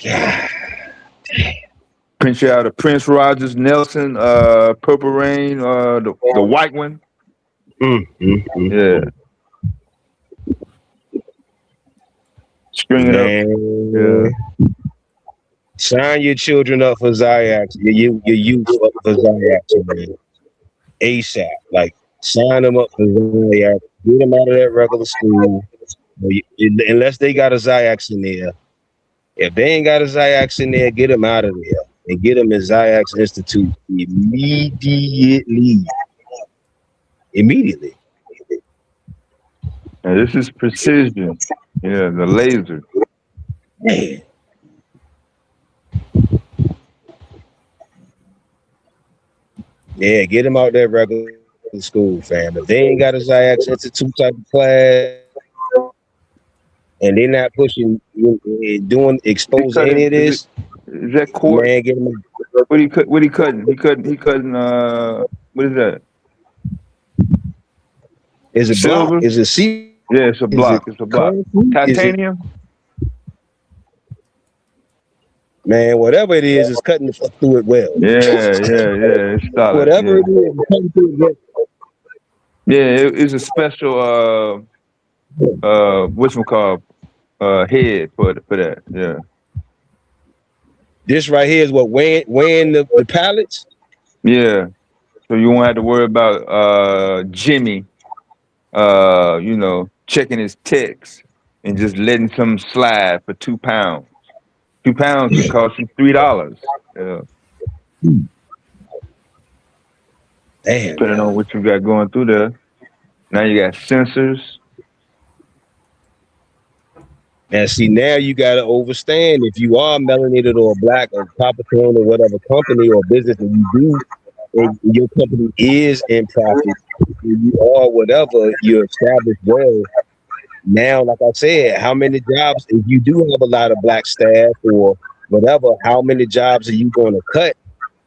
God. Print you out a Prince Rogers Nelson Purple Rain the white one. Yeah. String it up. Yeah. Sign your children up for Zyaks. Your youth up for Zyaks, man. ASAP. Like, sign them up for Zyaks. Get them out of that regular school. Unless they got a Zyaks in there. If they ain't got a Zyaks in there, get them out of there. And get them in Zyaks Institute immediately. Immediately. And this is precision. Yeah, the laser. Man. Yeah, get them out there regular school, fam. If they ain't got a Zyaks Institute type of class, and they're not pushing, exposing any of this, is that court? Man, get them. What he cutting? He cutting. What is that? Is it silver? Block? Is it C? Yeah, it's a block. It's a block. Titanium. Man, whatever it is cutting the fuck through it well. Yeah. It's solid. Whatever it is, it's cutting through it well. Yeah, it's a special whatchamacallit, head for that. Yeah. This right here is what weighing the pallets. Yeah. So you won't have to worry about Jimmy checking his text and just letting some slide for 2 pounds. 2 pounds can cost you $3. Yeah. Damn. Depending on what you got going through there. Now you got sensors. And see, now you gotta understand, if you are melanated or black or Capricorn or whatever company or business that you do, and your company is in profit, you are whatever, you're established well. Now, like I said, how many jobs, if you do have a lot of black staff or whatever, how many jobs are you going to cut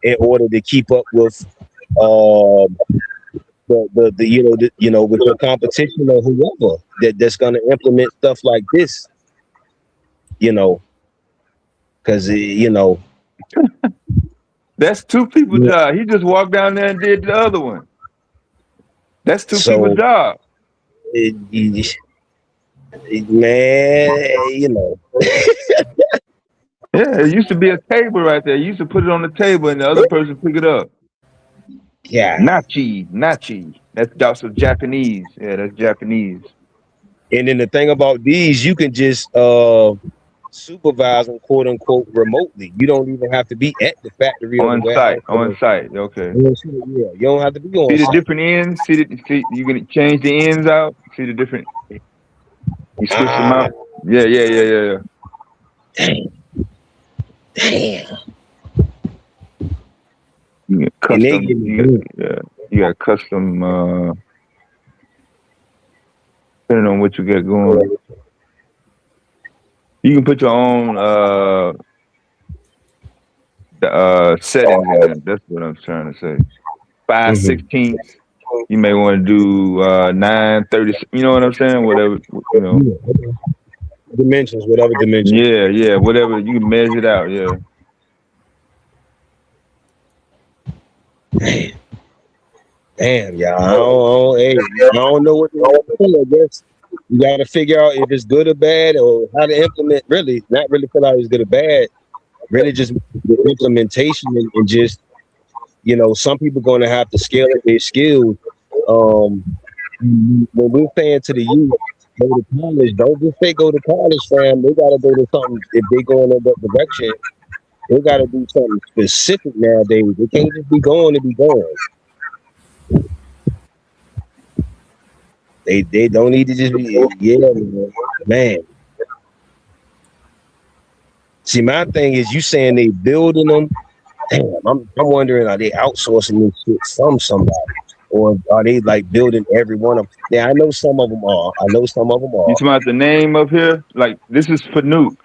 in order to keep up with with your competition or whoever that's going to implement stuff like this? Because that's 2 people's job. He just walked down there and did the other one. That's 2 people's job. Man, Yeah, it used to be a table right there. You used to put it on the table and the other person pick it up. Yeah. Nachi. That's also Japanese. Yeah, that's Japanese. And then the thing about these, you can just supervise them, quote unquote, remotely. You don't even have to be at the factory on site. Okay. Yeah, you don't have to be on site. See the different ends. See you can change the ends out. See the different. You switch them out. Yeah. Damn. You get And they custom. give You got custom. Depending on what you got going, you can put your own settings in there. That's what I'm trying to say. 5/16. You may want to do 9/30. You know what I'm saying? Whatever. You know. dimensions, whatever dimension. Yeah. Whatever you can measure it out. Yeah. Damn, y'all. I don't know what to do. I guess you got to figure out if it's good or bad, or how to implement. Really, not really feel out it's good or bad. Really, just the implementation and just some people going to have to scale up their skills. When we're saying to the youth, go to college, don't just say go to college, fam. They got to go to something. If they going in that direction, they got to do something specific nowadays. They can't just be going to be going. They don't need to just be man. See, my thing is, you saying they building them. Damn, I'm wondering, are they outsourcing this shit from somebody, or are they like building every one of them? Yeah, I know some of them are. You talking about the name up here? Like this is Fanuc,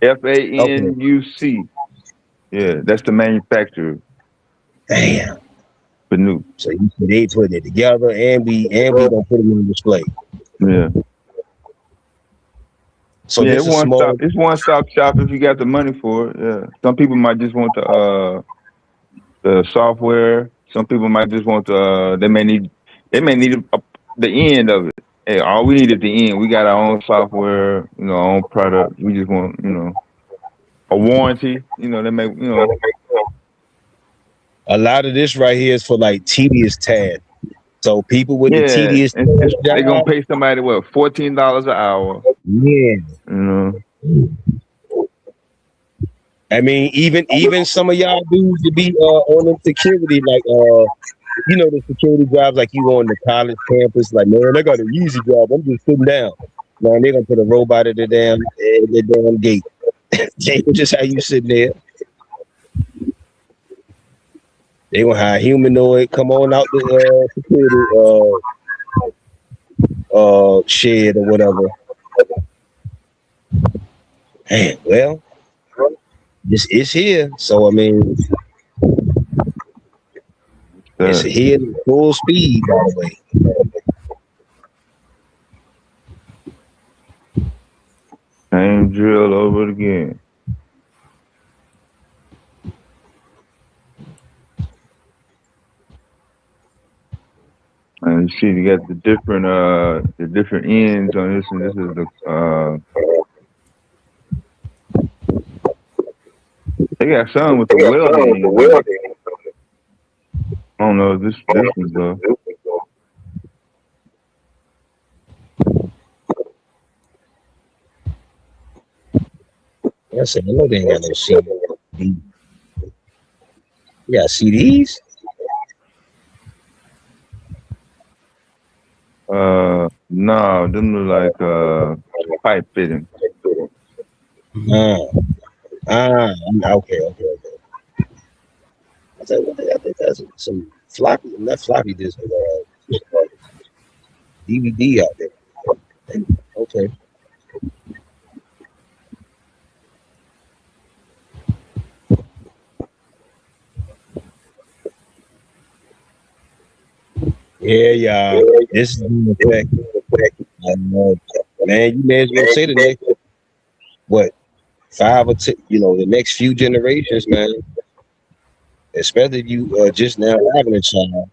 FANUC. Yeah, that's the manufacturer. Damn. Fanuc. So they putting it together, and we gonna put them on display. Yeah. So yeah, this is small. It's one-stop shop if you got the money for it. Yeah. Some people might just want the software. Some people might just want they may need the end of it. Hey, all we need is the end. We got our own software, our own product. We just want, a warranty. They make, A lot of this right here is for like tedious tasks. So people with the tedious tasks, they're gonna pay somebody $14 an hour. Yeah. I mean, even some of y'all dudes to be on the security, like the security jobs, like you on the college campus, like, man, I got an easy job. I'm just sitting down. Man, they're gonna put a robot at the damn gate. Just how you sitting there. They gonna hire humanoid, come on out the security shed or whatever. Man, well, this is here. So I mean, it's here full speed, by the way. Same drill over again. And you see, you got the different ends on this, and this is the they got some with the welding. I don't know if this is I said, I know they ain't got no CD. You got CDs? No, them look like pipe fitting. Okay. I think that's some floppy, not floppy disk, DVD out there. Okay. Yeah, y'all. This is the effect. Man, you may as well say the next 5 or 10, the next few generations, man. Especially if you just now having a child,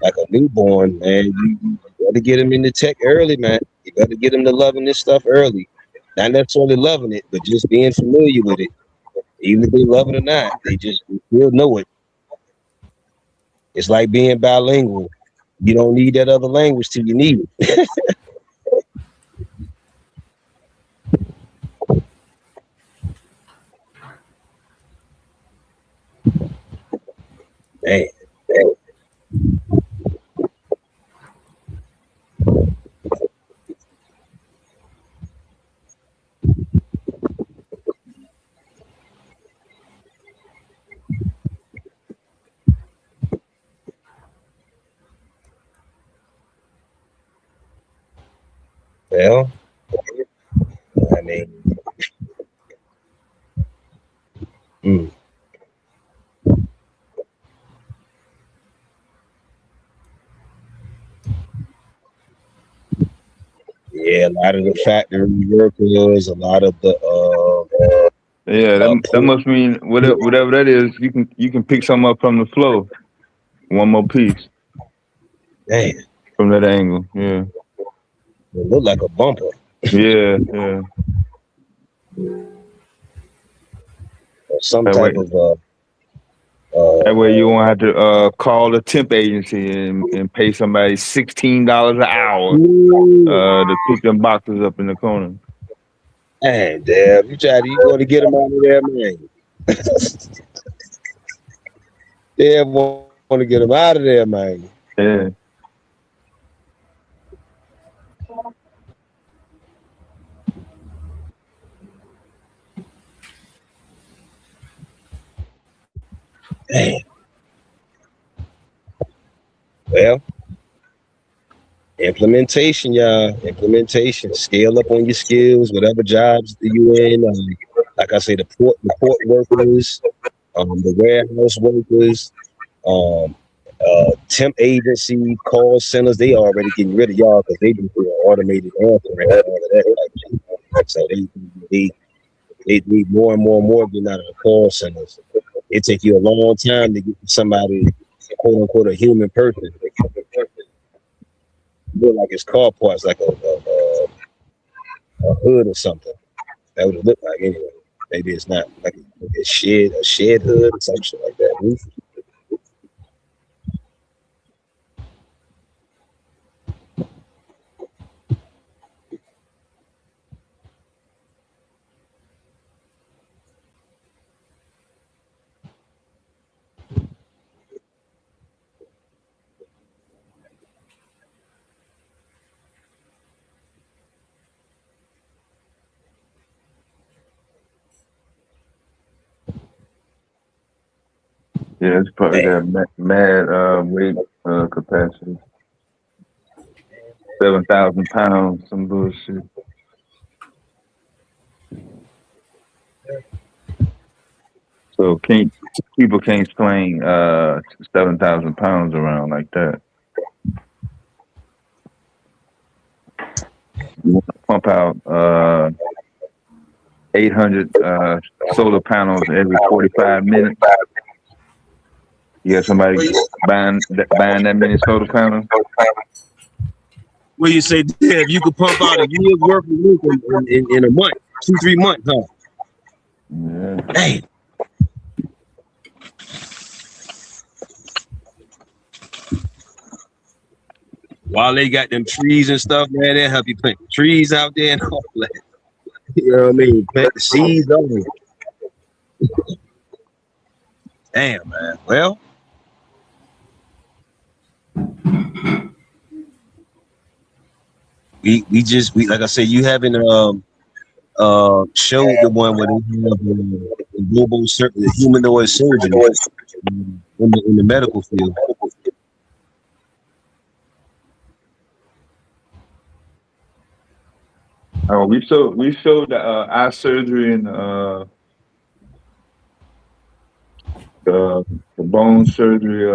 like a newborn, man. You got to get them into tech early, man. You got to get them to loving this stuff early. Not necessarily loving it, but just being familiar with it. Even if they love it or not, they still know it. It's like being bilingual. You don't need that other language till you need it. Man. Well, I mean, yeah, a lot of the factory workers, a lot of the Yeah, that must mean whatever that is. You can pick some up from the flow. One more piece man, from that angle. Yeah, it looked like a bumper. yeah. Or some That way, type of that way you won't have to call a temp agency and pay somebody $16 an hour to pick them boxes up in the corner. Hey, Deb, you want to get them out of there, man. Deb want to get them out of there, man. Yeah. Damn. Well, implementation, y'all. Implementation. Scale up on your skills, whatever jobs that you in. Like I say, the port workers, the warehouse workers, temp agency, call centers. They already getting rid of y'all because they do automated answering and all of that. So they need more and more getting out of the call centers. It take you a long time to get somebody, quote unquote, a human person. Look like it's car parts, like a hood or something. That would look like anyway. Maybe it's not like a shed hood or some shit like that. Roof. Yeah, it's probably that mad weight capacity. 7,000 pounds, some bullshit. So people can't sling 7,000 pounds around like that. You want to pump out 800 solar panels every 45 minutes. You got somebody buying that many solar panels? Well, you say, Dev, you could pump out a year's worth of work in a month, 2-3 months, huh? Yeah. Damn. While they got them trees and stuff, man, they'll help you plant the trees out there and all that. You know what I mean? Plant the seeds on it. Damn, man. Well, we like I said, you haven't showed the one where they have the humanoid surgeon in the medical field. Oh, we showed the eye surgery and the bone surgery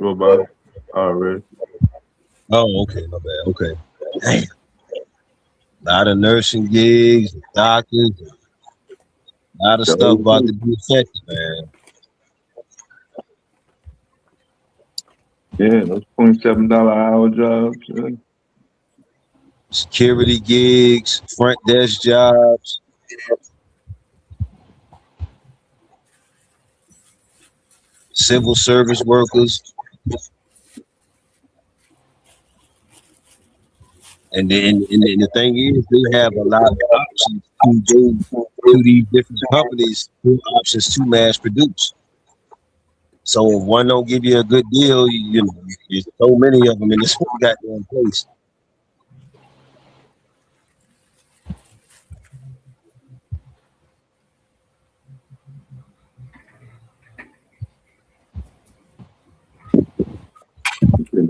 robot already. Oh, okay, my bad. Okay. Damn. A lot of nursing gigs, doctors, a lot of stuff about to be affected, man. Yeah, those $27 an hour jobs. Yeah. Security gigs, front desk jobs. Civil service workers. And the thing is, they have a lot of options to go to these different companies who options to mass produce. So if one don't give you a good deal, you know, there's so many of them in this goddamn place.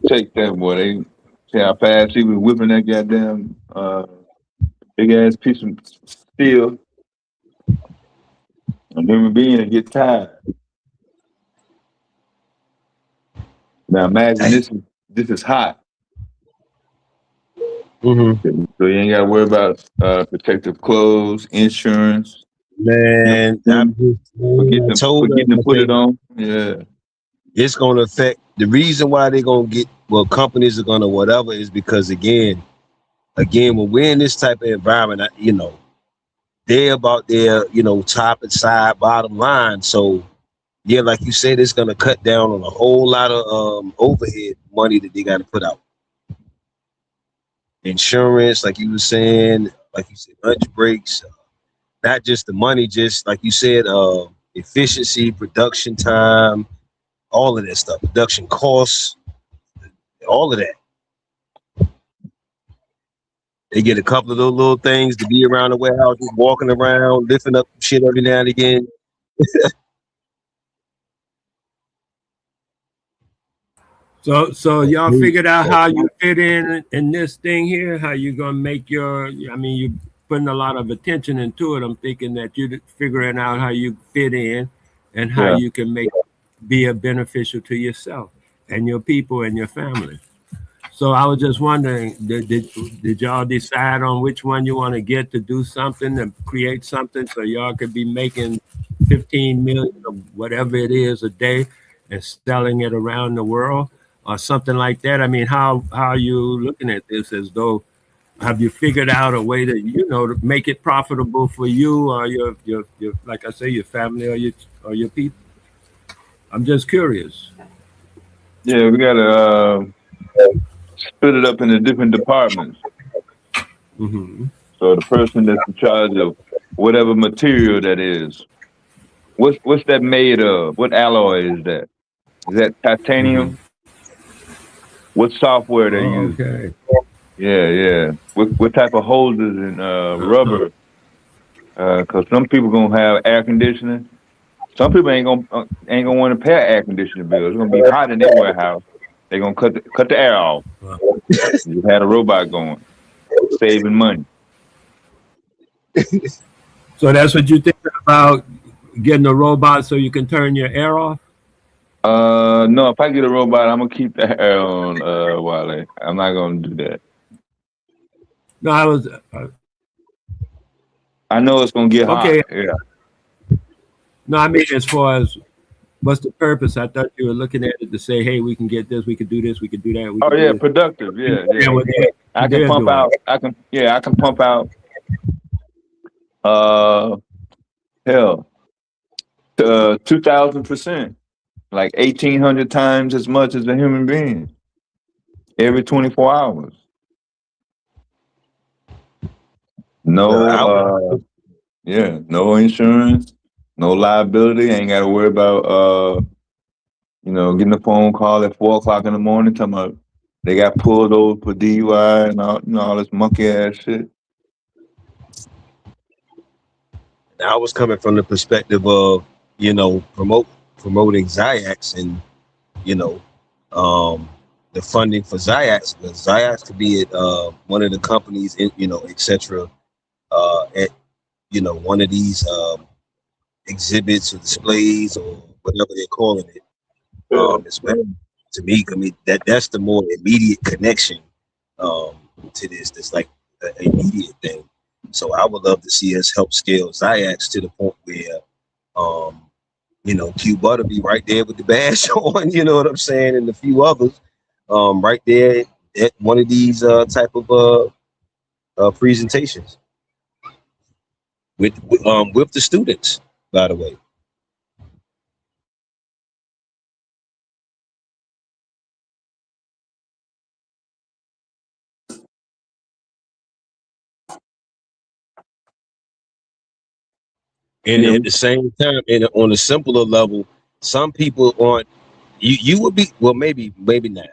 Take that, boy. They see how fast he was whipping that goddamn big ass piece of steel. A human being and get tired. Now imagine this is hot. Mm-hmm. So you ain't gotta worry about protective clothes, insurance. Man, Forgetting to put it on. Yeah. It's gonna affect the reason why they're gonna get companies are gonna whatever is because again, when we're in this type of environment, they're about their, top and side bottom line. So yeah, like you said, it's gonna cut down on a whole lot of overhead money that they gotta put out. Insurance, like you were saying, lunch breaks, not just the money, just like you said, efficiency, production time, all of that stuff, production costs, all of that. They get a couple of those little things to be around the warehouse, just walking around, lifting up shit every now and again. So y'all figured out how you fit in this thing here, how you gonna make your, I mean, you're putting a lot of attention into it. I'm thinking that you're figuring out how you fit in and how you can be a beneficial to yourself and your people and your family. So I was just wondering, did y'all decide on which one you want to get to do something, to create something so y'all could be making 15 million or whatever it is a day and selling it around the world or something like that? I mean, how are you looking at this? As though, have you figured out a way to, to make it profitable for you or your like I say, your family or your people? I'm just curious. Yeah, we gotta split it up into different departments. Mm-hmm. So the person that's in charge of whatever material that is, what's that made of? What alloy is that? Is that titanium? Mm-hmm. What software they use? Okay. Yeah. What type of hoses and rubber? Because some people gonna have air conditioning. Some people ain't gonna want to pay air conditioning bills. It's gonna be hot in their warehouse. They're gonna cut the air off. You had a robot going, saving money. So that's what you're thinking about, getting a robot so you can turn your air off? No, if I get a robot, I'm gonna keep the air on, Wale. I'm not gonna do that. No, I was. I know it's gonna get hot. Yeah. No, I mean, as far as what's the purpose? I thought you were looking at it to say, hey, we can get this, we can do this, we can do that. Productive. Yeah. I can pump out. Hell, 2,000%, like 1,800 times as much as a human being every 24 hours. No insurance, no liability. Ain't got to worry about getting a phone call at 4 o'clock in the morning talking about they got pulled over for DUI and all this monkey ass shit. I was coming from the perspective of, promoting Ziax and, the funding for Ziax, because Ziax could be at one of the companies, etc. At, one of these exhibits or displays or whatever they're calling it. To me, I mean, that's the more immediate connection to this. That's like an immediate thing. So I would love to see us help scale Ziax to the point where, Q Butter be right there with the badge on, you know what I'm saying, and a few others, right there at one of these type of presentations with the students, by the way. And at the same time, and on a simpler level, some people aren't. You would be, well, maybe not,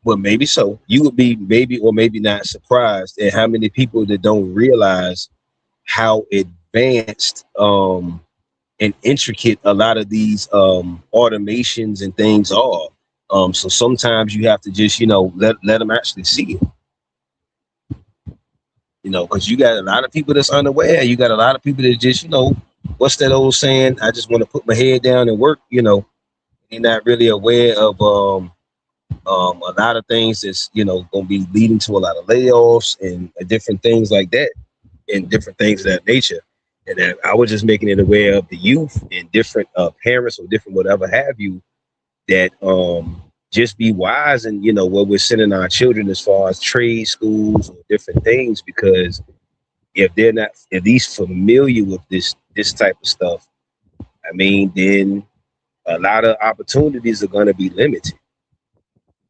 well, maybe so. You would be maybe or maybe not surprised at how many people that don't realize how advanced and intricate a lot of these automations and things are. So sometimes you have to just let them actually see it. You know, because you got a lot of people that's unaware. You got a lot of people that just, you know, what's that old saying? I just want to put my head down and work. You know, they're not really aware of a lot of things that's, you know, going to be leading to a lot of layoffs and different things like that, and different things of that nature. And then I was just making it aware of the youth and different parents or different whatever have you, that just be wise and, you know, what we're sending our children as far as trade schools or different things, because if they're not at least familiar with this type of stuff, I mean, then a lot of opportunities are going to be limited.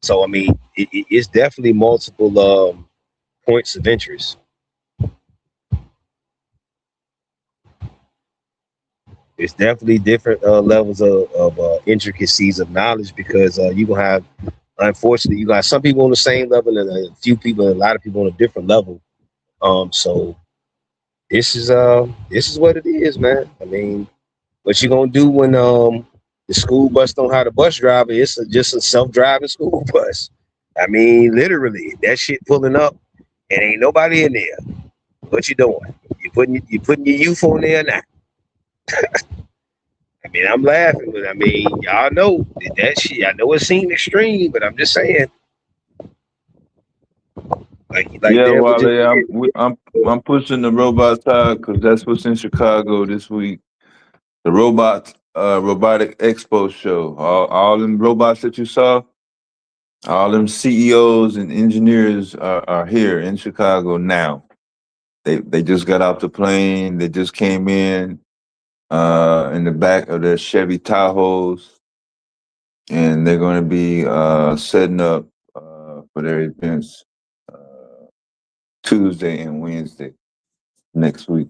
So I mean, it's definitely multiple points of interest. It's definitely different levels of intricacies of knowledge, because you're gonna have, unfortunately, you got some people on the same level and a few people, a lot of people on a different level. So this is what it is, man. I mean, what you gonna do when the school bus don't have a bus driver? It's just a self-driving school bus. I mean, literally, that shit pulling up and ain't nobody in there. What you doing? You putting your youth on there now? I mean, I'm laughing, but I mean, y'all know that shit. I know it seemed extreme, but I'm just saying. Like Yeah, that was just, Wale, I'm pushing the robot side because that's what's in Chicago this week. The robotic expo show. All them robots that you saw, all them CEOs and engineers are here in Chicago now. They just got off the plane. They just came in the back of their Chevy Tahoes, and they're going to be setting up for their events Tuesday and Wednesday next week.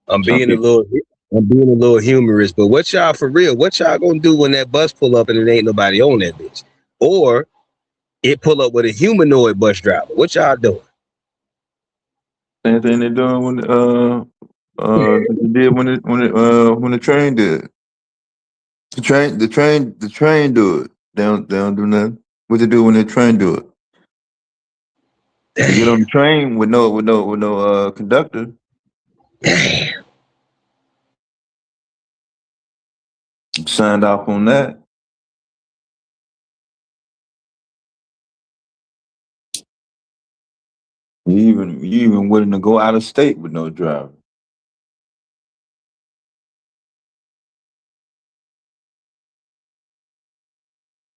I'm being a little humorous, but what y'all for real? What y'all gonna do when that bus pull up and it ain't nobody on that bitch, or it pull up with a humanoid bus driver? What y'all doing? Same thing they're doing when they did when the train did. The train do it. They don't do nothing. What they do when the train do it? They get on the train with no conductor. Signed off on that. You even willing to go out of state with no driver.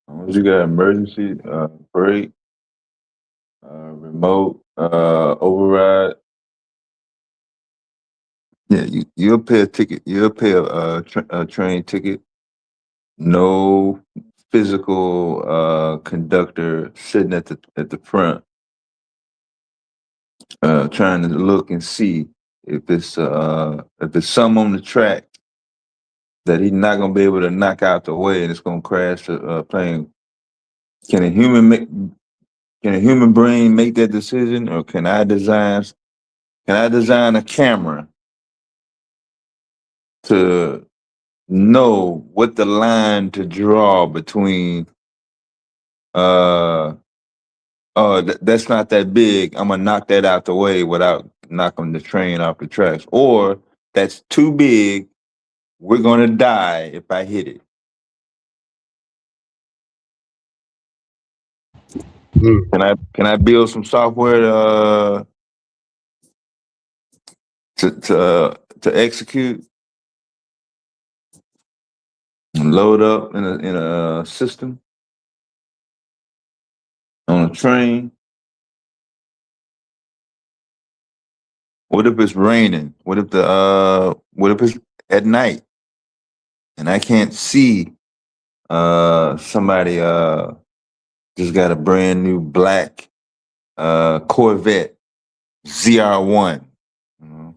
As long as you got emergency brake, remote override. Yeah, you'll pay a ticket. You'll pay a train ticket. No physical conductor sitting at the front, trying to look and see if it's some on the track that he's not gonna be able to knock out the way and it's gonna crash the plane. Can a human brain make that decision, or can I design a camera to know what the line to draw between that's not that big, I'm gonna knock that out the way without knocking the train off the tracks, or that's too big, we're gonna die if I hit it. Can I build some software to execute and load up in a system on a train? What if it's raining? What if it's at night and I can't see somebody just got a brand new black Corvette ZR1. You know?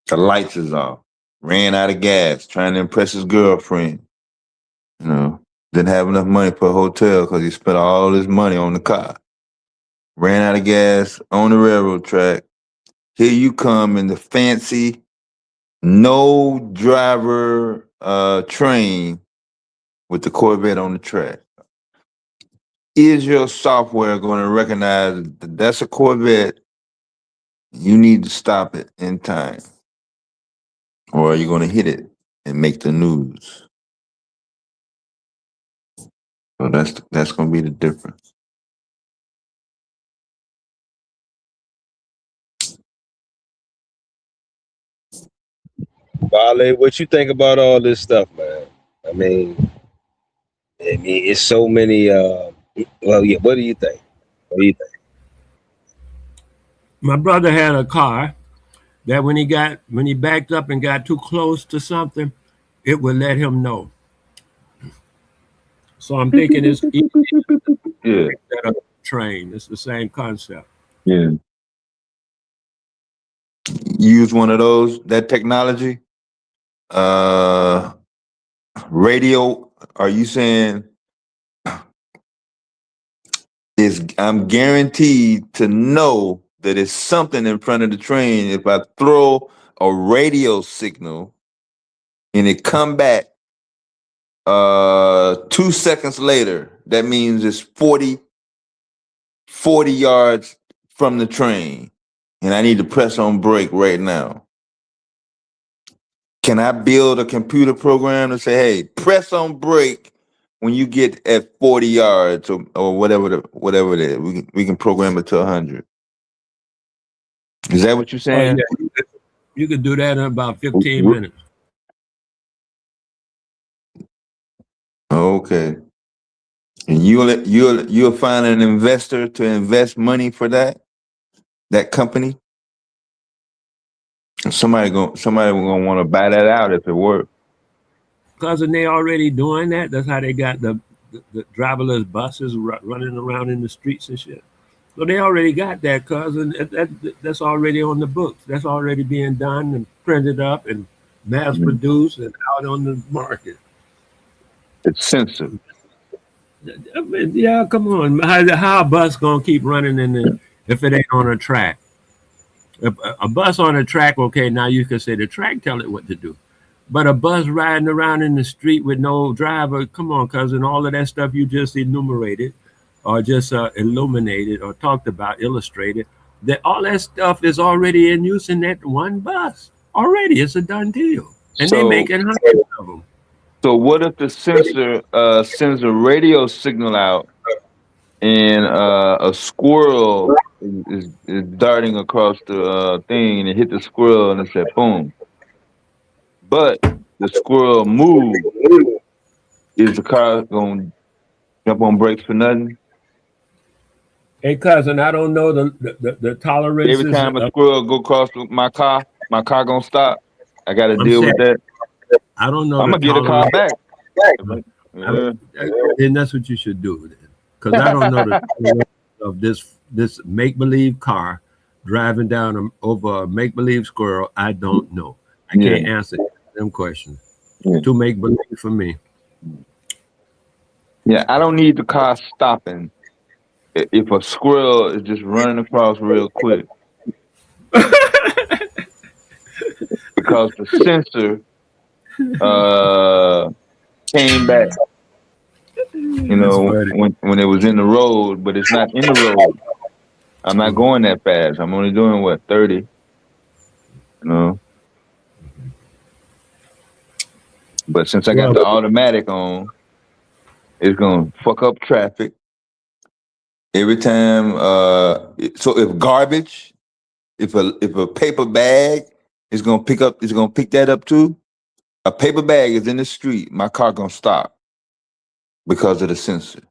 The lights is off. Ran out of gas, trying to impress his girlfriend. You know, didn't have enough money for a hotel because he spent all his money on the car. Ran out of gas on the railroad track. Here you come in the fancy, no driver train with the Corvette on the track. Is your software going to recognize that that's a Corvette? You need to stop it in time, or are you going to hit it and make the news? So that's going to be the difference. Vale, what you think about all this stuff, man? I mean, it's so many. Well, yeah. What do you think? What do you think? My brother had a car that when he backed up and got too close to something, it would let him know. So I'm thinking it's easy Yeah. that a train. It's the same concept. Yeah. Use one of those, that technology. Radio, are you saying I'm guaranteed to know that it's something in front of the train if I throw a radio signal and it come back 2 seconds later, that means it's 40 yards from the train and I need to press on brake right now. Can I build a computer program to say, hey, press on brake when you get at 40 yards or whatever it is? We can program it to 100. Is that what you're saying? Oh, yeah. You could do that in about 15 minutes. Okay. And you'll find an investor to invest money for that company? Somebody gonna want to buy that out if it works. Because they already doing that. That's how they got the driverless buses running around in the streets and shit. So they already got that, cousin. That's already on the books. That's already being done and printed up and mass produced and out on the market. It's censored. I mean, yeah, come on. How a bus gonna keep running if it ain't on a track? A bus on a track, okay, now you can say the track tell it what to do. But a bus riding around in the street with no driver, come on, cousin, all of that stuff you just enumerated or just illuminated or talked about, illustrated, that all that stuff is already in use in that one bus. Already, it's a done deal. And they making hundreds of them. So what if the sensor sends a radio signal out and a squirrel is darting across the thing and it hit the squirrel and it said boom. But the squirrel moved. Is the car going to jump on brakes for nothing? Hey, cousin, I don't know the tolerance. Every time a squirrel go across my car going to stop. I got to deal with that. I don't know. I'm going to get a car back. And that's what you should do. Because I don't know the of this make-believe car driving down over a make-believe squirrel. I don't know. I can't answer them questions. Too make-believe for me. Yeah, I don't need the car stopping if a squirrel is just running across real quick. Because the sensor came back, when it was in the road, but it's not in the road. I'm not going that fast. I'm only doing 30, But since I got the automatic on, it's gonna fuck up traffic every time. So if garbage, if a paper bag is gonna pick that up too. A paper bag is in the street, my car gonna stop because of the sensor.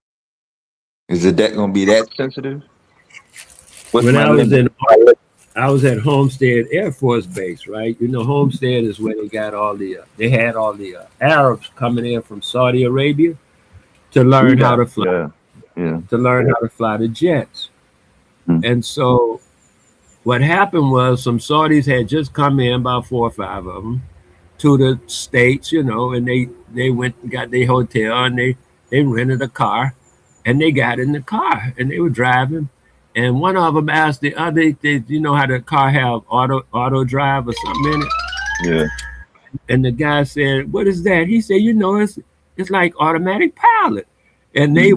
Is it that gonna be that sensitive? When I was at Homestead Air Force Base, right? Homestead is where they got they had all the Arabs coming in from Saudi Arabia to learn how to fly, to learn how to fly the jets. And so what happened was some Saudis had just come in, about 4 or 5 of them, to the States, and they went and got their hotel and they rented a car and they got in the car and they were driving. And one of them asked the other, how the car have auto drive or something in it? Yeah. And the guy said, what is that? He said, It's like automatic pilot. And they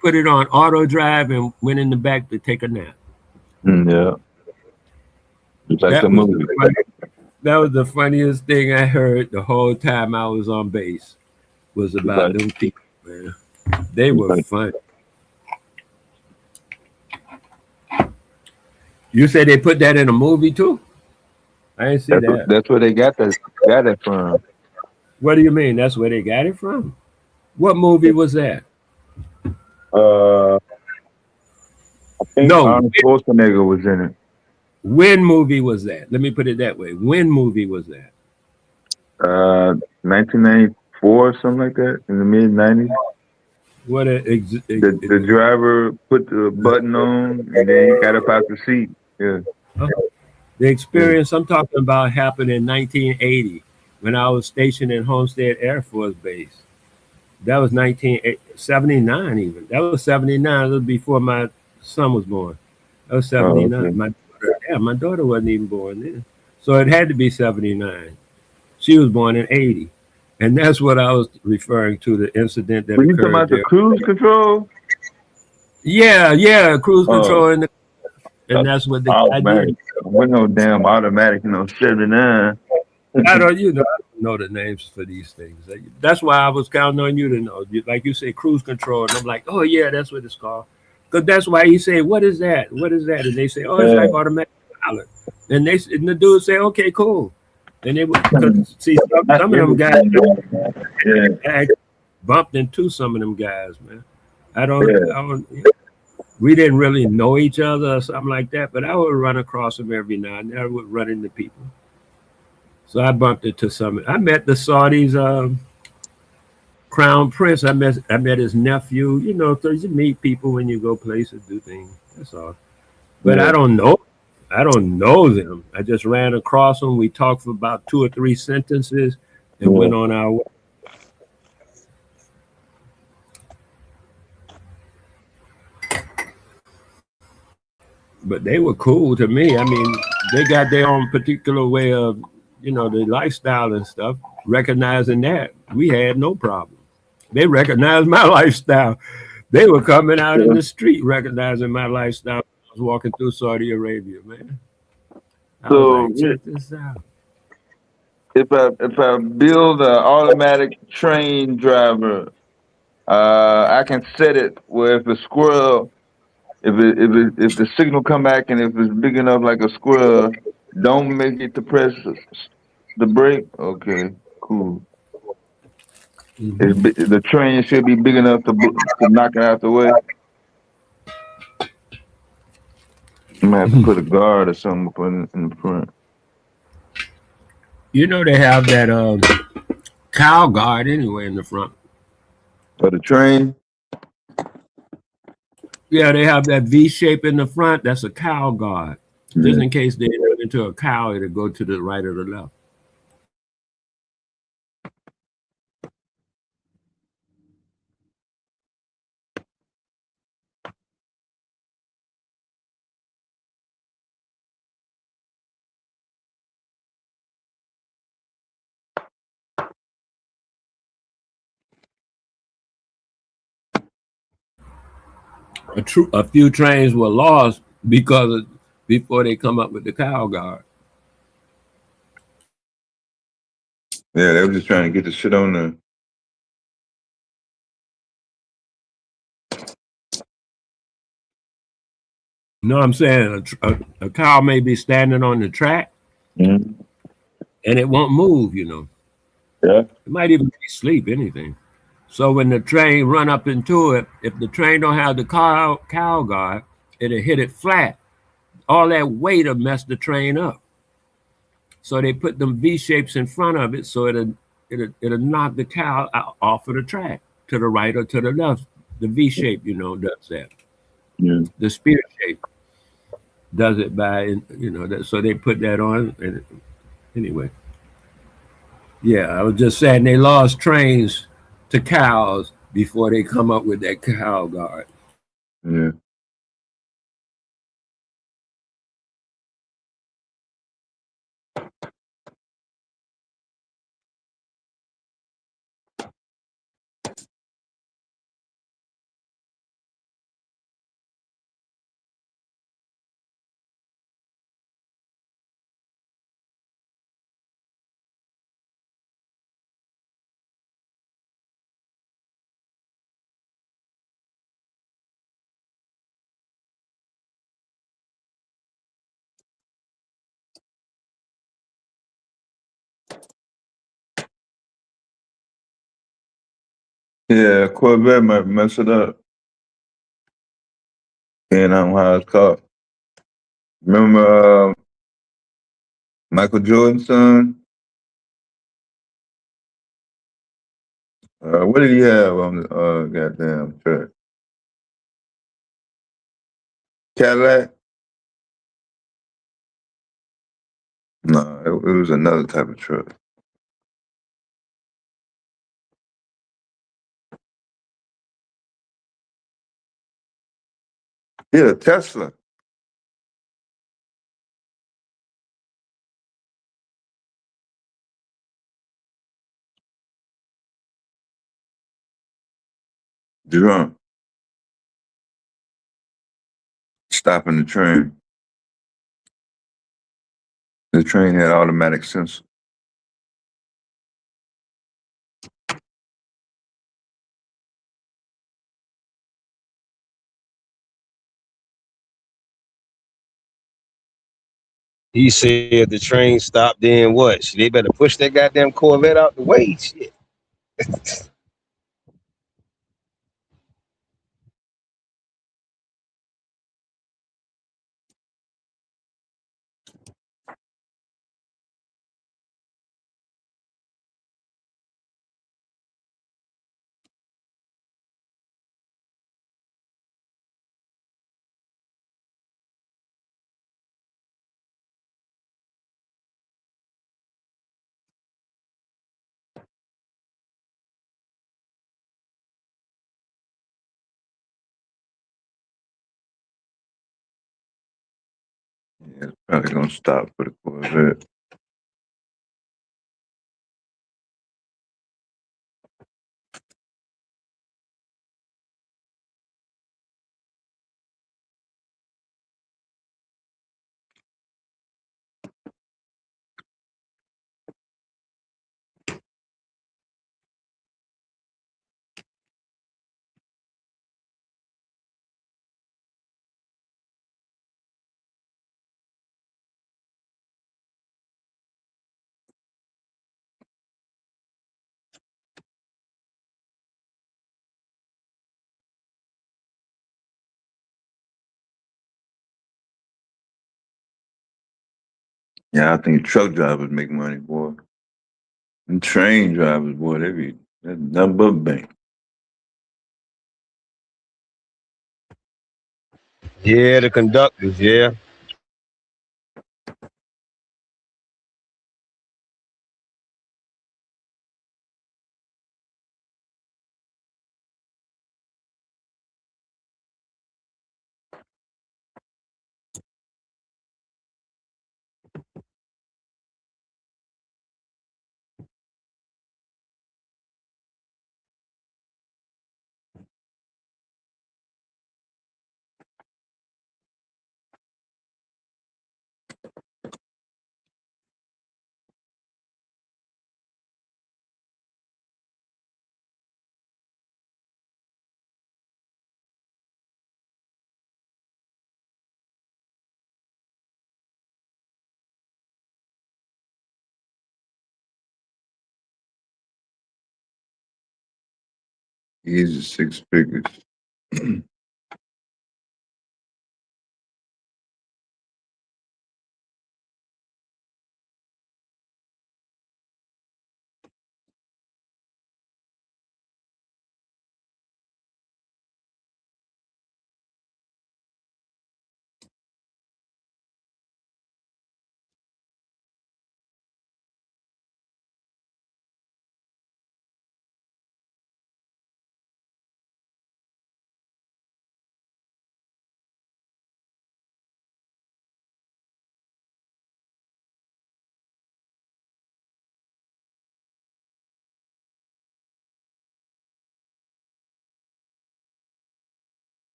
put it on auto drive and went in the back to take a nap. Yeah, it's like the That was the movie. that was the funniest thing I heard the whole time I was on base was It's about like, them people, man. They it's were like fun. You said they put that in a movie too? I didn't see that. that's where they got it from. What do you mean? That's where they got it from? What movie was that? Uh, I think No, Arnold Schwarzenegger was in it. when movie was that? Let me put it that way. When movie was that? 1994 or something like that in the mid '90s. What a The driver put the button on and then he got up out the seat. Yeah. the Yeah. experience I'm talking about happened in 1980 when I was stationed in Homestead Air Force Base. That was 1979 even. That was 79. That was before my son was born. That was Oh, 79. okay. My daughter wasn't even born then. So it had to be 79. She was born in 80. And that's what I was referring to, the incident that When you talking occurred about the there. cruise control? Yeah, cruise Oh, control. And that's what the guy automatic. did. With no damn automatic, 79. I don't know the names for these things. That's why I was counting on you to know. Like you say, cruise control. And I'm like, oh, yeah, that's what it's called. Because that's why he say, what is that? What is that? And they say, oh, it's Yeah. like automatic pilot. And the dude say, okay, cool. And they would, because see, Not some of them guys everything, man. Yeah. I bumped into some of them guys, man. Yeah. I don't, we didn't really know each other or something like that, but I would run across them every now and then. I would run into people. So I bumped into some. I met the Saudis, Crown Prince. I met his nephew. So you meet people when you go places, do things. That's all. But Yeah. I don't know. I don't know them. I just ran across them. We talked for about 2 or 3 sentences and Yeah. went on our way. But they were cool to me. I mean, they got their own particular way of, their lifestyle and stuff. Recognizing that, we had no problem. They recognized my lifestyle. They were coming out in Yeah. the street recognizing my lifestyle. I was walking through Saudi Arabia, man. I was So like, check this out. if I build an automatic train driver, I can set it where if a squirrel, if the signal come back and if it's big enough like a squirrel, don't make it to press the brake. Okay, cool. Hmm. The train should be big enough to knock it out the way. You might have to put a guard or something up in the front. They have that cow guard anyway in the front. For the train. Yeah, they have that V shape in the front. That's a cow guard. Just Yeah. in case they run into a cow, it'll go to the right or the left. A few trains were lost before they come up with the cow guard. Yeah, they were just trying to get the shit on the. You know what I'm saying? A cow may be standing on the track Mhm. and it won't move. Yeah. It might even be asleep, anything. So when the train run up into it, if the train don't have the cow guard, it'll hit it flat. All that weight will mess the train up. So they put them V shapes in front of it so it'll knock the cow off of the track to the right or to the left. The V shape, does that. Yeah. The spear shape does it so they put that on. And anyway, yeah, I was just saying they lost trains to cows before they come up with that cow guard. Yeah. Yeah, Corvette might mess it up. And how it's called. Remember Michael Jordan's son? What did he have on the goddamn truck? Cadillac? No, it was another type of truck. Yeah, Tesla. Drunk. Stopping the train. The train had automatic sensor. He said the train stopped. Then what? They better push that goddamn Corvette out the way. Shit. Yeah, it's probably gonna stop for the Corvette. Yeah, I think truck drivers make money, boy. And train drivers, boy, that's nothing but bank. Yeah, the conductors. Yeah. Easy 6 figures.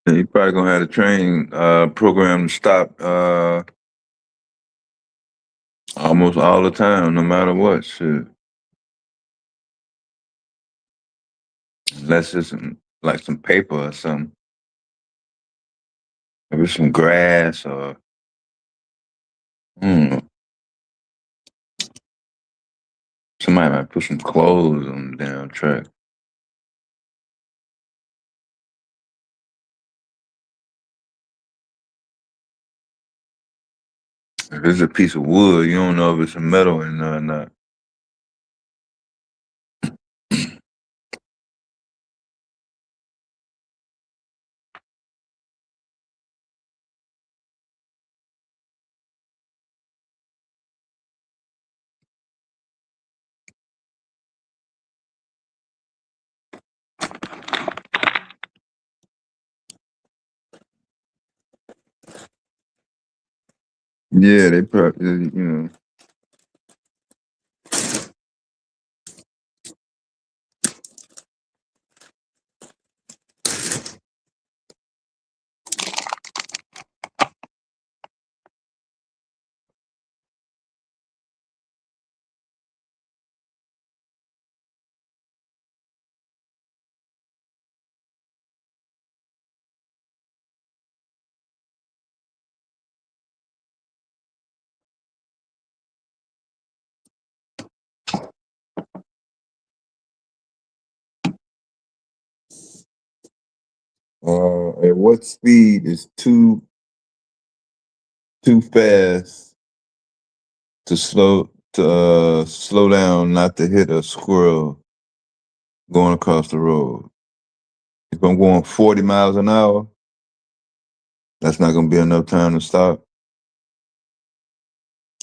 And you probably gonna have the train program to stop almost all the time, no matter what. Shit. Unless it's like some paper or something. Maybe some grass or Mm. Somebody might put some clothes on the damn track. If it's a piece of wood, you don't know if it's a metal or not. Yeah, they probably. At what speed is too fast to slow down, not to hit a squirrel going across the road? If I'm going 40 miles an hour, that's not gonna be enough time to stop.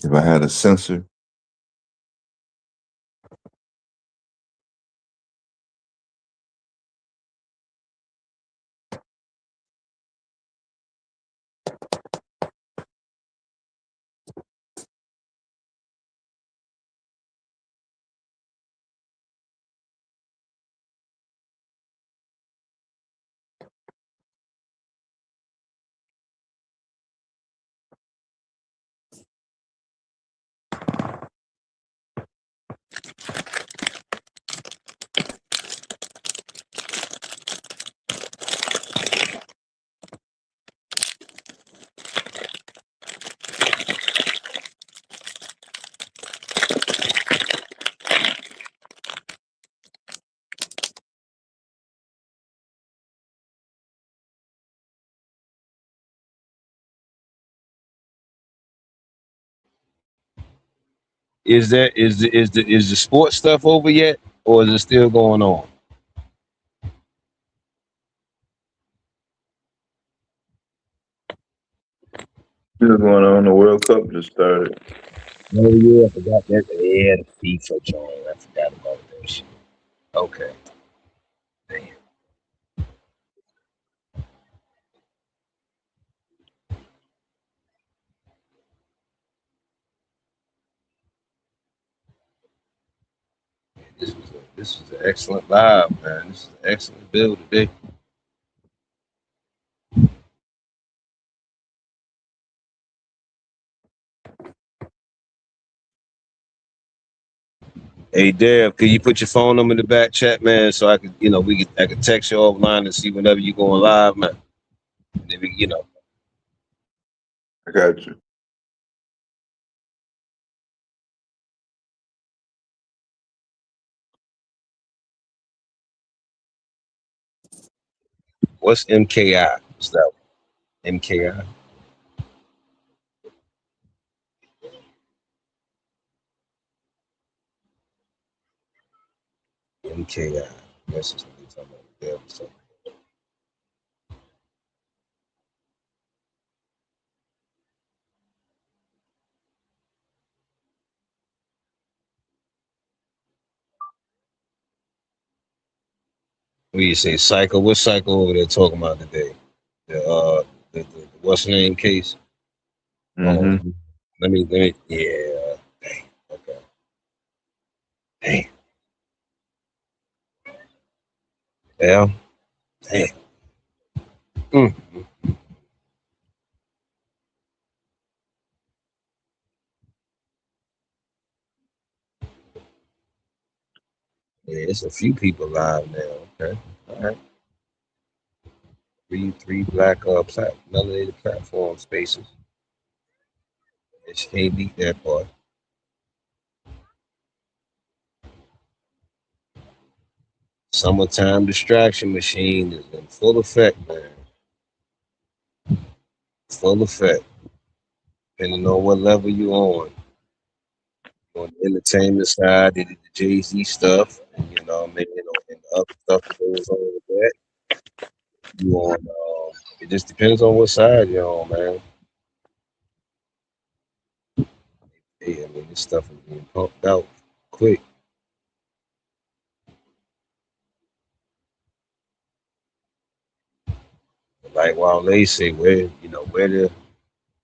If I had a sensor, Is the sports stuff over yet, or is it still going on? still going on. The World Cup just started. Oh yeah, I forgot that. Yeah, the FIFA joint. I forgot about that shit. Okay. Damn. This was an excellent live, man. This is an excellent build today. Hey Dev, can you put your phone number in the back chat, man, so I could, I could text you offline and see whenever you going live, man. And then I got you. what's MKI? What's that? MKI? MKI. That's just what you're talking about. Dev was talking. What do you say, Psycho? What Psycho over there talking about today? The what's the name case? Mm-hmm. Yeah. Dang. Okay. Dang. Yeah. Dang. Mm. Yeah, it's a few people live now. Okay. All right. Three black melanated platform spaces. She can't beat that part. Summertime distraction machine is in full effect, man. Full effect. Depending on what level you on the entertainment side, they did the Jay-Z stuff, and you know, maybe and the other stuff that goes on with that. You on it just depends on what side you're on, man. Yeah, I mean this stuff is being pumped out quick. Like while they say where do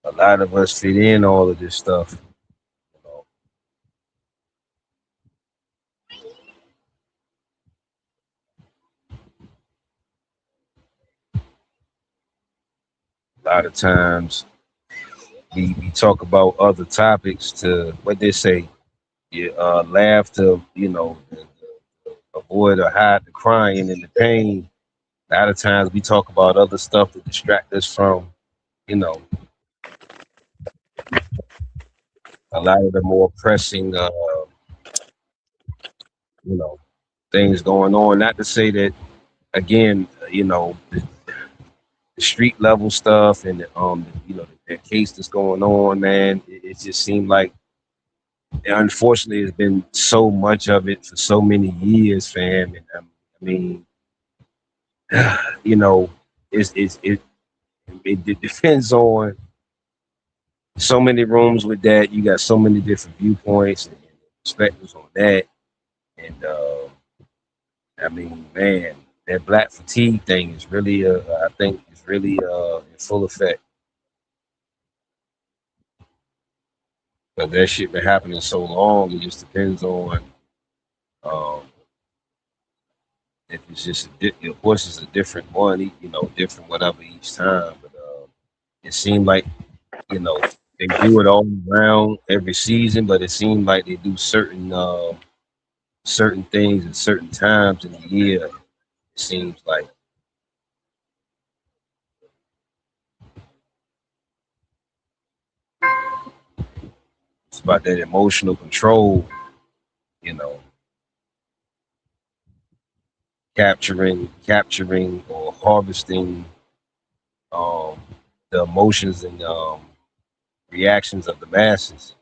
a lot of us fit in all of this stuff. You know, a lot of times we talk about other topics to what they say, you laugh to, avoid or hide the crying and the pain. A lot of times we talk about other stuff to distract us from, you know, a lot of the more pressing, you know, things going on. Not to say that again, the street level stuff and the case that's going on, man. It just seemed like, unfortunately, there's been so much of it for so many years, fam. And I mean, you know, it depends on so many rooms with that. You got so many different viewpoints and perspectives on that. And I mean, man, that black fatigue thing is really, I think, is really in full effect. But that shit been happening so long. It just depends on um, if it's just of course it's a different one, different whatever each time. But it seemed like they do it all around every season, but it seemed like they do certain things at certain times in the year. It seems like it's about that emotional control, you know, capturing or harvesting um, the emotions and reactions of the masses.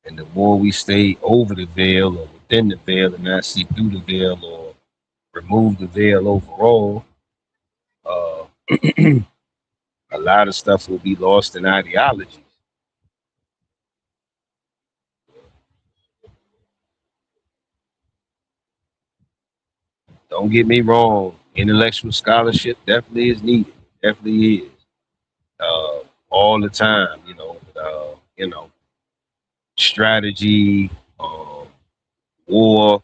And the more we stay over the veil or within the veil and not see through the veil or remove the veil overall, uh, a lot of stuff will be lost in ideology. Don't get me wrong, intellectual scholarship definitely is needed. Definitely is. All the time, strategy, war,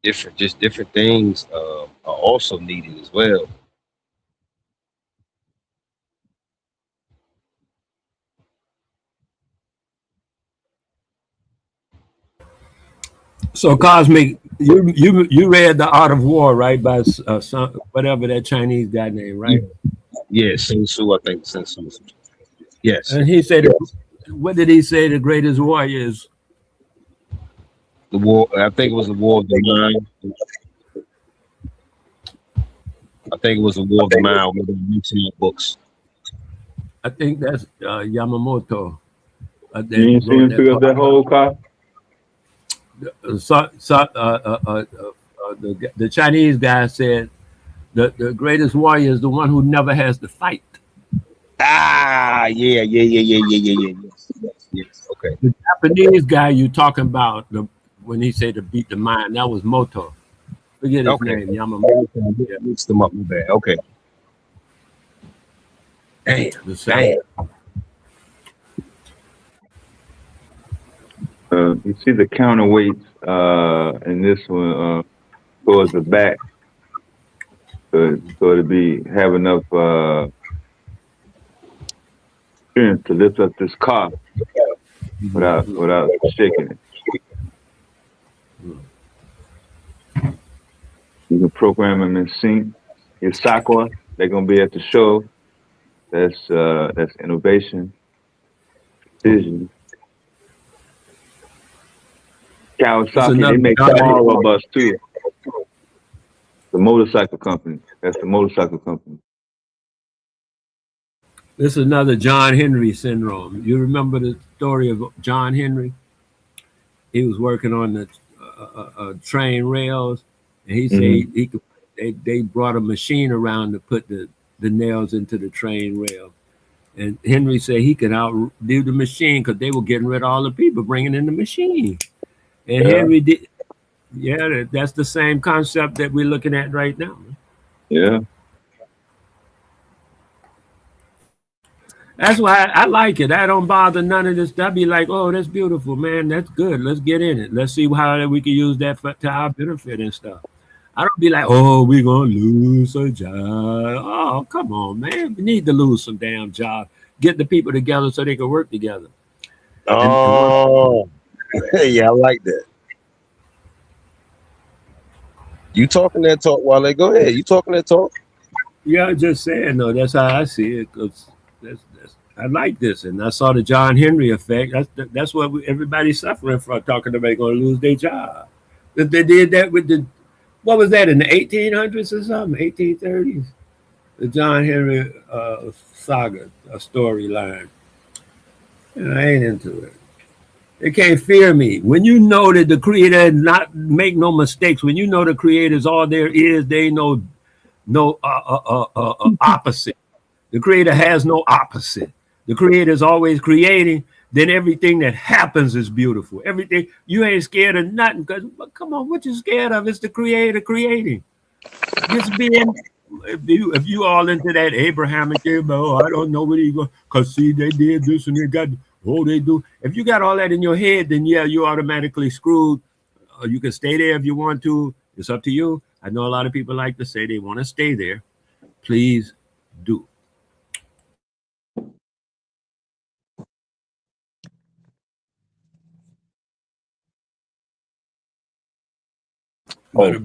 different things are also needed as well. So Cosmic, you read The Art of War, right? By whatever that Chinese guy name, right? Yeah, Sun Tzu, I think Sun Tzu. Yes. And he said, what did he say? The greatest warrior is The war. I think it was the war of the mind. I think it was the war of the mind. One of the recent books. I think that's Yamamoto. You didn't see him pick up that whole car? The Chinese guy said the greatest warrior is the one who never has to fight. Yeah. Yes. Okay. The Japanese guy you talking about, when he said to beat the mind, that was Moto. Forget his name, Yamamoto. Yeah, mixed them up. Bad. Okay. Damn. You see the counterweights in this one towards the back, so to have enough strength to lift up this car. without shaking it. You can program them in sync. Your Sakwa, they're gonna be at the show. That's innovation, vision. Kawasaki, they make small robots too. The motorcycle company. That's the motorcycle company. This is another John Henry syndrome. You remember the story of John Henry? He was working on the train rails, and he said he could. They brought a machine around to put the nails into the train rail, and Henry said he could outdo the machine because they were getting rid of all the people bringing in the machine. And Henry did. Yeah, that's the same concept that we're looking at right now. Yeah. That's why I like it. I don't bother none of this. I'd be like, oh, that's beautiful, man. That's good. Let's get in it. Let's see how we can use that to our benefit and stuff. I don't be like, oh, we're going to lose a job. Oh, come on, man. We need to lose some damn job. Get the people together so they can work together. Oh, yeah, I like that. You talking that talk, Wale? Go ahead. You talking that talk? Yeah, I'm just saying, though. That's how I see it. Cause I like this, and I saw the John Henry effect. That's what everybody's suffering from. Talking about going to lose their job. They did that with what was that in the 1800s or something? 1830s. The John Henry saga, a storyline. And I ain't into it. They can't fear me. When you know that the creator not make no mistakes, when you know the creator is all there is, they know no opposite. The creator has no opposite. The creator is always creating. Then everything that happens is beautiful. Everything, you ain't scared of nothing. Because come on, what you scared of? It's the creator creating. Just being, if you all into that Abrahamic, oh, I don't know what he going, because see, they did this and they got, oh, they do. If you got all that in your head, then yeah, you're automatically screwed. You can stay there if you want to. It's up to you. I know a lot of people like to say they want to stay there. Please do. But a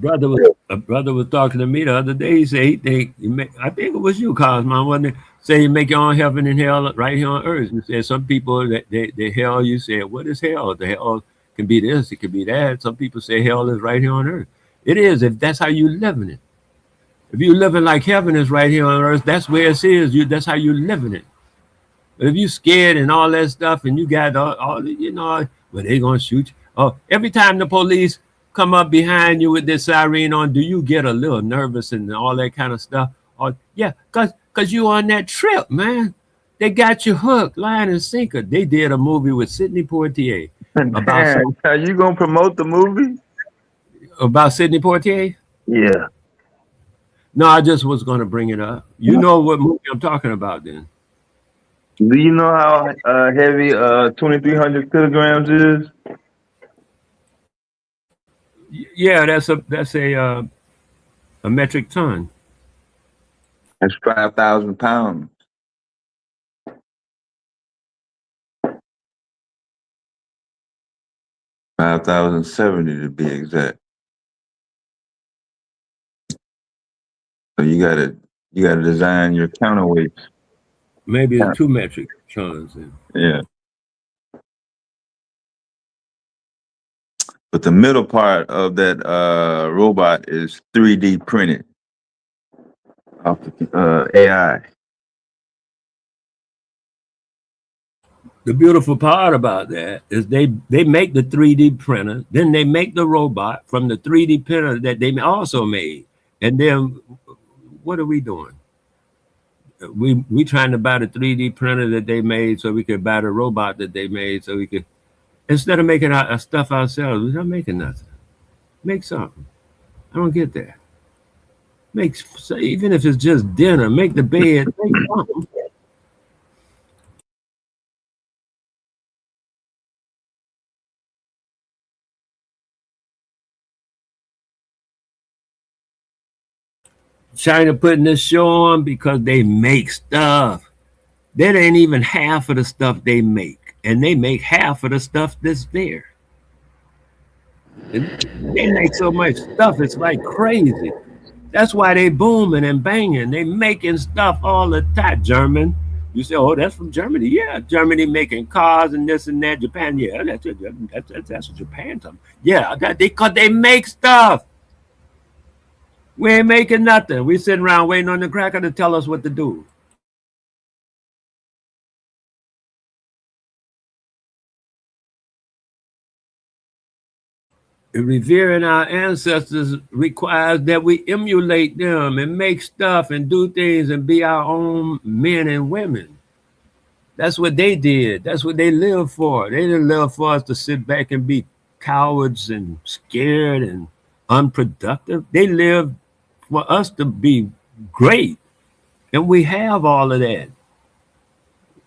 brother was talking to me the other day. He said he think I think it was you, Cosmo, wasn't it? Say you make your own heaven and hell right here on earth. You said some people that they hell. You said what is hell? The hell can be this, it can be that. Some people say hell is right here on earth. It is if that's how you living it. If you living like heaven is right here on earth, that's where it is. That's how you living it. But if you scared and all that stuff, and you got all well, they gonna shoot you. Oh, every time the police come up behind you with this siren on, do you get a little nervous and all that kind of stuff? Or yeah, cause you on that trip, man. They got you hooked, line and sinker. They did a movie with Sidney Poitier about. Are you gonna promote the movie about Sidney Poitier? Yeah. No, I just was gonna bring it up. You know what movie I'm talking about, then? Do you know how heavy 2,300 kilograms is? Yeah, that's a metric ton. That's 5,000 pounds. 5,070 to be exact. So you gotta design your counterweights. Maybe it's 2 metric tons. Then. Yeah. But the middle part of that robot is 3D printed off the AI. The beautiful part about that is they make the 3D printer, then they make the robot from the 3D printer that they also made. And then what are we doing? We trying to buy the 3D printer that they made so we could buy the robot that they made so we could, instead of making our stuff ourselves, we're not making nothing. Make something. I don't get that. Even if it's just dinner, make the bed, make something. China putting this show on because they make stuff. That ain't even half of the stuff they make. and they make half of the stuff that's there. And they make so much stuff, it's like crazy. That's why they booming and banging. They making stuff all the time. German. You say, oh, that's from Germany. Yeah, Germany making cars and this and that. Japan, yeah, that's what Japan talking. Yeah, because they make stuff. We ain't making nothing. We sitting around waiting on the cracker to tell us what to do. Revering our ancestors requires that we emulate them and make stuff and do things and be our own men and women. That's what they did. That's what they lived for. They didn't live for us to sit back and be cowards and scared and unproductive. They lived for us to be great. And we have all of that.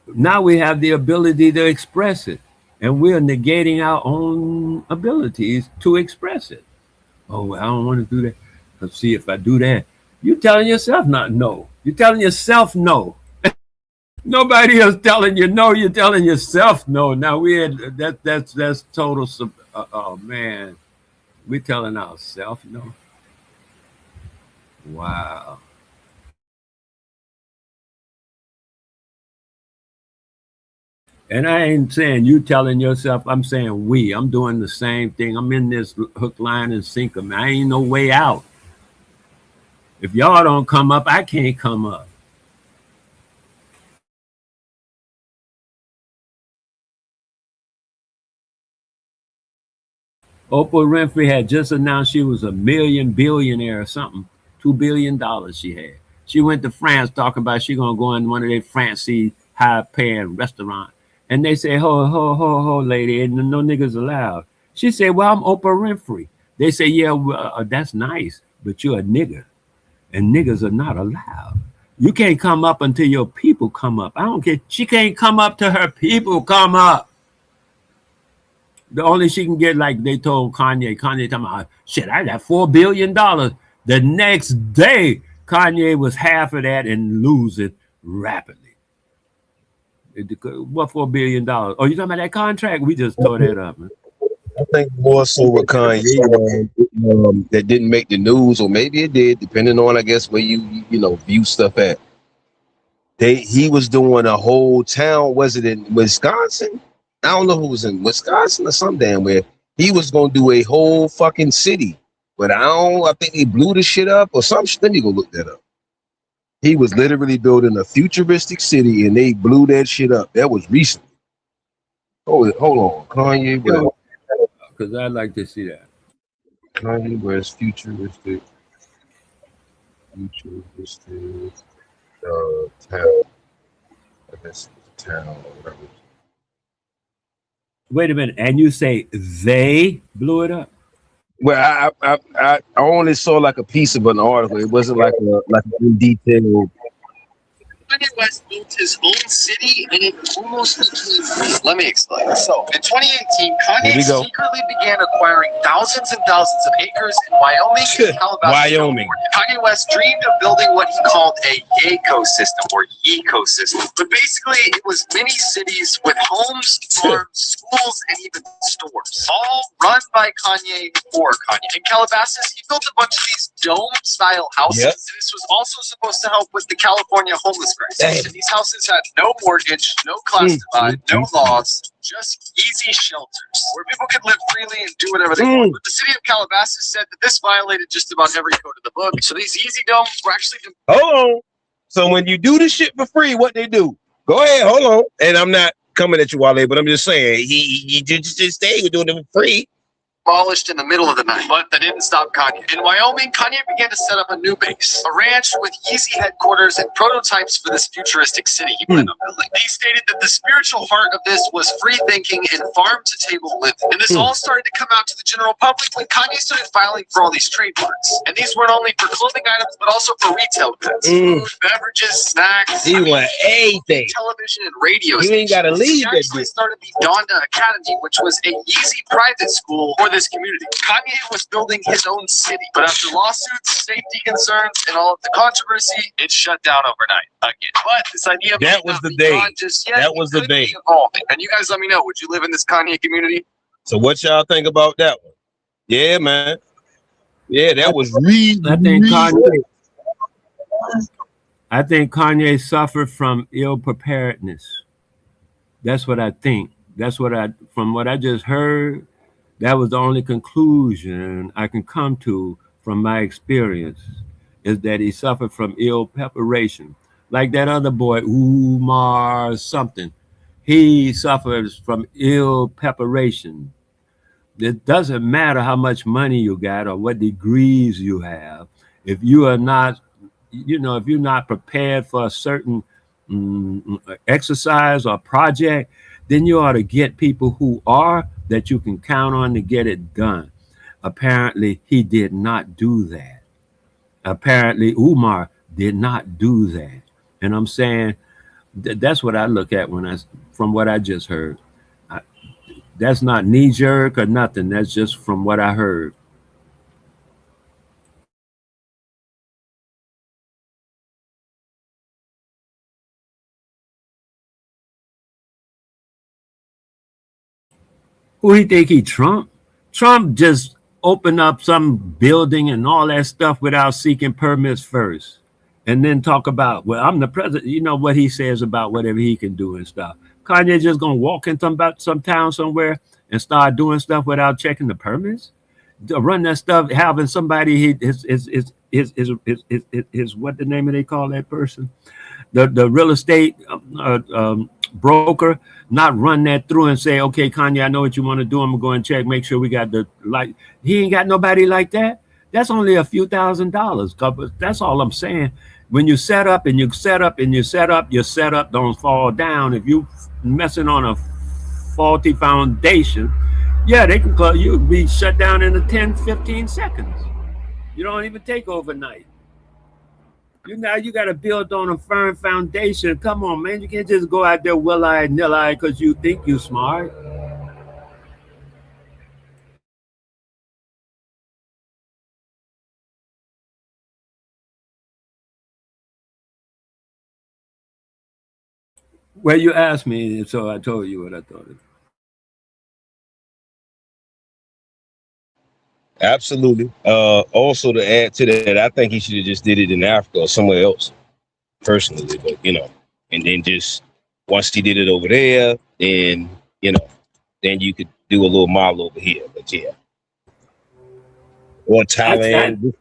Now we have the ability to express it. And we're negating our own abilities to express it. Oh, I don't want to do that. Let's see if I do that. You're telling yourself not no. You're telling yourself no. Nobody else telling you no. You're telling yourself no. Now that's total. Oh man, we're telling ourselves no. Wow. And I ain't saying you telling yourself, I'm saying we. I'm doing the same thing. I'm in this hook, line, and sinker, man. I ain't no way out. If y'all don't come up, I can't come up. Oprah Winfrey had just announced she was a billionaire or something. $2 billion she had. She went to France talking about she gonna go in one of their fancy high-paying restaurants. And they say, ho, lady, ain't no niggas allowed. She said, well, I'm Oprah Winfrey. They say, yeah, well, that's nice, but you're a nigger. And niggas are not allowed. You can't come up until your people come up. I don't care. She can't come up till her people come up. The only she can get, like they told Kanye talking about, shit, I got $4 billion. The next day, Kanye was half of that and lose it rapidly. What $4 billion? Oh, you talking about that contract? We just tore that up, man. I think more so with Kanye that didn't make the news, or maybe it did, depending on, I guess, where you view stuff at. He was doing a whole town. Was it in Wisconsin? I don't know who was in Wisconsin or some damn where. He was gonna do a whole fucking city, but I think he blew the shit up or some shit. Let me go look that up. He was literally building a futuristic city and they blew that shit up. That was recent. Oh, hold on. Kanye West. Because I'd like to see that. Kanye West, futuristic town. I guess it's a town or whatever. Wait a minute. And you say they blew it up? Well, I only saw like a piece of an article. It wasn't like in detail. Kanye West built his own city and it almost became free. Let me explain. So, in 2018, Kanye secretly began acquiring thousands and thousands of acres in Wyoming and Calabasas. Kanye West dreamed of building what he called a ecosystem or ecosystem. But basically, it was many cities with homes, farms, schools, and even stores, all run by Kanye for Kanye. In Calabasas, he built a bunch of these dome-style houses. Yep. And this was also supposed to help with the California homeless crisis. And these houses had no mortgage, no class divide, no laws, just easy shelters where people could live freely and do whatever they want. But the city of Calabasas said that this violated just about every code of the book. So these easy domes were actually... Hold on. So when you do this shit for free, what they do? Go ahead, hold on. And I'm not coming at you, Wale, but I'm just saying, he just stay with doing it for free. Demolished in the middle of the night, but that didn't stop Kanye. In Wyoming, Kanye began to set up a new base, a ranch with Yeezy headquarters and prototypes for this futuristic city he planned on building. He stated that the spiritual heart of this was free thinking and farm-to-table living. And this all started to come out to the general public when Kanye started filing for all these trademarks. And these weren't only for clothing items, but also for retail goods, food, beverages, snacks, anything, television, and radio stations. You ain't got to leave that. He actually started the Donda Academy, which was a Yeezy private school for this his community. Kanye was building his own city, but after lawsuits, safety concerns, and all of the controversy, it shut down overnight again. But this idea That was the day. just yet. That was the day. Evolving. And you guys let me know, would you live in this Kanye community? So what y'all think about that one? Yeah, man. Yeah, that was I think Kanye suffered from ill preparedness. That's what I think. From what I just heard, that was the only conclusion I can come to from my experience, is that he suffered from ill preparation. Like that other boy, Umar something. He suffers from ill preparation. It doesn't matter how much money you got or what degrees you have. If you are not, if you're not prepared for a certain exercise or project, then you ought to get people who are, that you can count on to get it done. Apparently, he did not do that. Apparently, Umar did not do that. And I'm saying that's what I look at from what I just heard. That's not knee jerk or nothing. That's just from what I heard. Who he think he Trump? Trump just opened up some building and all that stuff without seeking permits first. And then talk about, well, I'm the president. You know what he says about whatever he can do and stuff. Kanye just gonna walk into some town somewhere and start doing stuff without checking the permits? To run that stuff, having somebody his what the name of they call that person? The real estate broker, not run that through and say, okay, Kanye, I know what you want to do. I'm gonna go and check, make sure we got the light. He ain't got nobody like that. That's only a few $1,000s. That's all I'm saying. When you set up and you set up and you set up, your setup don't fall down. If you messing on a faulty foundation, yeah, they can call you, be shut down in 10, 15 seconds. You don't even take overnight. You got to build on a firm foundation. Come on, man. You can't just go out there will-eyed, nil-eyed because you think you smart. Well, you asked me, so I told you what I thought. Absolutely. Also, to add to that, I think he should have just did it in Africa or somewhere else, personally. But and then just once he did it over there, then then you could do a little model over here. But yeah, or Thailand.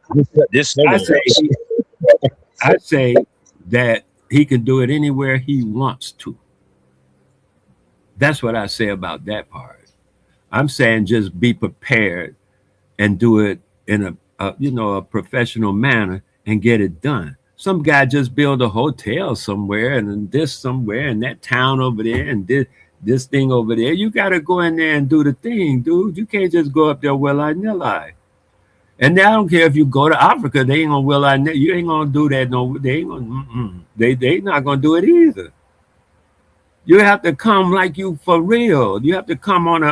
I'd say that he can do it anywhere he wants to. That's what I say about that part. I'm saying just be prepared and do it in a professional manner and get it done. Some guy just build a hotel somewhere and this somewhere and that town over there and this thing over there. You got to go in there and do the thing, dude. You can't just go up there will-eyed, nil-eyed. And I don't care if you go to Africa, they ain't gonna will-eyed, you ain't gonna do that. No, they ain't gonna. They not gonna do it either. You have to come like you for real. You have to come on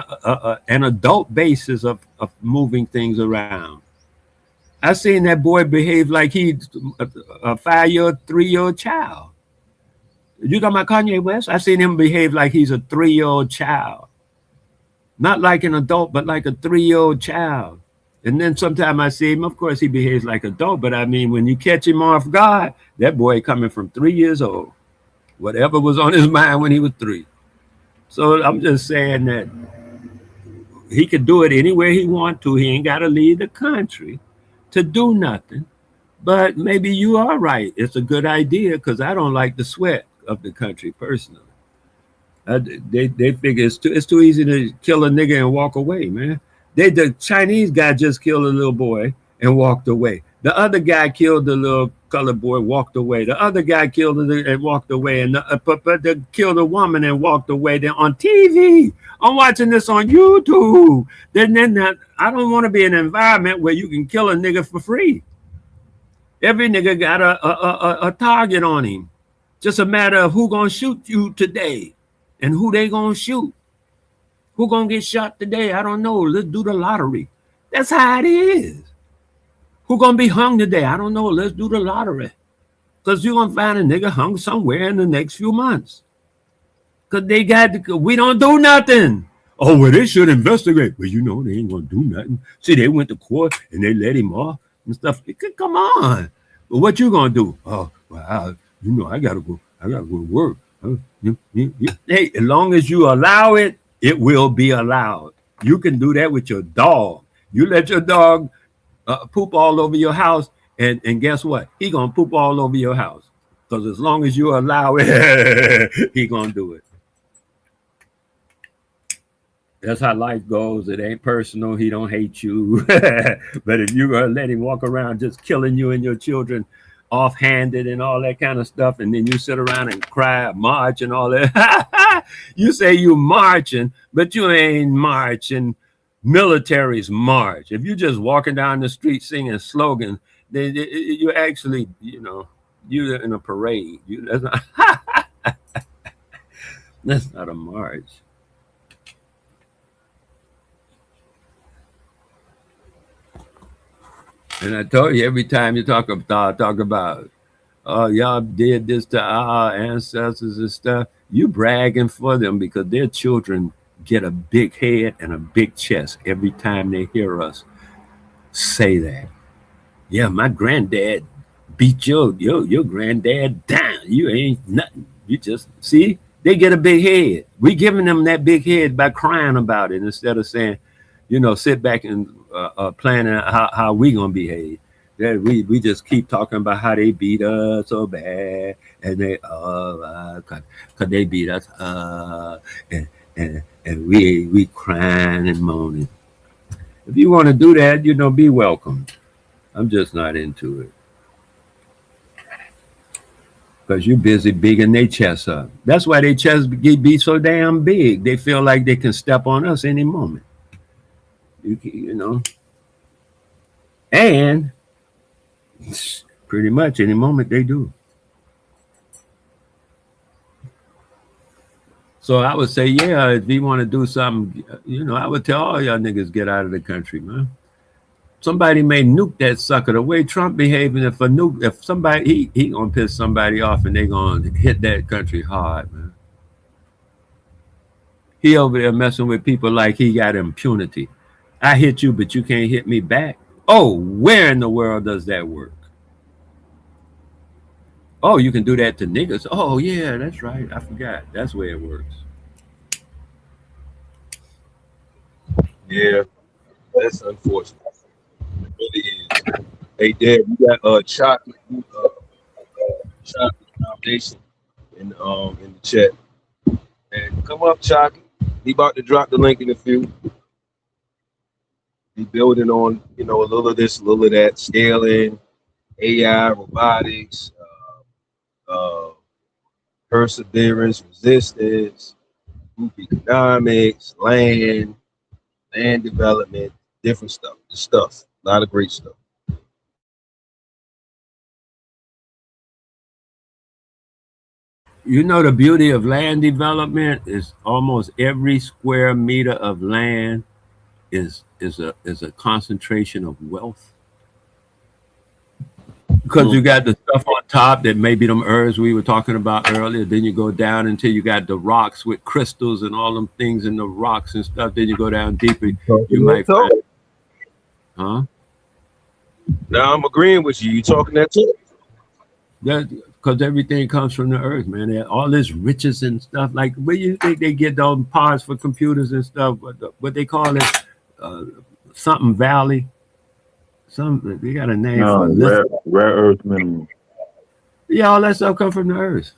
an adult basis of moving things around. I seen that boy behave like he's a 3-year-old child. You talking about Kanye West? I seen him behave like he's a 3-year-old child. Not like an adult, but like a 3-year-old child. And then sometimes I see him, of course, he behaves like an adult, but I mean, when you catch him off guard, that boy coming from 3 years old. Whatever was on his mind when he was 3. So I'm just saying that he could do it anywhere he want to. He ain't got to leave the country to do nothing. But maybe you are right. It's a good idea because I don't like the sweat of the country personally. They figure it's too easy to kill a nigga and walk away, man. The Chinese guy just killed a little boy and walked away. The other guy killed the little colored boy, walked away. The other guy killed it and walked away, and they killed a woman and walked away. Then on TV, I'm watching this on YouTube. Then I don't want to be in an environment where you can kill a nigga for free. Every nigga got a target on him. Just a matter of who gonna shoot you today, and who they gonna shoot. Who gonna get shot today? I don't know. Let's do the lottery. That's how it is. Who gonna be hung today? I don't know. Let's do the lottery. Because you're gonna find a nigga hung somewhere in the next few months. Because we don't do nothing. Oh, well, they should investigate. Well, you know, they ain't gonna do nothing. See, they went to court and they let him off and stuff. Come on. But what you gonna do? Oh, well, you know, I gotta go to work. Hey, as long as you allow it, it will be allowed. You can do that with your dog. You let your dog poop all over your house, and guess what? He gonna poop all over your house. Because as long as you allow it, he gonna do it. That's how life goes. It ain't personal. He don't hate you. But if you're gonna let him walk around just killing you and your children offhanded and all that kind of stuff, and then you sit around and cry, march and all that. You say you marching, but you ain't marching. Militaries march. If you're just walking down the street singing slogans, then you actually, you know, you're in a parade. That's not a march. And I told you, every time you talk about, oh, y'all did this to our ancestors and stuff, you bragging for them because their children get a big head and a big chest every time they hear us say that. Yeah, my granddad beat your granddad down. You ain't nothing. You just see, they get a big head. We giving them that big head by crying about it instead of saying, you know, sit back and planning how we gonna behave. That we just keep talking about how they beat us so bad, and they cause they beat us and we crying and moaning. If you want to do that, you know, be welcome. I'm just not into it. Because you're busy bigging their chests up. That's why their chests be so damn big. They feel like they can step on us any moment. You know. And pretty much any moment they do. So I would say, yeah, if you want to do something, you know, I would tell all y'all niggas get out of the country, man. Somebody may nuke that sucker. The way Trump behaving, if somebody he gonna piss somebody off and they gonna hit that country hard, man. He over there messing with people like he got impunity. I hit you, but you can't hit me back. Oh, where in the world does that work? Oh, you can do that to niggas. Oh, yeah, that's right. I forgot. That's where it works. Yeah, that's unfortunate. It really is. Hey, Dad, we got Chocolate Foundation in the chat. And come up, Chocolate. He about to drop the link in a few. He building on, you know, a little of this, a little of that, scaling, AI, robotics, perseverance, resistance, group economics, land development, different stuff, a lot of great stuff. You know, the beauty of land development is almost every square meter of land is a concentration of wealth. Because you got the stuff on top that maybe them herbs we were talking about earlier. Then you go down until you got the rocks with crystals and all them things in the rocks and stuff. Then you go down deeper. You might find, huh? Now I'm agreeing with you. You talking that too? That because everything comes from the earth, man. All this riches and stuff. Like where you think they get those parts for computers and stuff? What they call it? Something Valley. They got a name for it. Rare earth mineral. Yeah, all that stuff come from the earth.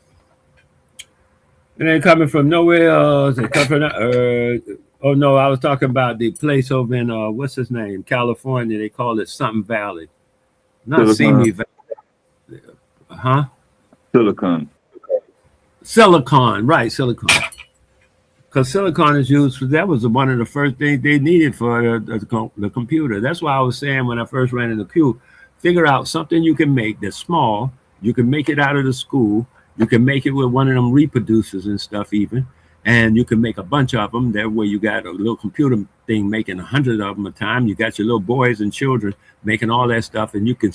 It ain't coming from nowhere else. It come from the earth. Oh no, I was talking about the place over in what's his name, California. They call it something Valley, not Simi Valley. Huh? Silicon, right? Silicon. Because silicon is used for, that was one of the first things they needed for the computer. That's why I was saying when I first ran in the queue, figure out something you can make that's small. You can make it out of the school. You can make it with one of them reproducers and stuff even. and you can make a bunch of them. That way you got a little computer thing making 100 of them a time. You got your little boys and children making all that stuff, and you can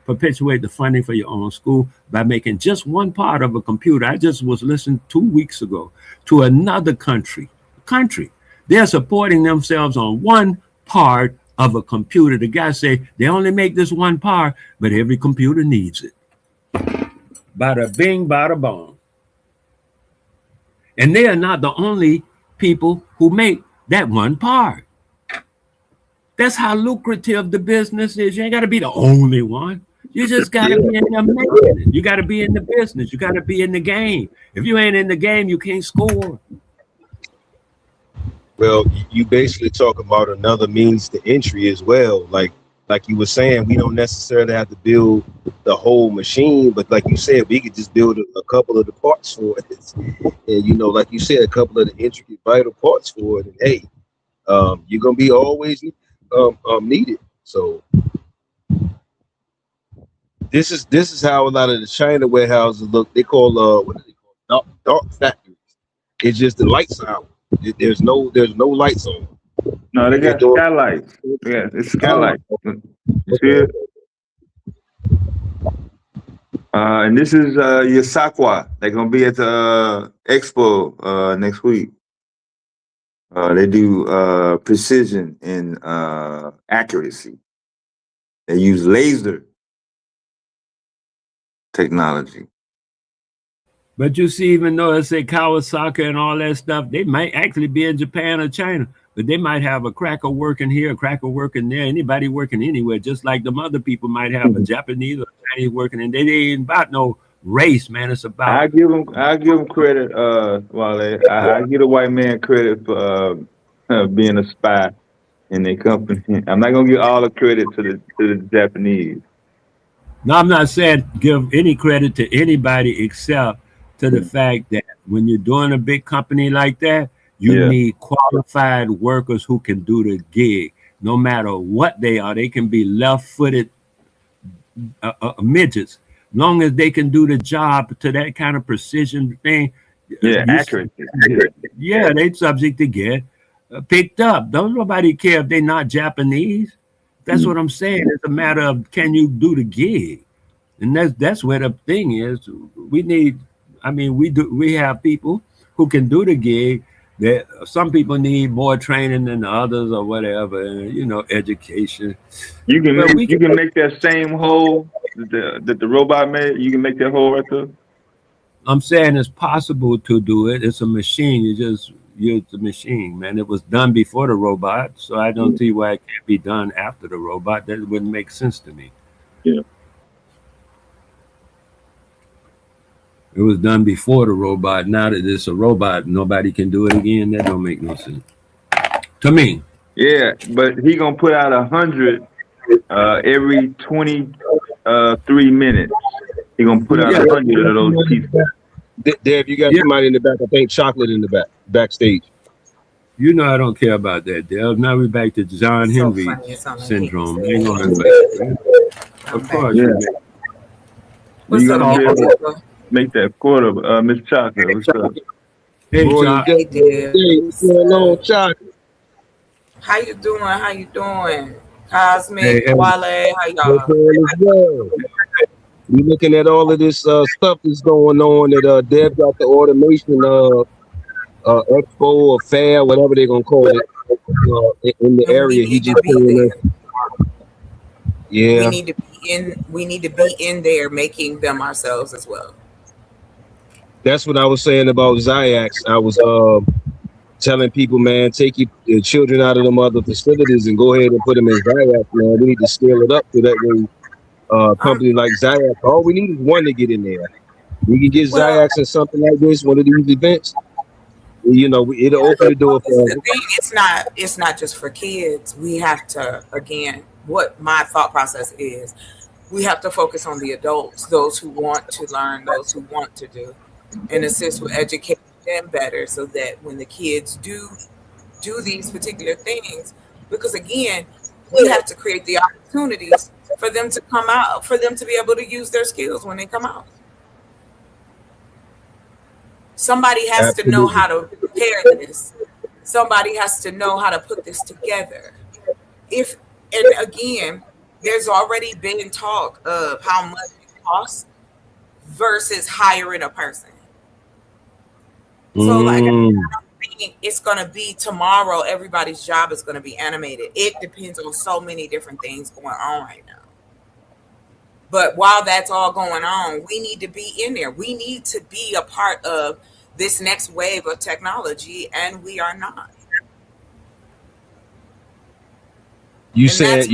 perpetuate the funding for your own school by making just one part of a computer. I just was listening 2 weeks ago to another country. They're supporting themselves on one part of a computer. The guy say they only make this one part, but every computer needs it. Bada bing, bada bong. And they are not the only people who make that one part. That's how lucrative the business is. You ain't got to be the only one. You just got to be in there making it. You got to be in the business. You got to be in the game. If you ain't in the game, you can't score. Well, you basically talk about another means to entry as well. Like you were saying, we don't necessarily have to build the whole machine, but like you said, we could just build a couple of the parts for it. And, you know, like you said, a couple of the intricate, vital parts for it. And hey, you're going to be always needed. So this is how a lot of the China warehouses look. They call, what do they call? Dark factories. It's just the lights out. There's no lights on. No, they got skylights. Yeah, it's skylights. You see it? And this is your Sakwa. They're gonna be at the expo next week. They do precision and accuracy. They use laser technology. But you see, even though I say Kawasaki and all that stuff, they might actually be in Japan or China, but they might have a cracker working here, a cracker working there, anybody working anywhere, just like them other people might have a Japanese or Chinese working, and they ain't about no race, man. It's about. I give them credit, Wale. I give a white man credit for being a spy in their company. I'm not gonna give all the credit to the Japanese. No, I'm not saying give any credit to anybody except to the fact that when you're doing a big company like that, you need qualified workers who can do the gig, no matter what they are. They can be left-footed midgets, long as they can do the job to that kind of precision thing. Accurate. Yeah, they subject to get picked up. Don't nobody care if they're not Japanese. That's what I'm saying. It's a matter of, can you do the gig? And that's where the thing is. We need, I mean, we have people who can do the gig. That some people need more training than others or whatever, you know, education. You can make that same hole that the robot made. You can make that hole right there. I'm saying it's possible to do it. It's a machine. You just use the machine, man. It was done before the robot, so I don't see why it can't be done after the robot. That wouldn't make sense to me. Yeah. It was done before the robot. Now that it's a robot, nobody can do it again. That don't make no sense to me. Yeah, but he gonna put out 100 every 23 minutes. He gonna put out 100 of those pieces. Dave, you got somebody in the back. I think Chocolate in the backstage. You know I don't care about that, Dale. Now we're back to John Henry syndrome. Of course. Yeah. You gonna make that quarter, Miss Chocolate. What's up? Hey, Chocolate. Hello, Chocolate. How you doing? Cosmic, Wale, how y'all? We looking at all of this stuff that's going on that Dev got the automation expo or fair, whatever they're gonna call it, in the area. He just we need to be in there making them ourselves as well. That's what I was saying about Zayax. I was telling people, man, take your children out of them other facilities and go ahead and put them in Zayax, man. We need to scale it up so that way company like Zayax, all we need is one to get in there. We can get Zayax in something like this, one of these events. You know, it'll open the door for us. It's not just for kids. We have to, again, what my thought process is, we have to focus on the adults, those who want to learn, those who want to do, and assist with educating them better so that when the kids do these particular things, because again, we have to create the opportunities for them to come out, for them to be able to use their skills when they come out. Somebody has to know how to prepare this. Somebody has to know how to put this together. And again, there's already been talk of how much it costs versus hiring a person. So like, I don't think it's going to be tomorrow. Everybody's job is going to be animated. It depends on so many different things going on right now. But while that's all going on, we need to be in there. We need to be a part of this next wave of technology, and we are not. You said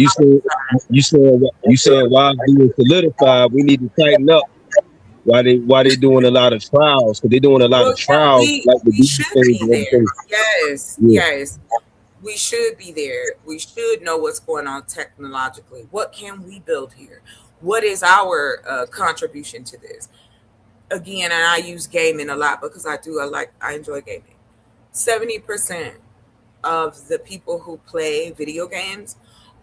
while being solidified, we need to tighten up. Why they doing a lot of trials? Because they're doing a lot of trials. We should be there. Yes, yes. We should be there. We should know what's going on technologically. What can we build here? What is our contribution to this? Again, and I use gaming a lot because I enjoy gaming. 70% of the people who play video games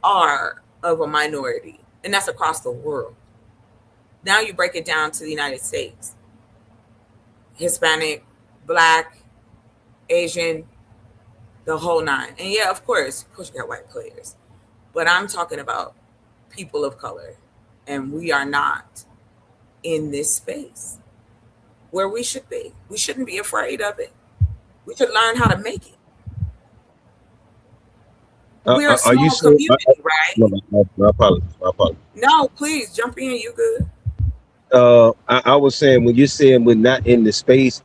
are of a minority, and that's across the world. Now you break it down to the United States. Hispanic, Black, Asian, the whole nine. And yeah, of course you got white players. But I'm talking about people of color. And we are not in this space where we should be. We shouldn't be afraid of it. We should learn how to make it. We're a small community, right? My apologies. No, please jump in. You good? I was saying, when you're saying we're not in the space,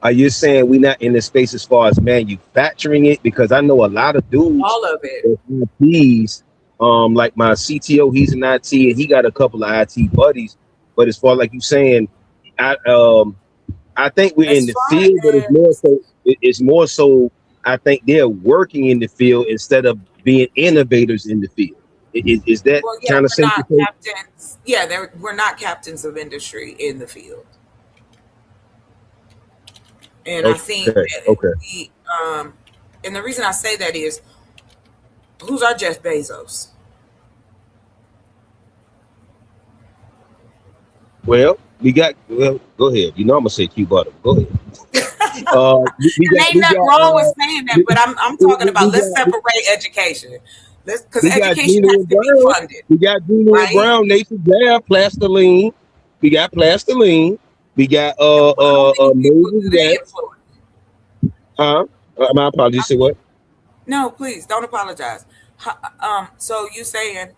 are you saying we're not in the space as far as manufacturing it? Because I know a lot of dudes, all of it. ITs, like my CTO, he's an IT and he got a couple of IT buddies. But as far like you saying, I think we're in the field, but it's more so. I think they're working in the field instead of being innovators in the field. Is that kind of simple? Captains. Yeah, we're not captains of industry in the field. And I think we, and the reason I say that is, who's our Jeff Bezos? Well, go ahead. You know I'm gonna say Q Bottom. Go ahead. Ain't nothing wrong with saying that, but I'm talking about let's separate education. Because education has to be funded. We got Julian Brown, Nathan Jab, Plastiline. We got Plastiline. We got Moses. My apologies. Say what? No, please don't apologize. So you saying,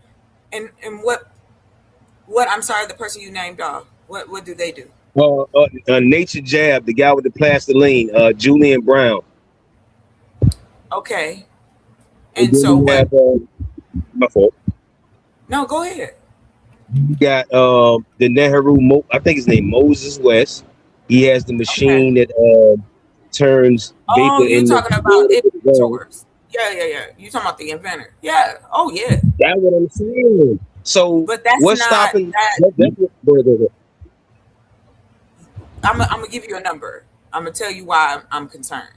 and what? I'm sorry, the person you named off. What do they do? Nature Jab, the guy with the Plastiline, Julian Brown. Okay. And so what? My fault. No, go ahead. You got the Nehru, I think his name Moses West. He has the machine that turns vapor. Oh, you're talking about inventors. Yeah. You talking about the inventor? Yeah. Oh, yeah. That's what I'm saying. So, but that's what's not stopping? I'm gonna give you a number. I'm gonna tell you why I'm concerned.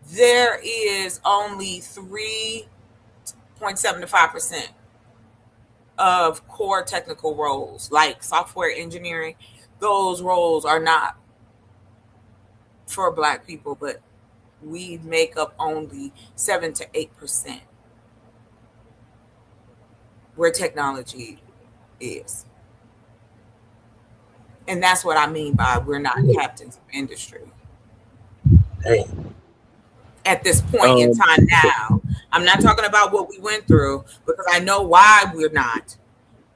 There is only 3.7 to 5% of core technical roles, like software engineering. Those roles are not for Black people, but we make up only 7 to 8% where technology is. And that's what I mean by we're not captains of industry. Damn. At this point in time now. I'm not talking about what we went through because I know why we're not.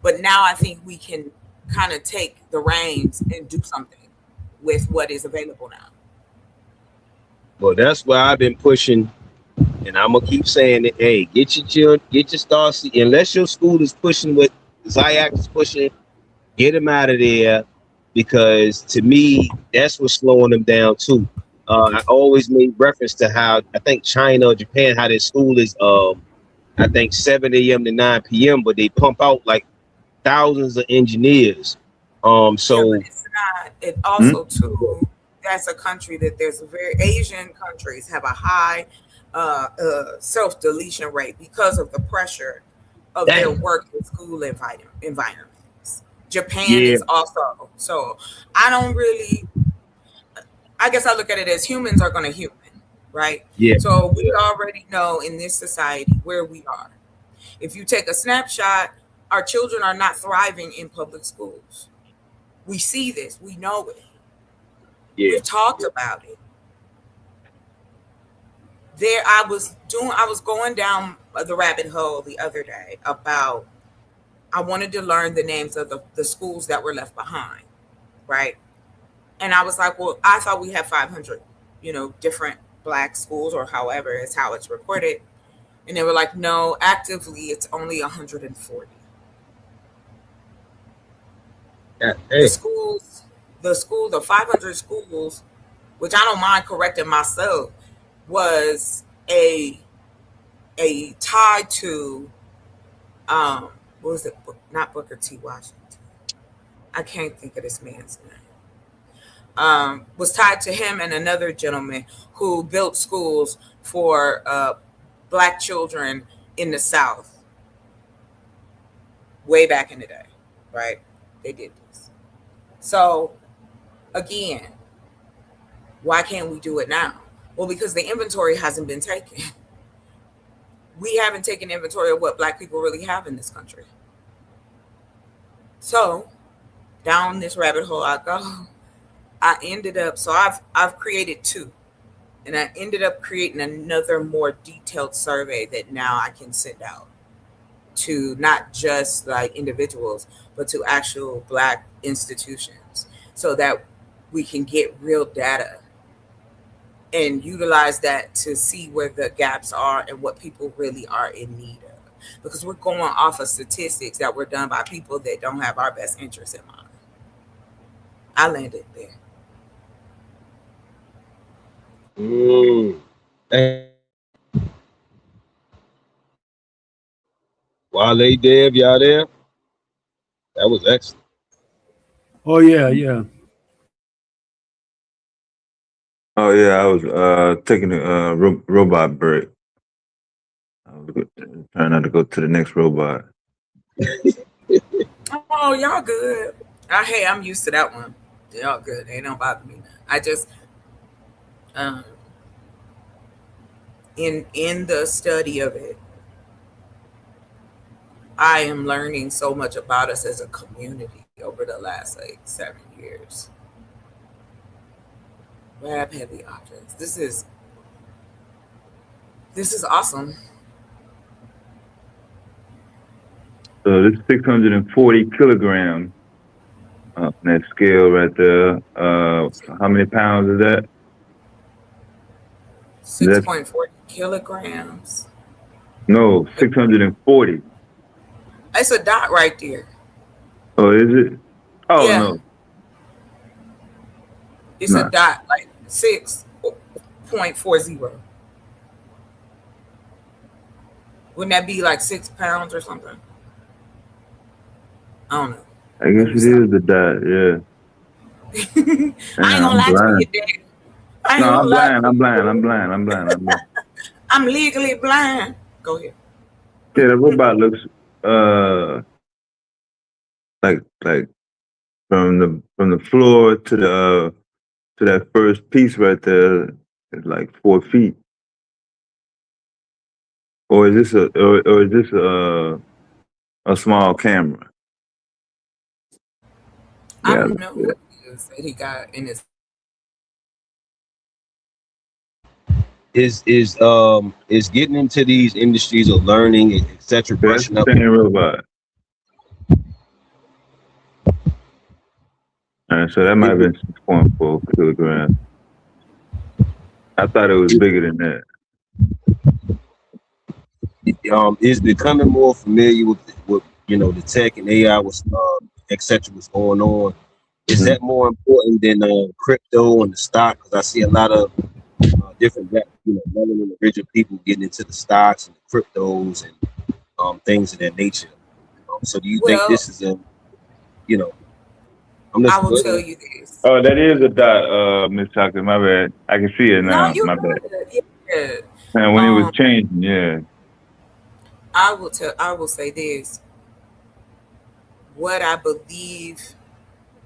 But now I think we can kind of take the reins and do something with what is available now. Well, that's why I've been pushing, and I'm gonna keep saying it. Hey, get your Star C. Unless your school is pushing what Zayak is pushing, get them out of there, because to me, that's what's slowing them down too. I always made reference to how I think China or Japan, how their school is, I think 7 a.m. to 9 p.m., but they pump out like thousands of engineers. So but it's not. It also too. That's a country that there's Asian countries have a high self-deletion rate because of the pressure of their work in school environments. Japan is also. So I don't really I guess I look at it as humans are going to human, right? Yeah. So we already know in this society where we are. If you take a snapshot, our children are not thriving in public schools. We see this. We know it. Yeah. We've talked about it. I was going down the rabbit hole the other day about, I wanted to learn the names of the schools that were left behind, right? And I was like, well, I thought we had 500, different Black schools, or however is how it's reported. And they were like, no, actively it's only 140. Yeah, The 500 schools, which I don't mind correcting myself, was a tie to what was it? Not Booker T. Washington. I can't think of this man's name. Was tied to him and another gentleman who built schools for Black children in the South way back in the day, right? They did this. So again, why can't we do it now? Well, because the inventory hasn't been taken. We haven't taken inventory of what Black people really have in this country. So down this rabbit hole I go. I ended up, so I've created 2, and I ended up creating another more detailed survey that now I can send out to not just like individuals, but to actual Black institutions, so that we can get real data and utilize that to see where the gaps are and what people really are in need of. Because we're going off of statistics that were done by people that don't have our best interests in mind. I landed there. Wale, Dev, y'all there? That was excellent. Oh yeah. Oh yeah, I was taking a robot break. I was trying not to go to the next robot. Oh, y'all good. Hey, I'm used to that one. Y'all good. Ain't no bother me. I just in the study of it, I am learning so much about us as a community over the last 7 years. Grab heavy objects. This is awesome. So this 640 kilograms on that scale right there. How many pounds is that? 6.40 kilograms. No, 640. It's a dot right there. Oh, is it? Oh, yeah. No. It's a dot, like 6.40. Wouldn't that be like 6 pounds or something? I don't know. I guess it is the dot, yeah. I ain't gonna lie to you, Daddy. I'm blind. I'm legally blind. Go ahead. Yeah, the robot looks like from the floor to that first piece right there is like 4 feet. Or is this a small camera? I don't know what it is that he got in his. Is getting into these industries of learning, etc. brushing up. Robot. All right, so that might have been 6.4 kilograms. I thought it was bigger than that. Is becoming more familiar with the tech and AI, etc. what's going on. Is that more important than crypto and the stock? Because I see a lot of different melanin and original people getting into the stocks and the cryptos and things of that nature. So do you think this is a I will tell you this. Oh, that is a dot, Miss Tucker. My bad. I can see it now. No, my bad. Yeah. And when it was changing, yeah. I will say this. What I believe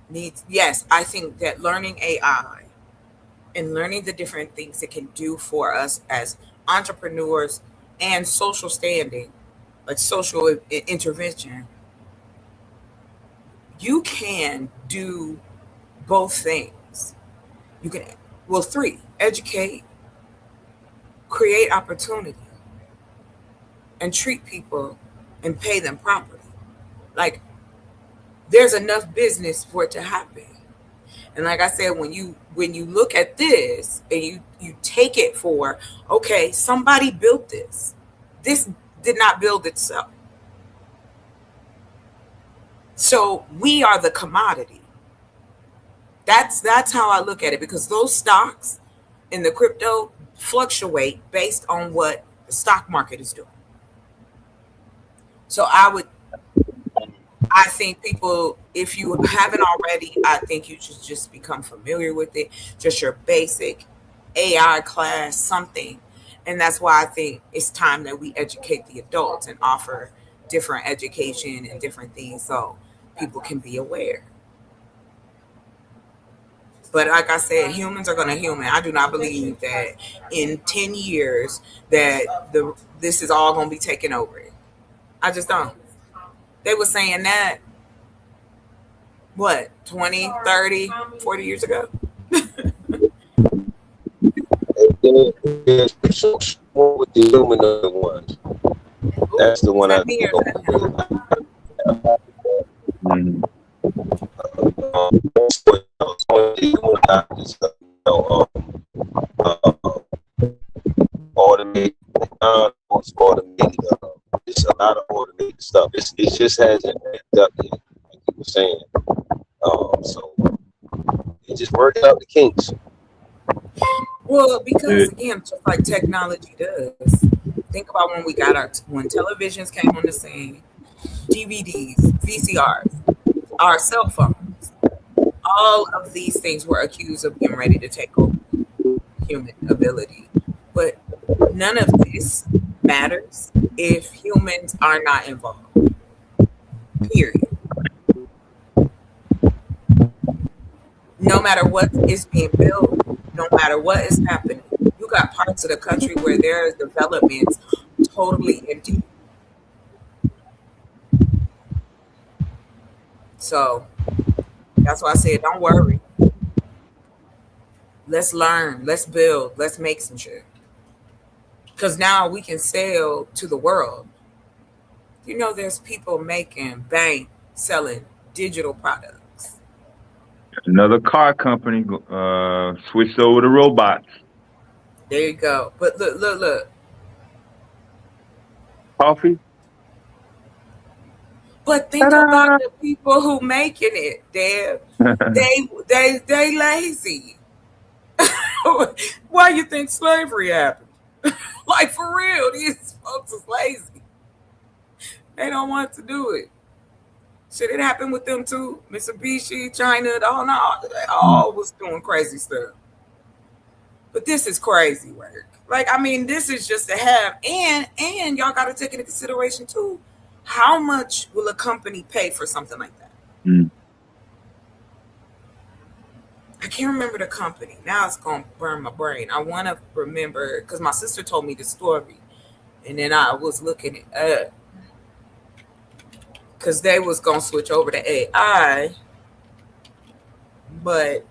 needs, yes, I think that learning AI and learning the different things it can do for us as entrepreneurs and social standing, like social intervention, you can do both things. You can, well, three: educate, create opportunity, and treat people and pay them properly. Like, there's enough business for it to happen. And like I said, when you look at this and you take it for, okay, somebody built this. This did not build itself. So we are the commodity. That's how I look at it, because those stocks in the crypto fluctuate based on what the stock market is doing. So I think people, if you haven't already, I think you should just become familiar with it, just your basic AI class, something. And that's why I think it's time that we educate the adults and offer different education and different things so people can be aware. But like I said, humans are going to human. I do not believe that in 10 years that this is all going to be taken over. I just don't. They were saying that, what, 20, 30, 40 years ago? With the humanoid ones. That's the one I think. Automated. It's a lot of automated stuff. It just hasn't ramped up yet, like you were saying. So it just worked out the kinks. Well, because again, just like technology does. Think about when televisions came on the scene, DVDs, VCRs, our cell phones. All of these things were accused of being ready to take over human ability. But none of this matters if humans are not involved. Period. No matter what is being built, no matter what is happening, you got parts of the country where there is developments totally empty. So that's why I said, don't worry. Let's learn, let's build, let's make some shit. Because now we can sell to the world. You know, there's people making bank selling digital products. Another car company switched over to robots. There you go. But look. Coffee. But think about the people who making it, Deb. They lazy. Why you think slavery happened? Like, for real, these folks is lazy. They don't want to do it. Shit, it happened with them too. Mitsubishi, China, they all was doing crazy stuff. But this is crazy work. Like, I mean, this is just to have, and y'all got to take into consideration too, how much will a company pay for something like that? I can't remember the company. Now it's going to burn my brain. I want to remember, because my sister told me the story. And then I was looking at, because they was going to switch over to AI. But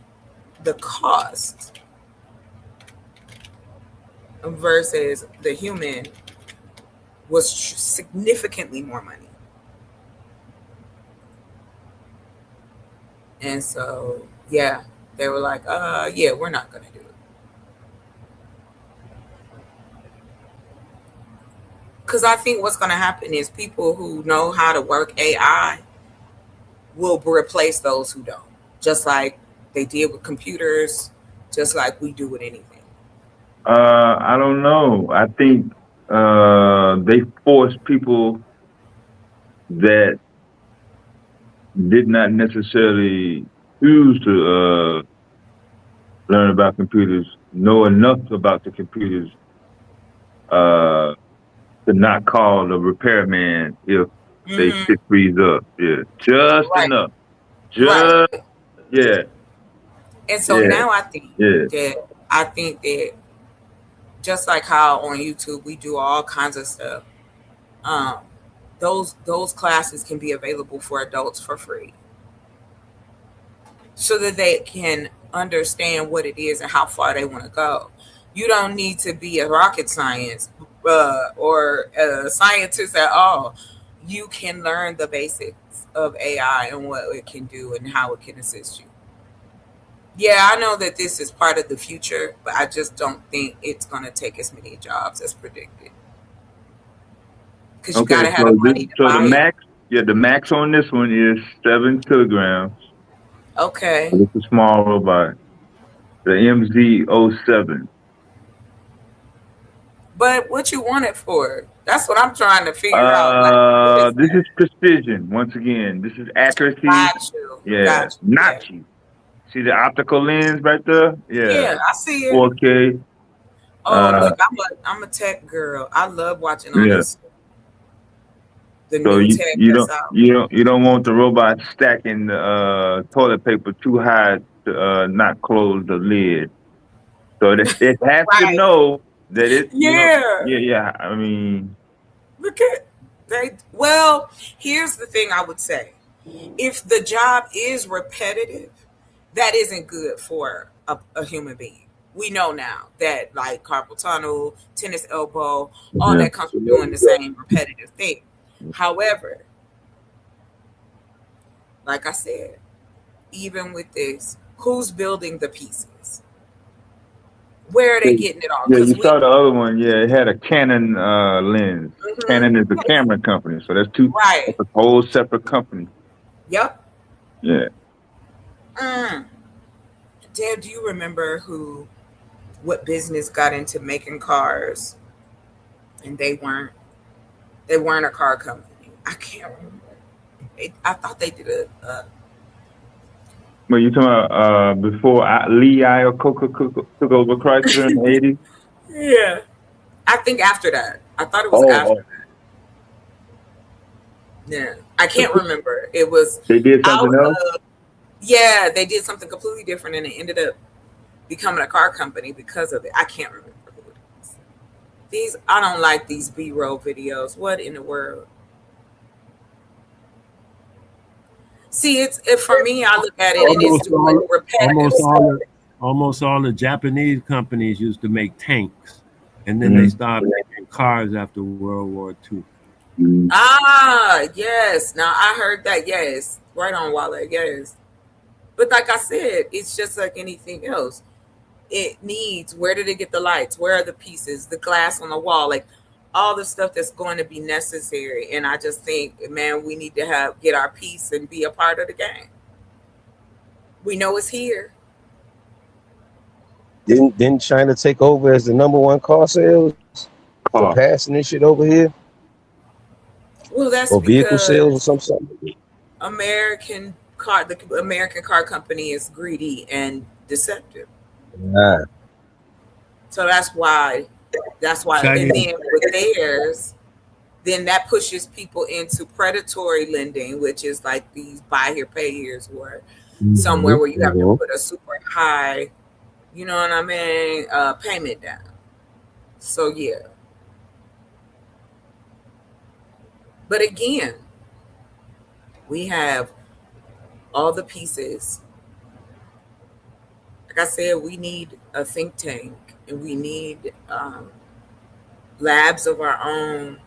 the cost versus the human was significantly more money. And so, yeah. They were like, yeah, we're not going to do it. Because I think what's going to happen is people who know how to work AI will replace those who don't. Just like they did with computers, just like we do with anything. I don't know. I think they force people that did not necessarily choose to learn about computers, know enough about the computers to not call the repairman if they shit freeze up. Yeah, just enough. Yeah. And so now I think that I think that just like how on YouTube we do all kinds of stuff, those classes can be available for adults for free, so that they can understand what it is and how far they want to go. You don't need to be a rocket science or a scientist at all. You can learn the basics of AI and what it can do and how it can assist you. Yeah, I know that this is part of the future, but I just don't think it's going to take as many jobs as predicted. Because you got to have the money to buy the it. max, the max on this one is 7 kilograms. Okay. It's a small robot. The MZ07. But what you want it for? That's what I'm trying to figure out. Like, This is precision. Once again, this is accuracy. Got you. Yeah, Got you. not you. See the optical lens right there? Yeah, I see it. 4K. Oh, look, I'm a tech girl. I love watching all this. The So new tech that's out. you don't want the robot stacking the toilet paper too high to not close the lid. So it has to know that it. Yeah. I mean, look at they. Well, here's the thing I would say: if the job is repetitive, that isn't good for a human being. We know now that like carpal tunnel, tennis elbow, all that comes from doing the same repetitive thing. However, like I said, even with this, who's building the pieces? Where are they getting it all? Yeah, you saw the other one. Yeah, it had a Canon lens. Canon is the camera company, so that's two. Right. That's a whole separate company. Yep. Yeah. Dad, do you remember what business got into making cars, and they weren't a car company? I can't remember. I thought they did a. Well, you talking about before Lee Iacocca took over Chrysler in the 80s? Yeah, I think after that. I thought it was after that. Yeah, I can't remember. It was. They did something else. Yeah, they did something completely different, and it ended up becoming a car company because of it. I can't remember who it is. I don't like these B-roll videos. What in the world? See, for me, I look at it and it's doing repetitive. Almost all the Japanese companies used to make tanks, and then they started making cars after World War II. Ah, yes. Now I heard that. Yes, right on, Wale. Yes, but like I said, it's just like anything else. It needs. Where did it get the lights? Where are the pieces? The glass on the wall, like all the stuff that's going to be necessary. And I just think, man, we need to get our piece and be a part of the game. We know it's here. Didn't China take over as the #1 car sales for passing this shit over here? Well, that's or vehicle sales or something. The American car company is greedy and deceptive. Yeah. So that's why. And then with theirs, then that pushes people into predatory lending, which is like these buy here, pay here's, or somewhere where you have to put a super high, you know what I mean, payment down. So yeah. But again, we have all the pieces. Like I said, we need a think tank, and we need labs of our own.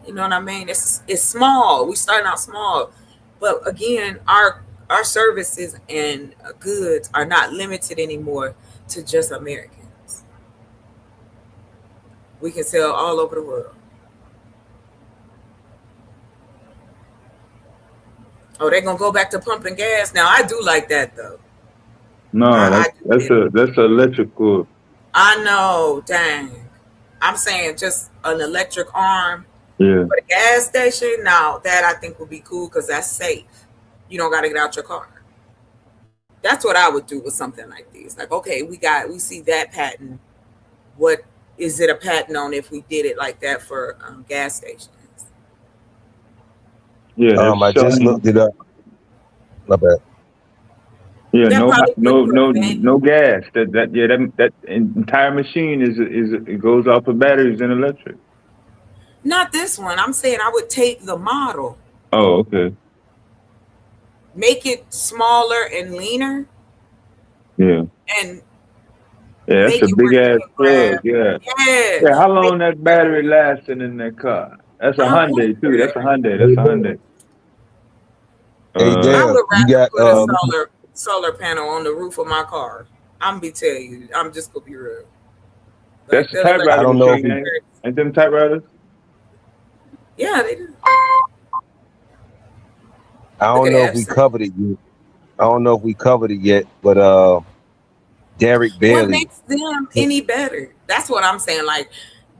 You know what I mean? It's small. We starting out small, but again, our services and goods are not limited anymore to just Americans. We can sell all over the world. Oh, they're gonna go back to pumping gas now. I do like that though. No, that's electrical. I know, dang. I'm saying just an electric arm for the gas station. Now that I think would be cool because that's safe. You don't got to get out your car. That's what I would do with something like this. Like, okay, we see that patent. What is it a patent on if we did it like that for gas stations? Yeah, I just looked it up. My bad. Yeah, That probably would prevent no gas. That entire machine is it goes off of batteries and electric. not this one. I'm saying I would take the model, Oh, okay. make it smaller and leaner, Yeah. and Yeah, that's make a it big where you ass can plug. grab. Yeah. Yeah, Yeah. How make long that battery lasting in that car? That's a I Hyundai too. That's a wonder. Hyundai. That's a Hyundai. Hey, I Dale, would you rather got put a solar panel on the roof of my car. I'm be telling you, I'm just gonna be real. That's Like a that I typewriter don't know if machine, we, ain't them typewriters? yeah, they do. I Look don't at know if we Epson. covered it yet. I don't know if we covered it yet, but Derek What Bailey. makes them any better? That's what I'm saying. Like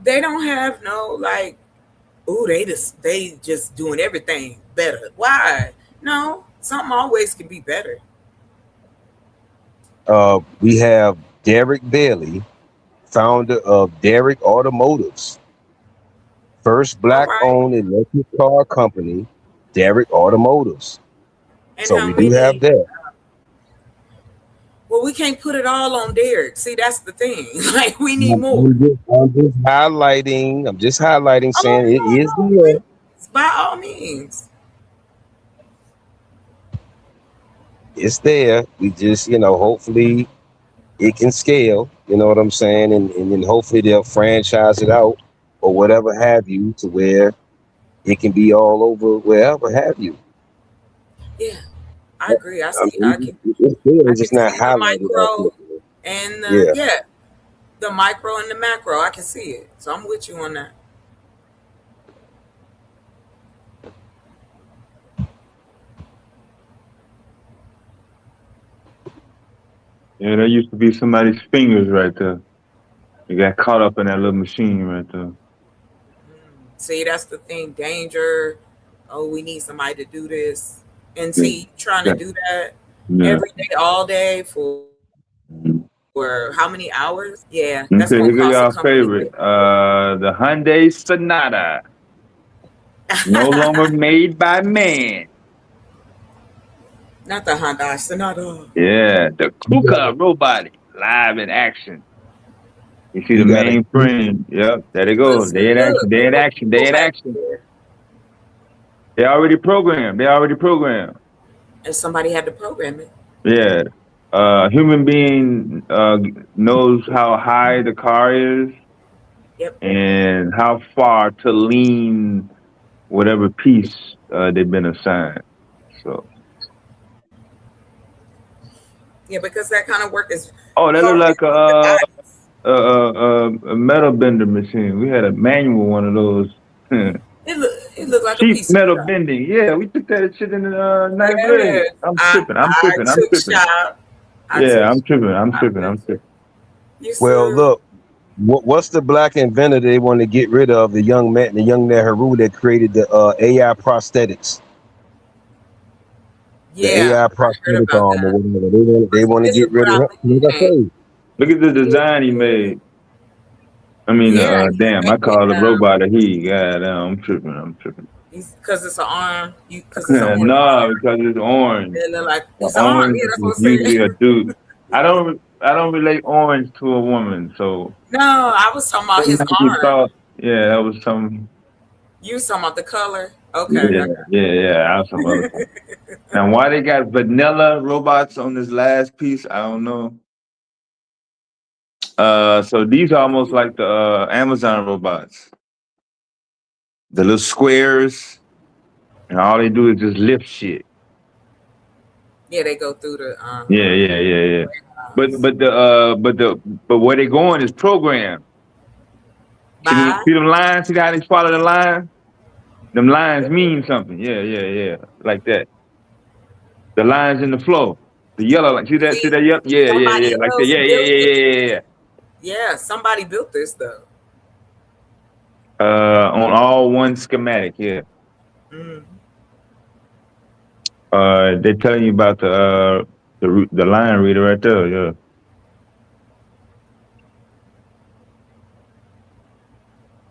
they don't have no like, oh, they just doing everything better. Why? No, something always can be better. We have Derek Bailey, founder of Derek Automotives, first All right. black-owned electric car company, Derek Automotives. And So how we do have many? that. Well, we can't put it all on Derek. See, that's the thing. Like we need I'm more. I'm just highlighting, saying it Oh is no, there. please, by all means. It's there. We just, hopefully it can scale. You know what I'm saying? And then hopefully they'll franchise it out or whatever have you to where it can be all over wherever have you. Yeah, I agree. I see. It's there. I It's just can not see the highlighted out micro there. and Yeah. the micro and the macro. I can see it. So I'm with you on that. Yeah, there used to be somebody's fingers right there. They got caught up in that little machine right there. See, that's the thing. Danger. Oh, we need somebody to do this. And Yeah. see, trying to do that Yeah. every day, all day for how many hours? Yeah, that's Okay, gonna here go cost a y'all company. favorite. The Hyundai Sonata. No longer made by man. Not the Hyundai Sonata. Yeah, the KUKA robot live in action. You see the You got a mainframe. Yep, there they go. Listen, They in action. They in look, action. They go in back action. there. They already programmed. They already programmed. And somebody had to program it. Yeah. Human being knows how high the car is Yep. and how far to lean whatever piece they've been assigned. So. Yeah, because that kind of work is Oh, that look hard like to a metal bender machine. We had a manual one of those. It looked like a Cheap piece of metal shop. bending. Yeah, we took that shit in the ninth grade. Yes. I'm I took tripping. shop. Yeah, I'm tripping. You Well, sir. look, what's the black inventor they want to get rid of? The young Nehru that created the AI prosthetics. The Yeah, AI I heard prosthetic about arm or that. whatever. They want to This is get what rid of I'm him. Like I thinking. say, Look at the design he made. I mean, Yeah, he's damn, I making call the robot a he. God damn, I'm tripping. because it's an arm. Because it's an orange No, arm. because it's orange. They look like The it's an arm. orange Yeah, that's what is I'm usually saying. a dude. I don't relate orange to a woman, so No, I was talking about his you arm. thought, yeah, that was some. You was talking about the color. Okay. Yeah. I was some other thing. Now, why they got vanilla robots on this last piece, I don't know. So these are almost like the Amazon robots. The little squares, and all they do is just lift shit. Yeah, they go through the Yeah. But where they going is programmed. By See them lines? See how they follow the line? Them lines mean something. Yeah. Like that. The lines in the flow. The yellow line. See that? Yep. Yeah. somebody Like that. else built it. Yeah. Yeah, somebody built this though. On all one schematic, yeah. Mm. They're telling you about the line reader right there, yeah.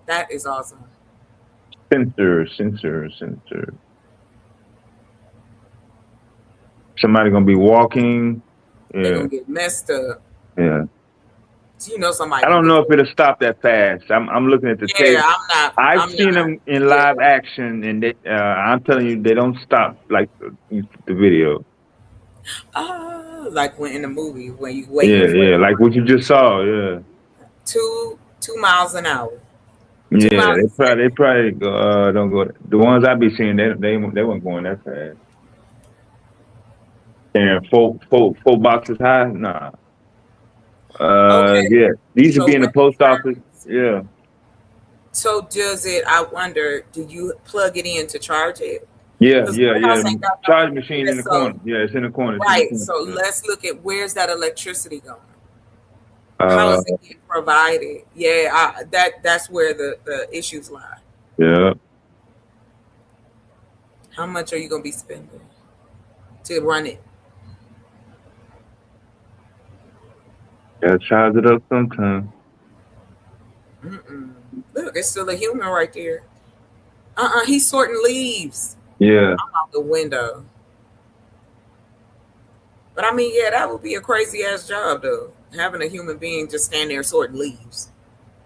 That is awesome. Sensor. Somebody gonna be walking they're gonna get messed up. Yeah. You know, somebody. I don't know if it'll stop that fast. I'm looking at the tape. Yeah, I'm not. I've seen them in live action, and they, I'm telling you, they don't stop like the video. Like when in the movie when you wait. Yeah, like what you just saw. Yeah. 2 miles an hour. Yeah, they probably don't go. The ones I be seeing, they weren't going that fast. And four boxes high, nah. Okay. Yeah, these would be in the post office. Yeah. So does it? I wonder. Do you plug it in to charge it? Yeah. Charge machine in the corner. Yeah, it's in the corner. Right. So let's look at where's that electricity going. How is it getting provided? Yeah, that's where the issues lie. Yeah. How much are you gonna be spending to run it? Gotta charge it up sometime. Look, it's still a human right there. He's sorting leaves. Yeah. I'm out the window. But I mean, yeah, that would be a crazy ass job though. Having a human being just stand there sorting leaves.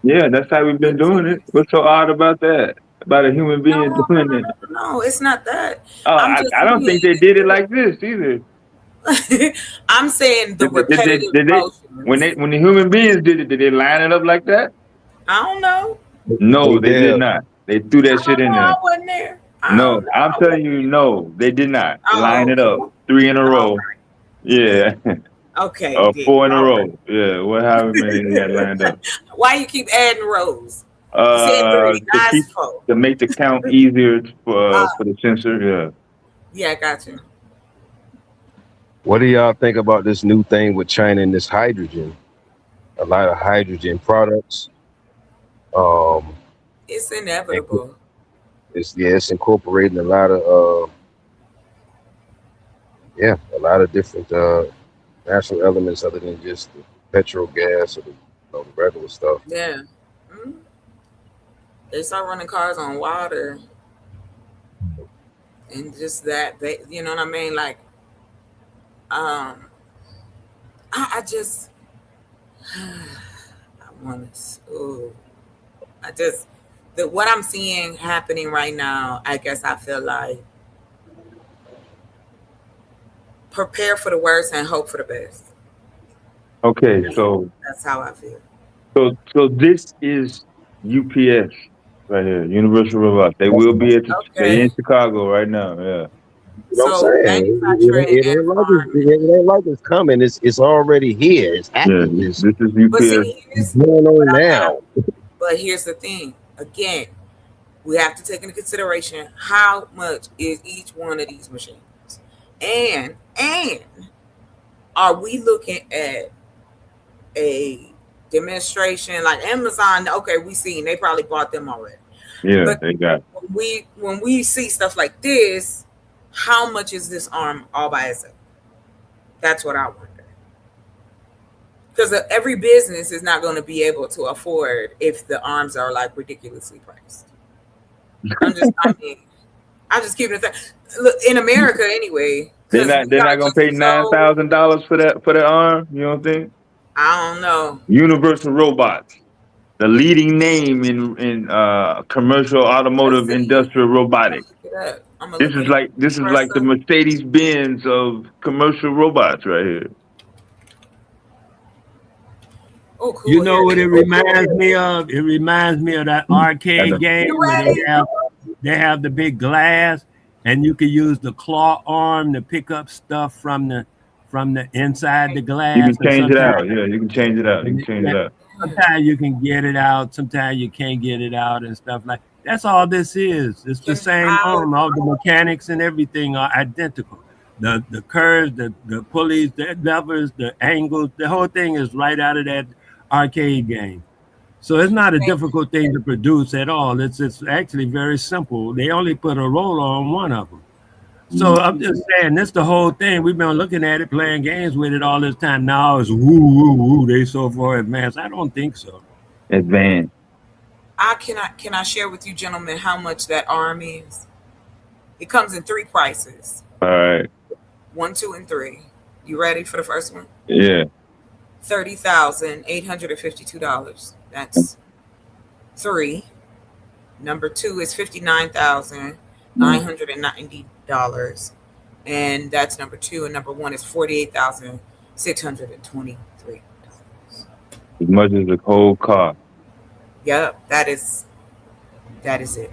Yeah, that's how we've been doing it. What's so odd about that? About a human being doing it? No, it's not that. Oh, I don't think they did it like this either. I'm saying the repetitive motions. When the human beings did it, did they line it up like that? I don't know. No, they did not. They threw that shit in there. I wasn't there. No, I'm telling you, no, they did not line it up 3 in a row. Yeah. Okay. 4 in a row. Yeah. What happened when they got lined up? Why you keep adding rows? To make the count easier for the sensor. Yeah. Yeah, I got you. What do y'all think about this new thing with China and this hydrogen? A lot of hydrogen products. It's inevitable. It's incorporating a lot of a lot of different natural elements other than just the petrol, gas, or the regular stuff. Yeah. They start running cars on water, and just that, you know what I mean? Like, I just, what I'm seeing happening right now, I guess I feel like prepare for the worst and hope for the best. Okay, so that's how I feel. So this is UPS right here, Universal Robots. They will be they're in Chicago right now. Yeah. So it ain't like it's coming. It's already here. It's active. Yeah, this is UPS. It's going on now. But here's the thing. Again, we have to take into consideration how much is each one of these machines. And are we looking at a demonstration like Amazon? Okay, we seen they probably bought them already. Yeah, but they got. When we see stuff like this, how much is this arm all by itself? That's what I wonder. Because every business is not going to be able to afford if the arms are like ridiculously priced. I just keep it. Look, in America anyway. They're not gonna pay $9,000 for that arm. You don't think? I don't know. Universal Robots, the leading name in commercial automotive industrial robotics. This is like the Mercedes-Benz of commercial robots right here. Oh, cool. You know what it reminds me of? It reminds me of that arcade game where they have the big glass, and you can use the claw arm to pick up stuff from the inside the glass. You can change it out. Yeah, you can change it out. Sometimes you can get it out. Sometimes you can't get it out and stuff like. That's all this is. It's the same arm. All the mechanics and everything are identical. The curves, the pulleys, the levers, the angles, the whole thing is right out of that arcade game. So it's not a difficult thing to produce at all. It's actually very simple. They only put a roller on one of them. So I'm just saying, this the whole thing. We've been looking at it, playing games with it all this time. Now it's woo, they so far advanced. I don't think so. Advanced. Can I share with you, gentlemen, how much that arm is? It comes in 3 prices. All right. 1, 2, and 3. You ready for the first one? Yeah. $30,852. That's 3. Number 2 is $59,990, and that's number 2. And number 1 is $48,623. As much as the whole car. Yep, that is it.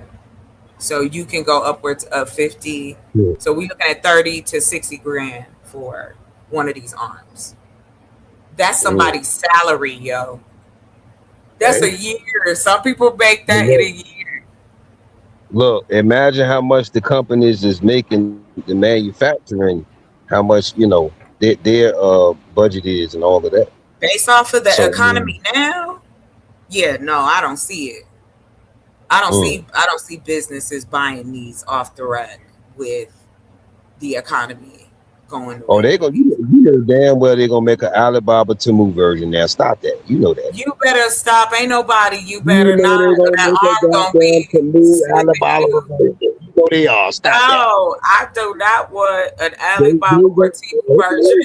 So you can go upwards of 50. Yeah. So we're looking at 30 to 60 grand for one of these arms. That's somebody's salary, yo. That's a year. Some people make that in a year. Look, imagine how much the companies is making the manufacturing, how much their budget is and all of that. Based off of the economy now, yeah, no, I don't see it. I don't see businesses buying these off the rack with the economy going. Oh, they gonna you know damn well they're gonna make an Alibaba Temu version now. Stop that. You know that. You better stop. Ain't nobody. You better not. That arm gonna be Alibaba. You know they are. Stop that. No, I do not want an Alibaba or Temu version.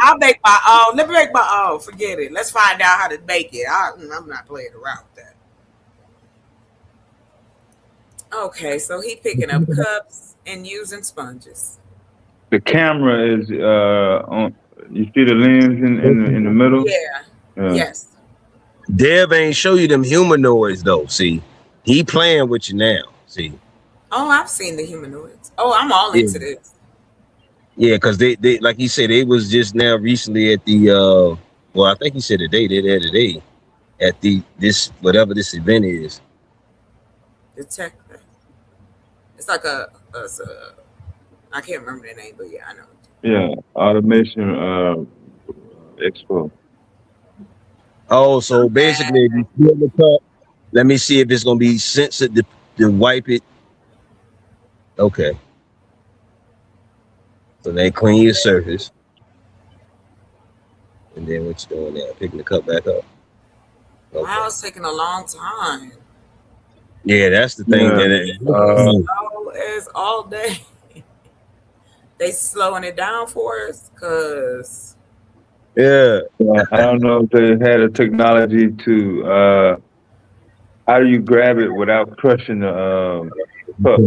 I'll make my own. Let me make my own. Forget it. Let's find out how to make it. I'm not playing around with that. Okay, so he picking up cups and using sponges. The camera is on. You see the lens in the middle? Yeah. Yes. Dev ain't show you them humanoids though. See, he playing with you now. See. Oh, I've seen the humanoids. Oh, I'm all into this. Yeah, because they like he said, they was just now recently at the well, I think he said today, they're there today at this whatever this event is. The tech. It's like a I can't remember the name, but yeah, I know. Yeah, Automation Expo. Oh, so basically, if you fill the cup, let me see if it's gonna be sensitive to wipe it. Okay. So they clean your surface, and then what you doing there? Picking the cup back up. Okay. Wow, it's taking a long time. Yeah, that's the thing. It's all day. They slowing it down for us, cause I don't know if they had a technology to how do you grab it without crushing the cup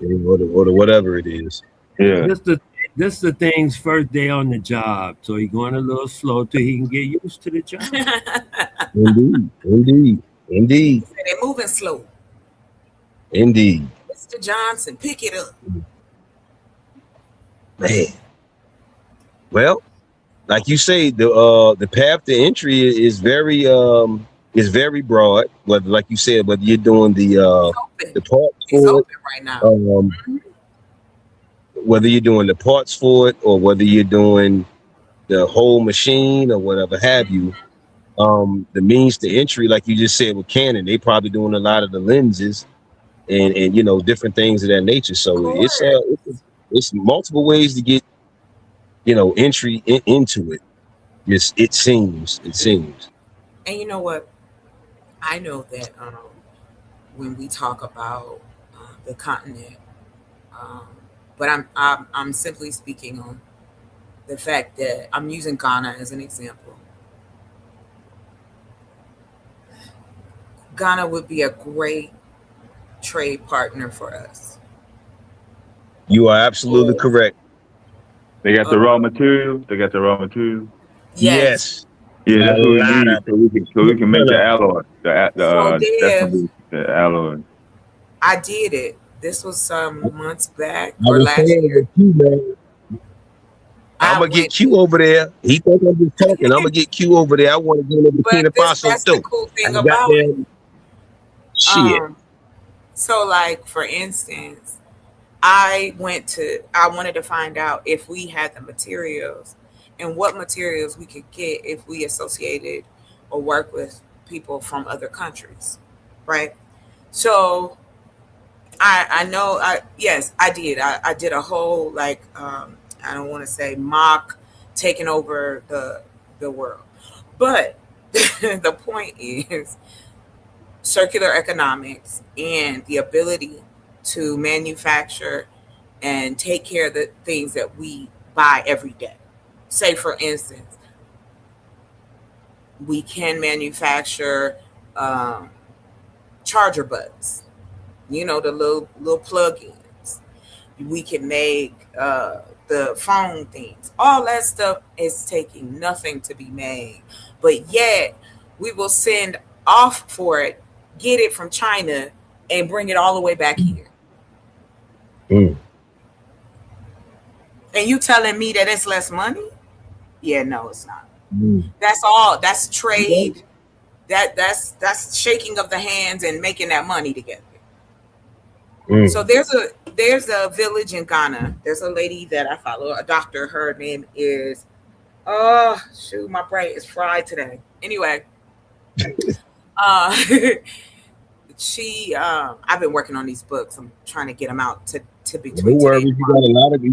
or whatever it is. Yeah, this the thing's first day on the job, so he's going a little slow till he can get used to the job. Indeed. They're moving slow. Indeed. Mr. Johnson, pick it up. Man. Well, like you say, the path to entry is very broad. Whether, like you said, whether you're doing the parts for it right now. Whether you're doing the parts for it or whether you're doing the whole machine or whatever have you. The means to entry, like you just said with Canon, they probably doing a lot of the lenses and different things of that nature. So it's multiple ways to get entry into it. It seems. And you know what? I know that when we talk about the continent, but I'm simply speaking on the fact that I'm using Ghana as an example. Ghana would be a great trade partner for us. You are absolutely correct. They got the raw materials. Yes. Yeah, that's what we need so we can make the alloy. The alloy. I did it. This was some months back or last year. I'm gonna get Q over there. He thinks I'm just talking. I'm gonna get Q over there. I want to get into Burkina Faso that's too. The cool thing about it. Shit. So, like for instance, I wanted to find out if we had the materials and what materials we could get if we associated or work with people from other countries, right? So I know, yes, I did. I did a whole I don't want to say mock taking over the world, but the point is circular economics and the ability to manufacture and take care of the things that we buy every day. Say, for instance, we can manufacture charger buds, you know, the little plug-ins. We can make the phone things. All that stuff is taking nothing to be made, but yet we will send off for it, get it from China, and bring it all the way back here. Mm. And you telling me that it's less money? Yeah, no, it's not. Mm. That's all. That's trade. That's shaking of the hands and making that money together. Mm. So there's a village in Ghana. There's a lady that I follow, a doctor. Her name is, oh shoot, my brain is fried today. Anyway, she I've been working on these books. I'm trying to get them out to between. No worries, you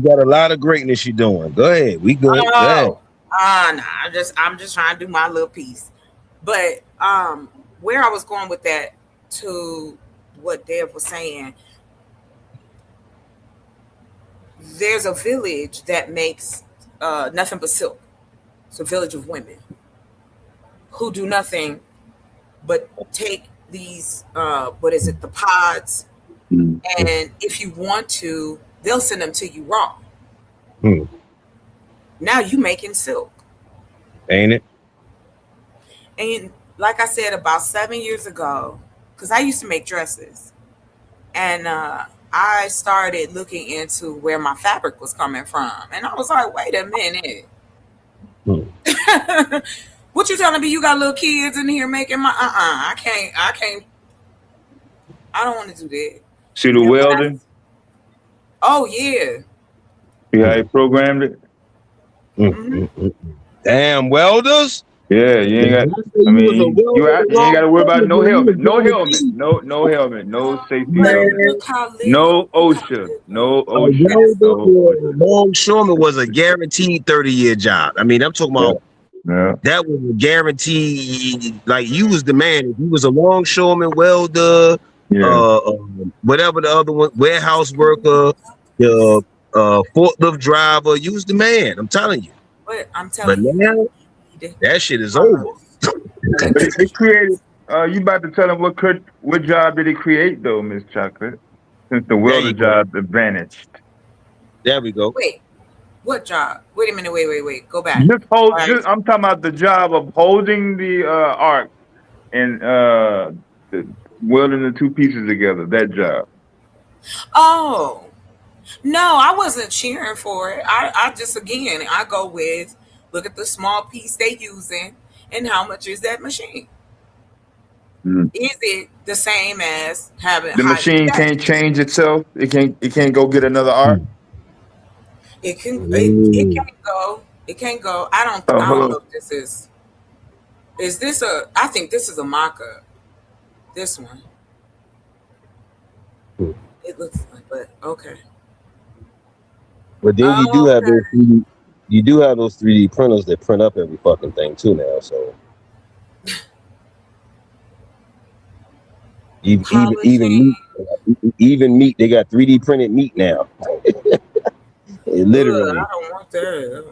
got a lot of greatness you're doing. Go ahead, we good. Oh, nah, I'm just trying to do my little piece. But where I was going with that, to what Dev was saying, there's a village that makes nothing but silk. It's a village of women who do nothing but take these the pods, and if you want to, they'll send them to you raw. Now you making silk, ain't it? And like I said, about 7 years ago, because I used to make dresses, and I started looking into where my fabric was coming from, and I was like, wait a minute. What you telling me? You got little kids in here making my I can't. I don't want to do that. See the welding? Oh yeah. See how he programmed it? Damn welders. Yeah, you ain't got. I mean, you ain't got to worry about no helmet, no helmet, no safety helmet, no OSHA, no OSHA. Longshoreman was a guaranteed 30-year job. I mean, I'm talking about that was a guaranteed. Like you was the man. If you was a longshoreman, welder, whatever the other one, warehouse worker, the forklift driver, you was the man. I'm telling you. But I'm telling you now, that shit is over. They created. You about to tell them what job did it create though, Miss Chocolate? Since the welder job vanished. There we go. Wait, what job? Wait a minute. Wait. Go back. I'm talking about the job of holding the arc and welding the two pieces together. That job. Oh. No, I wasn't cheering for it. I just, again, I go with, look at the small piece they using and how much is that machine? Is it the same as having the machine can't change itself? It can't go get another arc? It can't go. It can't go. I don't know if this is this I think this is a mock-up. This one. It looks like, but okay. But then you do have those 3D printers that print up every fucking thing too now. So even meat, they got 3D printed meat now. Literally. I don't want that.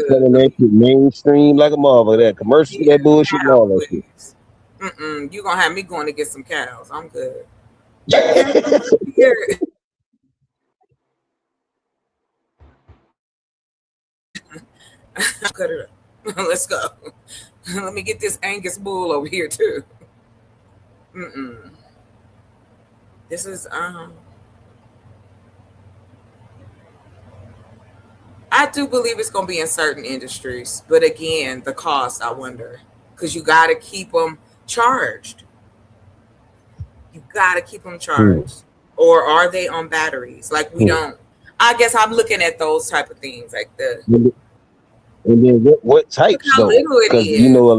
Selling that shit mainstream like a mother. That commercial, that bullshit, and all that shit. You gonna have me going to get some cows? I'm good. Cut it up. Let's go. Let me get this Angus bull over here too. This is I do believe it's going to be in certain industries, but again, the cost, I wonder, because you got to keep them charged. Or are they on batteries? Like we don't. I guess I'm looking at those type of things, like the. And then what types though? Because you know a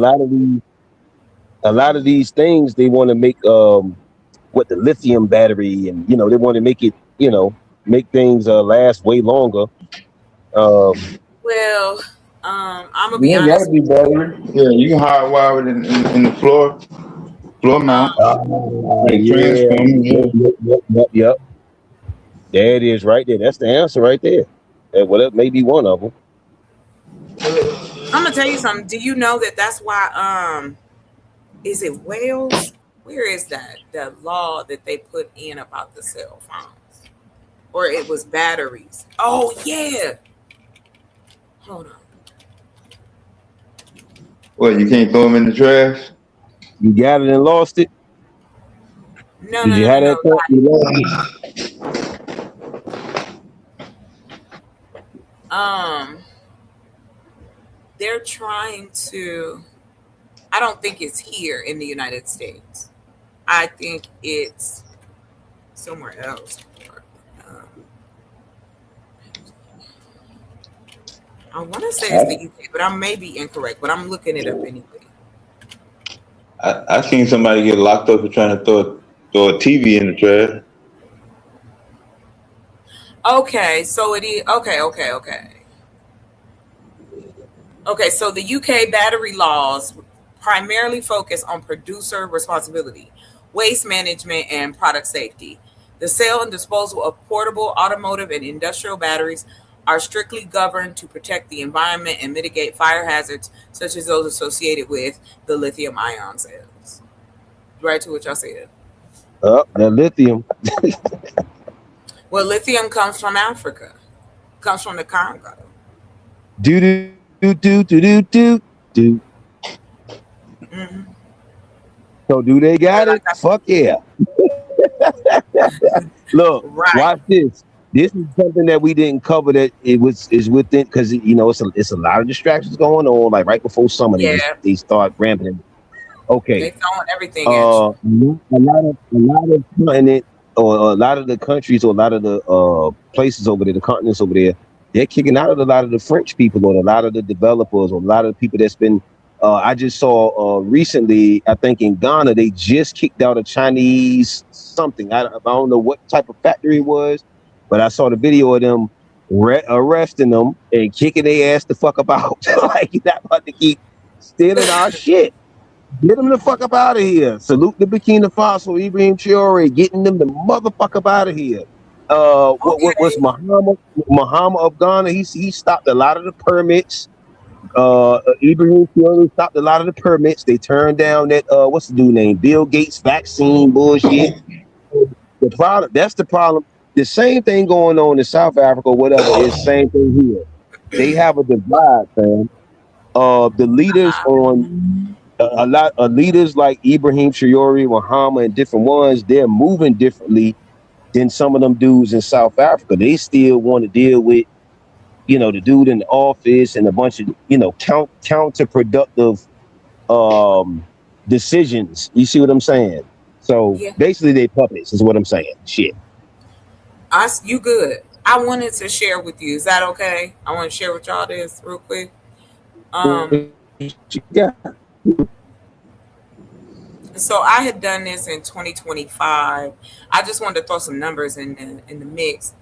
lot of these things they want to make what the lithium battery, and you know they want to make it, you know, make things last way longer. I'm gonna be honest. Yeah, you can hardwire it in the floor mount. Yep. There it is, right there. That's the answer right there. Well, that may be one of them. I'm gonna tell you something. Do you know that that's why? Is it Wales? Where is that? The law that they put in about the cell phones, or it was batteries? Oh yeah. Hold on. What, you can't throw them in the trash? You got it and lost it. No, Did no, you no, have no, that no. thought? You lost it. They're trying to. I don't think it's here in the United States. I think it's somewhere else. I want to say it's the UK, but I may be incorrect. But I'm looking it up anyway. I seen somebody get locked up for trying to throw a TV in the trash. Okay, so it is okay. Okay, so the UK battery laws primarily focus on producer responsibility, waste management, and product safety. The sale and disposal of portable automotive and industrial batteries are strictly governed to protect the environment and mitigate fire hazards such as those associated with the lithium ion cells. Right to what y'all said. The lithium. Well, lithium comes from Africa, comes from the Congo. Do. Mm-hmm. So do they got it? Fuck yeah. Look, watch this. This is something that we didn't cover that is within, because it's a lot of distractions going on. Like right before summer, they start ramping. Okay, they throwing everything at you. A lot of continent, or a lot of the countries, or a lot of the places over there, the continents over there, they're kicking out a lot of the French people, or a lot of the developers, or a lot of the people that's been. I just saw recently, I think in Ghana, they just kicked out a Chinese something. I don't know what type of factory it was, but I saw the video of them arresting them and kicking their ass the fuck about. Like, you're not about to keep stealing our shit. Get them the fuck up out of here. Salute the Burkina Faso, Ibrahim Traore, getting them the motherfucker up out of here. What was Muhammad of Ghana? He stopped a lot of the permits. Ibrahim Traore stopped a lot of the permits. They turned down that what's the dude name? Bill Gates vaccine bullshit. That's the problem. The same thing going on in South Africa, whatever, is the same thing here. They have a divide, fam. The leaders on a lot of leaders like Ibrahim Traore, Muhammad, and different ones, they're moving differently than some of them dudes in South Africa. They still want to deal with, the dude in the office and a bunch of, counterproductive decisions. You see what I'm saying? So basically they puppets is what I'm saying. Shit. You good. I wanted to share with you. Is that okay? I want to share with y'all this real quick. Yeah. So I had done this in 2025. I just wanted to throw some numbers in the mix.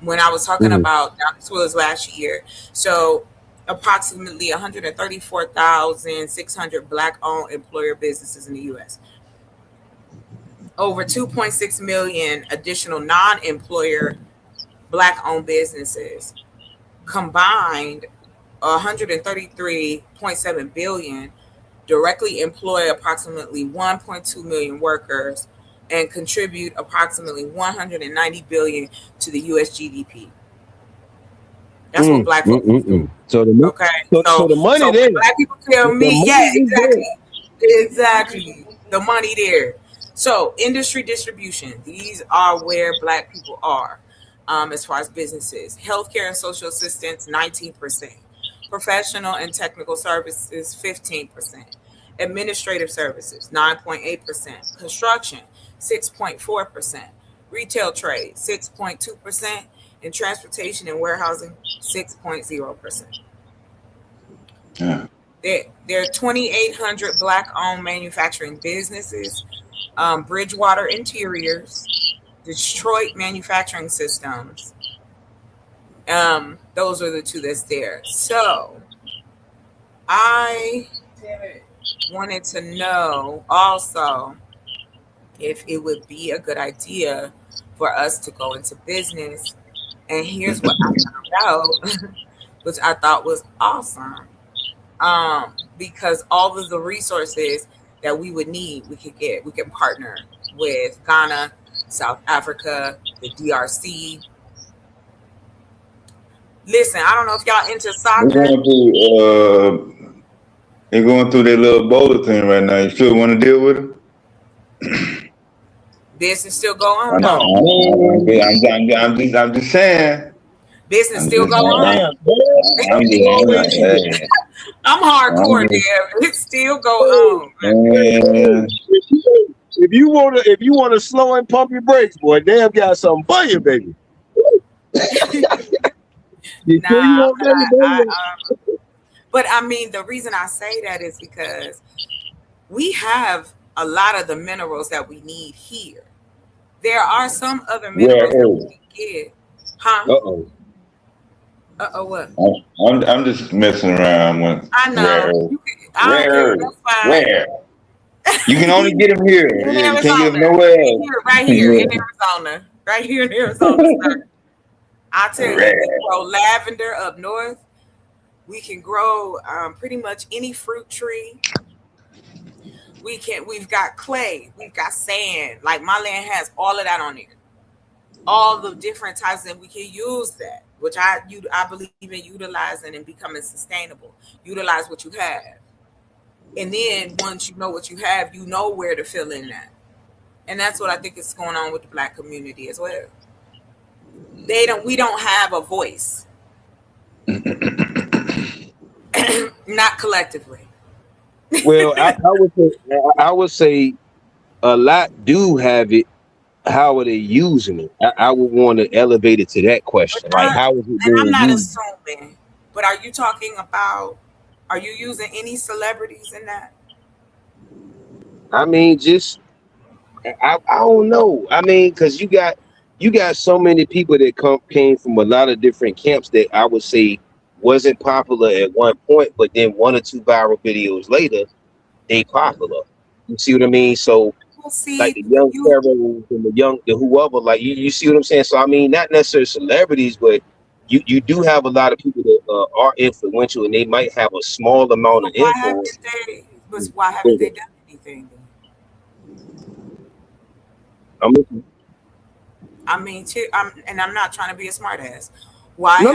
When I was talking about, this was last year. So approximately 134,600 Black-owned employer businesses in the U.S. Over 2.6 million additional non-employer Black-owned businesses. Combined, 133.7 billion directly employ approximately 1.2 million workers and contribute approximately 190 billion to the U.S. GDP. That's what Black folks do. So the money there. Black people tell me, exactly. The money there. So industry distribution. These are where Black people are, as far as businesses. Healthcare and social assistance, 19%. Professional and technical services, 15%. Administrative services, 9.8%. Construction, 6.4%. Retail trade, 6.2%. And transportation and warehousing, 6.0%. Yeah. There are 2,800 Black-owned manufacturing businesses. Bridgewater Interiors, Detroit Manufacturing Systems. Those are the two that's there. So I wanted to know also if it would be a good idea for us to go into business And here's what I found out, which I thought was awesome. Because all of the resources that we would need, we could partner with Ghana, South Africa, the DRC. Listen, I don't know if y'all into soccer. They're going through their little boulder thing right now. You still want to deal with them? Business still go on. I'm just saying. Business still go on. I'm hardcore, Dev. It still go on. If you wanna slow and pump your brakes, boy, Dev got something for you, baby. But I mean, the reason I say that is because we have a lot of the minerals that we need here. There are some other minerals that we can get. Huh? What? I'm just messing around with. I know. Rare. You can only get them here. You can't get them nowhere else. Right here in Arizona. Right here in Arizona. I tell you, we can grow lavender up north. We can grow pretty much any fruit tree. We've got clay, we've got sand. Like my land has all of that on there. All the different types, and we can use that, which I believe in utilizing and becoming sustainable. Utilize what you have. And then once you know what you have, you know where to fill in that. And that's what I think is going on with the Black community as well. We don't have a voice. Not collectively. Well, I would say a lot do have it. How are they using it? I would want to elevate it to that question. Like, how is it being I'm not used? assuming, but are you talking about? Are you using any celebrities in that? I mean, just I don't know. I mean, because you got so many people that came from a lot of different camps that I would say wasn't popular at one point, but then 1 or 2 viral videos later, they popular. You see what I mean? So like the young pharaohs and the whoever, like you see what I'm saying? So I mean, not necessarily celebrities, but you do have a lot of people that are influential, and they might have a small amount of influence. Why haven't they done anything? I'm listening. I mean, I'm not trying to be a smart ass. Why? No,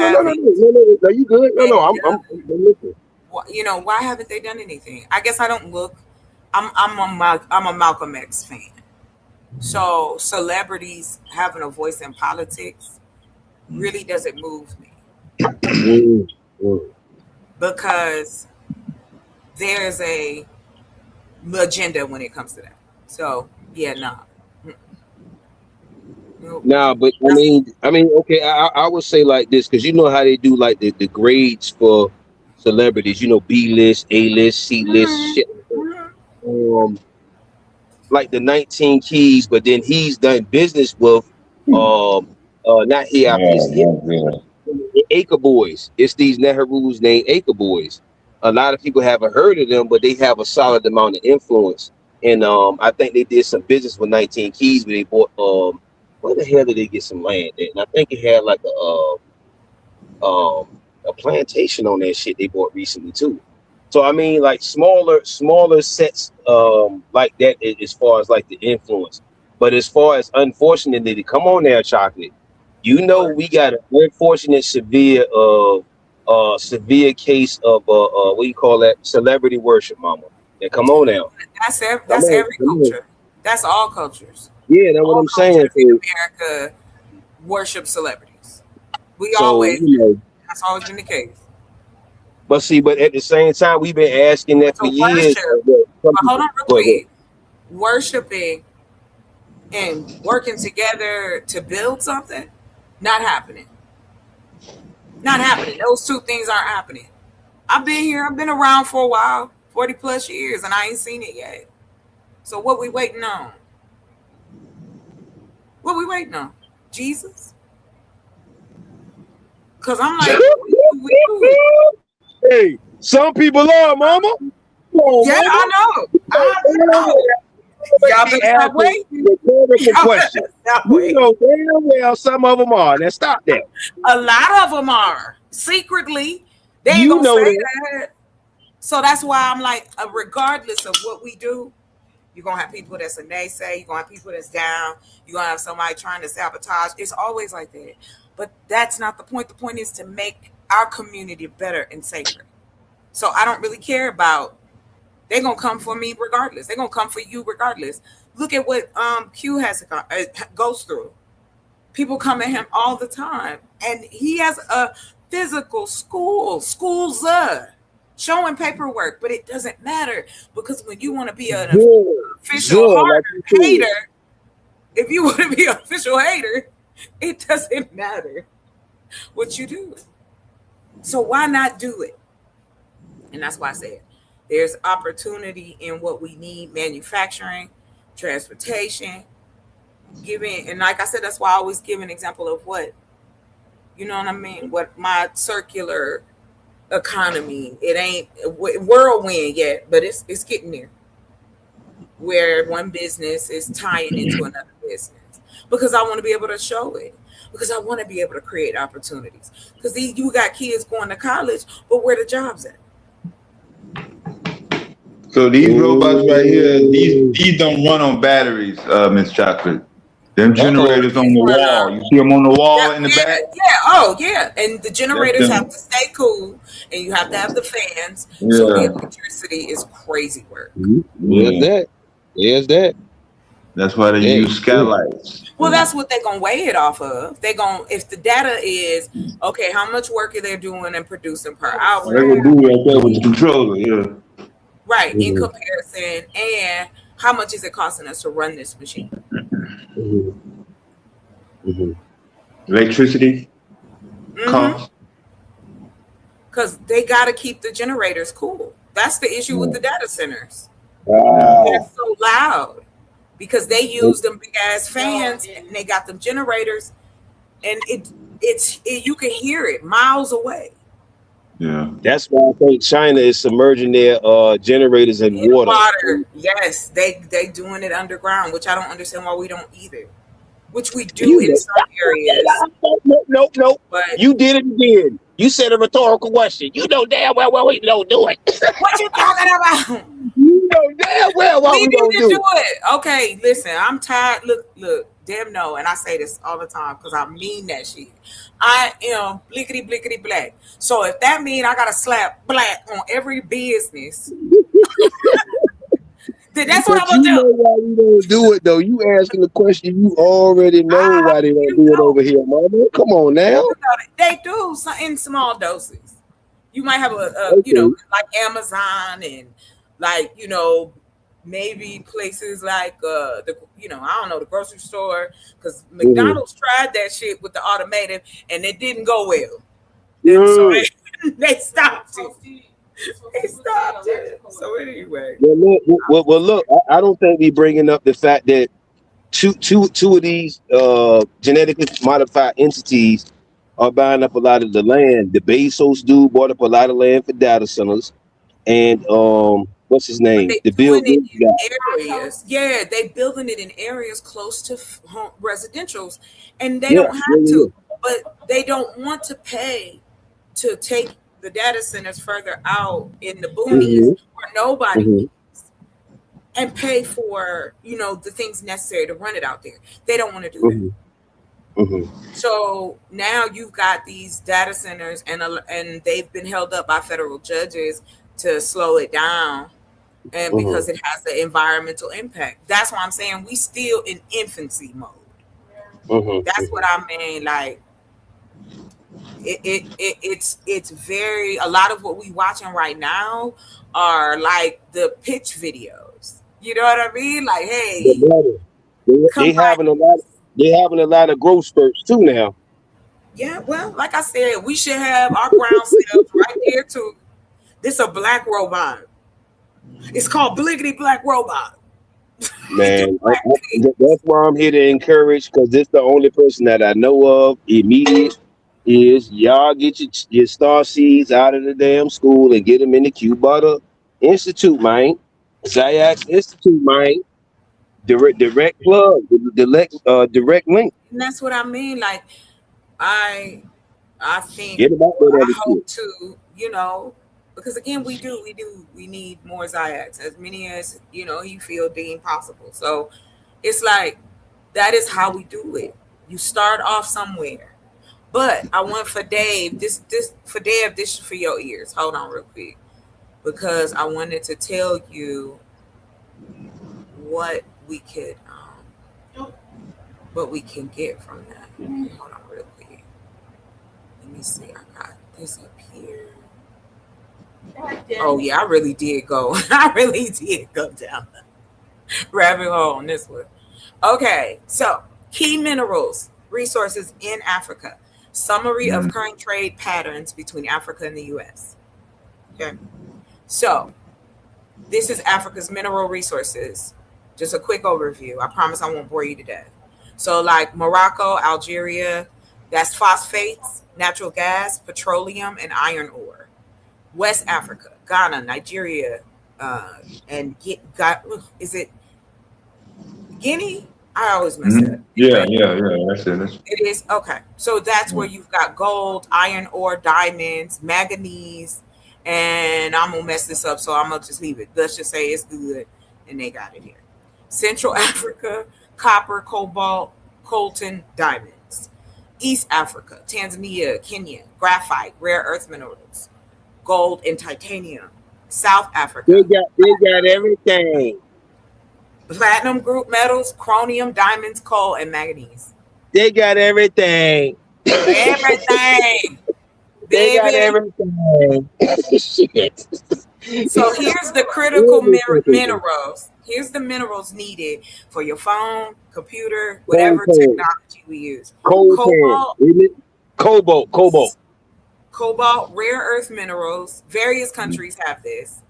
you good? No, I'm listening. You know, why haven't they done anything? I guess I don't look. I'm a Malcolm X fan. So celebrities having a voice in politics really doesn't move me. Because there's a agenda when it comes to that. So yeah, Nah, but I mean, okay, I would say like this, because you know how they do like the grades for celebrities, you know, B list, A list, C list, shit. Like the 19 Keys, but then he's done business with not here, Acre Boys. It's these Nehrus named Acre Boys. A lot of people haven't heard of them, but they have a solid amount of influence. And I think they did some business with 19 Keys, where they bought where the hell did they get some land at? And I think it had like a plantation on that shit they bought recently too. So I mean, like smaller sets like that as far as like the influence. But as far as unfortunately, come on there, Chocolate. You know we got an unfortunate severe case of what you call that, celebrity worship, mama. Yeah, come on now. That's every culture. That's all cultures. Yeah, that's what I'm saying. America worship celebrities. That's always been the case. But see, but at the same time, we've been asking that for years. But hold on real quick. Worshiping and working together to build something, not happening. Not happening. Those two things aren't happening. I've been here. I've been around for a while, 40 plus years, and I ain't seen it yet. So what we waiting on? What we waiting on? Jesus? Because I'm like, hey, some people are, mama. Yeah, I know. Y'all better stop waiting. rhetorical question. You know damn well some of them are. Now stop that. A lot of them are secretly. They ain't gonna say that. So that's why I'm like, regardless of what we do, you're gonna have people that's a naysay. You're gonna have people that's down. You're gonna have somebody trying to sabotage. It's always like that. But that's not the point. The point is to make our community better and safer. So I don't really care about. They're gonna come for me regardless. They're gonna come for you regardless. Look at what Q goes through. People come at him all the time, and he has a physical schools showing paperwork, but it doesn't matter because when you want to be an official hater, if you want to be an official hater, it doesn't matter what you do. So why not do it? And that's why I said there's opportunity in what we need: manufacturing, transportation, giving. And like I said, that's why I always give an example of what, you know what I mean? What my circular economy, it ain't whirlwind yet, but it's getting there, where one business is tying into another business, because I want to be able to show it, because I want to be able to create opportunities, because you got kids going to college, but where the jobs at? So these robots right here, these don't run on batteries, Miss Chocolate. Them generators on the wall. You see them on the wall in the back? Yeah. And the generators have to stay cool, and you have to have the fans. Yeah. So the electricity is crazy work. There's that. That's why they use skylights. Well, that's what they're gonna weigh it off of. If the data is okay, how much work are they doing and producing per hour? They're gonna do right there with the controller, yeah. Right, in comparison, and how much is it costing us to run this machine? Electricity cost, because they got to keep the generators cool. That's the issue with the data centers. They're so loud because they use them big ass fans, and they got them generators, and you can hear it miles away. Yeah, that's why I think China is submerging their generators in water. Yes, they doing it underground, which I don't understand why we don't either. Which we do in some areas. Nope. But you did it again. You said a rhetorical question. You know damn well we don't do it. What you talking about? You know damn well why we don't do it. Okay, listen, I'm tired. Look, damn no, and I say this all the time because I mean that shit. I am blickety black. So if that means I gotta slap black on every business, then that's what I'm gonna do. You know why we don't do it though? You asking the question, you already know why they don't do it over here, mama. Come on now. They do in small doses. You might have like Amazon and like maybe places like I don't know, the grocery store, because McDonald's tried that shit with the automated and it didn't go well. So they stopped it. So anyway. Well, look. I don't think we bringing up the fact that two of these genetically modified entities are buying up a lot of the land. The Bezos dude bought up a lot of land for data centers, and what's his name? The building areas. Yeah, they building it in areas close to residentials, and they don't have to, but they don't want to pay to take the data centers further out in the boonies where nobody needs, and pay for the things necessary to run it out there. They don't want to do that. So now you've got these data centers, and they've been held up by federal judges to slow it down, and because it has the environmental impact. That's why I'm saying we still in infancy mode. That's what I mean. Like it's very, a lot of what we watching right now are like the pitch videos. You know what I mean? Like, hey, they having a lot of growth spurts too now. Yeah, well, like I said, we should have our ground set up right here too. This is a black robot. It's called Bliggity Black Robot. Man, that's why I'm here to encourage, because this the only person that I know of immediate is y'all get your star seeds out of the damn school and get them in the Q Butter Institute, man. Zayax Institute, man. direct plug, direct link. And that's what I mean. Like I think Get about that I other hope shit. to, because again we need more Ziacs, as many as he feel deemed possible. So it's like that is how we do it. You start off somewhere. But I want for Dave, this is for your ears. Hold on real quick. Because I wanted to tell you what we can get from that. Hold on real quick. Let me see. I got this up here. Oh yeah, I really did go. I really did go down the rabbit hole on this one. Okay, so key minerals, resources in Africa. Summary of current trade patterns between Africa and the U.S. Okay, so this is Africa's mineral resources. Just a quick overview. I promise I won't bore you to death. So like Morocco, Algeria, that's phosphates, natural gas, petroleum, and iron ore. West Africa, Ghana, Nigeria, and is it Guinea? I always mess it up. Yeah. That's it. It is okay. So that's where you've got gold, iron ore, diamonds, manganese, and I'm gonna mess this up, so I'm gonna just leave it. Let's just say it's good, and they got it here. Central Africa, copper, cobalt, coltan, diamonds. East Africa, Tanzania, Kenya, graphite, rare earth minerals, gold, and titanium. South Africa, They got everything. platinum group metals, chromium, diamonds, coal, and manganese. They got everything. Everything. They got everything. Shit. So here's the critical minerals. Here's the minerals needed for your phone, computer, whatever technology we use. Cobalt, rare earth minerals. Various countries have this.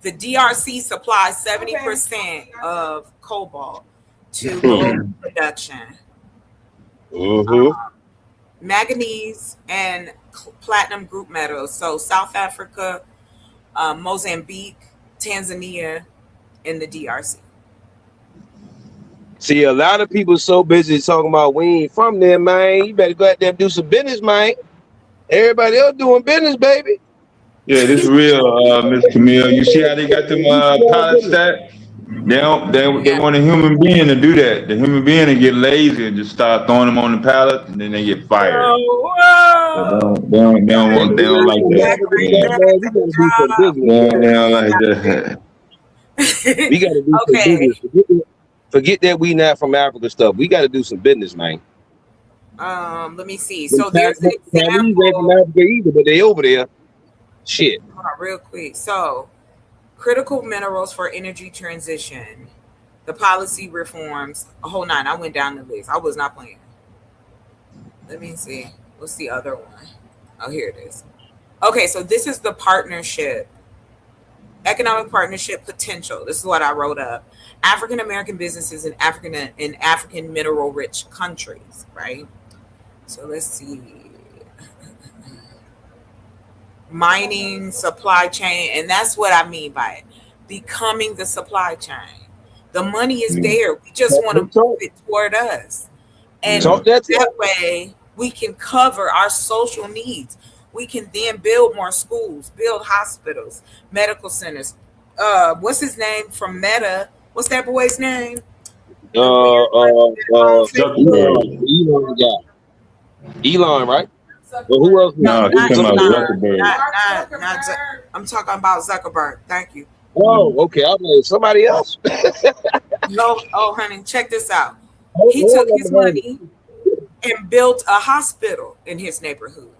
The DRC supplies 70% of cobalt to global production. Manganese and platinum group metals. So South Africa, Mozambique, Tanzania, and the DRC. See, a lot of people so busy talking about we ain't from there, man. You better go out there and do some business, man. Everybody else doing business, baby. Yeah, this is real, Miss Camille. You see how they got them pilot stats? They want a human being to do that. The human being to get lazy and just start throwing them on the pallet, and then they get fired. So they don't like that. They don't like that. We got to do some business. Forget that we not from Africa stuff. We got to do some business, man. Let me see. So there's an example. Ain't from Africa either, but they over there. Shit. Hold on, real quick. So, critical minerals for energy transition, the policy reforms, a whole nine. I went down the list. I was not playing. Let me see. What's the other one? Oh, here it is. Okay, so this is the partnership, economic partnership potential. This is what I wrote up. African American businesses in African mineral rich countries, right? So let's see. Mining, supply chain, and that's what I mean by it. Becoming the supply chain. The money is there. We just want to move it toward us. And that way we can cover our social needs. We can then build more schools, build hospitals, medical centers. What's his name from Meta? What's that boy's name? Elon, right? Well, who else? No, not I'm talking about Zuckerberg. Thank you. Oh, okay. I'm like somebody else. No, honey, check this out. He took his money and built a hospital in his neighborhood.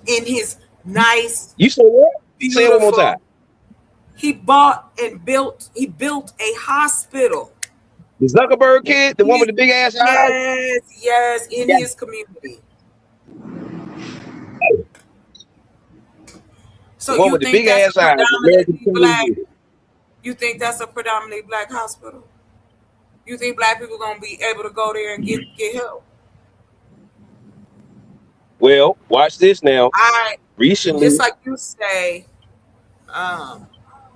In his nice. You said what? Say it one more time. He bought and built. He built a hospital. The Zuckerberg kid, the one with the big ass eyes? Yes, in his community. So one with the big ass eyes. Black, you think that's a predominantly black hospital? You think black people gonna be able to go there and get help? Well, watch this now. Recently, just like you say,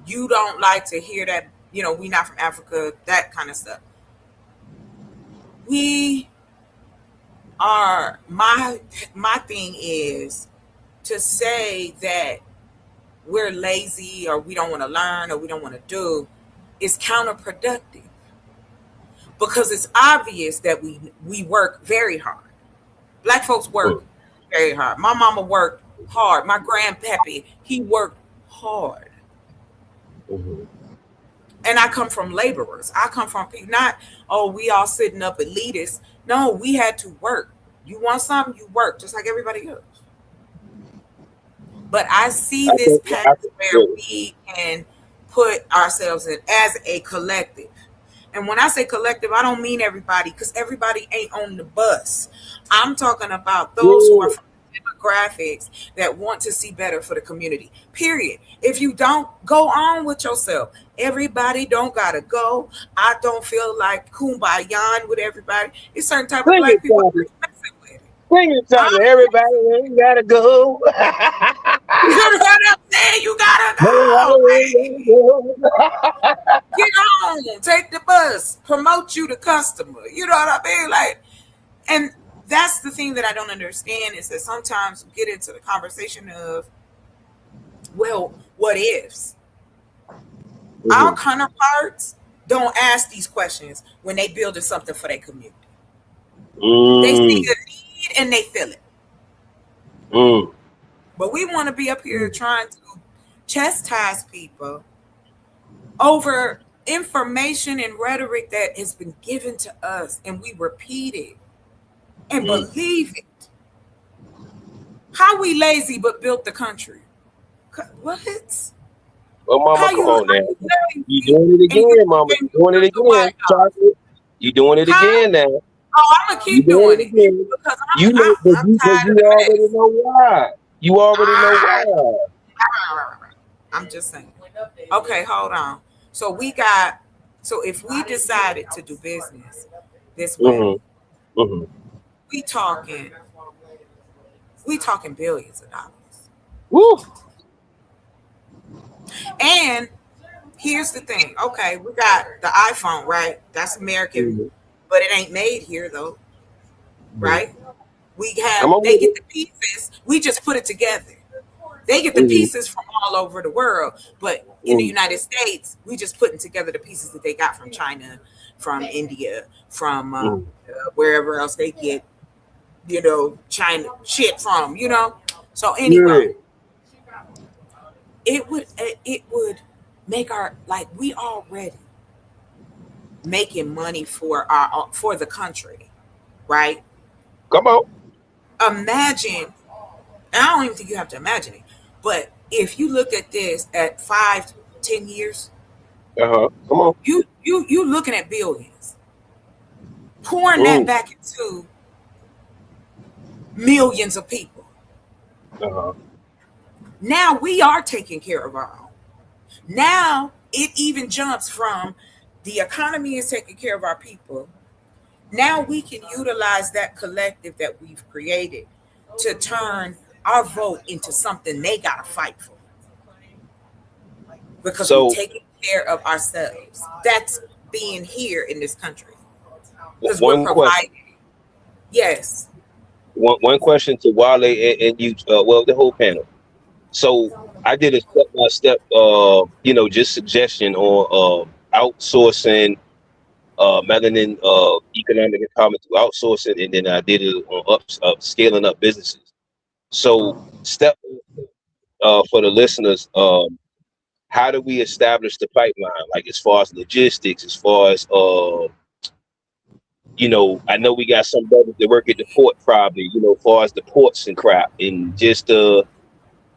you don't like to hear that, you know, we not from Africa, that kind of stuff. We are, my thing is to say that we're lazy or we don't want to learn or we don't want to do is counterproductive, because it's obvious that we work very hard. Black folks work very hard. My mama worked hard. My grandpappy, he worked hard. And I come from laborers. I come from people, not, oh, we all sitting up elitists. No, we had to work. You want something, you work, just like everybody else. But I see this path where we can put ourselves in as a collective. And when I say collective, I don't mean everybody, because everybody ain't on the bus. I'm talking about those who are from demographics that want to see better for the community. Period. If you don't, go on with yourself. Everybody don't gotta go. I don't feel like kumbaya with everybody. It's certain type of black people. Bring it to everybody. Ain't gotta go. You know what I'm saying? You gotta go. Get on. Take the bus. Promote you the customer. You know what I mean? Like, and that's the thing that I don't understand, is that sometimes we get into the conversation of, well, what ifs? Our counterparts don't ask these questions when they building something for their community. They see a need and they feel it. But we want to be up here trying to chastise people over information and rhetoric that has been given to us, and we repeat it and believe it. How we lazy but built the country? What? Well, mama, come on now. You doing it again, mama. You doing it again. You doing it again now. Oh, I'm gonna keep doing it because you already know why. You already know why. I'm just saying. Okay, hold on. So if we decided to do business this way, we talking billions of dollars. Woo! And here's the thing. Okay, we got the iPhone, right? That's American, but it ain't made here though, right? They get the pieces. We just put it together. They get the pieces from all over the world, but in the United States, we just putting together the pieces that they got from China, from India, from wherever else they get, you know, China shit from, you know. So anyway, it would make we already making money for the country, right? Come on. Imagine, and I don't even think you have to imagine it, but if you look at this at 5-10 years, come on, you looking at billions, pouring that back into millions of people. Now we are taking care of our own. Now it even jumps from the economy is taking care of our people. Now we can utilize that collective that we've created to turn our vote into something they gotta fight for, because we're taking care of ourselves. That's being here in this country. Because we're providing. Yes. One question to Wale and you, the whole panel. So I did a step-by-step, just suggestion on outsourcing, melanin, economic empowerment through outsourcing, and then I did it on scaling up businesses. So step for the listeners, how do we establish the pipeline? Like as far as logistics, as far as I know we got some brothers that work at the port probably, as far as the ports and crap, and just now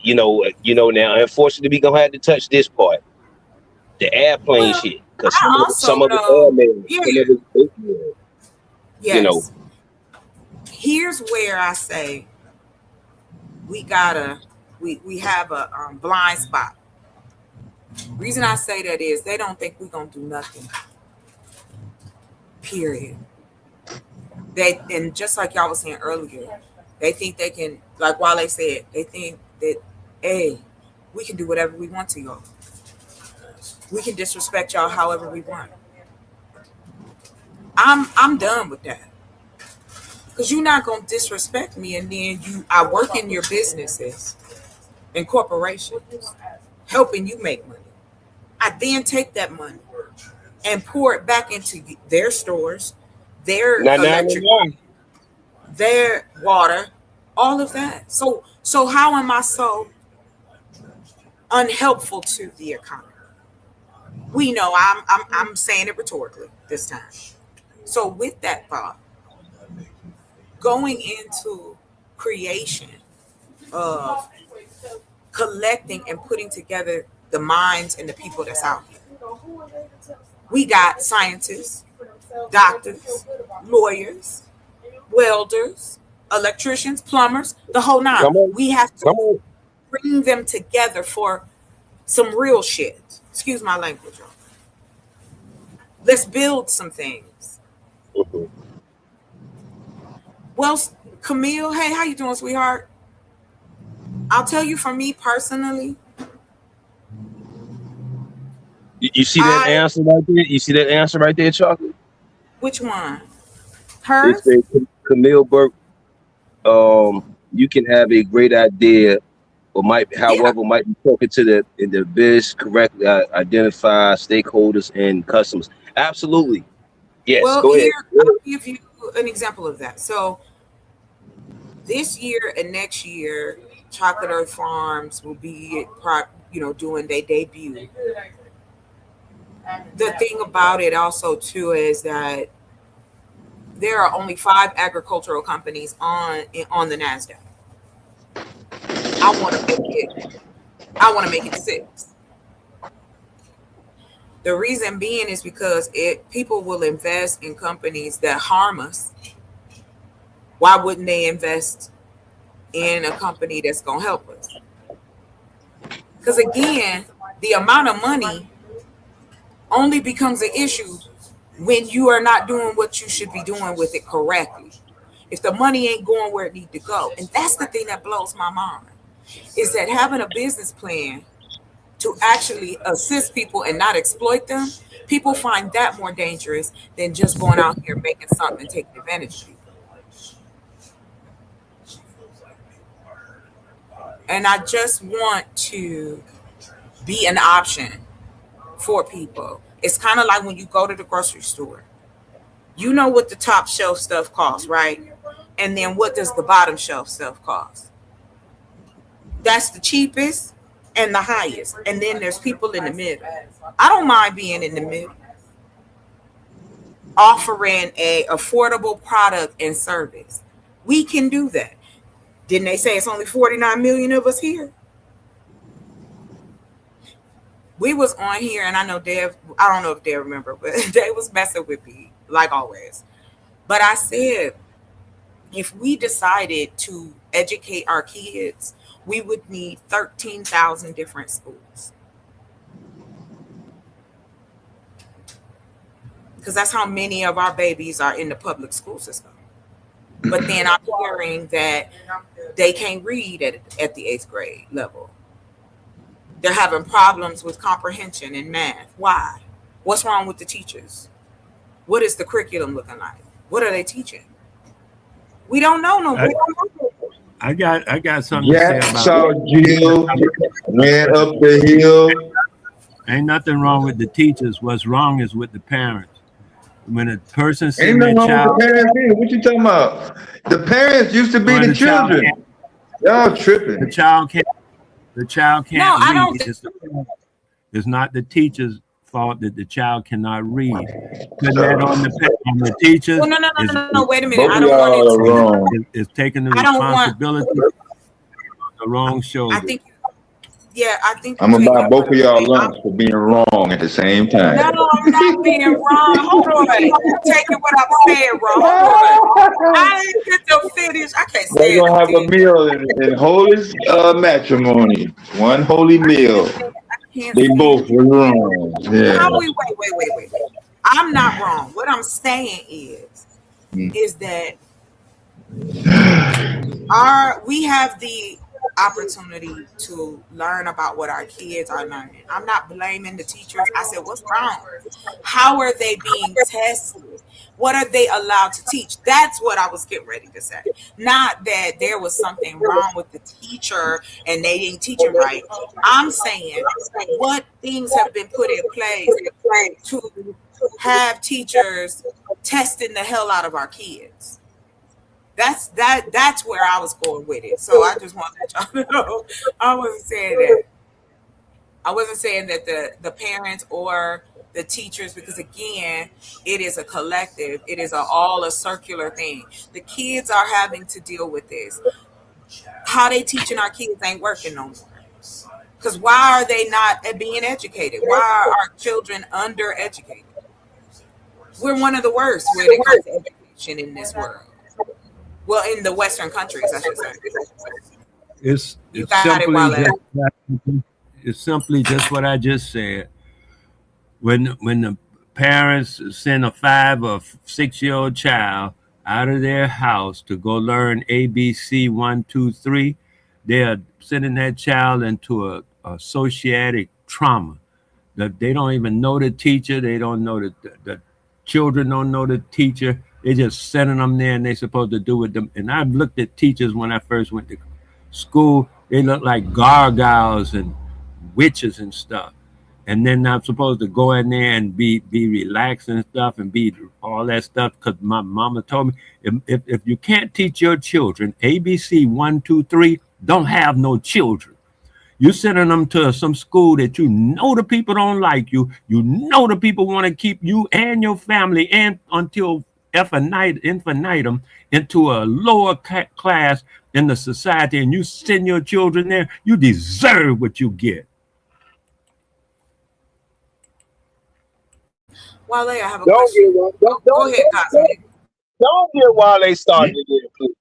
unfortunately we gonna have to touch this part, the airplane shit, because some of the airmen, yes. Here's where I say we have a blind spot. Reason I say that is they don't think we're gonna do nothing. Period. And just like y'all was saying earlier, they think they can, like Wale said, they think that, hey, we can do whatever we want to, y'all. We can disrespect y'all however we want. I'm done with that. Because you're not gonna disrespect me, and then I work in your businesses and corporations, helping you make money. I then take that money and pour it back into their stores, their electric, their water, all of that. So how am I so unhelpful to the economy? We know I'm saying it rhetorically this time. So with that thought, going into creation of collecting and putting together the minds and the people that's out here. We got scientists, doctors, lawyers, welders, electricians, plumbers, the whole nine. We have to bring them together for some real shit. Excuse my language, y'all. Let's build some things. Well, Camille, hey, how you doing, sweetheart? I'll tell you, for me personally. You see that answer right there? You see that answer right there, Chocolate? Which one? Hers? Camille Burke. You can have a great idea, or might be talking to the biz correctly, identify stakeholders and customers. Absolutely. Yes. Well, go ahead. I'll give you an example of that. So this year and next year, Chocolate Earth Farms will be, doing their debut. The thing about it also too is that there are only 5 agricultural companies on the NASDAQ. I want to make it 6. The reason being is because people will invest in companies that harm us. Why wouldn't they invest in a company that's going to help us? Because again, the amount of money only becomes an issue when you are not doing what you should be doing with it correctly. If the money ain't going where it needs to go. And that's the thing that blows my mind, is that having a business plan to actually assist people and not exploit them, people find that more dangerous than just going out here making something and taking advantage of you. And I just want to be an option for people. It's kind of like when you go to the grocery store. You know what the top shelf stuff costs, right? And then what does the bottom shelf stuff cost? That's the cheapest and the highest. And then there's people in the middle. I don't mind being in the middle, offering a affordable product and service. We can do that. Didn't they say it's only 49 million of us here? We was on here, and I know Dev, I don't know if Dev remember, but they was messing with me, like always. But I said, if we decided to educate our kids, we would need 13,000 different schools. Because that's how many of our babies are in the public school system. But then I'm hearing that they can't read at the 8th grade level. They're having problems with comprehension and math. Why? What's wrong with the teachers? What is the curriculum looking like? What are they teaching? We don't know no more. I got something to say about Jill ran up the hill. Ain't nothing wrong with the teachers. What's wrong is with the parents. When a person sees Ain't nothing their wrong child, with the parents either. What you talking about? The parents used to be the children. Y'all tripping. The child can't No, I don't read. It's not the teacher's fault that the child cannot read. Putting that on the teachers. Well, no. Wait a minute. Both I don't want it to. wrong. It's taking the I don't want- responsibility on the wrong shoulder. I think I'm gonna buy both of y'all lunch for being wrong at the same time. No, I'm not being wrong. Hold on. You're taking what I'm saying wrong. Hold on. I didn't get to finish. I can't say We're gonna have a meal in holy matrimony. One holy meal. They both were wrong. Yeah. How wait. I'm not wrong. What I'm saying is that we have the opportunity to learn about what our kids are learning. I'm not blaming the teachers. I said, what's wrong? How are they being tested? What are they allowed to teach? That's what I was getting ready to say. Not that there was something wrong with the teacher and they didn't teach them right. I'm saying what things have been put in place to have teachers testing the hell out of our kids. That's where I was going with it. So I just want to let y'all know I wasn't saying that. I wasn't saying that the parents or the teachers, because again, it is a collective. It is all a circular thing. The kids are having to deal with this. How they teaching our kids ain't working no more. Because why are they not being educated? Why are our children undereducated? We're one of the worst when it comes to education in this world. Well, in the Western countries, I should say. It's simply just what I just said. When the parents send a 5 or 6 year old child out of their house to go learn ABC 1, 2, 3, they are sending that child into a associatic trauma. That they don't even know the teacher. They don't know the children don't know the teacher. They just sending them there and they're supposed to do with them. And I've looked at teachers when I first went to school. They look like gargoyles and witches and stuff. And then I'm supposed to go in there and be relaxed and stuff and be all that stuff because my mama told me if you can't teach your children ABC 1, 2, 3, don't have no children. You're sending them to some school that you know the people don't like you. You know the people want to keep you and your family and until infinitum into a lower class in the society, and you send your children there. You deserve what you get. Wale, I have a question. Go ahead, Cosmic. Don't get Wale started again, please.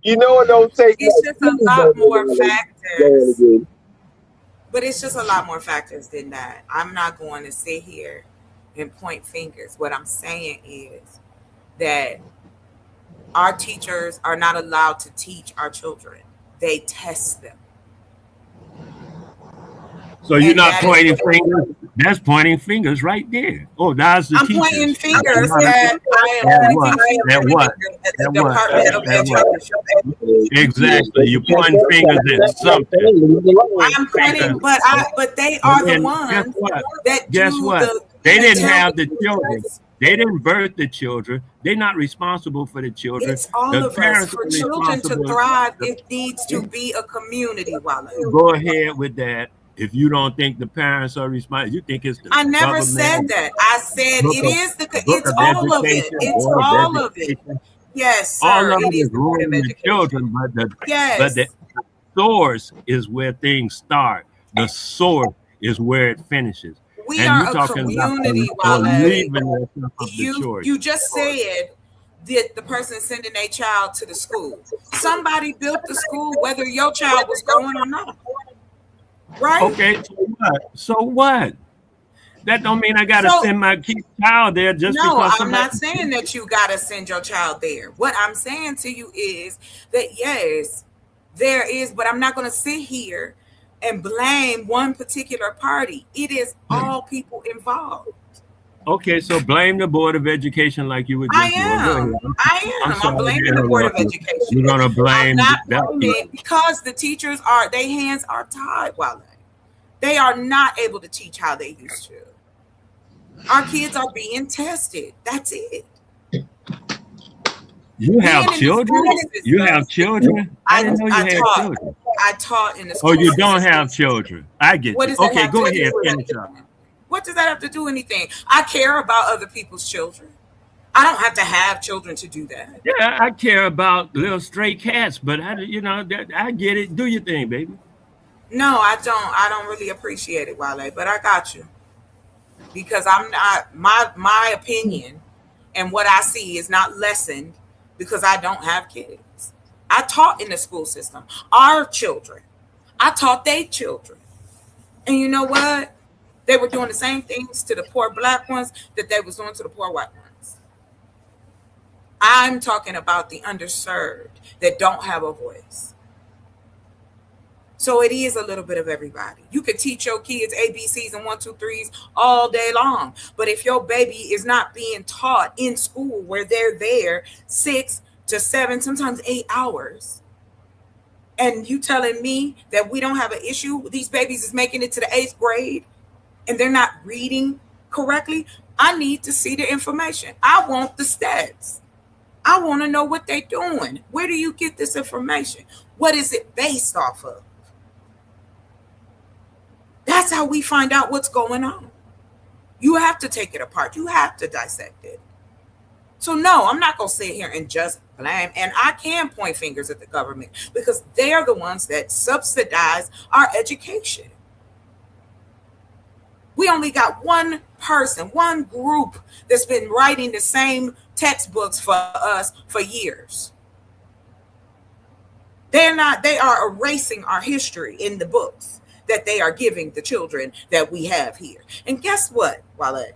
You know it don't take. It's just a lot more factors. But it's just a lot more factors than that. I'm not going to sit here and point fingers. What I'm saying is that our teachers are not allowed to teach our children. They test them. So you're not pointing fingers? That's pointing fingers right there. Oh, that's the teachers. I'm pointing fingers that I am pointing fingers at the Department of Education. Exactly. You're pointing fingers at something. I'm pointing, but they are the ones that guess what? They didn't have the children. They didn't birth the children. They're not responsible for the children. It's all of us. For children to thrive, it needs to be a community, Wale. Go ahead with that. If you don't think the parents are responsible, you think it's the I never government. Said that. I said it's all of it. It's all of it. Yes, sir. All of it is ruining the children, but the source is where things start. The source is where it finishes. We are a community, Wale. You just said that the person sending their child to the school. Somebody built the school, whether your child was going or not. Right? Okay, so what? That don't mean I gotta send my child there just because. No, I'm not saying that you gotta send your child there. What I'm saying to you is that yes, there is, but I'm not gonna sit here and blame one particular party. It is all people involved. Okay, so blame the Board of Education like you would just I'm blaming the Board of Education. You're gonna blame because the teachers their hands are tied, Wale. They are not able to teach how they used to. Our kids are being tested. That's it. You have children? You have children? I didn't know you had children. I taught in the school. Oh, you don't have children. I get you. Okay, go ahead. Finish up. What does that have to do with anything? I care about other people's children. I don't have to have children to do that. Yeah, I care about little stray cats, but I get it. Do your thing, baby. No, I don't. I don't really appreciate it, Wale, but I got you. Because I'm not my opinion and what I see is not lessened because I don't have kids. I taught in the school system. Our children. I taught their children. And you know what? They were doing the same things to the poor black ones that they was doing to the poor white ones. I'm talking about the underserved that don't have a voice. So it is a little bit of everybody. You could teach your kids ABCs and 1, 2, 3s all day long. But if your baby is not being taught in school where they're there 6 to 7, sometimes 8 hours, and you telling me that we don't have an issue, these babies is making it to the 8th grade and they're not reading correctly, I need to see the information. I want the stats. I want to know what they're doing. Where do you get this information? What is it based off of? That's how we find out what's going on. You have to take it apart. You have to dissect it. So no, I'm not going to sit here and just blame. And I can point fingers at the government because they're the ones that subsidize our education. We only got one person, one group that's been writing the same textbooks for us for years. They are erasing our history in the books that they are giving the children that we have here. And guess what, Wale?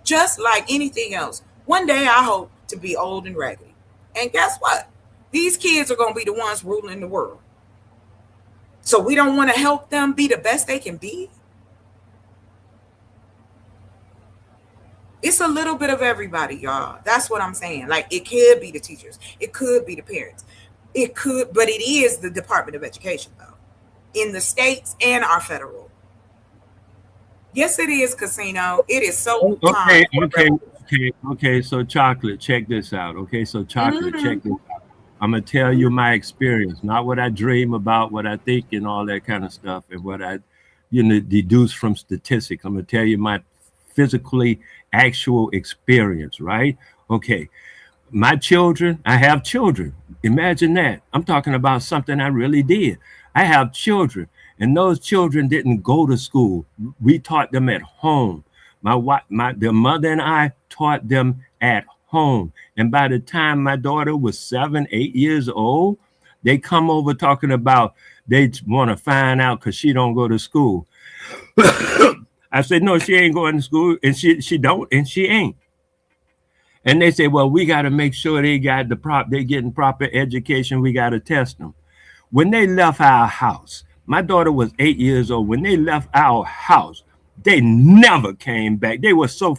Just like anything else, one day I hope to be old and raggedy. And guess what? These kids are going to be the ones ruling the world. So we don't want to help them be the best they can be. It's a little bit of everybody, y'all. That's what I'm saying. Like, it could be the teachers. It could be the parents. It could, but it is the Department of Education, though, in the states and our federal. Yes, it is, Casino. It is so Okay. So Chocolate, check this out. Okay, so Chocolate, check this out. I'm gonna tell you my experience, not what I dream about, what I think, and all that kind of stuff, and what I, deduce from statistics. I'm gonna tell you my physically actual experience, right? Okay. My children, I have children. Imagine that. I'm talking about something I really did. I have children, and those children didn't go to school. We taught them at home. Their mother and I taught them at home. And by the time my daughter was 7, 8 years old, they come over talking about they want to find out because she don't go to school. I said, no, she ain't going to school, and she don't, and she ain't. And they say, well, we got to make sure they getting proper education. We got to test them. When they left our house, my daughter was 8 years old. When they left our house, they never came back. They were so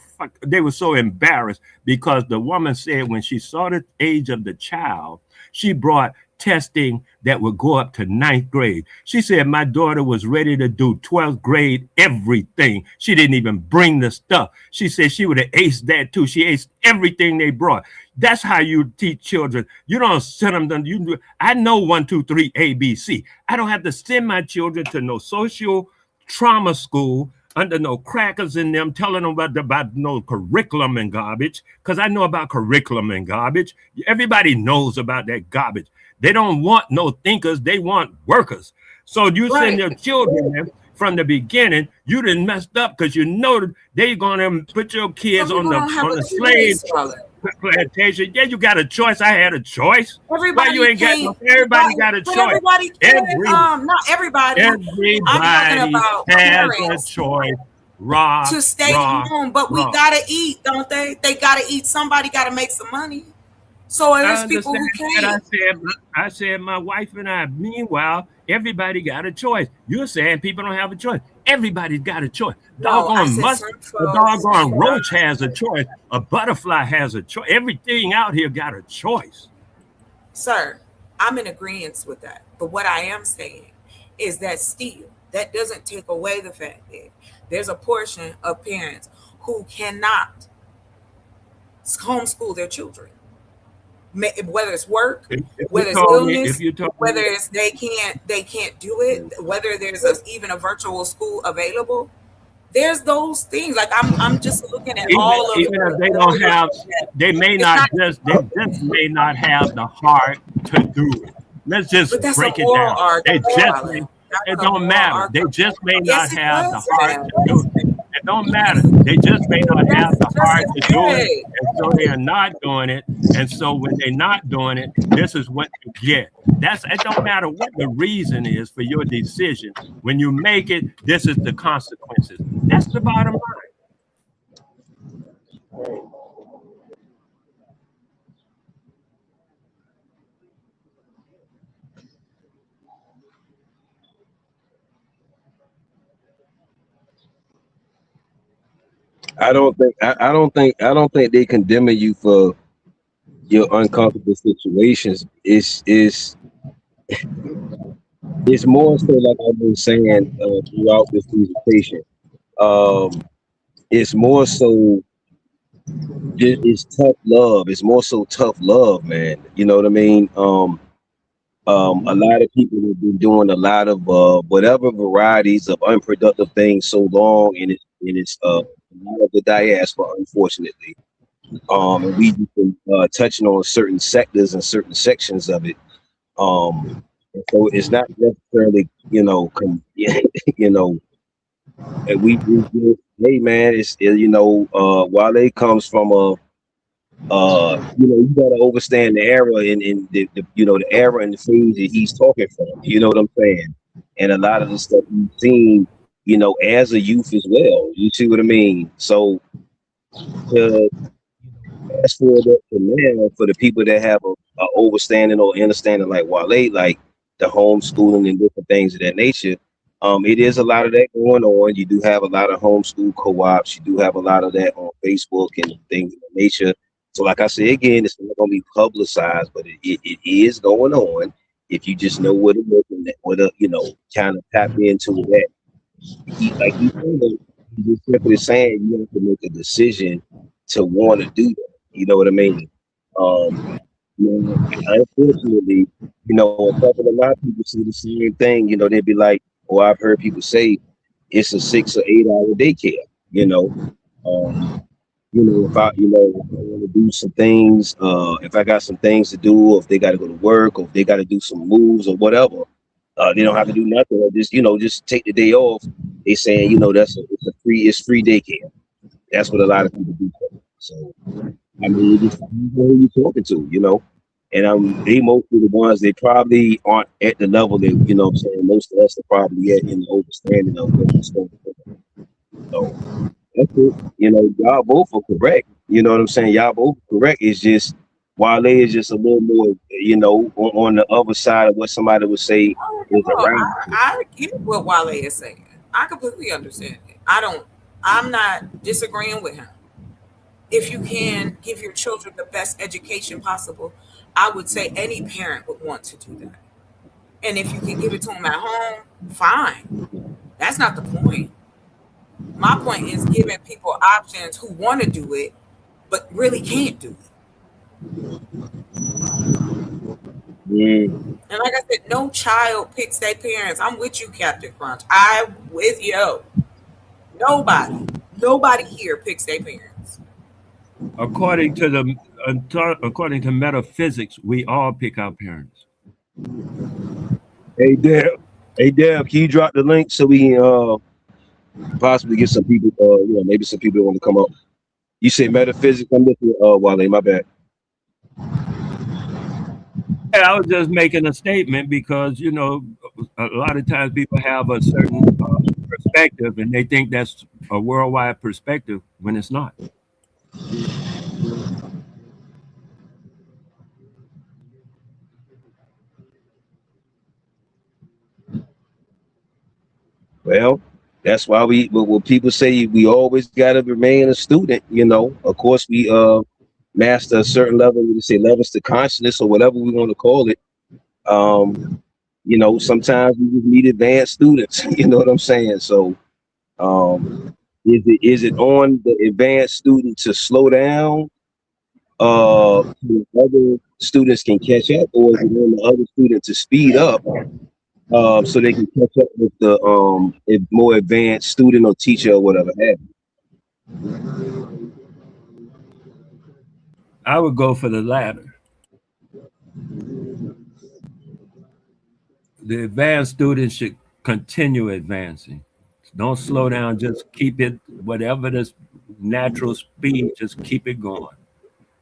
embarrassed because the woman said when she saw the age of the child, she brought testing that would go up to 9th grade. She said my daughter was ready to do 12th grade everything. She didn't even bring the stuff. She said she would have aced that too. She aced everything they brought. That's how you teach children. You don't send them. I know 1, 2, 3 ABC. I don't have to send my children to no social trauma school under no crackers in them telling them about no curriculum and garbage, because I know about curriculum and garbage. Everybody knows about that garbage. They don't want no thinkers. They want workers. So you send your children there from the beginning. You done messed up because you know they're going to put your kids on the slave plantation. Yeah, you got a choice. I had a choice. Everybody got a choice. Everybody not everybody. Everybody I'm talking about has a choice. To stay home, but we gotta eat, don't they? They gotta eat. Somebody gotta make some money. So there's people who can't. I said my wife and I. Meanwhile, everybody got a choice. You're saying people don't have a choice. Everybody's got a choice. A doggone roach has a choice. A butterfly has a choice. Everything out here got a choice. Sir, I'm in agreement with that. But what I am saying is that still, that doesn't take away the fact that there's a portion of parents who cannot homeschool their children. Whether it's work, whether it's illness, whether it's they can't do it, whether there's even a virtual school available. There's those things. Like I'm just looking at all of even if they don't have, they may not just may not have the heart to do it. Let's just break it down. It don't matter. They just may not have the heart to do it. It don't matter. They just may not have the heart to do it, and so they are not doing it. And so when they're not doing it, this is what you get. It don't matter what the reason is for your decision. When you make it, this is the consequences. That's the bottom line. I don't think they condemning you for your uncomfortable situations. It's more so like I've been saying throughout this presentation. It's more so it's tough love. It's more so tough love, man. You know what I mean? A lot of people have been doing a lot of whatever varieties of unproductive things so long, and it's a lot of the diaspora, unfortunately. And we just been touching on certain sectors and certain sections of it. And so it's not necessarily, you know, and we just, hey man, Wale comes from you gotta understand the era and the the era and the phase that he's talking from. You know what I'm saying? And a lot of the stuff you've seen, as a youth as well. You see what I mean? So to fast forward up to now, for the people that have a overstanding or understanding like Wale, like the homeschooling and different things of that nature, it is a lot of that going on. You do have a lot of homeschool co-ops. You do have a lot of that on Facebook and things of that nature. So like I said, again, it's not going to be publicized, but it is going on. If you just know what it is and what kind of tap into that. He just simply saying you have to make a decision to want to do that. You know what I mean? Unfortunately, a lot of people say the same thing. They'd be like, or I've heard people say it's a 6 or 8 hour daycare. If I want to do some things, if I got some things to do, or if they got to go to work, or if they got to do some moves or whatever, they don't have to do nothing. Or just take the day off. They saying, it's free daycare. That's what a lot of people do. So, I mean, it just who you talking to, and they mostly the ones they probably aren't at the level that I'm saying most of us are probably at in the understanding of what's going on. So that's it. Y'all both are correct. You know what I'm saying? Y'all both are correct. It's just Wale is just a little more, on the other side of what somebody would say is around. I get what Wale is saying. I completely understand it. I'm not disagreeing with him. If you can give your children the best education possible, I would say any parent would want to do that. And if you can give it to them at home, fine. That's not the point. My point is giving people options who want to do it, but really can't do it. And like I said, no child picks their parents. I'm with you, Captain Crunch. I'm with you. Nobody here picks their parents. According to metaphysics, we all pick our parents. Hey Deb, can you drop the link so we can possibly get some people, maybe some people want to come up. You say metaphysics? I'm listening, Wale, my bad. Yeah, I was just making a statement because, a lot of times people have a certain perspective and they think that's a worldwide perspective when it's not. Well, that's why when people say we always got to remain a student, of course we master a certain level, we say levels to consciousness or whatever we want to call it. Sometimes we just need advanced students, you know what I'm saying? So is it on the advanced student to slow down so other students can catch up, or is it on the other student to speed up so they can catch up with the more advanced student or teacher or whatever have you? I would go for the latter. The advanced students should continue advancing. Don't slow down. Just keep it, whatever the natural speed, just keep it going.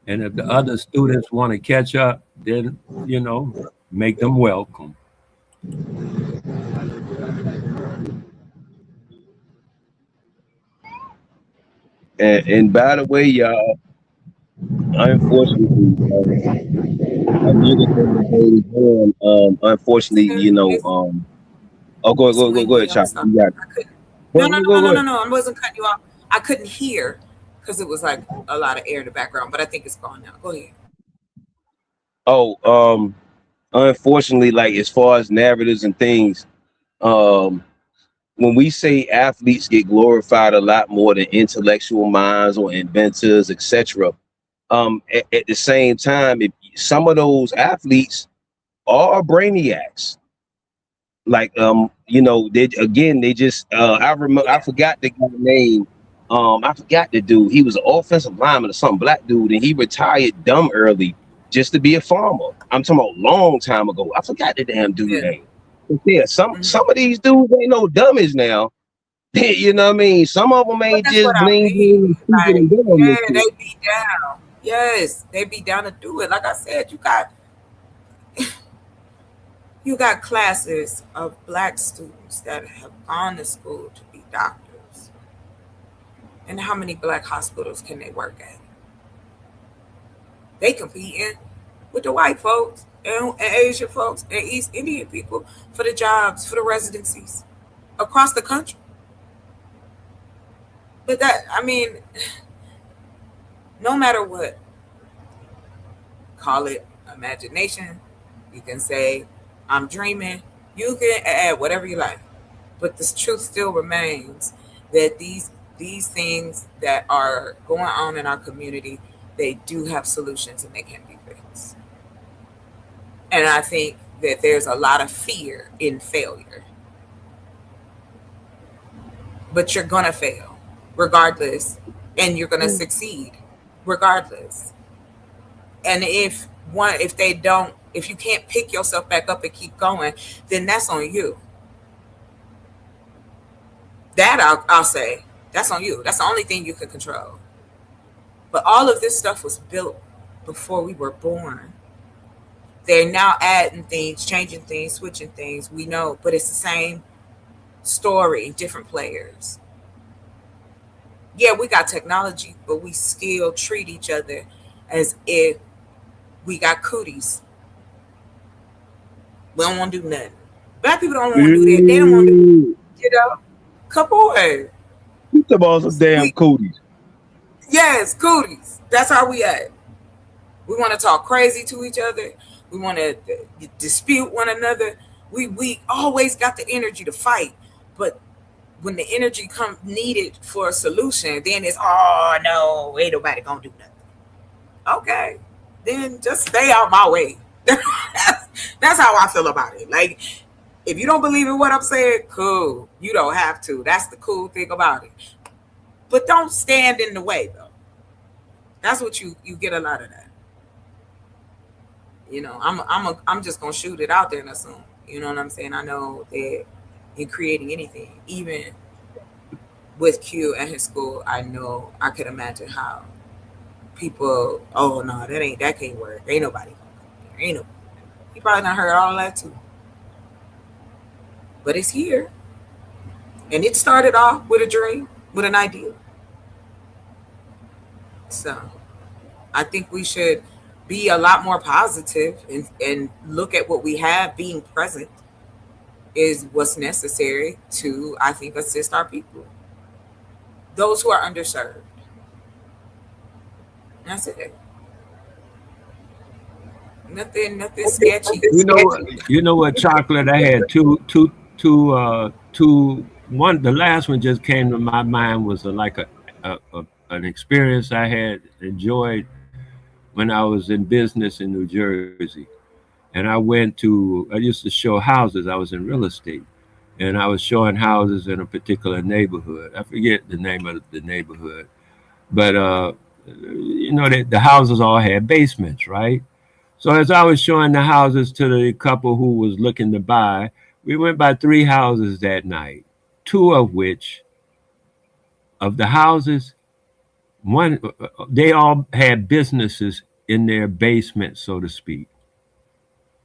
And if the other students want to catch up, then, make them welcome. And by the way, y'all, unfortunately, unfortunately, go ahead, Chop. No, I wasn't cutting you off. I couldn't hear because it was like a lot of air in the background, but I think it's gone now. Go ahead. Oh, unfortunately, like as far as narratives and things, when we say athletes get glorified a lot more than intellectual minds or inventors, etc. At the same time, if some of those athletes are brainiacs, like they just I forgot the guy's name. I forgot the dude. He was an offensive lineman or something, black dude, and he retired dumb early just to be a farmer. I'm talking about a long time ago. I forgot the damn dude name. But yeah, some of these dudes ain't no dummies now. You know what I mean? Some of them ain't just bling bling and stupid and dumb. Yeah, they be down. Yes, they be down to do it. Like I said, you got classes of black students that have gone to school to be doctors. And how many black hospitals can they work at? They competing with the white folks and Asian folks and East Indian people for the jobs, for the residencies across the country. But no matter what, call it imagination, you can say I'm dreaming, you can add whatever you like. But the truth still remains that these things that are going on in our community, they do have solutions and they can be fixed. And I think that there's a lot of fear in failure. But you're going to fail regardless, and you're going to succeed regardless. And if you can't pick yourself back up and keep going, then that's on you. That I'll say, that's on you. That's the only thing you can control. But all of this stuff was built before we were born. They're now adding things, changing things, switching things. We know, but it's the same story, different players. Yeah, we got technology, but we still treat each other as if we got cooties. We don't want to do nothing. Black people don't want to do that. They don't want to, come on. You talk about some damn cooties. Yes, cooties. That's how we act. We want to talk crazy to each other. We want to dispute one another. We always got the energy to fight, but when the energy comes needed for a solution, then it's, oh no, ain't nobody gonna do nothing. Okay, then just stay out my way. That's how I feel about it. Like, if you don't believe in what I'm saying, cool. You don't have to. That's the cool thing about it. But don't stand in the way, though. That's what you get a lot of that. I'm just gonna shoot it out there and assume. You know what I'm saying? I know that in creating anything, even with Q and his school, I know I could imagine how people, oh no, that can't work. Ain't nobody gonna come here. Ain't nobody. He probably not heard all that too. But it's here. And it started off with a dream, with an idea. So I think we should be a lot more positive and look at what we have. Being present is what's necessary to, I think, assist our people. Those who are underserved. That's it. Nothing sketchy. You know what, Chocolate? I had two. One, the last one just came to my mind was like an experience I had enjoyed when I was in business in New Jersey. And I used to show houses. I was in real estate. And I was showing houses in a particular neighborhood. I forget the name of the neighborhood. But, the houses all had basements, right? So as I was showing the houses to the couple who was looking to buy, we went by 3 houses that night, 2 of which, of the houses, one, they all had businesses in their basement, so to speak.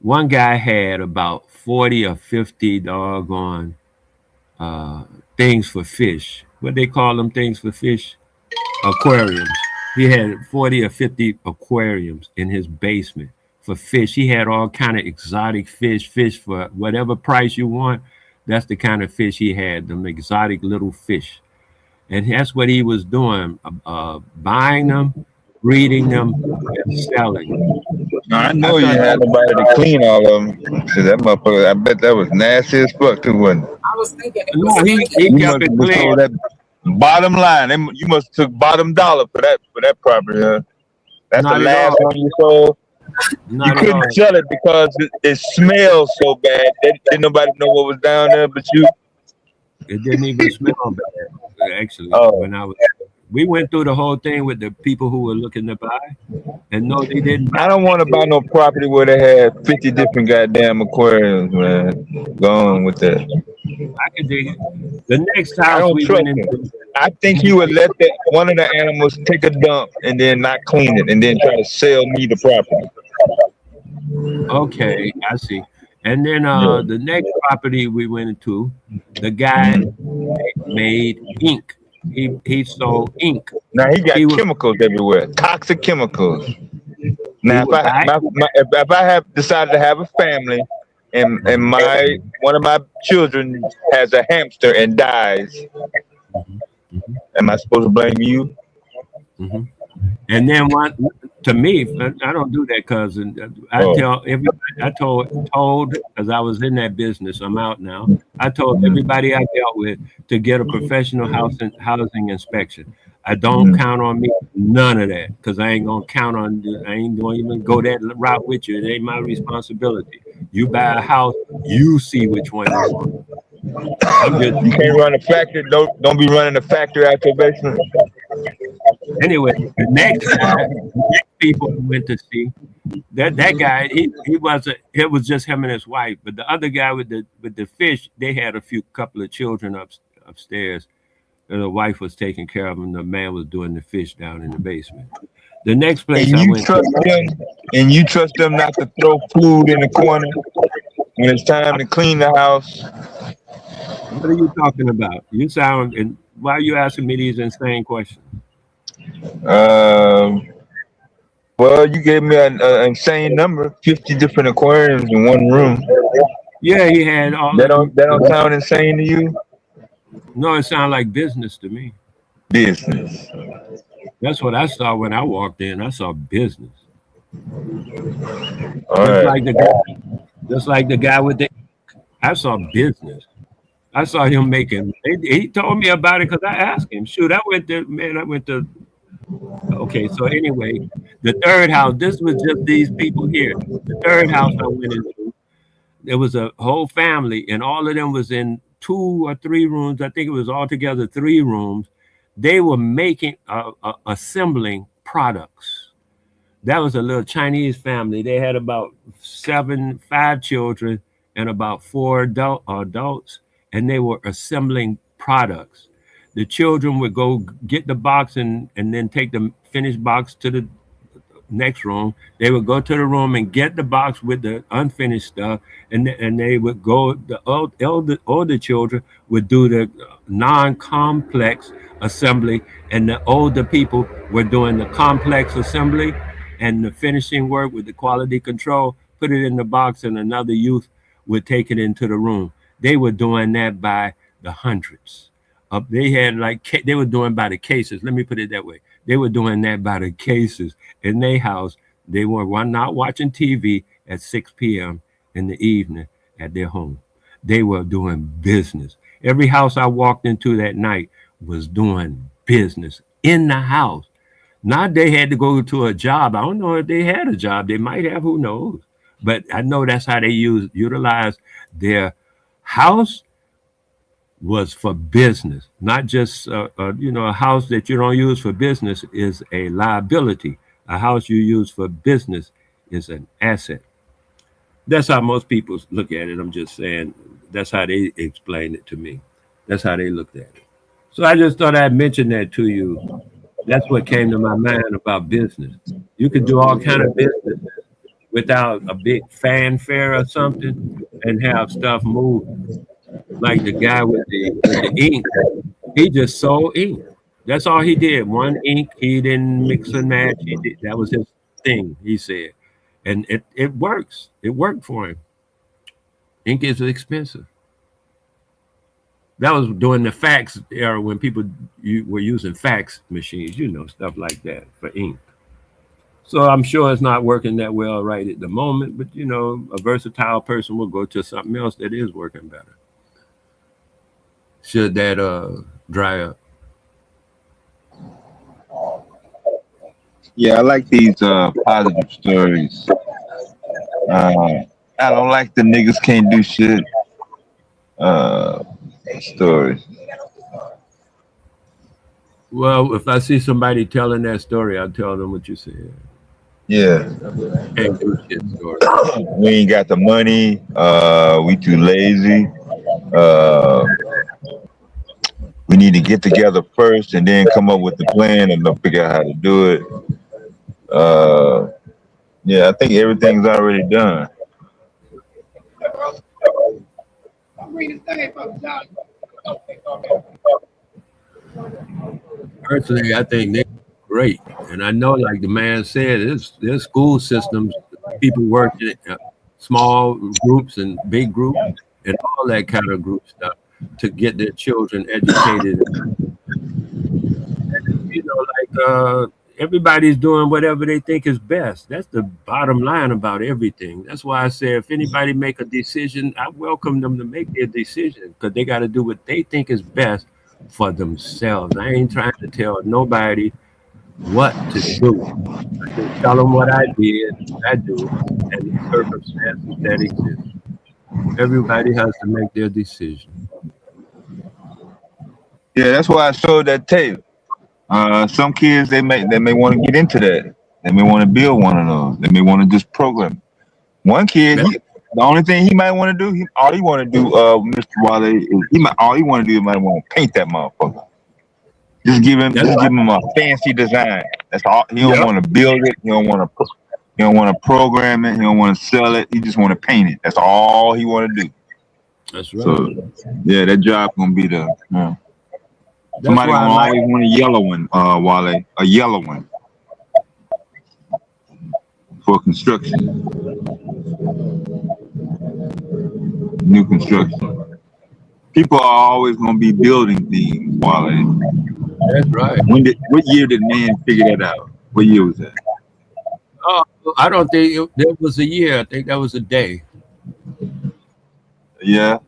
One guy had about 40 or 50 doggone things for fish. What they call them things for fish? Aquariums. He had 40 or 50 aquariums in his basement for fish. He had all kind of exotic fish for whatever price you want. That's the kind of fish he had, them exotic little fish. and that's what he was doing: buying them, breeding them, and selling them. I I know you thought had that nobody to clean all of them. So that motherfucker, I bet that was nasty as fuck too, wasn't it? I was thinking it was no, he You kept must it have clean. sold that bottom line. You must have took bottom dollar for that property, huh? That's the Not at last all. one you sold. You Not at couldn't all. sell it because it smells so bad. Didn't nobody know what was down there but you. It didn't even smell bad. Actually, Oh, when we went through the whole thing with the people who were looking to buy, and no, they didn't buy. I don't want to buy no property where they had 50 different goddamn aquariums, man. Go on with that. I could dig it. The next I house don't we trust went him. into. I think he would let one of the animals take a dump and then not clean it and then try to sell me the property. Okay, I see. And then Yeah. the next property we went into, the guy Mhm. made ink. He sold ink. Now he He got would chemicals everywhere, toxic chemicals. he Now, would buy. if I have decided to have a family, and Mhm, my one of my children has a hamster and dies, mhm, mhm, am I supposed to blame you? mhm. And then one to me, I don't do that, cousin. I Oh, tell everybody. I told because I was in that business. I'm out now. I told mhm, everybody I dealt with to get a professional housing inspection. I don't mhm. count on me none of that because I ain't gonna count on. I ain't gonna even go that route with you. It ain't my responsibility. You buy a house, you see which one you want. I'm just You can't run a factory. Don't be running a factory out your basement. anyway. The next people I went to see. That guy, he wasn't. It was just him and his wife. But the other guy with the fish, they had a few couple of children upstairs, and the wife was taking care of them. The man was doing the fish down in the basement. The next place And I you went to, trust them, and you trust them not to throw food in the corner when it's time to clean the house. what are you talking about? You sound and why are you asking me these insane questions? Um, well, you gave me an insane number, 50 different aquariums in one room. Yeah, he had all That of don't them. that don't sound insane to you? No, it sounded like business to me. Business. That's what I saw when I walked in. I saw business, All just right. like the guy, just like the guy with the. I saw business. I saw him making. He told me about it because I asked him. Shoot, I went to man. I went to. Okay, so anyway, the third house. This was just these people here. The third house I went into. There was a whole family, and all of them was in 2 or 3 rooms. I think it was altogether 3 rooms. They were making, assembling products. That was a little Chinese family. They had about 5 children and about 4 adults, and they were assembling products. The children would go get the box and then take the finished box to the next room. They would go to the room and get the box with the unfinished stuff, and they would go. The older children would do the non-complex assembly, and the older people were doing the complex assembly and the finishing work with the quality control. Put it in the box, and another youth would take it into the room. They were doing that by the hundreds. They had they were doing by the cases. Let me put it that way. They were doing that by the cases in their house. They were not watching TV at 6 p.m. in the evening at their home. They were doing business. Every house I walked into that night was doing business in the house. Not they had to go to a job. I don't know if they had a job. They might have, who knows? But I know that's how they utilize their house was for business, not just a house that you don't use for business is a liability. A house you use for business is an asset. That's how most people look at it. I'm just saying that's how they explain it to me. That's how they looked at it. So I just thought I'd mention that to you. That's what came to my mind about business. You can do all kind of business without a big fanfare or something and have stuff move like the guy with the ink. He just sold ink. That's all he did. One ink. He didn't mix and match. That was his thing. He said, and it works. It worked for him. Ink is expensive. That was during the fax era when people were using fax machines, stuff like that for ink. So I'm sure it's not working that well right at the moment, but a versatile person will go to something else that is working better. Should that dry up? Yeah, I like these positive stories. I don't like the niggas can't do shit stories. Well, if I see somebody telling that story, I'll tell them what you said. Yeah. Can't do shit story. We ain't got the money. We too lazy. We need to get together first and then come up with the plan and then figure out how to do it. Yeah, I think everything's already done. Personally, I think they're great, and I know, like the man said, there's school systems, people work in small groups and big groups and all that kind of group stuff to get their children educated. Everybody's doing whatever they think is best. That's the bottom line about everything. That's why I say if anybody make a decision, I welcome them to make their decision because they got to do what they think is best for themselves. I ain't trying to tell nobody what to do. I just tell them what I did, what I do, and the circumstances that exist. Everybody has to make their decision. Yeah, that's why I showed that tape. Some kids they may want to get into that. They may want to build one of those. They may want to just program. One kid, the only thing he might want to do, all he want to do, Mr. Wale, is all he want to do is might want to paint that motherfucker. Just give him a fancy design. That's all. He don't want to build it. He don't want to program it. He don't want to sell it. He just want to paint it. That's all he want to do. That's right. So yeah, that job gonna be the. Somebody gonna always want a yellow one, Wale. A yellow one for construction. New construction. People are always gonna be building things, Wale. That's right. What year did man figure that out? What year was that? Oh, I don't think there was a year. I think that was a day. Yeah.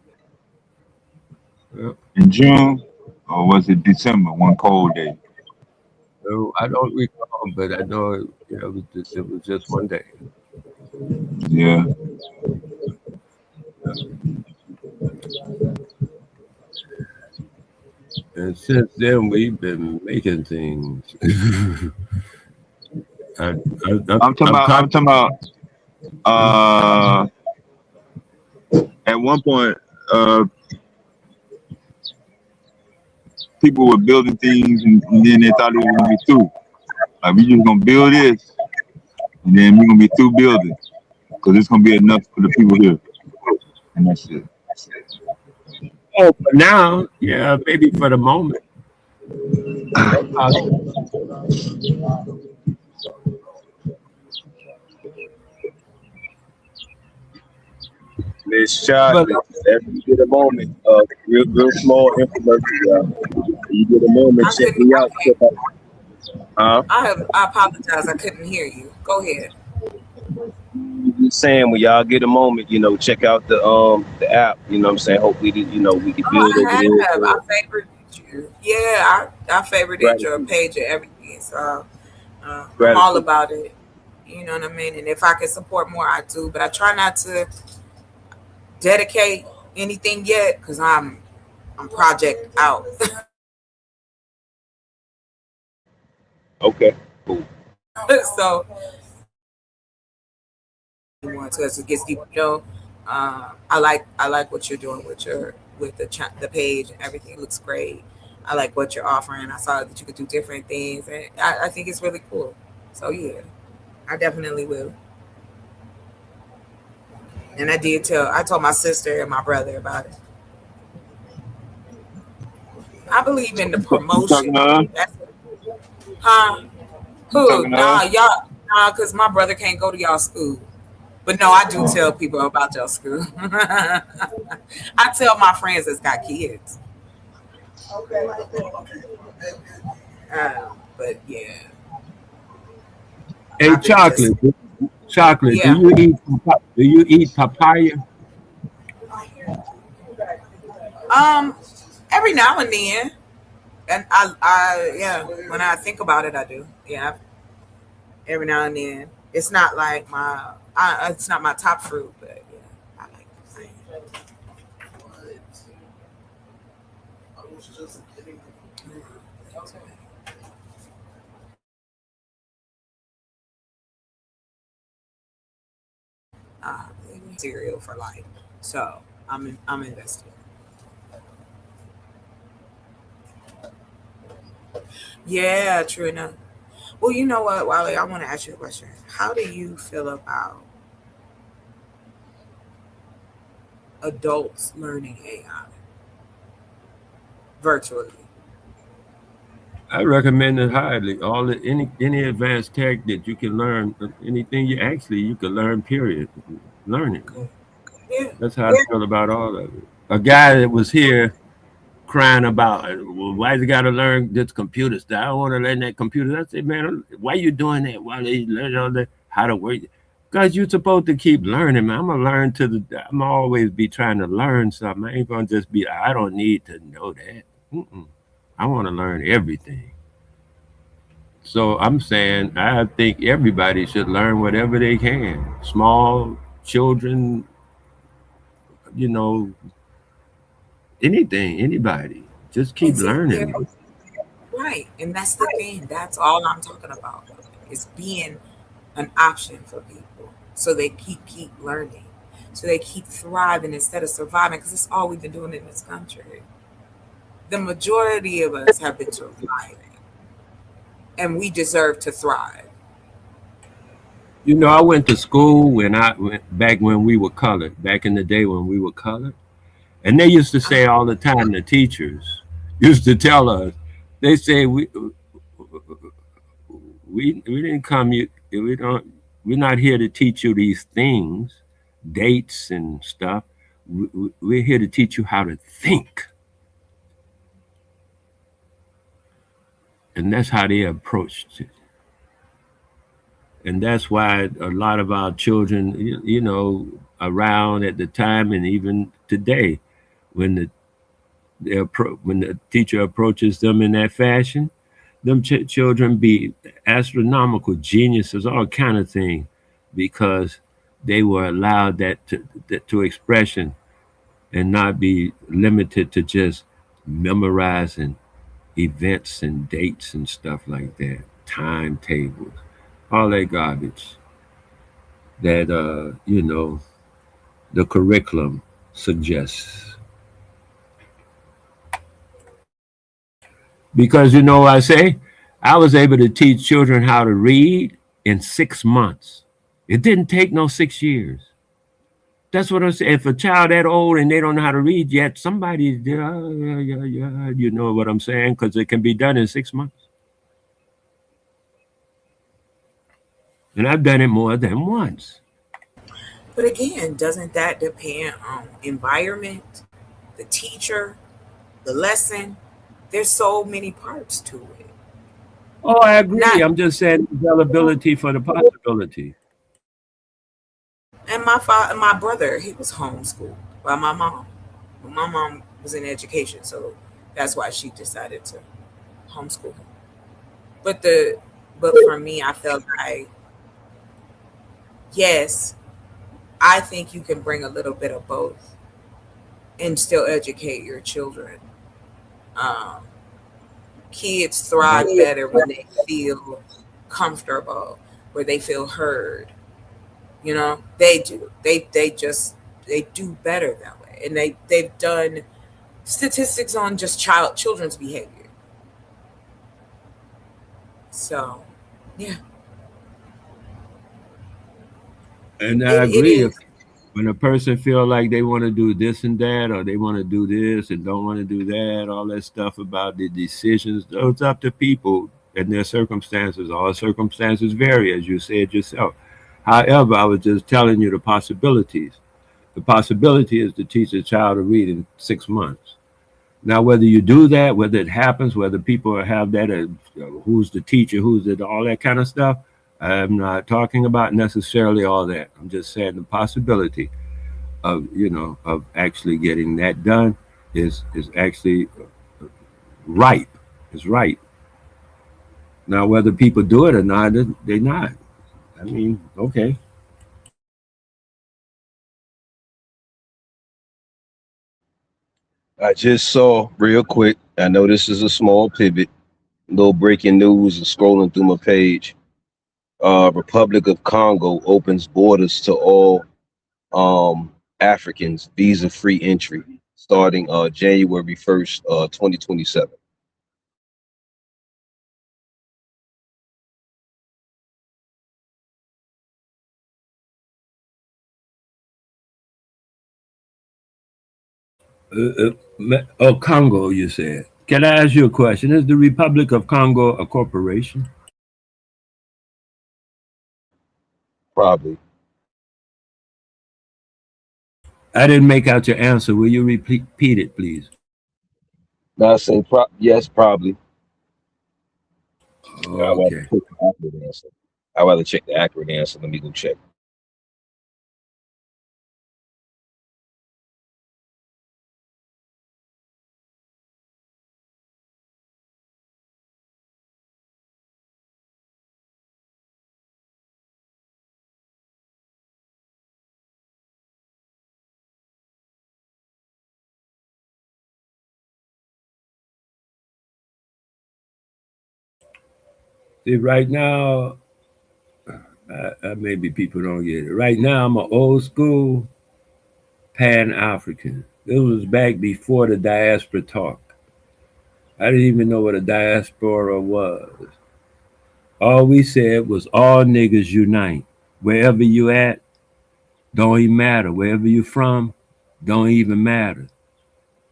Yep. In June, or was it December? One cold day. So I don't recall, but I know it was just one day. Yeah. And since then, we've been making things. I'm talking about. At one point, people were building things, and then they thought it was gonna be through. Like we just gonna build this, and then we're gonna be through building, because it's gonna be enough for the people here, and that's it. Oh, but now, yeah, maybe for the moment. Miss Shot, you get a moment, real small infomercial. You get a moment, check me out. I apologize, I couldn't hear you. Go ahead. Just saying, when y'all get a moment, check out the app. You know what I'm saying? Hopefully, we can build over there. I favorited you. Yeah, I favorited your page and everything. So I'm all about it. You know what I mean? And if I can support more, I do. But I try not to dedicate anything yet because I'm project out. Okay, cool. So because it gets deep, I like what you're doing with the page and everything. It looks great. I like what you're offering. I saw that you could do different things, and I think it's really cool. So yeah, I definitely will. And I told my sister and my brother about it. I believe in the promotion. Who? Nah, because my brother can't go to y'all school. But no, I do tell people about your school. I tell my friends that's got kids. But yeah. Hey, chocolate. Chocolate. Yeah. Do you eat papaya? Every now and then, and yeah, when I think about it, I do. Yeah, every now and then. It's not like it's not my top fruit, but yeah, I like it. Cereal for life, so I'm invested. Yeah, true enough. Well, you know what, Wally? I want to ask you a question. How do you feel about adults learning AI virtually? I recommend it highly. Any advanced tech that you can learn, anything you can learn. Period. Learn it. Yeah. That's how I feel about all of it. A guy that was here crying about, well, why you got to learn this computer stuff? I don't want to learn that computer. I said, man, why you doing that? Why they learn all that? How to work? Because you're supposed to keep learning, man. I'm always be trying to learn something. I ain't gonna just be. I don't need to know that. I want to learn everything. So I'm saying I think everybody should learn whatever they can. Small children, you know, anything, anybody. Just keep learning. Right, and that's the thing. That's all I'm talking about. Is being an option for people, so they keep learning, so they keep thriving instead of surviving. Because it's all we've been doing in this country. The majority of us have been surviving, and we deserve to thrive. You know, I went to school back when we were colored, back in the day when we were colored. And they used to say all the time, the teachers used to tell us, they say we didn't come you we don't we're not here to teach you these things, dates and stuff. We're here to teach you how to think. And that's how they approached it. And that's why a lot of our children, around at the time and even today, when when the teacher approaches them in that fashion, them children be astronomical geniuses, all kind of things, because they were allowed that to expression and not be limited to just memorizing events and dates and stuff like that, timetables, all that garbage that the curriculum suggests. Because I say I was able to teach children how to read in 6 months. It didn't take no 6 years. That's what I say. If a child that old and they don't know how to read yet, somebody, yeah, you know what I'm saying? Because it can be done in 6 months. And I've done it more than once. But again, doesn't that depend on environment, the teacher, the lesson? There's so many parts to it. Oh, I agree. I'm just saying availability for the possibility. And my brother, he was homeschooled by my mom. My mom was in education, so that's why she decided to homeschool him. But for me, I felt like, yes, I think you can bring a little bit of both and still educate your children. Um, Kids thrive better when they feel comfortable, where they feel heard. They do. They do better that way, and they've done statistics on just children's behavior. So, yeah. And I It agree. is. When a person feel like they want to do this and that, or they want to do this and don't want to do that, all that stuff about the decisions, it's up to people and their circumstances. All circumstances vary, as you said yourself. However, I was just telling you the possibilities. The possibility is to teach a child to read in 6 months. Now, whether you do that, whether it happens, whether people have that, who's the teacher, who's it, all that kind of stuff, I'm not talking about necessarily all that. I'm just saying the possibility of, of actually getting that done is actually ripe. Is ripe. Now, whether people do it or not, they're not. I mean, okay. I just saw real quick. I know this is a small pivot, little breaking news and scrolling through my page. Republic of Congo opens borders to all Africans visa-free entry starting January 1st, 2027. Congo, you said. Can I ask you a question? Is the Republic of Congo a corporation? Probably. I didn't make out your answer. Will you repeat it, please? Not saying yes, probably. Okay. I'd rather check the accurate answer. Let me go check. See, right now, maybe people don't get it. Right now, I'm an old school Pan African. This was back before the diaspora talk. I didn't even know what a diaspora was. All we said was all niggas unite. Wherever you at, don't even matter. Wherever you from, don't even matter.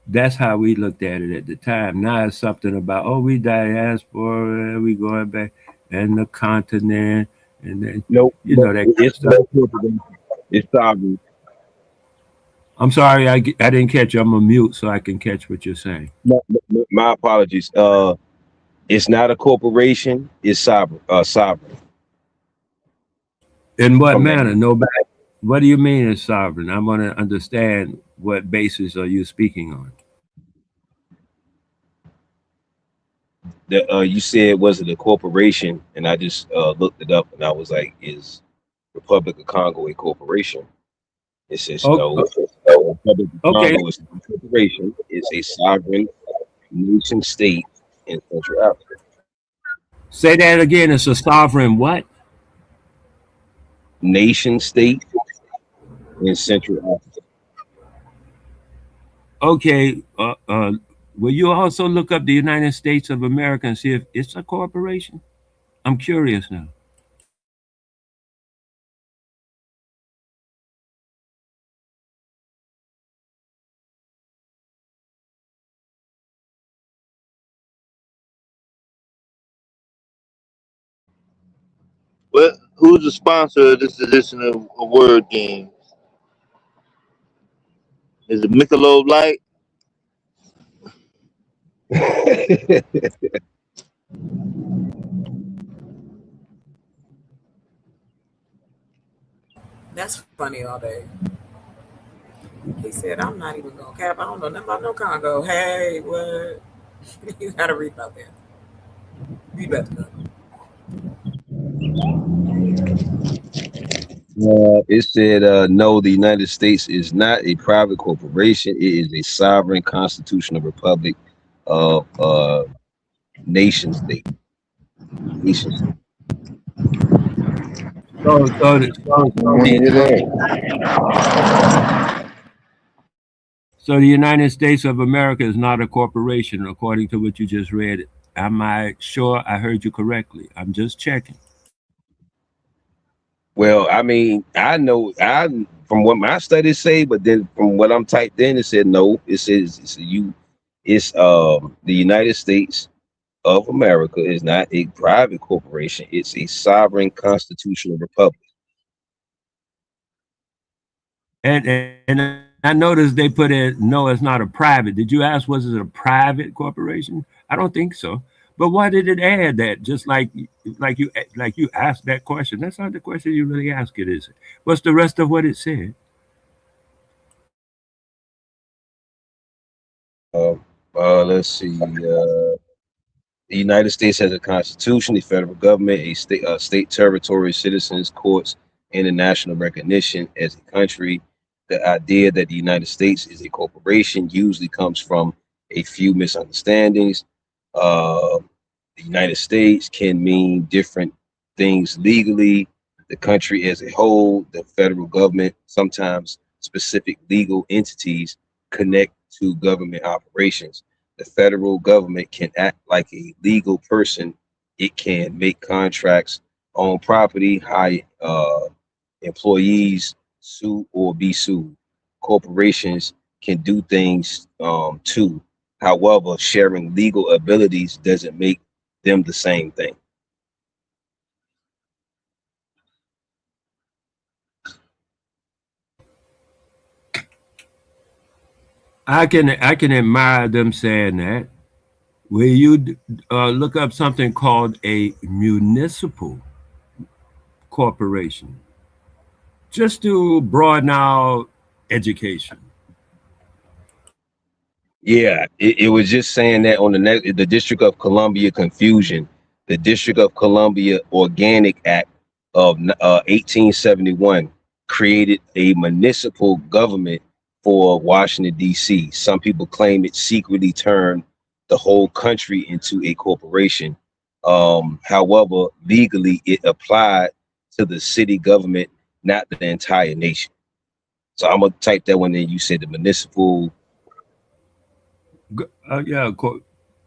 That's how we looked at it at the time. Now it's something about, oh, we diaspora, we going back, and the continent, and then Nope. that kind of stuff. It's sovereign. I'm sorry, I didn't catch you. I'm on mute so I can catch what you're saying. My apologies. It's not a corporation. It's sovereign. Sovereign. In what manner? Nobody. What do you mean it's sovereign? I want to understand what basis are you speaking on. You said was it a corporation, and I just looked it up, and I was like, is Republic of Congo a corporation? It says no. Republic of Congo is a corporation. It's a sovereign nation state in Central Africa. Say that again. It's a sovereign what? Nation state in Central Africa. Okay. Will you also look up the United States of America and see if it's a corporation? I'm curious now. Well, who's the sponsor of this edition of Word Games? Is it Michelob Light? That's funny all day. He said, I'm not even going to cap. I don't know nothing about no Congo. Hey, what? You got to read about that. Read about that. It said, no, the United States is not a private corporation. It is a sovereign constitutional republic of nation state. Nation state. So the United States of America is not a corporation, according to what you just read. Am I sure I heard you correctly? I'm just checking. Well, I mean, I know from what my studies say, but then from what I'm typed in, it said no. It says the United States of America is not a private corporation. It's a sovereign constitutional republic. And I noticed they put it, no, it's not a private. Did you ask, was it a private corporation? I don't think so. But why did it add that? Just like you asked that question. That's not the question you really ask it, is it? What's the rest of what it said? Let's see. The United States has a constitution, the federal government, a state territory, citizens, courts, international recognition as a country. The idea that the United States is a corporation usually comes from a few misunderstandings. Uh, the United States can mean different things legally. The country as a whole, the federal government, sometimes specific legal entities connect to government operations. The federal government can act like a legal person. It can make contracts, own property, hire employees, sue or be sued. Corporations can do things too. However, sharing legal abilities doesn't make them the same thing. I can admire them saying that. Will you look up something called a municipal corporation, just to broaden our education? Yeah, it was just saying that on the District of Columbia confusion, the District of Columbia Organic Act of 1871 created a municipal government for Washington, D.C. Some people claim it secretly turned the whole country into a corporation. However, legally it applied to the city government, not the entire nation. So I'm gonna type that one in. You said the municipal. Yeah,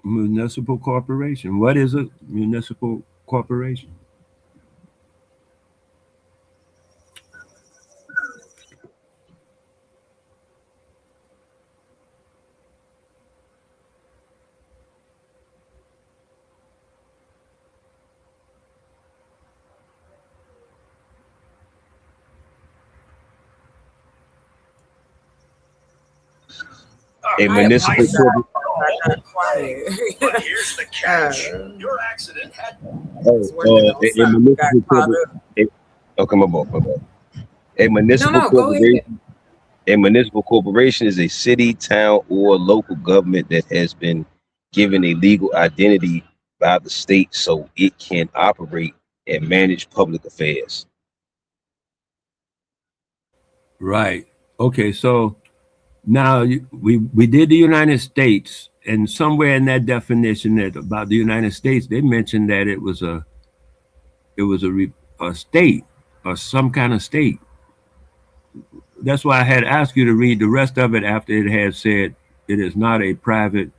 municipal corporation. What is a municipal corporation? A municipal corporation. But here's the catch. Your accident had A municipal corporation. Oh, come on. A municipal corporation. A municipal corporation is a city, town, or local government that has been given a legal identity by the state so it can operate and manage public affairs. Right. Okay. So now we did the United States, and somewhere in that definition that about the United States, they mentioned that it was a state or some kind of state. That's why I had asked you to read the rest of it after it had said it is not a private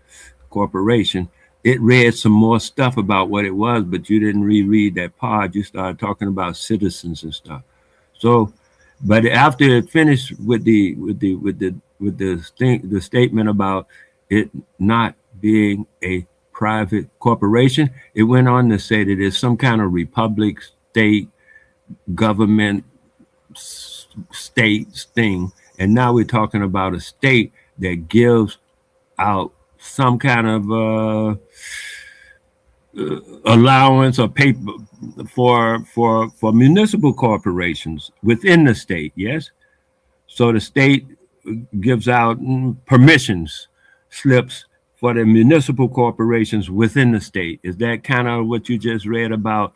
corporation. It read some more stuff about what it was, but you didn't reread that part. You started talking about citizens and stuff. So, but after it finished with the statement about it not being a private corporation, it went on to say that it's some kind of republic, state, government, states thing, and now we're talking about a state that gives out some kind of allowance or paper for municipal corporations within the state. Yes, so the state gives out permissions slips for the municipal corporations within the state. Is that kind of what you just read about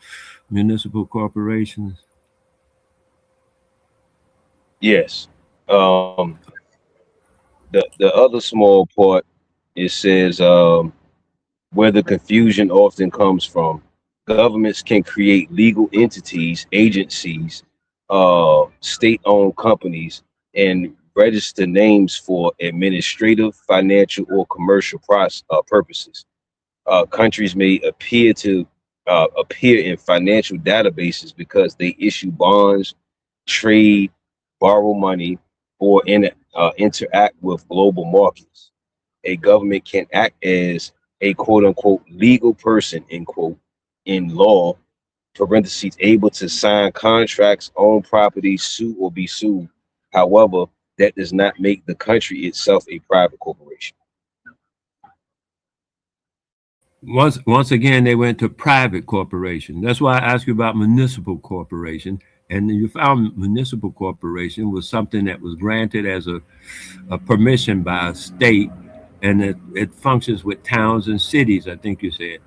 municipal corporations? Yes. The other small part, it says where the confusion often comes from. Governments can create legal entities, agencies, state-owned companies, and register names for administrative, financial, or commercial purposes. Countries may appear in financial databases because they issue bonds, trade, borrow money, or interact with global markets. A government can act as a quote unquote legal person, end quote, in law, parentheses, able to sign contracts, own property, sue or be sued. However, that does not make the country itself a private corporation. Once again, they went to private corporation. That's why I asked you about municipal corporation. And you found municipal corporation was something that was granted as a permission by a state, and it functions with towns and cities, I think you said,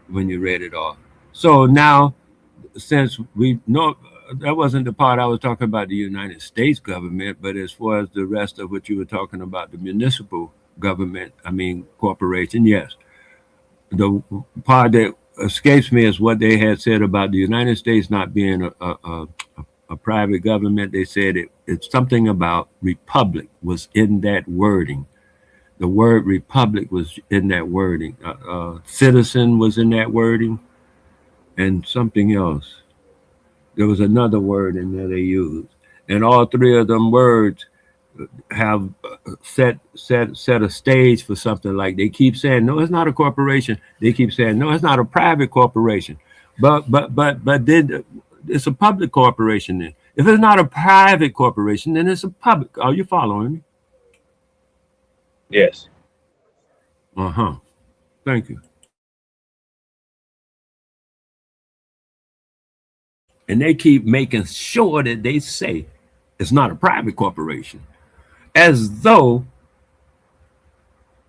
when you read it off. So now, since we know, that wasn't the part I was talking about the United States government, but as far as the rest of what you were talking about, the municipal government, I mean, corporation, yes. The part that escapes me is what they had said about the United States not being a private government. They said it's something about republic was in that wording. The word republic was in that wording. Citizen was in that wording, and something else. There was another word in there they used, and all three of them words have set a stage for something. Like they keep saying, no, it's not a corporation. They keep saying, no, it's not a private corporation. But then it's a public corporation. Then if it's not a private corporation, then it's a public. Are you following me? Yes. Thank you. And they keep making sure that they say it's not a private corporation, as though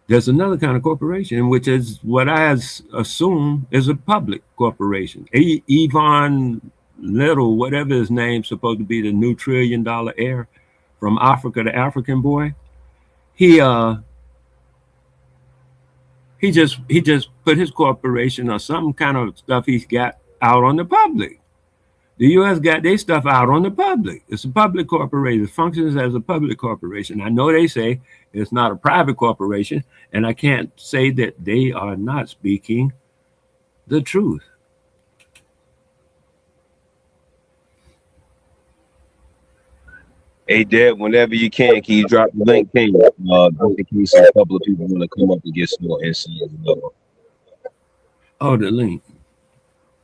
there's another kind of corporation, which is what I assume is a public corporation. Yvonne Little, whatever his name's supposed to be, the new $1 trillion heir from Africa, the African boy, he just put his corporation or some kind of stuff he's got out on the public. The U.S. got their stuff out on the public. It's a public corporation. It functions as a public corporation. I know they say it's not a private corporation, and I can't say that they are not speaking the truth. Hey, Deb, whenever you can you drop the link? Can you? In case a couple of people want to come up and get some more insight. Oh, the link.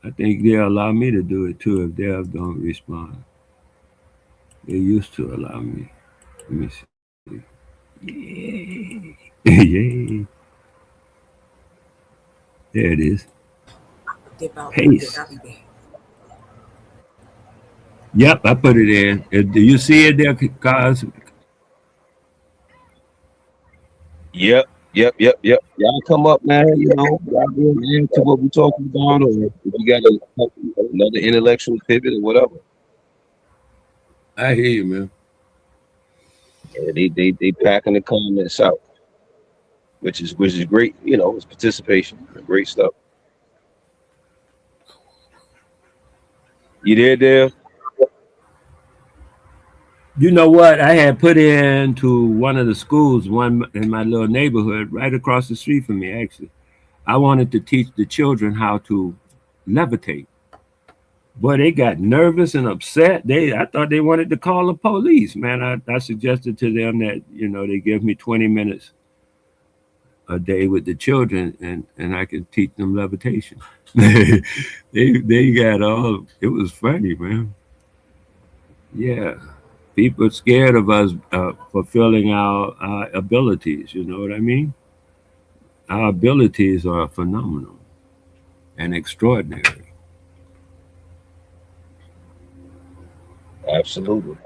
I think they'll allow me to do it too if Dev don't respond. They used to allow me. Let me see. Yay. Yay. There it is. Paste. Yep, I put it in. Do you see it there, guys? Yep. Y'all come up, man. You know, y'all go into what we're talking about, or if you got another intellectual pivot or whatever. I hear you, man. Yeah, they packing the comments out, which is great. You know, it's participation, great stuff. You there, Dave? You know what? I had put into one of the schools, one in my little neighborhood, right across the street from me, actually. I wanted to teach the children how to levitate. Boy, they got nervous and upset. I thought they wanted to call the police, man. I suggested to them that, you know, they give me 20 minutes a day with the children, and I could teach them levitation. they got all, it was funny, man. Yeah. People are scared of us fulfilling our abilities. You know what I mean? Our abilities are phenomenal and extraordinary. Absolutely.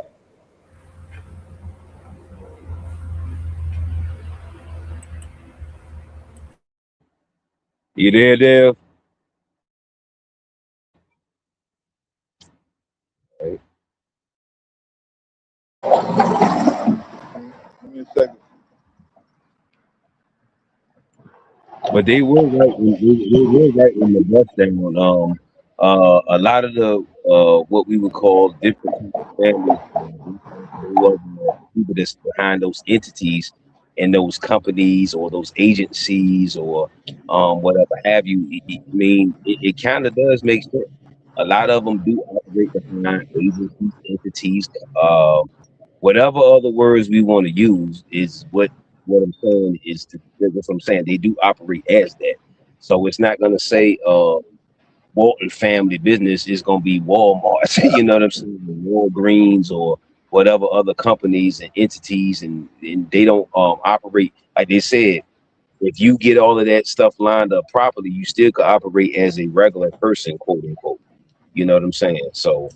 You there, Dave? Right. Give me a second. But they were right. They were right in the bust down. A lot of the what we would call different families, people that's behind those entities and those companies or those agencies or whatever have you. I mean, it kind of does make sense. A lot of them do operate behind agencies, entities, whatever other words we want to use is what I'm saying is that's what I'm saying. They do operate as that. So it's not gonna say Walton Family Business is gonna be Walmart, you know what I'm saying, Walgreens or whatever other companies and entities, and they don't operate like they said. If you get all of that stuff lined up properly, you still could operate as a regular person, quote unquote. You know what I'm saying? So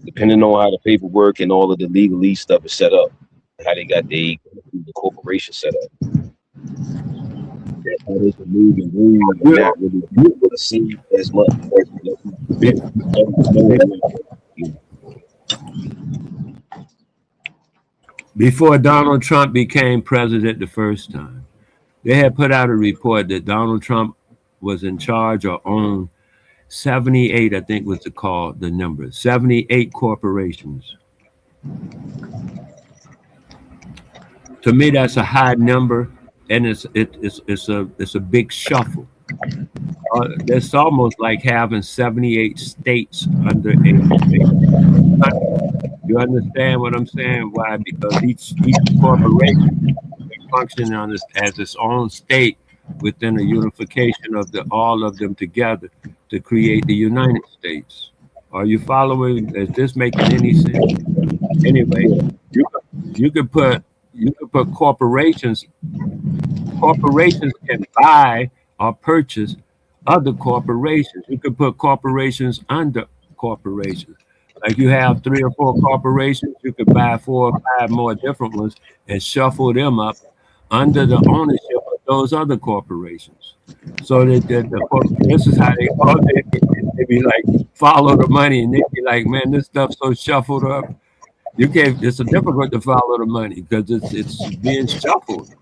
depending on how the paperwork and all of the legalese stuff is set up, how they got the corporation set up, that's how they can move and groove and not really see as much. Before Donald Trump became president the first time, they had put out a report that Donald Trump was in charge or owned 78, I think was the number, 78 corporations. To me, that's a high number, and it's a big shuffle. It's almost like having 78 states under a state. You understand what I'm saying? Why? Because each corporation functioning on this as its own state within a unification of all of them together to create the United States. Are you following? Is this making any sense? Anyway, you could put corporations. Corporations can buy or purchase other corporations. You could put corporations under corporations. Like you have 3 or 4 corporations, you could buy 4 or 5 more different ones and shuffle them up under the ownership of those other corporations. So that this is how they be like, follow the money, and they be like, man, this stuff's so shuffled up. You can't. It's difficult to follow the money because it's being shuffled.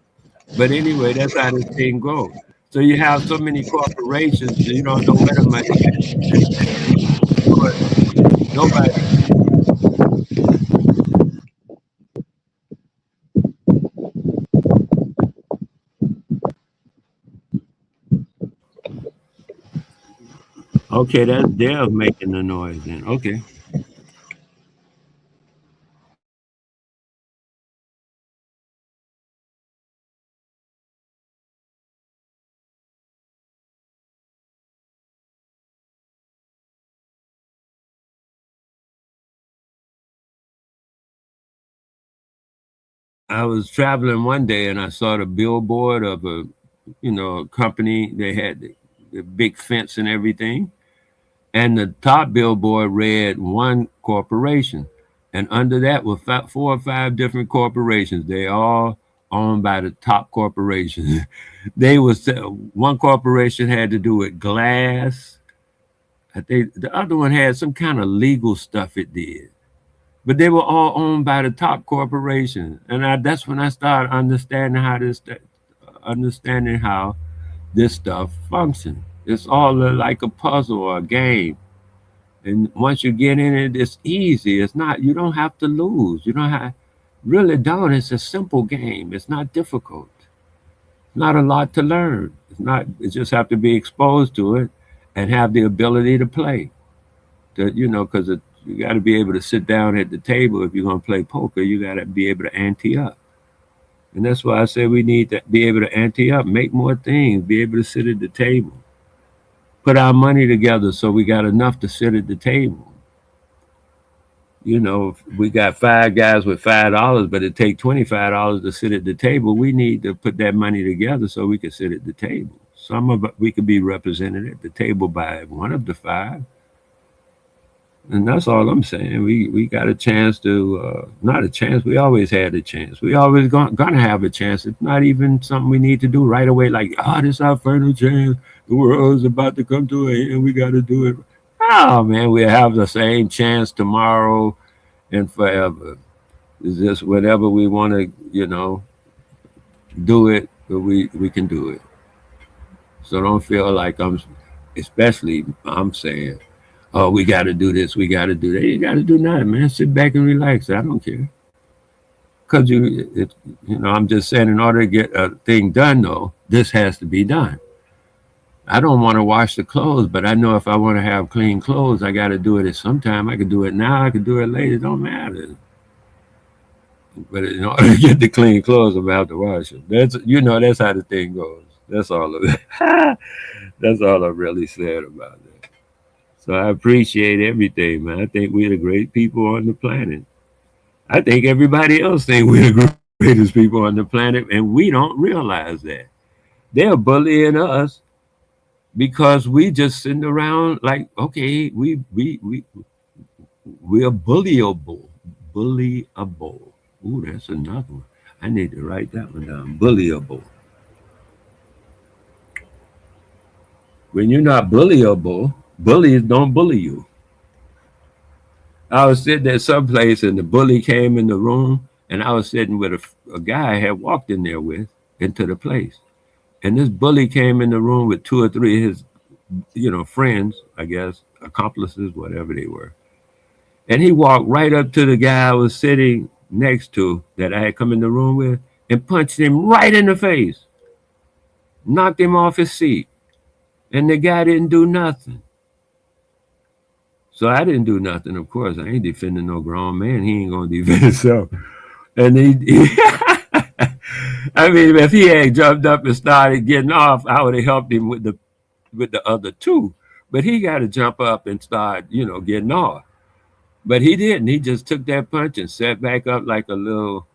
But anyway, that's how this thing goes. So you have so many corporations, you don't know where the money is. Nobody. Okay, that's Dale making the noise then. Okay. I was traveling one day and I saw the billboard of a company. They had the big fence and everything. And the top billboard read one corporation. And under that were 4 or 5 different corporations. They all owned by the top corporation. One corporation had to do with glass. I think the other one had some kind of legal stuff it did. But they were all owned by the top corporation. And that's when I started understanding how this stuff functions. It's all like a puzzle or a game. And once you get in it, it's easy. You don't have to lose. You don't really don't. It's a simple game. It's not difficult. Not a lot to learn. You just have to be exposed to it and have the ability to play. Because you got to be able to sit down at the table. If you're going to play poker, you got to be able to ante up. And that's why I say we need to be able to ante up, make more things, be able to sit at the table. Put our money together so we got enough to sit at the table. If we got 5 guys with $5, but it take $25 to sit at the table, we need to put that money together so we can sit at the table. Some of it, we could be represented at the table by one of the 5. And that's all I'm saying. We got a chance to, not a chance, we always had a chance. We always gonna have a chance. It's not even something we need to do right away, like, this is our final chance. The world is about to come to an end. We got to do it. Oh, man, we have the same chance tomorrow and forever. It's just whenever we want to, do it, but we can do it. So don't feel like I'm saying, oh, we got to do this, we got to do that. You got to do nothing, man. Sit back and relax. I don't care. Because I'm just saying, in order to get a thing done, though, this has to be done. I don't want to wash the clothes, but I know if I want to have clean clothes, I got to do it at some time. I can do it now, I can do it later. It don't matter. But in order to get the clean clothes, I'm about to wash them. That's how the thing goes. That's all of it. That's all I really said about it. So I appreciate everything, man. I think we're the great people on the planet. I think everybody else think we're the greatest people on the planet, and we don't realize that. They're bullying us because we just sitting around like, okay, we're bullyable. Bullyable. Ooh, that's another one. I need to write that one down. Bullyable. When you're not bullyable, bullies don't bully you. I was sitting at some place and the bully came in the room, and I was sitting with a guy I had walked in there with into the place. And this bully came in the room with two or three of his, friends, I guess, accomplices, whatever they were. And he walked right up to the guy I was sitting next to that I had come in the room with and punched him right in the face, knocked him off his seat. And the guy didn't do nothing. So I didn't do nothing, of course. I ain't defending no grown man. He ain't going to defend himself. And I mean, if he had jumped up and started getting off, I would have helped him with the other two. But he got to jump up and start, getting off. But he didn't. He just took that punch and sat back up like a little,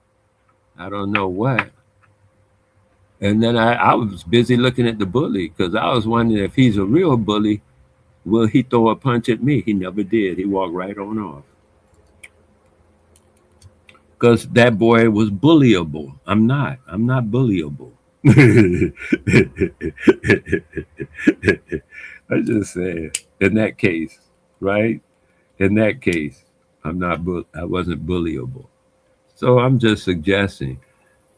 I don't know what. And then I was busy looking at the bully because I was wondering if he's a real bully, will he throw a punch at me? He never did. He walked right on off. Because that boy was bullyable. I'm not bullyable. I just said, in that case, right? In that case, I wasn't bullyable. So I'm just suggesting,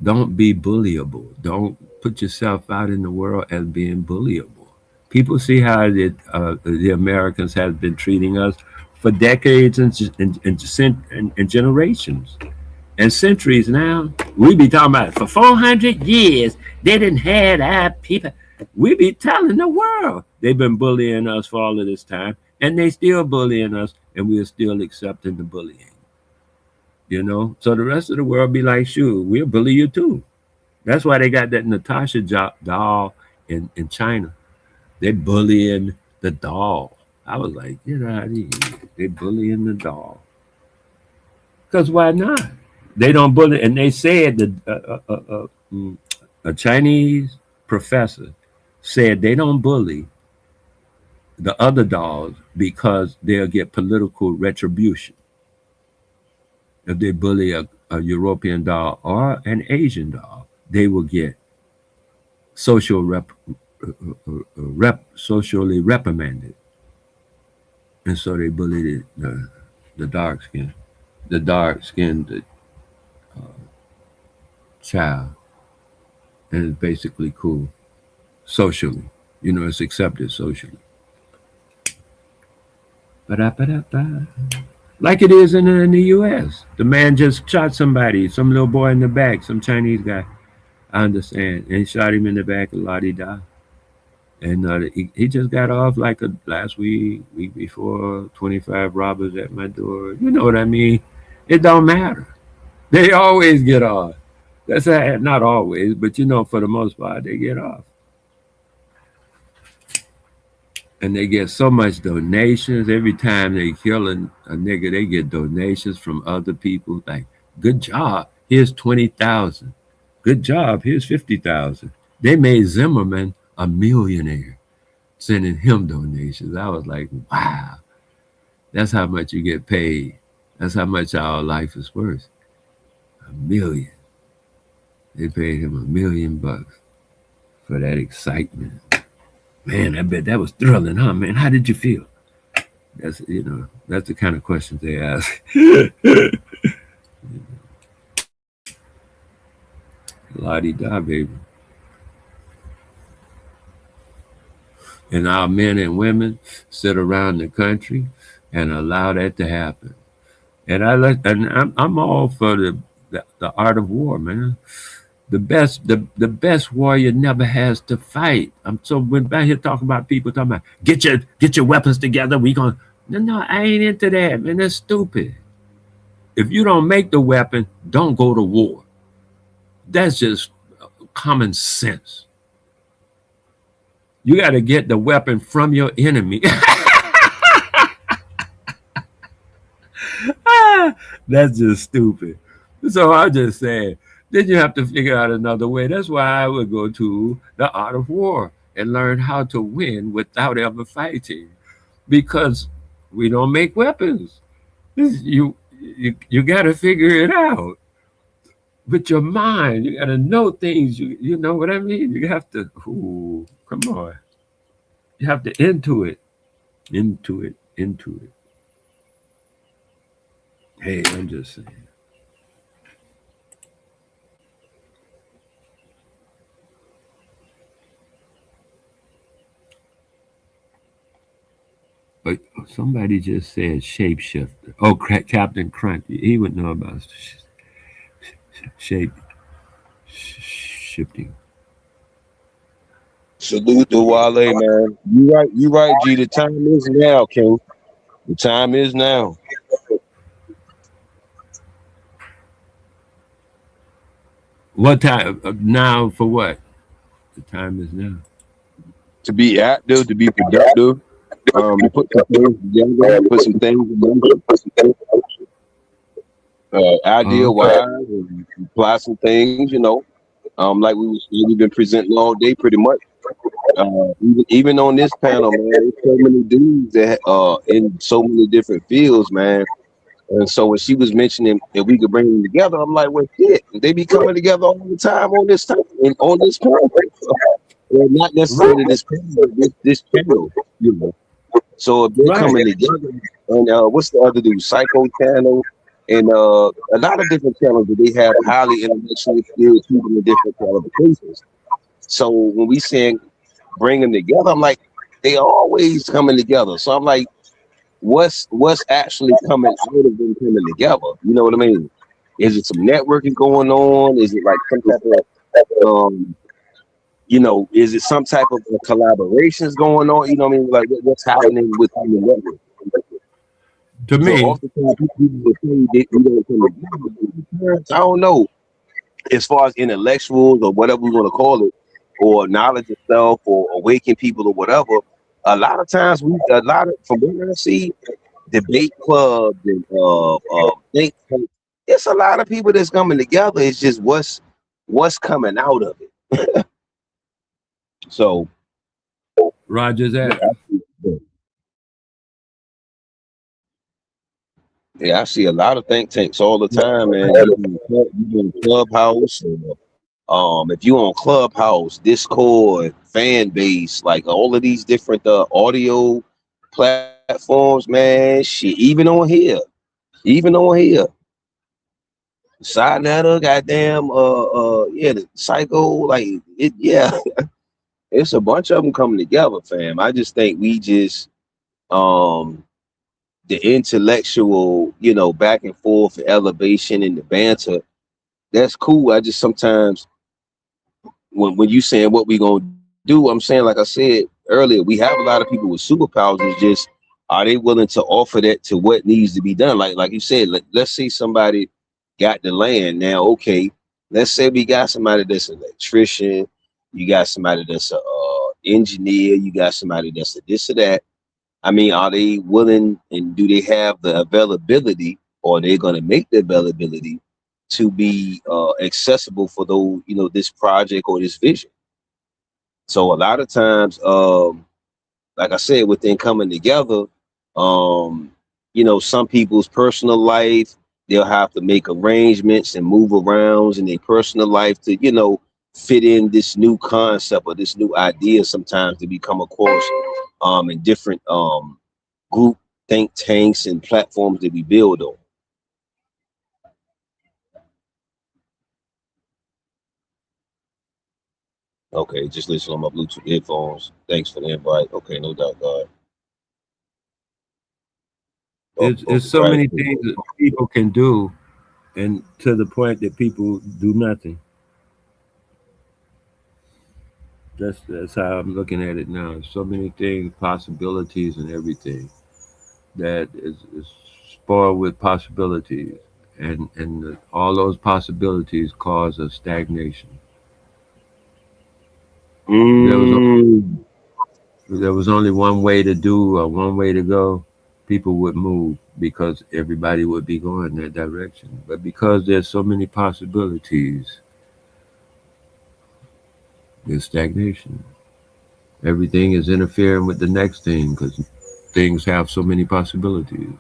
don't be bullyable. Don't put yourself out in the world as being bullyable. People see how the Americans have been treating us for decades and generations and centuries now. We be talking about for 400 years, they didn't have our people. We be telling the world they've been bullying us for all of this time, and they still bullying us, and we are still accepting the bullying. So the rest of the world be like, shoot, we'll bully you too. That's why they got that Natasha doll in China. They bullying the doll. I was like, get out of here. They bullying the doll. Because why not? They don't bully. And they said that a Chinese professor said they don't bully the other dolls because they'll get political retribution. If they bully a European doll or an Asian doll, they will get socially reprimanded. And so they bullied the dark-skinned child. And it's basically cool socially. It's accepted socially. Ba-da-ba-da-ba. Like it is in the U.S. The man just shot somebody, some little boy in the back, some Chinese guy. I understand. And he shot him in the back, la-di-da. And he just got off like last week before, 25 robbers at my door. You know what I mean? It don't matter. They always get off. That's not always, but for the most part, they get off. And they get so much donations. Every time they kill a nigga, they get donations from other people. Like, good job. Here's 20,000. Good job. Here's 50,000. They made Zimmerman a millionaire, sending him donations. I was like, wow. That's how much you get paid. That's how much our life is worth. $1 million. They paid him $1 million for that excitement. Man, I bet that was thrilling, huh, man? How did you feel? That's the kind of questions they ask. La-di-da, baby. And our men and women sit around the country and allow that to happen. And I'm all for the art of war, man. The best warrior never has to fight. We're back here talking about people talking about get your weapons together. No, I ain't into that, man. That's stupid. If you don't make the weapon, don't go to war. That's just common sense. You got to get the weapon from your enemy. That's just stupid. So I just said, then you have to figure out another way. That's why I would go to the art of war and learn how to win without ever fighting, because we don't make weapons. You got to figure it out with your mind. You got to know things. You know what I mean. You have to. Ooh, come on. You have to into it. Hey, I'm just saying. But somebody just said shapeshifter. Oh, Captain Crunch. He would know about shape shifting. Salute to Wale, man. You right, G. The time is now, King. The time is now. What time now for what? The time is now. To be active, to be productive, to put some things together, put some things in motion, idea wise, and apply some things, like we've been presenting all day pretty much. Even on this panel, man, there's so many dudes that in so many different fields, man. And so when she was mentioning if we could bring them together, I'm like, well, shit, they be coming together all the time on this time and on this panel. Well, not necessarily this panel, but this panel, So if they're coming together, and what's the other dude? Psycho Channel, and a lot of different channels that they have highly intellectually skilled people in different qualifications. So when we saying bring them together, I'm like, they always coming together. So I'm like, what's actually coming out of them coming together? You know what I mean? Is it some networking going on? Is it like some type of is it some type of collaborations going on? You know what I mean? Like what's happening within the network? To me, oftentimes people will say we don't come together. I don't know. As far as intellectuals or whatever we want to call it, or knowledge of self, or awaken people or whatever, a lot of times from what I see, debate clubs and think tanks, it's a lot of people that's coming together. It's just what's coming out of it. So Roger that. Yeah, I see a lot of think tanks all the time, man. You in Clubhouse, if you on Clubhouse, Discord, fan base, like all of these different audio platforms, man. Shit, even on here, side letter, goddamn, the psycho, like it, yeah. It's a bunch of them coming together, fam. I just think we just the intellectual, back and forth, elevation, and the banter. That's cool. I just sometimes when you saying what we gonna do, I'm saying, like I said earlier, we have a lot of people with superpowers. It's just, are they willing to offer that to what needs to be done? Like you said, let's say somebody got the land now. Okay, let's say we got somebody that's an electrician, you got somebody that's a engineer, you got somebody that's a this or that. I mean, are they willing, and do they have the availability, or are they going to make the availability to be accessible for those, this project or this vision? So a lot of times, like I said, within coming together, some people's personal life, they'll have to make arrangements and move around in their personal life to, fit in this new concept or this new idea sometimes to become across in different group think tanks and platforms that we build on. Okay, just listen on my Bluetooth headphones. Thanks for the invite. Okay, no doubt, God. It's so many things that people can do, and to the point that people do nothing. That's how I'm looking at it now. So many things, possibilities, and everything that is spoiled with possibilities, and all those possibilities cause a stagnation. There was only one way to do or one way to go, people would move because everybody would be going that direction. But because there's so many possibilities, there's stagnation. Everything is interfering with the next thing because things have so many possibilities.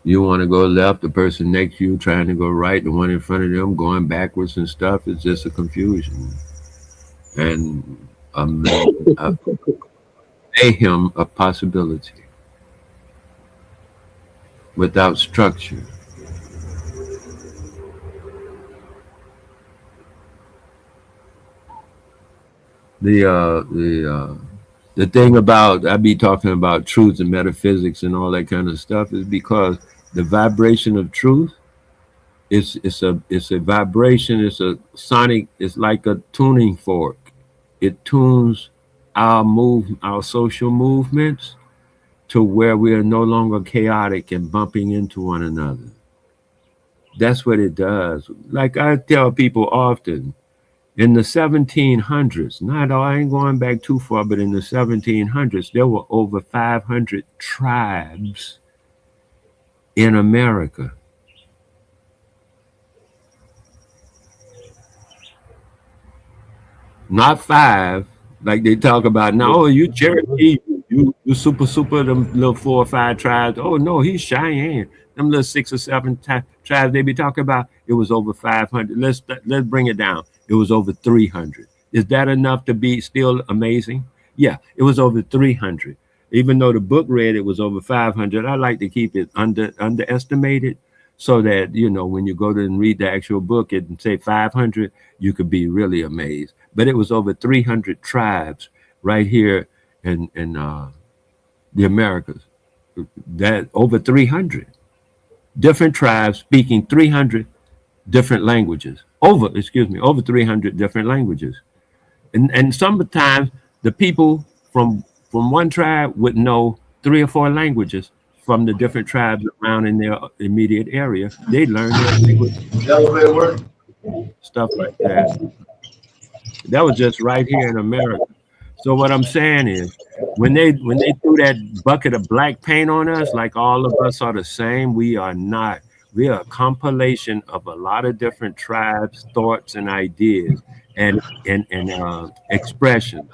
You want to go left, the person next to you trying to go right, the one in front of them going backwards and stuff. It's just a confusion and a mayhem of possibility without structure. The thing about I be talking about truth and metaphysics and all that kind of stuff is because the vibration of truth it's a vibration, it's a sonic, it's like a tuning fork. It tunes our social movements to where we are no longer chaotic and bumping into one another. That's what it does. Like I tell people often, in the 1700s, I ain't going back too far, but in the 1700s, there were over 500 tribes in America. Not five, like they talk about now. Oh, you Cherokee, you super them little 4 or 5 tribes. Oh no, he's Cheyenne. Them little 6 or 7 tribes they be talking about. It was over 500. Let's bring it down. It was over 300. Is that enough to be still amazing? Yeah, it was over 300. Even though the book read it was over 500, I like to keep it underestimated so that when you go to and read the actual book and say 500, you could be really amazed. But it was over 300 tribes right here in the Americas. That over 300 different tribes speaking 300 different languages. Over 300 different languages. And sometimes the people from one tribe would know 3 or 4 languages from the different tribes around in their immediate area. They learn their language, stuff like that. That was just right here in America. So what I'm saying is, when they threw that bucket of black paint on us, like all of us are the same, we are not. We are a compilation of a lot of different tribes, thoughts, and ideas, and expressions.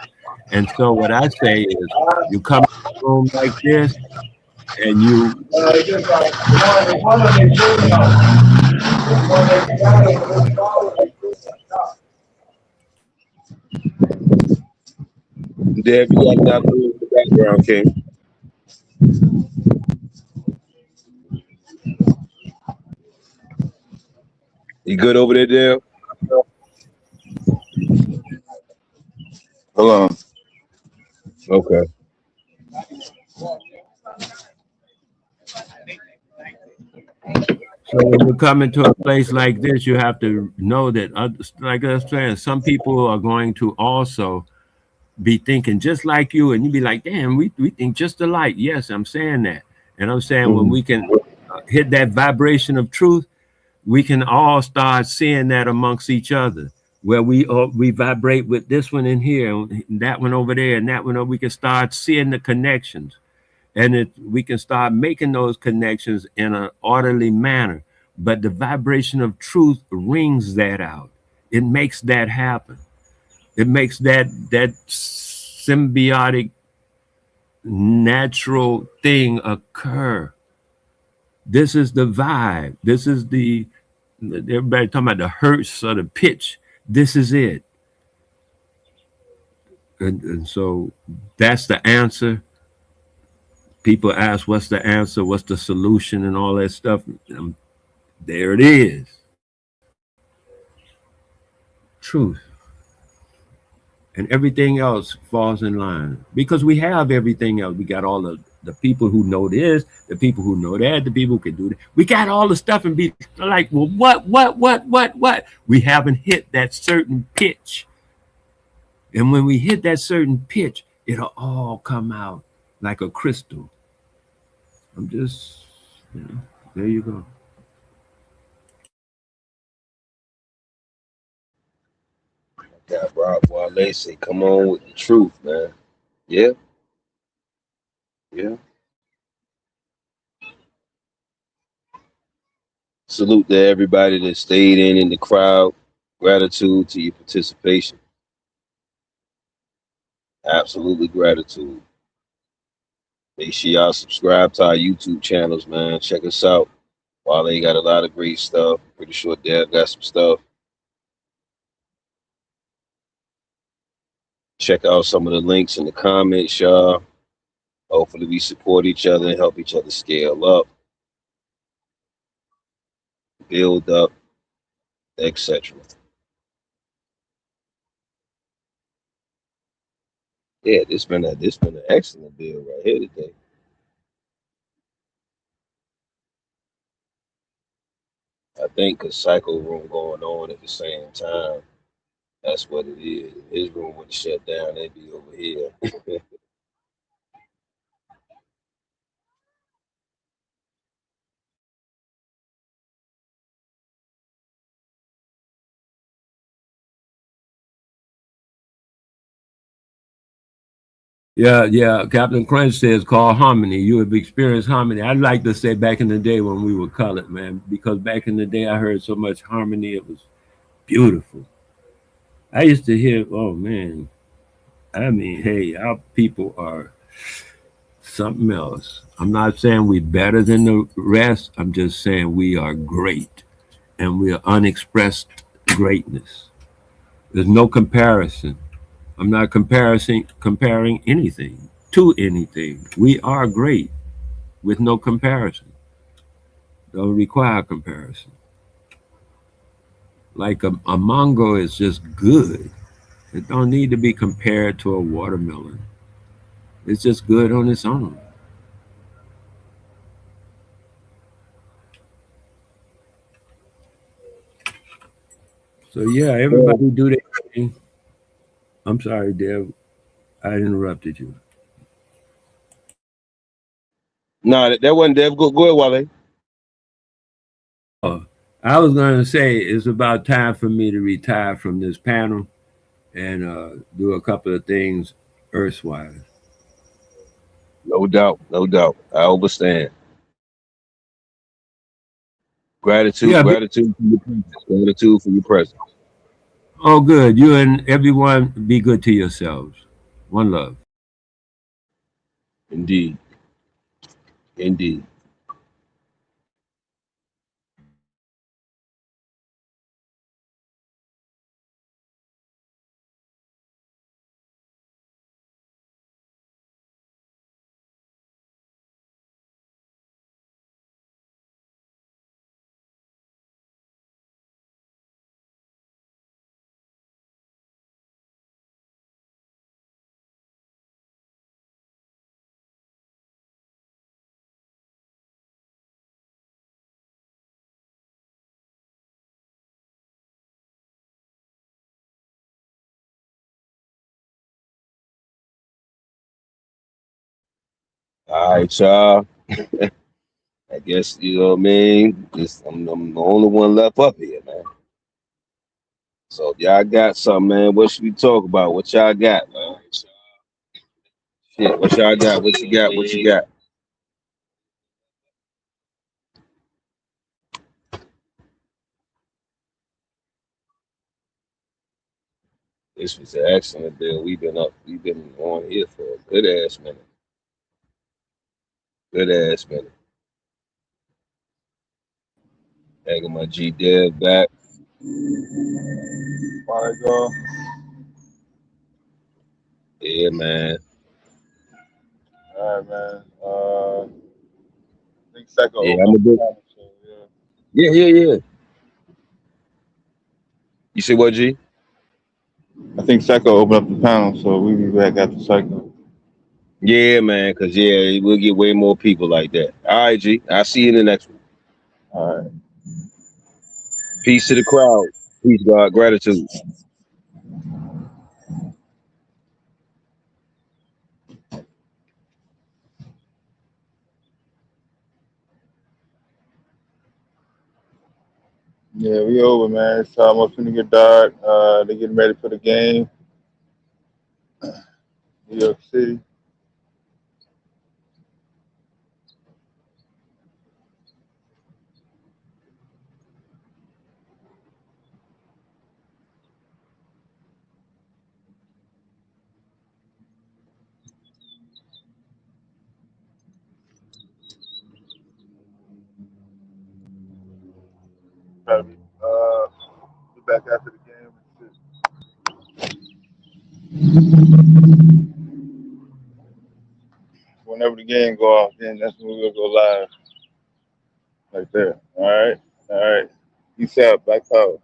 And so what I say is, you come in a room like this, and you. Deb, you got that in the background, King. You good over there, Deb? Hold on. Okay. So when you come into a place like this, you have to know that, like I was saying, some people are going to also be thinking just like you, and you be like, damn, we think just alike. Yes, I'm saying that. And I'm saying when we can hit that vibration of truth, we can all start seeing that amongst each other, where we vibrate with this one in here, and that one over there, and that one over. We can start seeing the connections, and we can start making those connections in an orderly manner. But the vibration of truth rings that out. It makes that happen. It makes that symbiotic, natural thing occur. This is the vibe. This is everybody talking about the hertz or the pitch. This is it. And so that's the answer. People ask, what's the answer? What's the solution and all that stuff? There it is. Truth. And everything else falls in line because we have everything else. We got all the people who know this, the people who know that, the people who can do that. We got all the stuff and be like, well, what? We haven't hit that certain pitch. And when we hit that certain pitch, it'll all come out like a crystal. I'm just, there you go. Got Rob Wale say, come on with the truth, man. Yeah. Salute to everybody that stayed in the crowd. Gratitude to your participation. Absolutely gratitude. Make sure y'all subscribe to our YouTube channels, man. Check us out. Wale got a lot of great stuff. Pretty sure Dev got some stuff. Check out some of the links in the comments, y'all. Hopefully we support each other and help each other scale up, build up, etc. Yeah, this been an excellent build right here today. I think because Cycle Room going on at the same time. That's what it is. His room would shut down, they'd be over here. Yeah. Captain Crunch says, call harmony. You have experienced harmony. I'd like to say back in the day when we were colored, man, because back in the day I heard so much harmony. It was beautiful. I used to hear, oh man, I mean, hey, our people are something else. I'm not saying we're better than the rest. I'm just saying we are great and we are unexpressed greatness. There's no comparison. I'm not comparing anything to anything. We are great with no comparison. Don't require comparison. Like a mango is just good. It don't need to be compared to a watermelon. It's just good on its own. So yeah, everybody do their thing. I'm sorry, Dev. I interrupted you. Nah, that wasn't Dev. Go ahead, Wale. Oh, I was going to say it's about time for me to retire from this panel and do a couple of things earthwise. No doubt, no doubt. I understand. Gratitude Yeah. for your presence. Gratitude for your presence. Oh, good. You and everyone be good to yourselves. One love. Indeed. Indeed. All right, y'all. I guess you know what I mean. I'm the only one left up here, man. So if y'all got something, man, what should we talk about? What y'all got, man? Shit, what y'all got? What you got? What you got? This was an excellent bill. We've been on here for a good ass minute. Good ass minute. Hanging my G Dev back. All right, go. Yeah, man. All right, man. I think Psycho Yeah, open I'm up a the bit. panel, so yeah. Yeah. You say what, G? I think Psycho open up the panel, so we'll be back after Psycho. Yeah, man. Cause yeah, we'll get way more people like that. All right, G. I'll see you in the next one. All right. Peace to the crowd. Peace, God. Gratitude. Yeah, we over, man. It's almost gonna get dark. They're getting ready for the game. New York City. try to be back after the game and shit. Whenever the game go off, then that's when we'll go live. Right there. All right. Peace out. Black power.